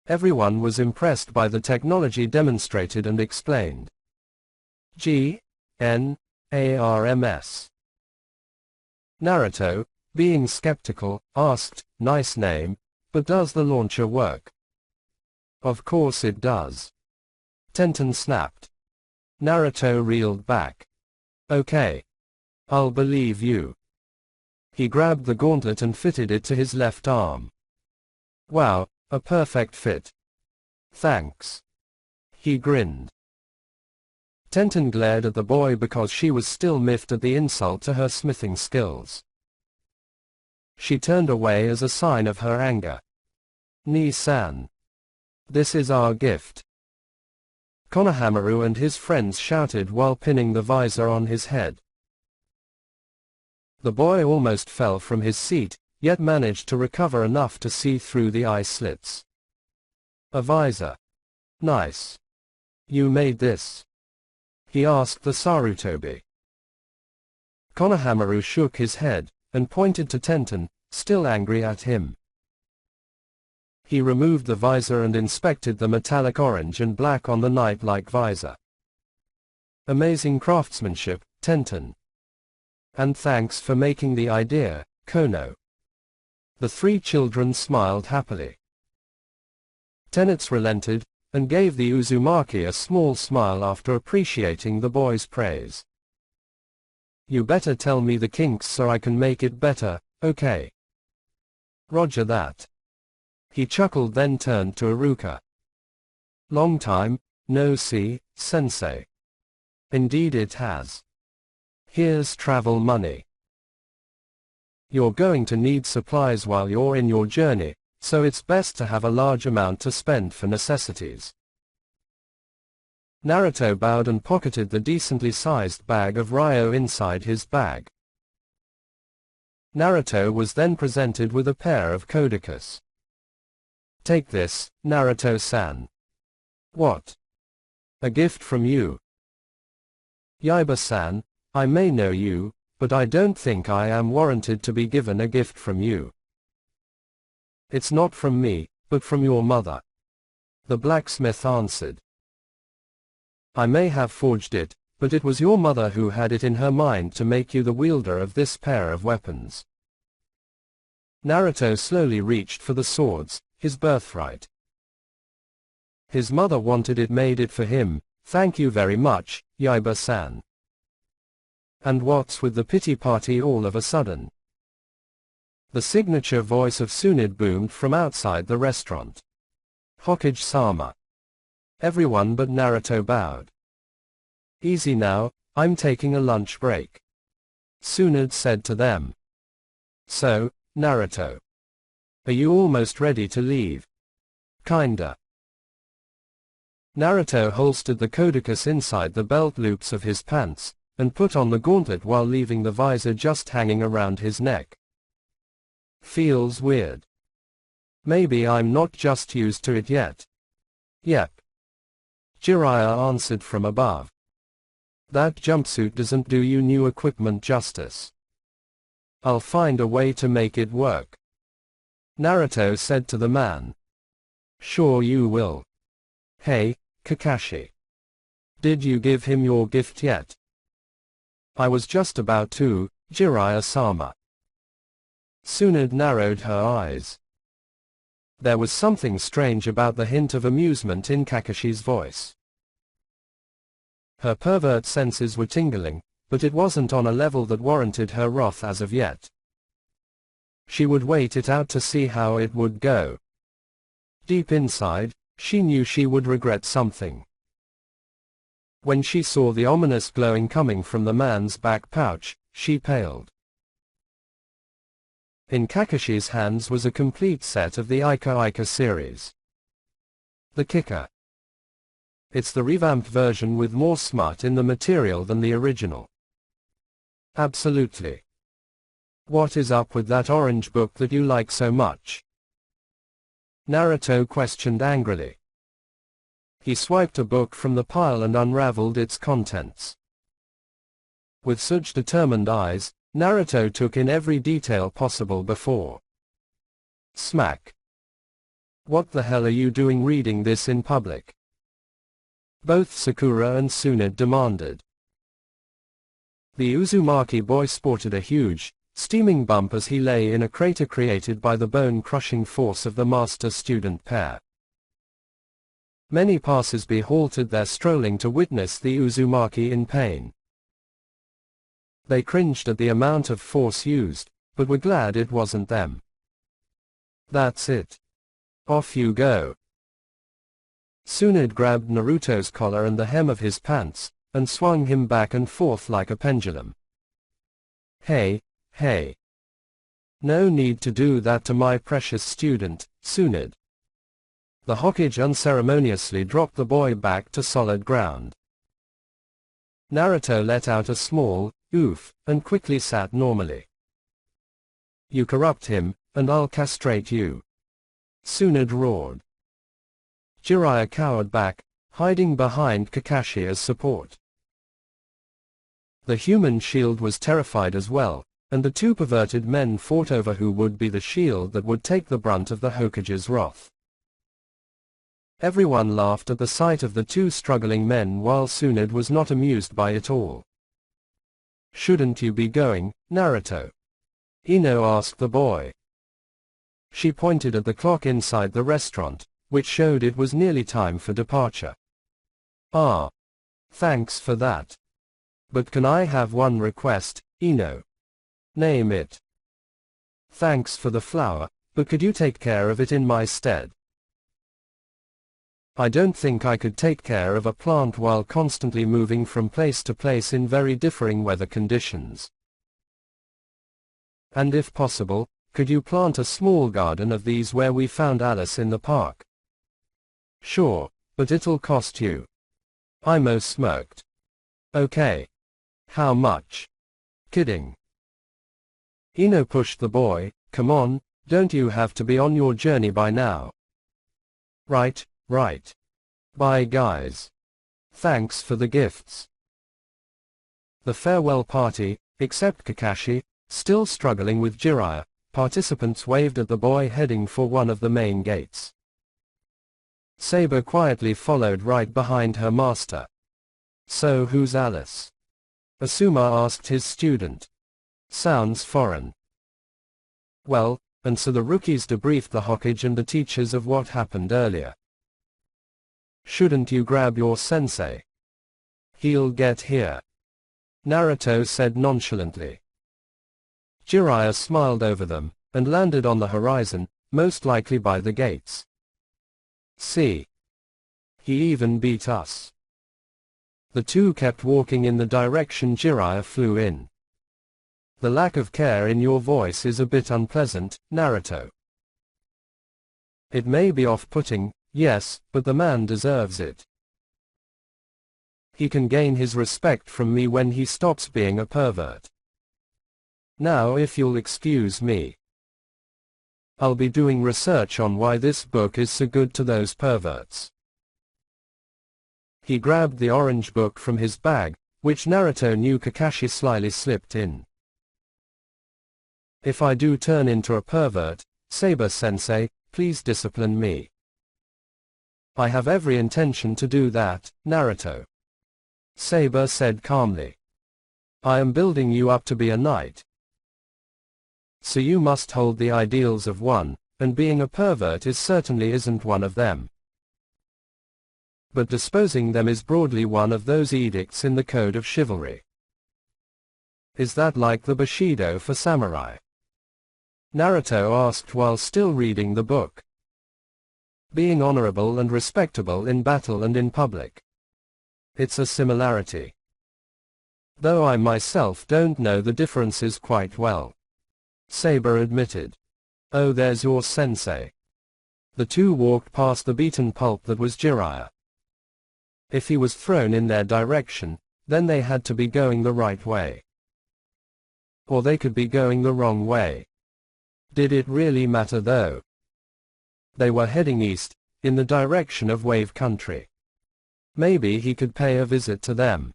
Everyone was impressed by the technology demonstrated and explained. G.N.A.R.M.S. Naruto, being skeptical, asked, nice name, but does the launcher work? Of course it does. Tenten snapped. Naruto reeled back. Okay. I'll believe you. He grabbed the gauntlet and fitted it to his left arm. Wow, a perfect fit. Thanks. He grinned. Tenten glared at the boy because she was still miffed at the insult to her smithing skills. She turned away as a sign of her anger. Ni-san. This is our gift. Konohamaru and his friends shouted while pinning the visor on his head. The boy almost fell from his seat, yet managed to recover enough to see through the eye slits. A visor. Nice. You made this? He asked the Sarutobi. Konohamaru shook his head, and pointed to Tenten, still angry at him. He removed the visor and inspected the metallic orange and black on the knight-like visor. Amazing craftsmanship, Tenten. And thanks for making the idea, Kono. The 3 children smiled happily. Tenets relented, and gave the Uzumaki a small smile after appreciating the boy's praise. You better tell me the kinks so I can make it better, okay? Roger that. He chuckled, then turned to Iruka. Long time, no see, sensei. Indeed it has. Here's travel money. You're going to need supplies while you're in your journey, so it's best to have a large amount to spend for necessities. Naruto bowed and pocketed the decently sized bag of Ryo inside his bag. Naruto was then presented with a pair of Kodakas. Take this, Naruto-san. What? A gift from you? Yaiba-san, I may know you, but I don't think I am warranted to be given a gift from you. It's not from me, but from your mother. The blacksmith answered. I may have forged it, but it was your mother who had it in her mind to make you the wielder of this pair of weapons. Naruto slowly reached for the swords, his birthright. His mother wanted it, made it for him. Thank you very much, Yaiba-san. And what's with the pity party all of a sudden? The signature voice of Tsunade boomed from outside the restaurant. Hokage-sama. Everyone but Naruto bowed. Easy now, I'm taking a lunch break. Tsunade said to them. So, Naruto. Are you almost ready to leave? Kinda. Naruto holstered the Kodakas inside the belt loops of his pants, and put on the gauntlet while leaving the visor just hanging around his neck. Feels weird. Maybe I'm not just used to it yet. Yep. Jiraiya answered from above. That jumpsuit doesn't do you new equipment justice. I'll find a way to make it work. Naruto said to the man. Sure you will. Hey, Kakashi. Did you give him your gift yet? I was just about to, Jiraiya-sama. Tsunade narrowed her eyes. There was something strange about the hint of amusement in Kakashi's voice. Her pervert senses were tingling, but it wasn't on a level that warranted her wrath as of yet. She would wait it out to see how it would go. Deep inside, she knew she would regret something. When she saw the ominous glowing coming from the man's back pouch, she paled. In Kakashi's hands was a complete set of the Ica Ica series. The kicker. It's the revamped version with more smut in the material than the original. Absolutely. What is up with that orange book that you like so much? Naruto questioned angrily. He swiped a book from the pile and unraveled its contents. With such determined eyes, Naruto took in every detail possible before. Smack. What the hell are you doing reading this in public? Both Sakura and Tsunade demanded. The Uzumaki boy sported a huge, steaming bump as he lay in a crater created by the bone-crushing force of the master-student pair. Many passers-by halted their strolling to witness the Uzumaki in pain. They cringed at the amount of force used, but were glad it wasn't them. That's it. Off you go. Tsunade grabbed Naruto's collar and the hem of his pants, and swung him back and forth like a pendulum. Hey, hey. No need to do that to my precious student, Tsunade. The Hokage unceremoniously dropped the boy back to solid ground. Naruto let out a small, oof, and quickly sat normally. You corrupt him, and I'll castrate you. Tsunade roared. Jiraiya cowered back, hiding behind Kakashi as support. The human shield was terrified as well, and the two perverted men fought over who would be the shield that would take the brunt of the Hokage's wrath. Everyone laughed at the sight of the two struggling men while Tsunade was not amused by it all. Shouldn't you be going, Naruto? Ino asked the boy. She pointed at the clock inside the restaurant, which showed it was nearly time for departure. Ah. Thanks for that. But can I have one request, Ino? Name it. Thanks for the flower, But could you take care of it in my stead? I don't think I could take care of a plant while constantly moving from place to place in very differing weather conditions. And if possible, could you plant a small garden of these where we found Alice in the park? Sure, but it'll cost you. Imo smirked. Okay. How much? Kidding. Ino pushed the boy. Come on, don't you have to be on your journey by now? Right. Bye guys. Thanks for the gifts. The farewell party, except Kakashi, still struggling with Jiraiya, participants waved at the boy heading for one of the main gates. Saber quietly followed right behind her master. So who's Alice? Asuma asked his student. Sounds foreign. Well, and so the rookies debriefed the Hokage and the teachers of what happened earlier. Shouldn't you grab your sensei? He'll get here. Naruto said nonchalantly. Jiraiya smiled over them, and landed on the horizon, most likely by the gates. See? He even beat us. The two kept walking in the direction Jiraiya flew in. The lack of care in your voice is a bit unpleasant, Naruto. It may be off-putting, yes, but the man deserves it. He can gain his respect from me when he stops being a pervert. Now if you'll excuse me. I'll be doing research on why this book is so good to those perverts. He grabbed the orange book from his bag, which Naruto knew Kakashi slyly slipped in. If I do turn into a pervert, Saber-sensei, please discipline me. I have every intention to do that, Naruto. Saber said calmly. I am building you up to be a knight. So you must hold the ideals of one, and being a pervert certainly isn't one of them. But disposing them is broadly one of those edicts in the code of chivalry. Is that like the Bushido for samurai? Naruto asked while still reading the book. Being honorable and respectable in battle and in public. It's a similarity. Though I myself don't know the differences quite well. Saber admitted. Oh, there's your sensei. The two walked past the beaten pulp that was Jiraiya. If he was thrown in their direction, then they had to be going the right way. Or they could be going the wrong way. Did it really matter though? They were heading east, in the direction of Wave Country. Maybe he could pay a visit to them.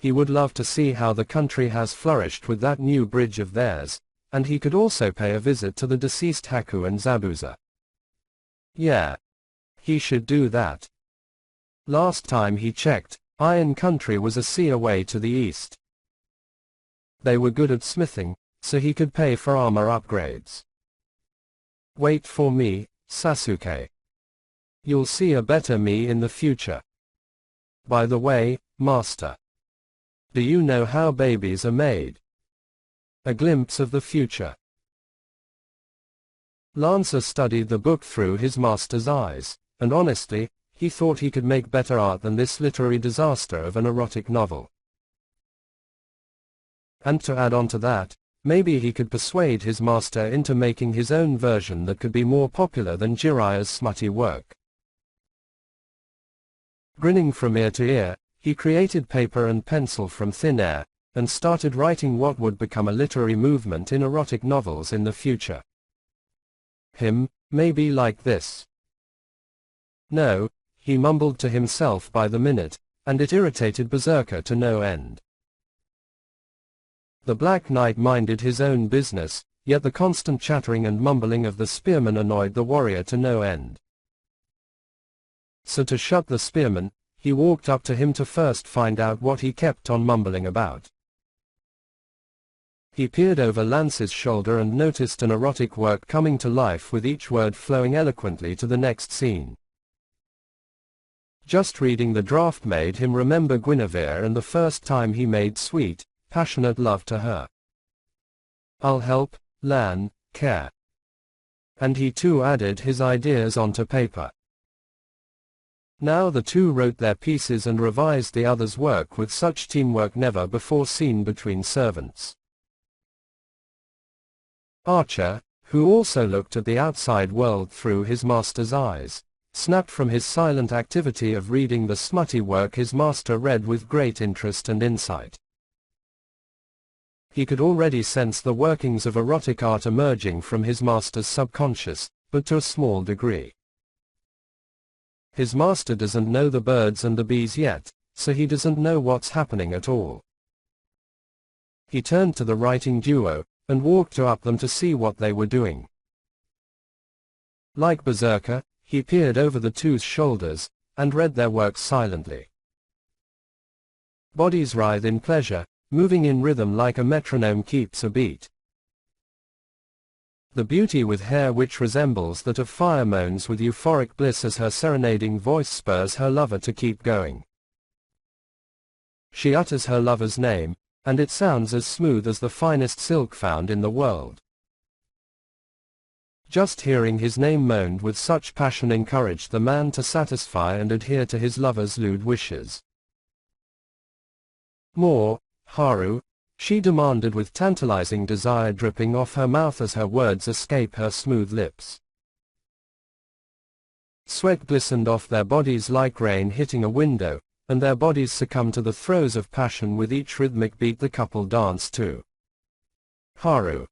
He would love to see how the country has flourished with that new bridge of theirs, and he could also pay a visit to the deceased Haku and Zabuza. Yeah. He should do that. Last time he checked, Iron Country was a sea away to the east. They were good at smithing, so he could pay for armor upgrades. Wait for me, Sasuke. You'll see a better me in the future. By the way, Master. Do you know how babies are made? A glimpse of the future. Lancer studied the book through his master's eyes, and honestly, he thought he could make better art than this literary disaster of an erotic novel. And to add on to that, maybe he could persuade his master into making his own version that could be more popular than Jiraiya's smutty work. Grinning from ear to ear, he created paper and pencil from thin air, and started writing what would become a literary movement in erotic novels in the future. Maybe like this. No, he mumbled to himself by the minute, and it irritated Berserker to no end. The Black Knight minded his own business, yet the constant chattering and mumbling of the spearman annoyed the warrior to no end. So to shut the spearman, he walked up to him to first find out what he kept on mumbling about. He peered over Lance's shoulder and noticed an erotic work coming to life with each word flowing eloquently to the next scene. Just reading the draft made him remember Guinevere and the first time he made sweet, passionate love to her. I'll help, Lan, care. And he too added his ideas onto paper. Now the two wrote their pieces and revised the others' work with such teamwork never before seen between servants. Archer, who also looked at the outside world through his master's eyes, snapped from his silent activity of reading the smutty work his master read with great interest and insight. He could already sense the workings of erotic art emerging from his master's subconscious, but to a small degree. His master doesn't know the birds and the bees yet, so he doesn't know what's happening at all. He turned to the writing duo, and walked up them to see what they were doing. Like Berserker, he peered over the two's shoulders, and read their work silently. Bodies writhe in pleasure, moving in rhythm like a metronome keeps a beat. The beauty with hair which resembles that of fire moans with euphoric bliss as her serenading voice spurs her lover to keep going. She utters her lover's name, and it sounds as smooth as the finest silk found in the world. Just hearing his name moaned with such passion encouraged the man to satisfy and adhere to his lover's lewd wishes. More, Haru, she demanded with tantalizing desire dripping off her mouth as her words escape her smooth lips. Sweat glistened off their bodies like rain hitting a window, and their bodies succumbed to the throes of passion with each rhythmic beat the couple danced to. Haru.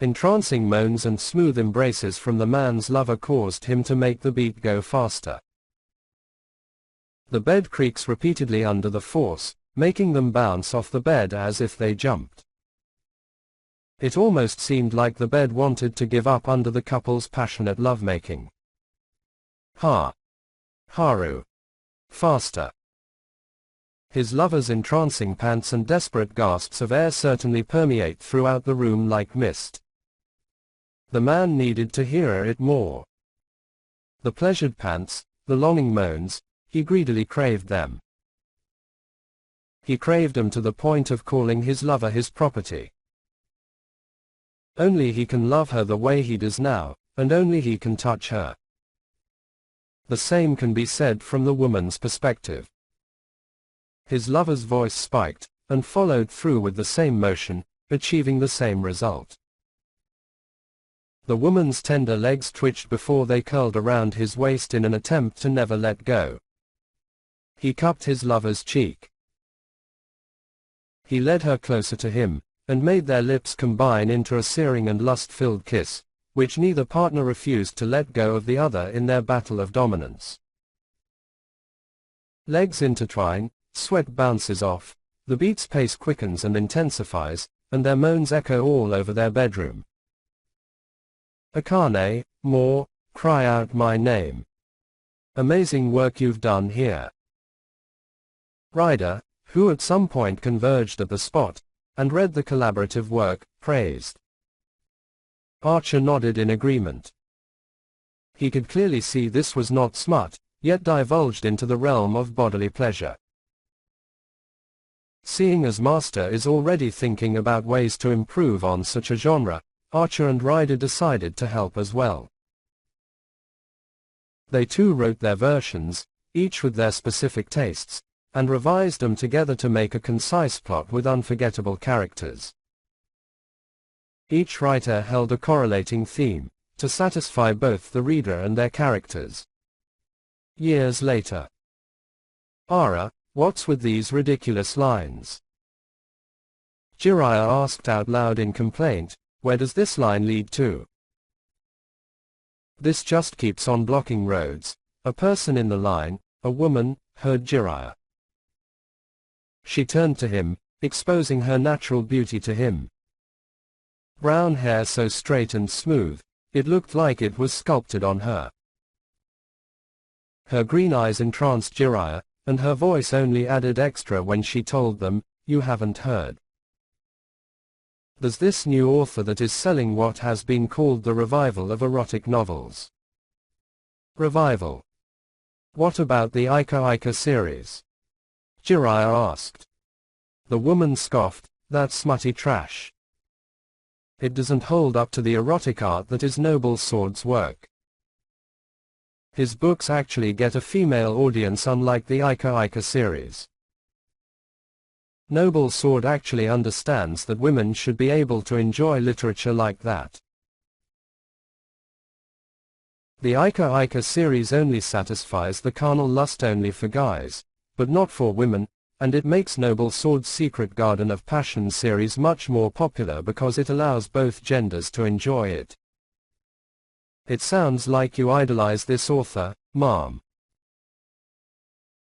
Entrancing moans and smooth embraces from the man's lover caused him to make the beat go faster. The bed creaks repeatedly under the force, making them bounce off the bed as if they jumped. It almost seemed like the bed wanted to give up under the couple's passionate lovemaking. Haru. Faster. His lover's entrancing pants and desperate gasps of air certainly permeate throughout the room like mist. The man needed to hear it more. The pleasured pants, the longing moans, he greedily craved them. He craved them to the point of calling his lover his property. Only he can love her the way he does now, and only he can touch her. The same can be said from the woman's perspective. His lover's voice spiked, and followed through with the same motion, achieving the same result. The woman's tender legs twitched before they curled around his waist in an attempt to never let go. He cupped his lover's cheek. He led her closer to him, and made their lips combine into a searing and lust-filled kiss, which neither partner refused to let go of the other in their battle of dominance. Legs intertwine, sweat bounces off, the beat's pace quickens and intensifies, and their moans echo all over their bedroom. Akane, more, cry out my name. Amazing work you've done here. Ryder, who at some point converged at the spot, and read the collaborative work, praised. Archer nodded in agreement. He could clearly see this was not smut, yet divulged into the realm of bodily pleasure. Seeing as Master is already thinking about ways to improve on such a genre, Archer and Ryder decided to help as well. They too wrote their versions, each with their specific tastes, and revised them together to make a concise plot with unforgettable characters. Each writer held a correlating theme, to satisfy both the reader and their characters. Years later. Ara, what's with these ridiculous lines? Jiraiya asked out loud in complaint, where does this line lead to? This just keeps on blocking roads. A person in the line, a woman, heard Jiraiya. She turned to him, exposing her natural beauty to him. Brown hair so straight and smooth, it looked like it was sculpted on her. Her green eyes entranced Jiraiya, and her voice only added extra when she told them, you haven't heard. There's this new author that is selling what has been called the revival of erotic novels. Revival. What about the Ika Ika series? Jiraiya asked. The woman scoffed, that's smutty trash. It doesn't hold up to the erotic art that is Noble Sword's work. His books actually get a female audience, unlike the Ica Ica series. Noble Sword actually understands that women should be able to enjoy literature like that. The Ica Ica series only satisfies the carnal lust only for guys, but not for women, and it makes Noble Sword's Secret Garden of Passion series much more popular because it allows both genders to enjoy it. It sounds like you idolize this author, ma'am.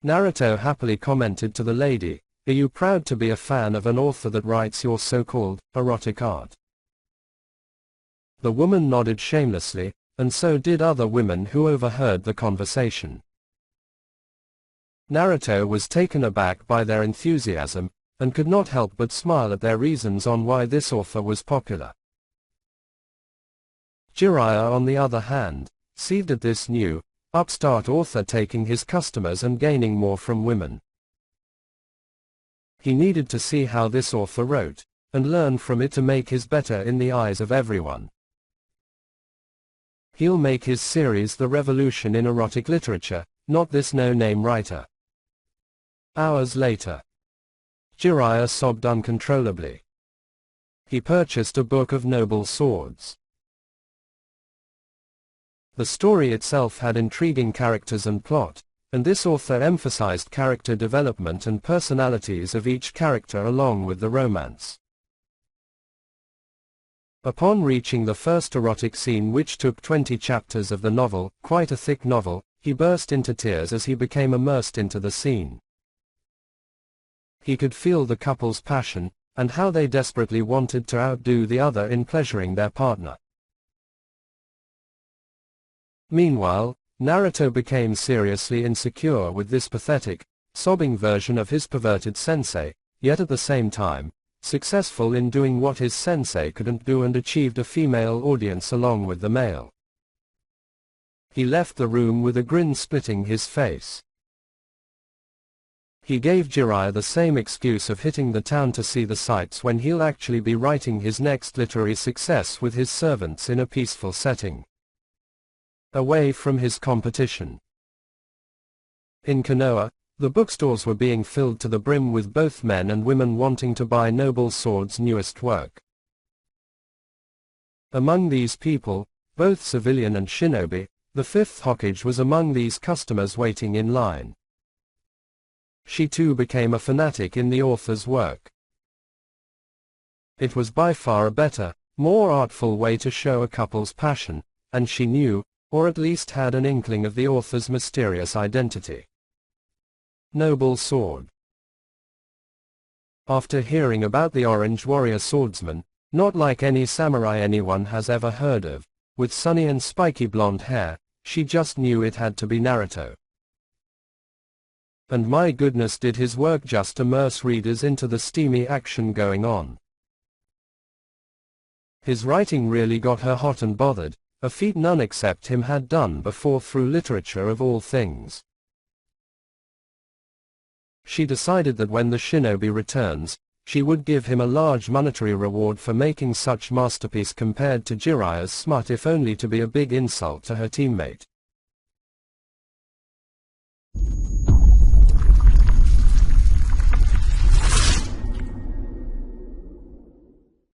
Naruto happily commented to the lady, "Are you proud to be a fan of an author that writes your so-called erotic art?" The woman nodded shamelessly, and so did other women who overheard the conversation. Naruto was taken aback by their enthusiasm, and could not help but smile at their reasons on why this author was popular. Jiraiya, on the other hand, seethed at this new, upstart author taking his customers and gaining more from women. He needed to see how this author wrote, and learn from it to make his better in the eyes of everyone. He'll make his series the revolution in erotic literature, not this no-name writer. Hours later, Jiraiya sobbed uncontrollably. He purchased a book of Noble Swords. The story itself had intriguing characters and plot, and this author emphasized character development and personalities of each character along with the romance. Upon reaching the first erotic scene, which took 20 chapters of the novel, quite a thick novel, he burst into tears as he became immersed into the scene. He could feel the couple's passion, and how they desperately wanted to outdo the other in pleasuring their partner. Meanwhile, Naruto became seriously insecure with this pathetic, sobbing version of his perverted sensei, yet at the same time, successful in doing what his sensei couldn't do and achieved a female audience along with the male. He left the room with a grin splitting his face. He gave Jiraiya the same excuse of hitting the town to see the sights when he'll actually be writing his next literary success with his servants in a peaceful setting, away from his competition. In Konoha, the bookstores were being filled to the brim with both men and women wanting to buy Noble Sword's newest work. Among these people, both civilian and shinobi, the fifth Hokage was among these customers waiting in line. She too became a fanatic in the author's work. It was by far a better, more artful way to show a couple's passion, and she knew, or at least had an inkling of the author's mysterious identity. Noble Sword. After hearing about the orange warrior swordsman, not like any samurai anyone has ever heard of, with sunny and spiky blonde hair, she just knew it had to be Naruto. And my goodness, did his work just immerse readers into the steamy action going on. His writing really got her hot and bothered, a feat none except him had done before through literature of all things. She decided that when the shinobi returns, she would give him a large monetary reward for making such masterpiece compared to Jiraiya's smut, if only to be a big insult to her teammate.